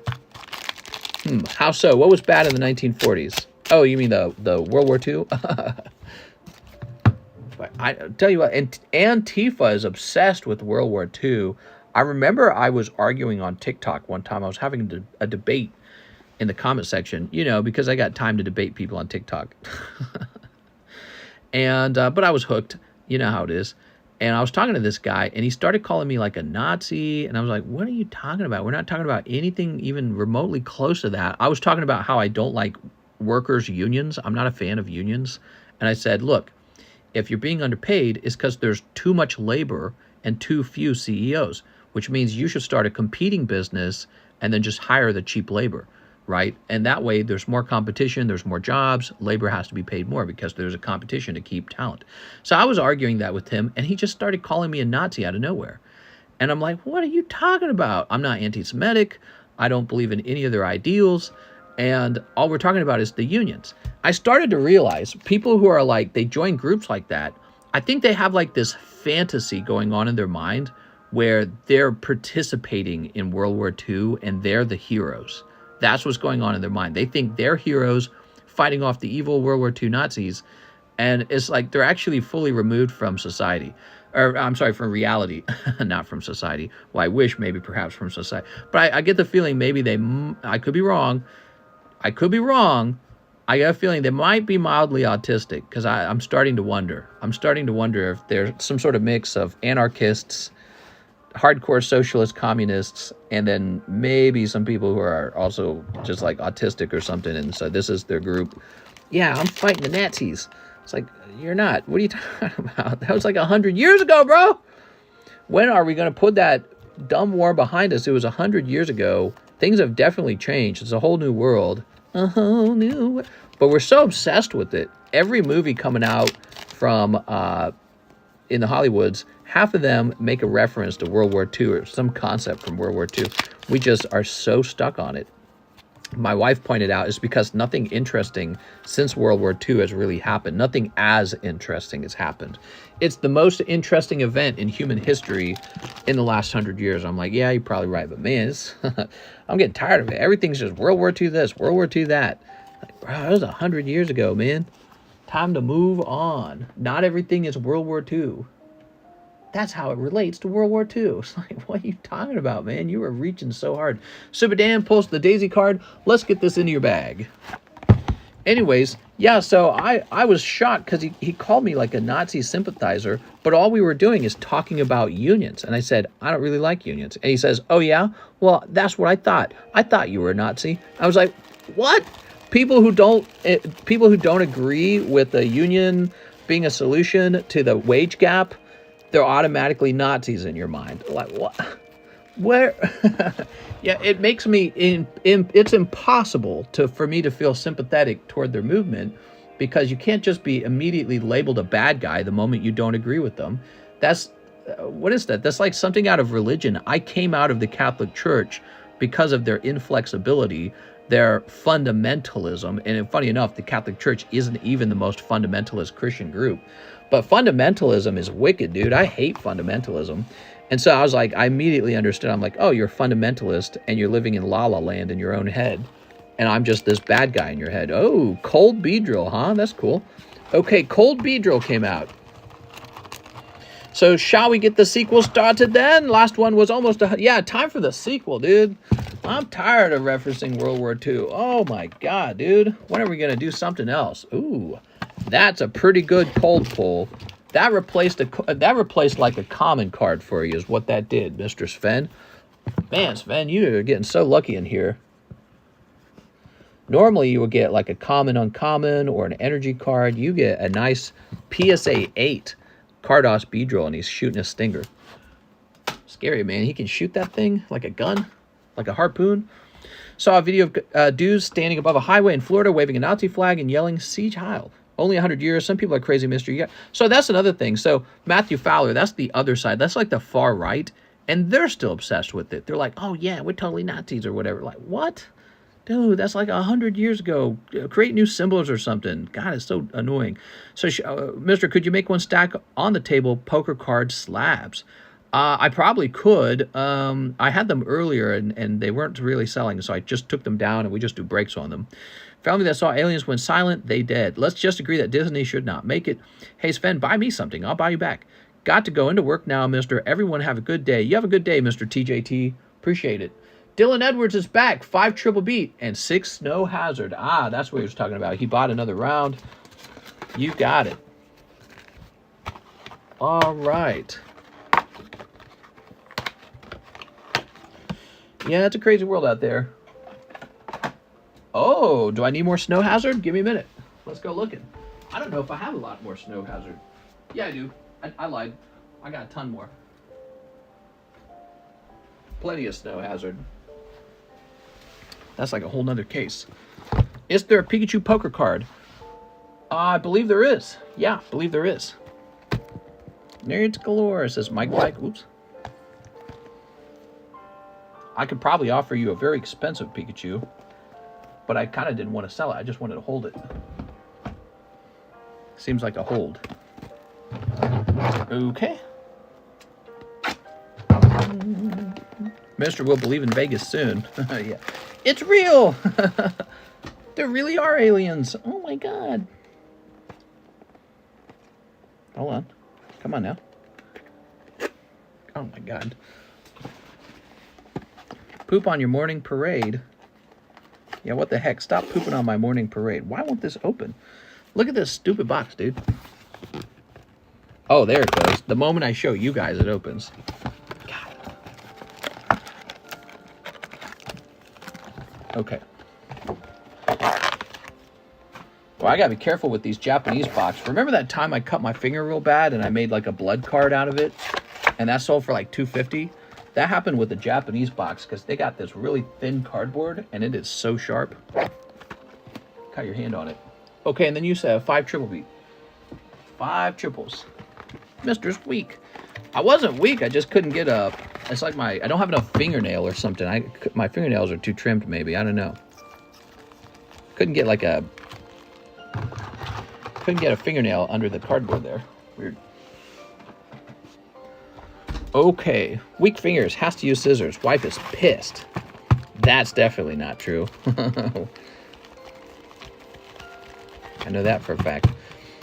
How so? What was bad in the 1940s? Oh, you mean the World War II? I tell you what, Antifa is obsessed with World War II. I remember I was arguing on TikTok one time. I was having a debate in the comment section, you know, because I got time to debate people on TikTok. And but I was hooked. You know how it is. And I was talking to this guy, and he started calling me like a Nazi. And I was like, what are you talking about? We're not talking about anything even remotely close to that. I was talking about how I don't like workers' unions. I'm not a fan of unions. And I said, look, if you're being underpaid, it's because there's too much labor and too few CEOs, which means you should start a competing business and then just hire the cheap labor, right? And that way there's more competition, there's more jobs, labor has to be paid more because there's a competition to keep talent. So I was arguing that with him, and he just started calling me a Nazi out of nowhere. And I'm like, what are you talking about? I'm not anti-Semitic. I don't believe in any of their ideals. And all we're talking about is the unions. I started to realize people who are like, they join groups like that, I think they have like this fantasy going on in their mind where they're participating in World War II and they're the heroes. That's what's going on in their mind. They think they're heroes fighting off the evil World War II Nazis. And it's like they're actually fully removed from society. Or, I'm sorry, from reality, not from society. Well, I wish maybe perhaps from society. But I get the feeling maybe I could be wrong. I could be wrong. I got a feeling they might be mildly autistic because I'm starting to wonder. I'm starting to wonder if there's some sort of mix of anarchists, hardcore socialist communists, and then maybe some people who are also just like autistic or something. And so this is their group. Yeah, I'm fighting the Nazis. It's like, you're not. What are you talking about? That was like 100 years ago, bro. When are we going to put that dumb war behind us? It was 100 years ago. Things have definitely changed. It's a whole new world. A whole new world. But we're so obsessed with it. Every movie coming out from in the Hollywoods, half of them make a reference to World War II or some concept from World War II. We just are so stuck on it. my wife pointed out, is because nothing interesting since World War II has really happened. Nothing as interesting has happened. It's the most interesting event in human history in the last 100 years. I'm like, yeah, you're probably right, but man, I'm getting tired of it. Everything's just World War II this, World War II that. Like, bro, that was 100 years ago, man. Time to move on. Not everything is World War II. That's how it relates to World War II. It's like, what are you talking about, man? You were reaching so hard. Super Dan, post the Daisy card. Let's get this into your bag. Anyways, yeah, so I was shocked because he called me like a Nazi sympathizer, but all we were doing is talking about unions. And I said, I don't really like unions. And he says, oh, yeah? Well, that's what I thought. I thought you were a Nazi. I was like, what? People who don't agree with a union being a solution to the wage gap, they're automatically Nazis in your mind. Like, what? Where? Yeah, it makes me, it's impossible for me to feel sympathetic toward their movement, because you can't just be immediately labeled a bad guy the moment you don't agree with them. That's, what is that? That's like something out of religion. I came out of the Catholic Church because of their inflexibility, their fundamentalism. And funny enough, the Catholic Church isn't even the most fundamentalist Christian group. But fundamentalism is wicked, dude. I hate fundamentalism. And so I was like, I immediately understood. I'm like, oh, you're a fundamentalist and you're living in La La Land in your own head. And I'm just this bad guy in your head. Oh, Cold Beedrill, huh? That's cool. Okay, Cold Beedrill came out. So shall we get the sequel started then? Last one was almost yeah, time for the sequel, dude. I'm tired of referencing World War II. Oh my God, dude. When are we going to do something else? Ooh. That's a pretty good cold pull. That replaced like a common card for you is what that did, Mr. Sven. Man, Sven, you're getting so lucky in here. Normally you would get like a common uncommon or an energy card. You get a nice PSA 8 Cardos Beedrill, and he's shooting a stinger. Scary, man. He can shoot that thing like a gun, like a harpoon. Saw a video of dudes standing above a highway in Florida waving a Nazi flag and yelling, "Siege Heil." Only 100 years. Some people are crazy, mystery. Yeah. So that's another thing. So Matthew Fowler, that's the other side. That's like the far right. And they're still obsessed with it. They're like, oh, yeah, we're totally Nazis or whatever. Like, what? Dude, that's like 100 years ago. Create new symbols or something. God, it's so annoying. So, Mister, could you make one stack on the table, poker card slabs? I probably could. I had them earlier, and they weren't really selling, so I just took them down, and we just do breaks on them. Family that saw aliens went silent, they dead. Let's just agree that Disney should not make it. Hey, Sven, buy me something. I'll buy you back. Got to go into work now, mister. Everyone have a good day. You have a good day, Mr. TJT. Appreciate it. Dylan Edwards is back. 5 triple beat and 6 snow hazard. Ah, that's what he was talking about. He bought another round. You got it. All right. Yeah, it's a crazy world out there. Oh, do I need more snow hazard? Give me a minute. Let's go looking. I don't know if I have a lot more snow hazard. Yeah, I do. I lied. I got a ton more. Plenty of snow hazard. That's like a whole nother case. Is there a Pikachu poker card? I believe there is. Yeah, I believe there is. Nerds galore, says Mike Pike. Oops. I could probably offer you a very expensive Pikachu, but I kind of didn't want to sell it. I just wanted to hold it. Seems like a hold. Okay. Mister will believe in Vegas soon. Yeah. It's real! There really are aliens. Oh my God. Hold on. Come on now. Oh my God. Poop on your morning parade. Yeah, what the heck? Stop pooping on my morning parade. Why won't this open? Look at this stupid box, dude. Oh, there it goes. The moment I show you guys, it opens. God. Okay. Well, I gotta be careful with these Japanese boxes. Remember that time I cut my finger real bad and I made like a blood card out of it? And that sold for like $250? That happened with the Japanese box because they got this really thin cardboard and it is so sharp. Cut your hand on it. Okay, and then you said 5 triple beat. 5 triples. Mister's weak. I wasn't weak, I just couldn't get up. It's like I don't have enough fingernail or something. My fingernails are too trimmed maybe, I don't know. Couldn't get like a... Couldn't get a fingernail under the cardboard there. Weird. Okay. Weak fingers. Has to use scissors. Wife is pissed. That's definitely not true. I know that for a fact.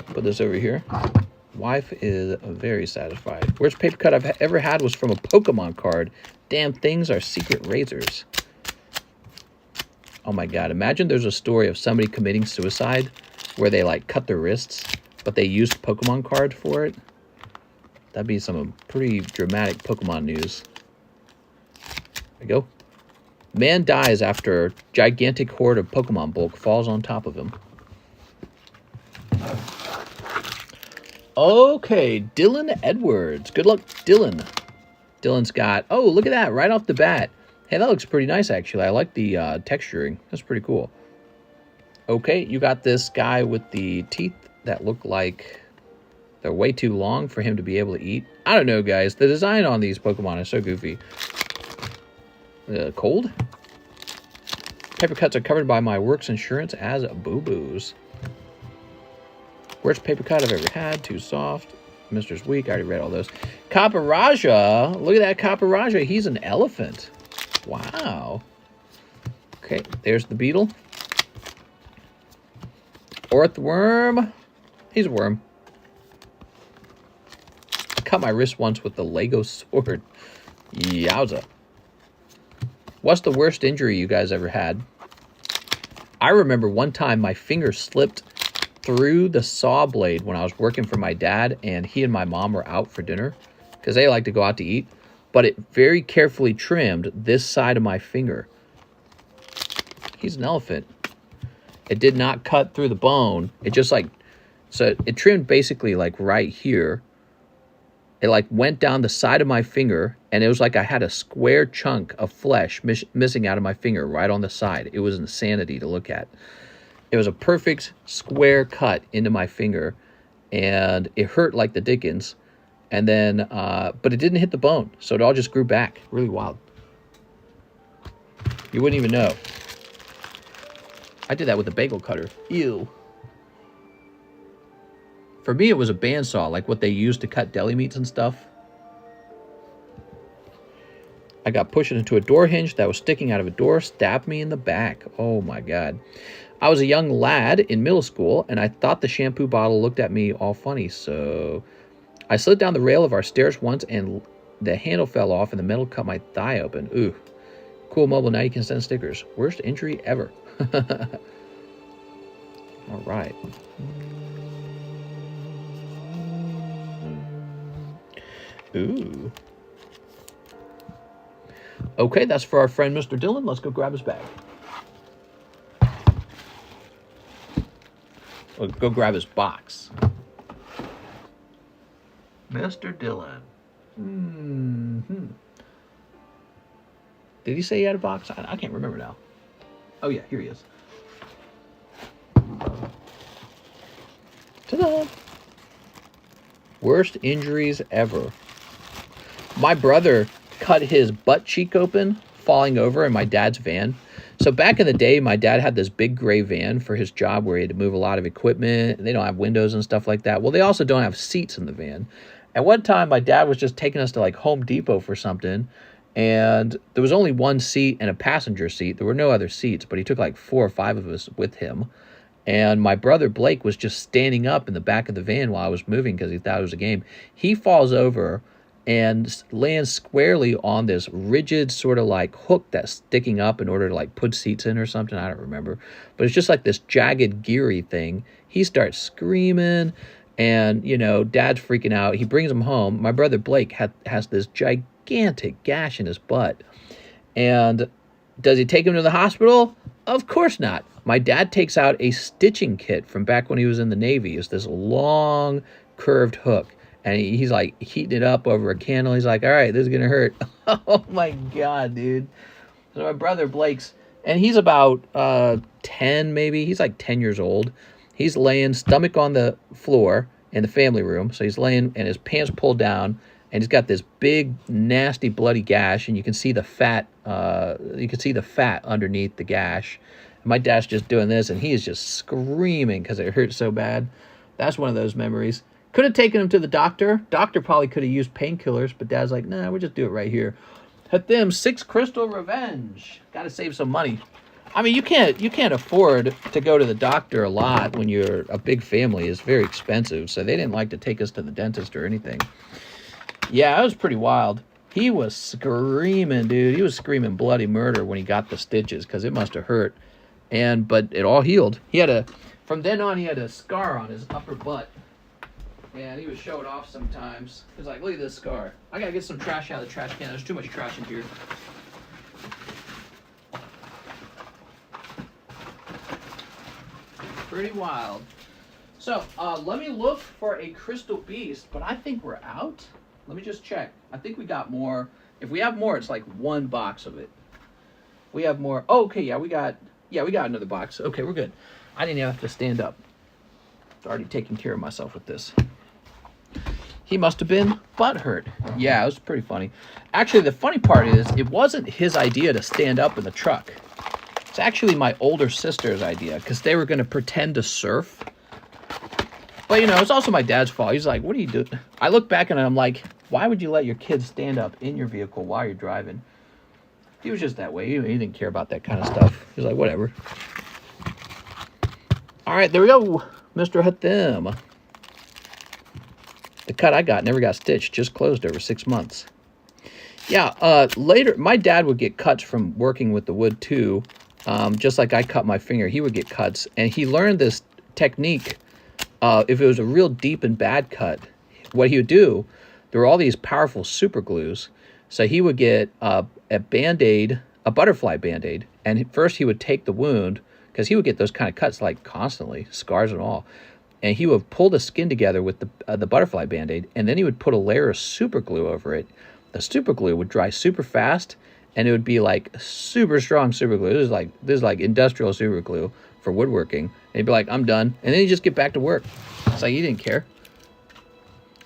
Put this over here. Wife is very satisfied. Worst paper cut I've ever had was from a Pokemon card. Damn things are secret razors. Oh my god. Imagine there's a story of somebody committing suicide where they like cut their wrists, but they used Pokemon card for it. That'd be some pretty dramatic Pokemon news. There we go. Man dies after gigantic horde of Pokemon bulk falls on top of him. Okay, Dylan Edwards. Good luck, Dylan. Dylan's got... Oh, look at that, right off the bat. Hey, that looks pretty nice, actually. I like the texturing. That's pretty cool. Okay, you got this guy with the teeth that look like they're way too long for him to be able to eat. I don't know, guys. The design on these Pokemon is so goofy. Cold? Paper cuts are covered by my works insurance as boo-boos. Worst paper cut I've ever had. Too soft. Mister's weak. I already read all those. Kaparaja. Look at that Kaparaja. He's an elephant. Wow. Okay, there's the beetle. Orthworm. He's a worm. I cut my wrist once with the Lego sword. Yowza. What's the worst injury you guys ever had? I remember one time my finger slipped through the saw blade when I was working for my dad, and he and my mom were out for dinner because they like to go out to eat, but it very carefully trimmed this side of my finger. He's an elephant. It did not cut through the bone. It just like, so it trimmed basically like right here. It like went down the side of my finger, and it was like I had a square chunk of flesh missing out of my finger right on the side. It was insanity to look at. It was a perfect square cut into my finger, and it hurt like the dickens. And then, but it didn't hit the bone, so it all just grew back. Really wild. You wouldn't even know. I did that with a bagel cutter. Ew. For me, it was a bandsaw, like what they used to cut deli meats and stuff. I got pushed into a door hinge that was sticking out of a door, stabbed me in the back. Oh my god. I was a young lad in middle school, and I thought the shampoo bottle looked at me all funny, so I slid down the rail of our stairs once, and the handle fell off, and the metal cut my thigh open. Ooh. Cool mobile, now you can send stickers. Worst injury ever. All right. Ooh. Okay, that's for our friend Mr. Dylan. Let's go grab his bag. We'll go grab his box. Mr. Dylan. Mm-hmm. Did he say he had a box? I can't remember now. Oh, yeah, here he is. Ta-da! Worst injuries ever. My brother cut his butt cheek open falling over in my dad's van. So back in the day, my dad had this big gray van for his job where he had to move a lot of equipment. They don't have windows and stuff like that. Well, they also don't have seats in the van. At one time, my dad was just taking us to like Home Depot for something, and there was only one seat and a passenger seat. There were no other seats, but he took like 4 or 5 of us with him. And my brother Blake was just standing up in the back of the van while I was moving because he thought it was a game. He falls over and lands squarely on this rigid sort of like hook that's sticking up in order to like put seats in or something. I don't remember. But it's just like this jagged, geary thing. He starts screaming, and, you know, Dad's freaking out. He brings him home. My brother Blake has this gigantic gash in his butt. And does he take him to the hospital? Of course not. My dad takes out a stitching kit from back when he was in the Navy. It's this long, curved hook. And he's like heating it up over a candle. He's like, all right, this is going to hurt. Oh my God, dude. So my brother Blake's, and he's about 10 maybe. He's like 10 years old. He's laying stomach on the floor in the family room. So he's laying and his pants pulled down. And he's got this big, nasty, bloody gash. And you can see the fat. You can see the fat underneath the gash. My dad's just doing this, and he is just screaming because it hurts so bad. That's one of those memories. Could have taken him to the doctor. Doctor probably could have used painkillers, but Dad's like, nah, we'll just do it right here. Hit them 6 crystal revenge. Got to save some money. I mean, you can't afford to go to the doctor a lot when you're a big family. It's very expensive, so they didn't like to take us to the dentist or anything. Yeah, it was pretty wild. He was screaming, dude. He was screaming bloody murder when he got the stitches because it must have hurt. But it all healed. From then on, he had a scar on his upper butt. And he would show it off sometimes. He's like, look at this scar. I gotta get some trash out of the trash can. There's too much trash in here. Pretty wild. So, let me look for a crystal beast, but I think we're out. Let me just check. I think we got more. If we have more, it's like 1 box of it. We have more. Oh, okay, we got another box. Okay, we're good. I didn't even have to stand up. Already taking care of myself with this. He must have been butthurt. Yeah, it was pretty funny. Actually, the funny part is it wasn't his idea to stand up in the truck. It's actually my older sister's idea because they were going to pretend to surf. But, you know, it's also my dad's fault. He's like, what are you doing? I look back and I'm like, why would you let your kids stand up in your vehicle while you're driving? He was just that way. He didn't care about that kind of stuff. He was like, whatever. All right, there we go. Mr. Hatham. The cut I got never got stitched, just closed over 6 months. Yeah, later, my dad would get cuts from working with the wood too. Just like I cut my finger, he would get cuts. And he learned this technique. If it was a real deep and bad cut, what he would do, there were all these powerful super glues. So he would get a Band-Aid, a butterfly Band-Aid. And first he would take the wound, because he would get those kind of cuts like constantly, scars and all. And he would pull the skin together with the butterfly Band-Aid, and then he would put a layer of super glue over it. The super glue would dry super fast, and it would be like super strong super glue. This is like industrial super glue for woodworking. And he'd be like, I'm done. And then he'd just get back to work. It's like he didn't care.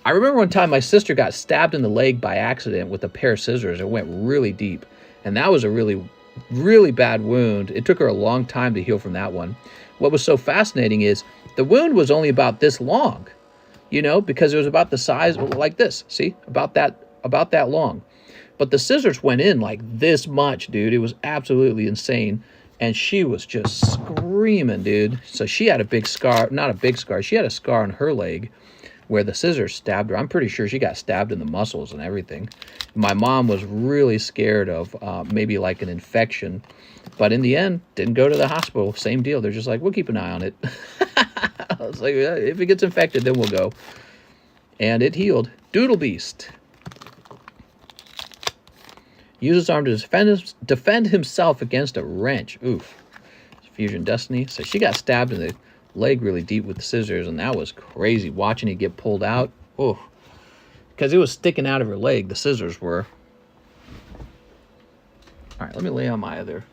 I remember one time my sister got stabbed in the leg by accident with a pair of scissors. It went really deep. And that was a really, really bad wound. It took her a long time to heal from that one. What was so fascinating is the wound was only about this long, you know, because it was about the size like this. See, about that long. But the scissors went in like this much, dude. It was absolutely insane. And she was just screaming, dude. So she had a big scar, not a big scar. She had a scar on her leg where the scissors stabbed her. I'm pretty sure she got stabbed in the muscles and everything. My mom was really scared of maybe like an infection. But in the end, didn't go to the hospital. Same deal. They're just like, we'll keep an eye on it. I was like, if it gets infected, then we'll go. And it healed. Doodle Beast. Uses his arm to defend himself against a wrench. Oof. Fusion Destiny. So she got stabbed in the leg really deep with the scissors, and that was crazy. Watching it get pulled out. Oh. Because it was sticking out of her leg. The scissors were. All right, let me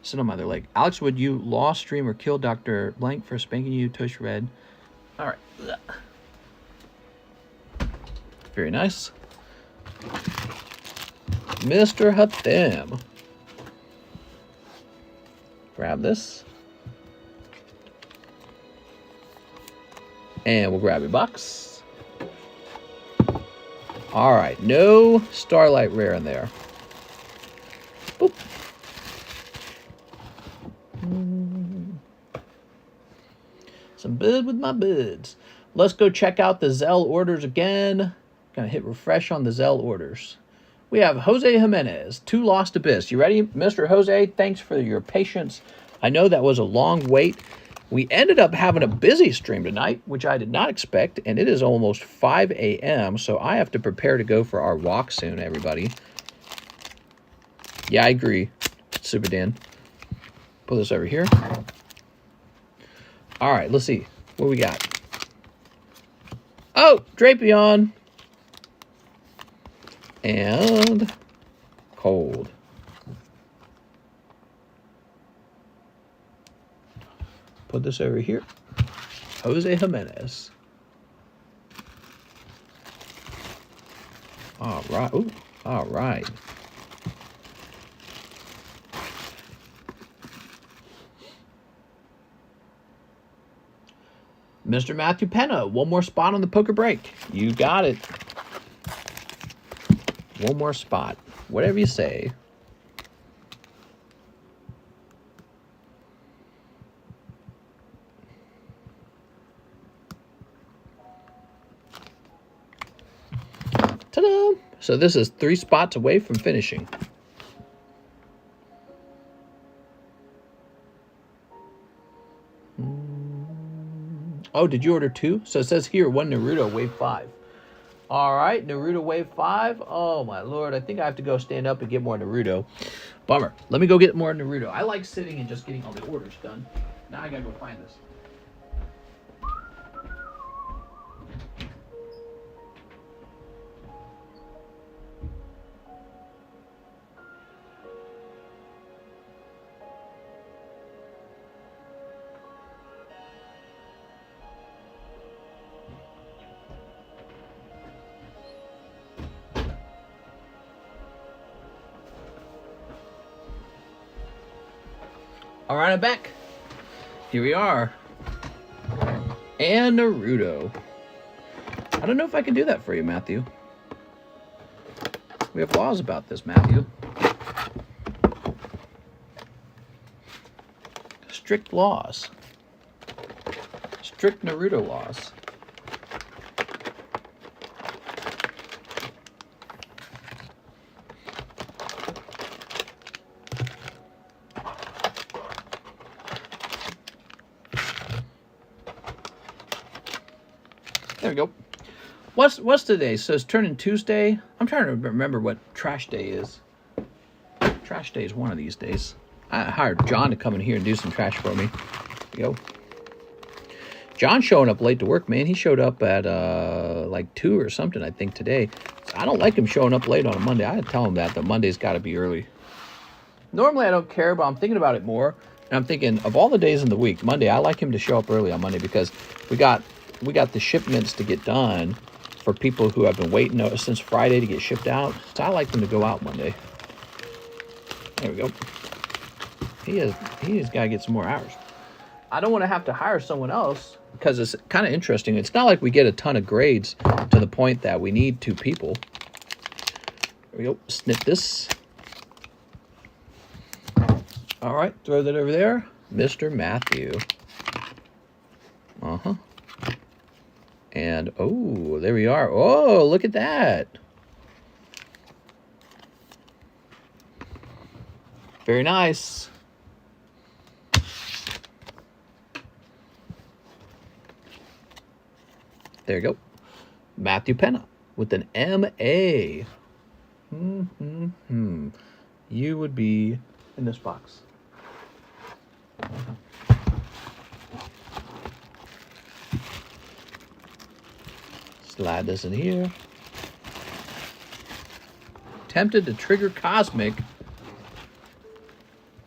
sit on my other leg. Alex, would you law stream or kill Dr. Blank for spanking you, tush red? All right. Very nice. Mr. Hatham. Grab this. And we'll grab a box. All right, no Starlight Rare in there. Boop. Some bud with my buds. Let's go check out the ZELLE orders again. Gonna hit refresh on the ZELLE orders. We have Jose Jimenez, 2 Lost Abyss. You ready, Mr. Jose? Thanks for your patience. I know that was a long wait. We ended up having a busy stream tonight, which I did not expect, and it is almost 5 a.m., so I have to prepare to go for our walk soon, everybody. Yeah, I agree, Super Dan. Put this over here. All right, let's see. What we got? Oh, Drapion. And cold. Put this over here. Jose Jimenez. All right. Ooh, all right. Mr. Matthew Penna, one more spot on the poker break. You got it. One more spot. Whatever you say. Ta-da! So this is 3 spots away from finishing. Oh, did you order 2? So it says here 1 Naruto Wave 5. All right, Naruto Wave 5. Oh, my Lord. I think I have to go stand up and get more Naruto. Bummer. Let me go get more Naruto. I like sitting and just getting all the orders done. Now I got to go find this. All right, I'm back. Here we are. And Naruto. I don't know if I can do that for you, Matthew. We have laws about this, Matthew. Strict laws. Strict Naruto laws. There we go. What's today? So it's turning Tuesday. I'm trying to remember what trash day is. Trash day is one of these days. I hired John to come in here and do some trash for me. There you go. John's showing up late to work, man. He showed up at like 2 or something, I think, today. So I don't like him showing up late on a Monday. I had to tell him that Monday's got to be early. Normally I don't care, but I'm thinking about it more. And I'm thinking of all the days in the week, Monday, I like him to show up early on Monday because we got the shipments to get done for people who have been waiting since Friday to get shipped out. So I like them to go out Monday. There we go. He has got to get some more hours. I don't want to have to hire someone else because it's kind of interesting. It's not like we get a ton of grades to the point that we need 2 people. There we go. Snip this. All right. Throw that over there. Mr. Matthew. Uh-huh. And, oh, there we are. Oh, look at that. Very nice. There you go. Matthew Penna with an M.A. You would be in this box. Slide this in here. Tempted to trigger Cosmic.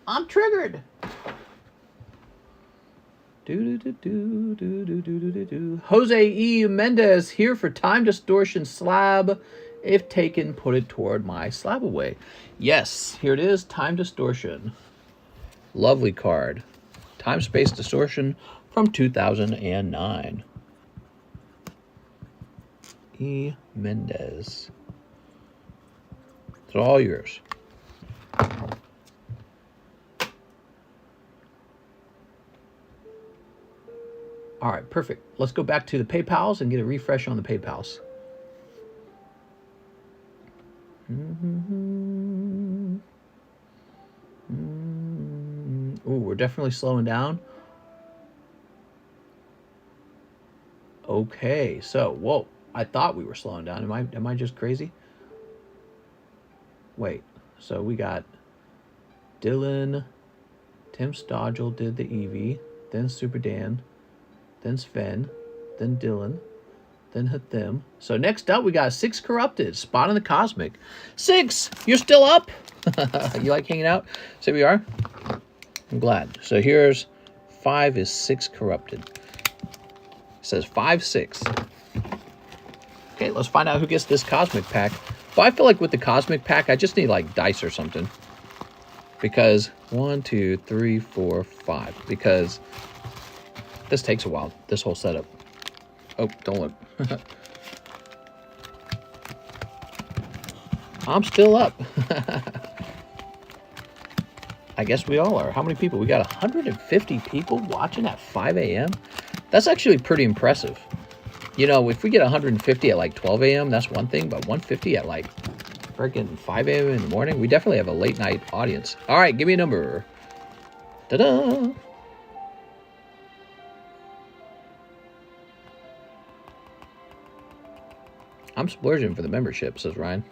I'm triggered. Jose E. Mendez here for Time Distortion Slab. If taken, put it toward my slab away. Yes, here it is. Time Distortion. Lovely card. Time Space Distortion from 2009. E. Mendez. It's all yours. All right, perfect. Let's go back to the PayPals and get a refresh on the PayPals. Ooh, we're definitely slowing down. Okay, so, whoa. I thought we were slowing down. Am I just crazy? Wait. So we got Dylan, Tim Stodgel did the Eevee, then Super Dan, then Sven, then Dylan, then Hathim. So next up we got 6 Corrupted, spot on the Cosmic. 6! You're still up? You like hanging out? So we are. I'm glad. So here's 5 is 6 Corrupted. It says 5, 6. Okay, let's find out who gets this Cosmic pack. But I feel like with the Cosmic pack, I just need like dice or something. Because 1, 2, 3, 4, 5. Because this takes a while, this whole setup. Oh, don't look. I'm still up. I guess we all are. How many people? We got 150 people watching at 5 a.m. That's actually pretty impressive. You know, if we get 150 at like 12 a.m., that's one thing, but 150 at like freaking 5 a.m. in the morning, we definitely have a late night audience. All right, give me a number. Ta-da! I'm splurging for the membership, says Ryan.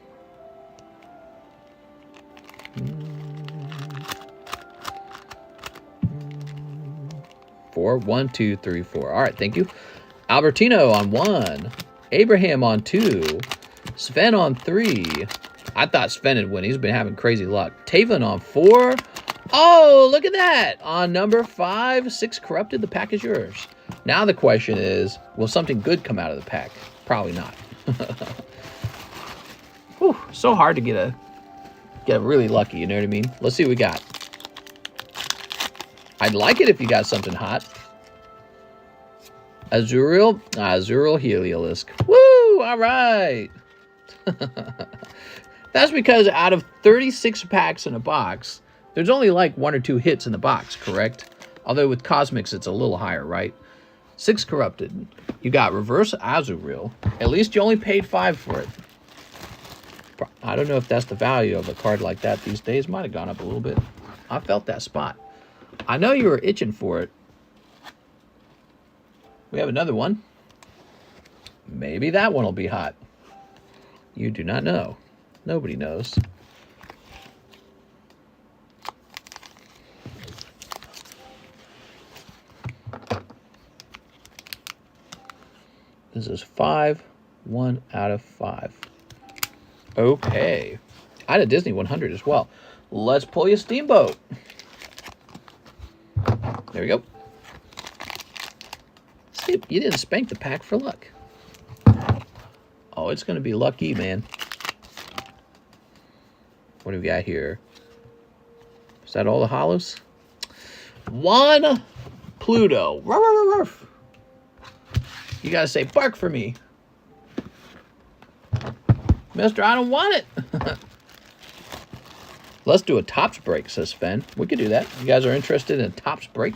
4, 1, 2, 3, 4. All right, thank you. Albertino on 1. Abraham on 2. Sven on 3. I thought Sven would win. He's been having crazy luck. Taven on 4. Oh, look at that. On number 5, 6 corrupted. The pack is yours. Now the question is, will something good come out of the pack? Probably not. Whew, so hard to get really lucky, you know what I mean? Let's see what we got. I'd like it if you got something hot. Azuriel Heliolisk. Woo! All right. That's because out of 36 packs in a box, there's only like 1 or 2 hits in the box, correct? Although with Cosmics, it's a little higher, right? 6 corrupted. You got Reverse Azuriel. At least you only paid 5 for it. I don't know if that's the value of a card like that these days. Might have gone up a little bit. I felt that spot. I know you were itching for it. We have another one. Maybe that one will be hot. You do not know. Nobody knows. This is 5. 1 out of 5. Okay. I had a Disney 100 as well. Let's pull you a Steamboat. There we go. See, you didn't spank the pack for luck. Oh, it's going to be lucky, man. What do we got here? Is that all the hollows? 1 Pluto. Ruff, ruff, ruff. You got to say, bark for me. Mister, I don't want it. Let's do a tops break, says Sven. We could do that. You guys are interested in a tops break?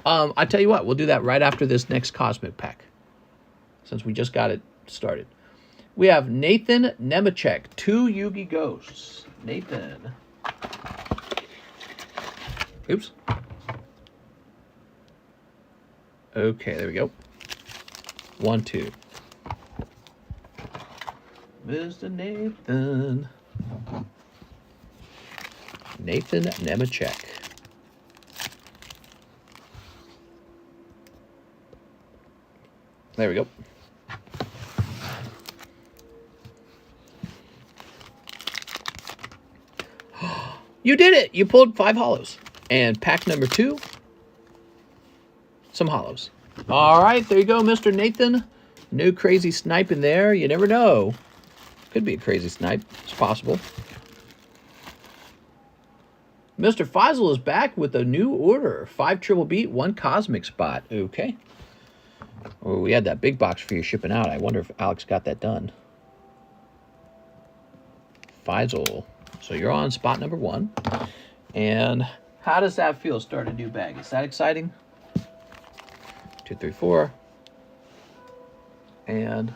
I tell you what, we'll do that right after this next Cosmic pack, since we just got it started. We have Nathan Nemechek, 2 Yugi Ghosts. Nathan. Oops. Okay, there we go. 1, 2. Mr. Nathan. Nathan Nemechek. There we go. You did it! You pulled 5 hollows. And pack number 2, some hollows. All right, there you go, Mr. Nathan. No crazy snipe in there. You never know. Could be a crazy snipe. It's possible. Mr. Faisal is back with a new order. 5 triple beat, 1 cosmic spot. Okay. Oh, we had that big box for you shipping out. I wonder if Alex got that done. Faisal. So you're on spot number 1. And how does that feel, start a new bag? Is that exciting? 2, 3, 4. And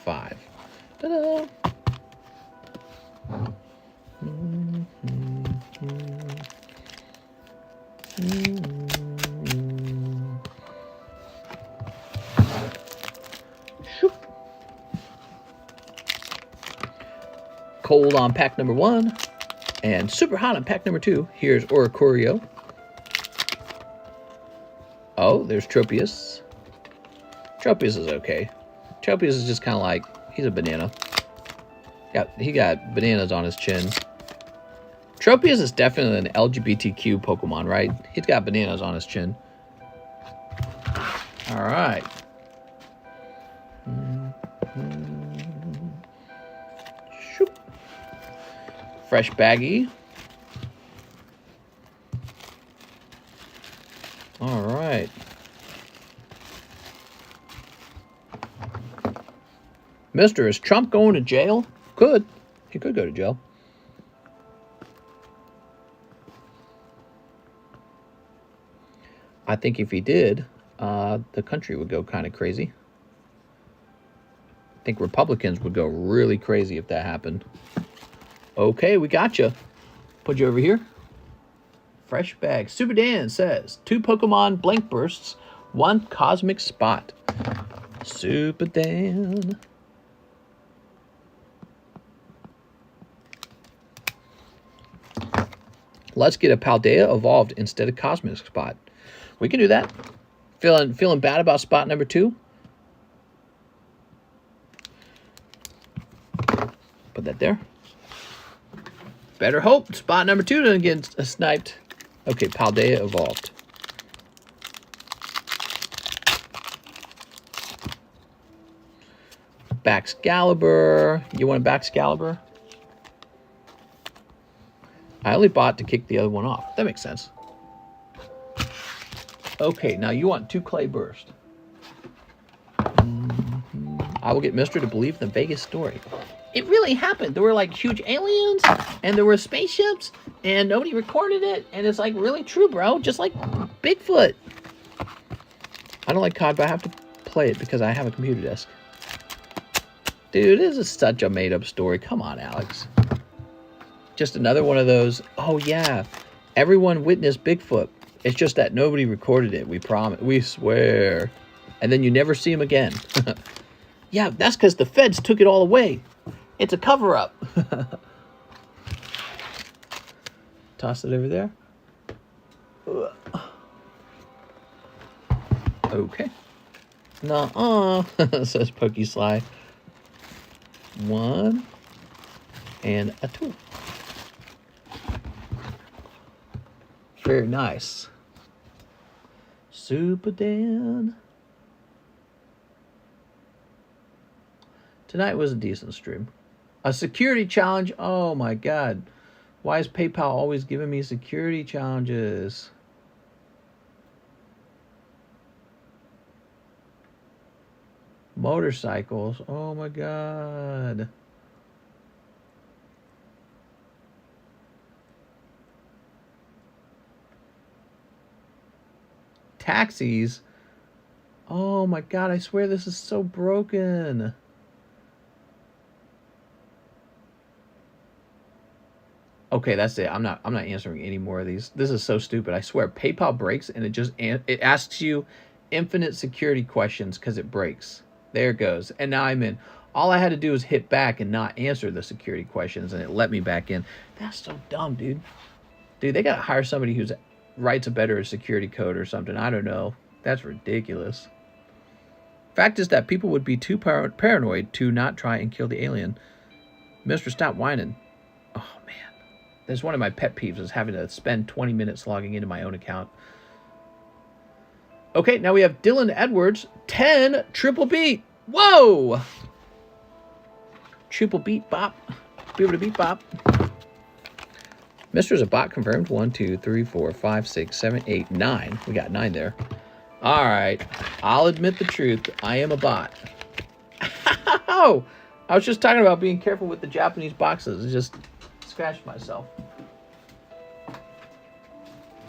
5. Ta-da! Cold on pack number 1 and super hot on pack number 2. Here's Oricorio. Oh, there's Tropius. Tropius is okay. Tropius is just kind of like, he's a banana. Yeah, he got bananas on his chin. Tropius is definitely an LGBTQ Pokemon, right? He's got bananas on his chin. All right. Shoop. Fresh baggie. All right. Mister, is Trump going to jail? Could. He could go to jail. I think if he did, the country would go kind of crazy. I think Republicans would go really crazy if that happened. Okay, we got you. Put you over here. Fresh bag. Super Dan says 2 Pokemon blank bursts, 1 cosmic spot. Super Dan. Let's get a Paldea evolved instead of cosmic spot. We can do that. Feeling bad about spot number 2? Put that there. Better hope spot number 2 doesn't get sniped. Okay, Paldea evolved. Baxcalibur. You want a Baxcalibur? I only bought to kick the other one off. That makes sense. Okay, now you want 2 Clay Burst. I will get Mister to believe in the Vegas story. It really happened. There were like huge aliens, and there were spaceships, and nobody recorded it, and it's like really true, bro. Just like Bigfoot. I don't like COD, but I have to play it because I have a computer desk. Dude, this is such a made-up story. Come on, Alex. Just another one of those, oh yeah, everyone witnessed Bigfoot. It's just that nobody recorded it. We promise. We swear. And then you never see him again. Yeah, that's because the feds took it all away. It's a cover-up. Toss it over there. Okay. Nuh-uh, says PokeSly. 1 and a 2. Very nice. Super Dan. Tonight was a decent stream. A security challenge. Oh my god. Why is PayPal always giving me security challenges? Motorcycles. Oh my god. Taxis. Oh my god, I swear this is so broken. Okay, that's it. I'm not answering any more of these. This is so stupid. I swear PayPal breaks and it asks you infinite security questions because it breaks. There it goes. And now I'm in. All I had to do was hit back and not answer the security questions and it let me back in. That's so dumb, dude. Dude, they got to hire somebody who writes a better security code or something. I don't know. That's ridiculous. Fact is that people would be too paranoid to not try and kill the alien. Mr. Stop whining. Oh, man. That's one of my pet peeves is having to spend 20 minutes logging into my own account. Okay, now we have Dylan Edwards. 10 triple beat. Whoa! Triple beat bop. Be able to beat bop. Mister's a bot confirmed. 1, 2, 3, 4, 5, 6, 7, 8, 9. We got 9 there. All right. I'll admit the truth. I am a bot. Oh! I was just talking about being careful with the Japanese boxes. I just scratched myself. All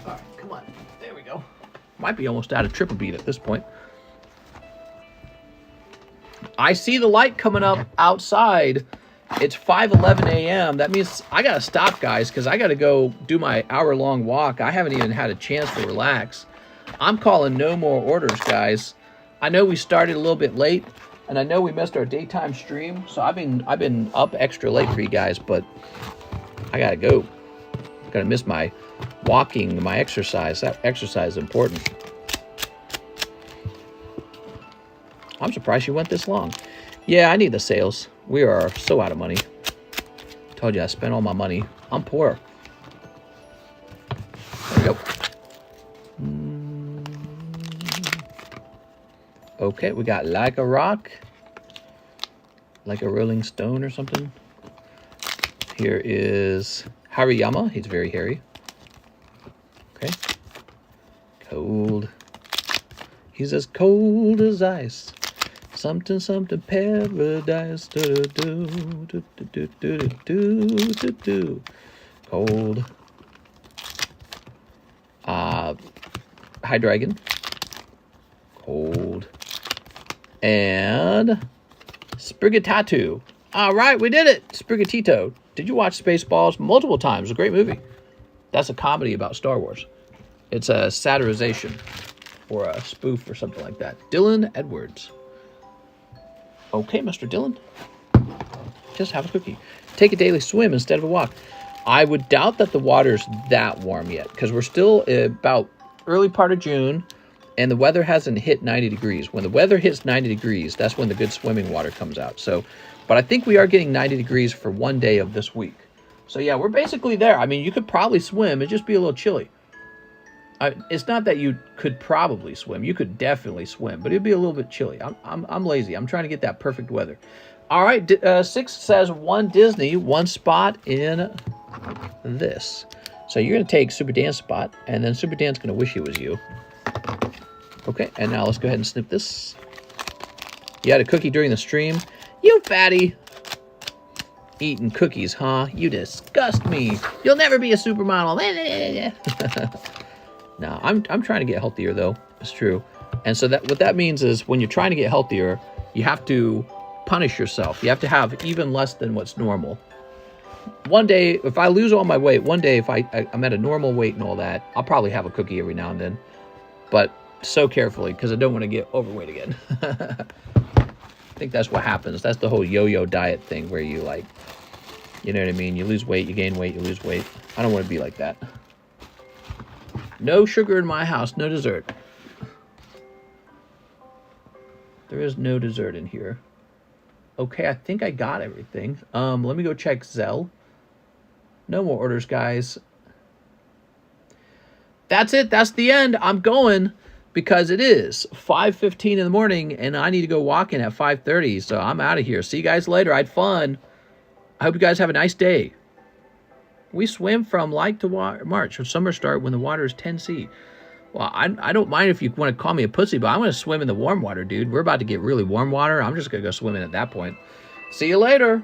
right, come on. There we go. Might be almost out of triple beat at this point. I see the light coming up outside. It's 5:11 a.m. That means I got to stop, guys, because I got to go do my hour-long walk. I haven't even had a chance to relax. I'm calling no more orders, guys. I know we started a little bit late, and I know we missed our daytime stream, so I've been up extra late for you guys, but I got to go. Got to miss my walking, my exercise. That exercise is important. I'm surprised you went this long. Yeah, I need the sales. We are so out of money. Told you I spent all my money. I'm poor. There we go. Okay, we got Like a Rock. Like a Rolling Stone or something. Here is Hariyama. He's very hairy. Okay. Cold. He's as cold as ice. Something, something paradise. Do, do, do, do, do, do, do, do. Cold. Hydreigon. Cold. And Sprigatito. All right, we did it. Sprigatito. Did you watch Spaceballs? Multiple times. A great movie. That's a comedy about Star Wars. It's a satirization or a spoof or something like that. Dylan Edwards. Okay, Mr. Dylan. Just have a cookie. Take a daily swim instead of a walk. I would doubt that the water's that warm yet because we're still about early part of June and the weather hasn't hit 90 degrees. When the weather hits 90 degrees, that's when the good swimming water comes out. So, but I think we are getting 90 degrees for one day of this week. So yeah, we're basically there. I mean, you could probably swim. It'd just be a little chilly. It's not that you could probably swim. You could definitely swim, but it'd be a little bit chilly. I'm lazy. I'm trying to get that perfect weather. All right, 6 says 1 Disney, 1 spot in this. So you're going to take Super Dan's spot, and then Super Dan's going to wish he was you. Okay, and now let's go ahead and snip this. You had a cookie during the stream. You fatty. Eating cookies, huh? You disgust me. You'll never be a supermodel. No, I'm trying to get healthier though. It's true. And so that what that means is when you're trying to get healthier, you have to punish yourself. You have to have even less than what's normal. One day, if I lose all my weight, one day if I'm at a normal weight and all that, I'll probably have a cookie every now and then. But so carefully because I don't want to get overweight again. I think that's what happens. That's the whole yo-yo diet thing where you like, you know what I mean? You lose weight, you gain weight, you lose weight. I don't want to be like that. No sugar in my house, no dessert. There is no dessert in here. Okay, I think I got everything. Let me go check ZELLE. No more orders, guys. That's it. That's the end. I'm going because it is 5:15 in the morning and I need to go walking at 5:30. So I'm out of here. See you guys later. I had fun. I hope you guys have a nice day. We swim from light to March or summer start when the water is 10°C. Well, I don't mind if you want to call me a pussy, but I'm going to swim in the warm water, dude. We're about to get really warm water. I'm just going to go swimming at that point. See you later.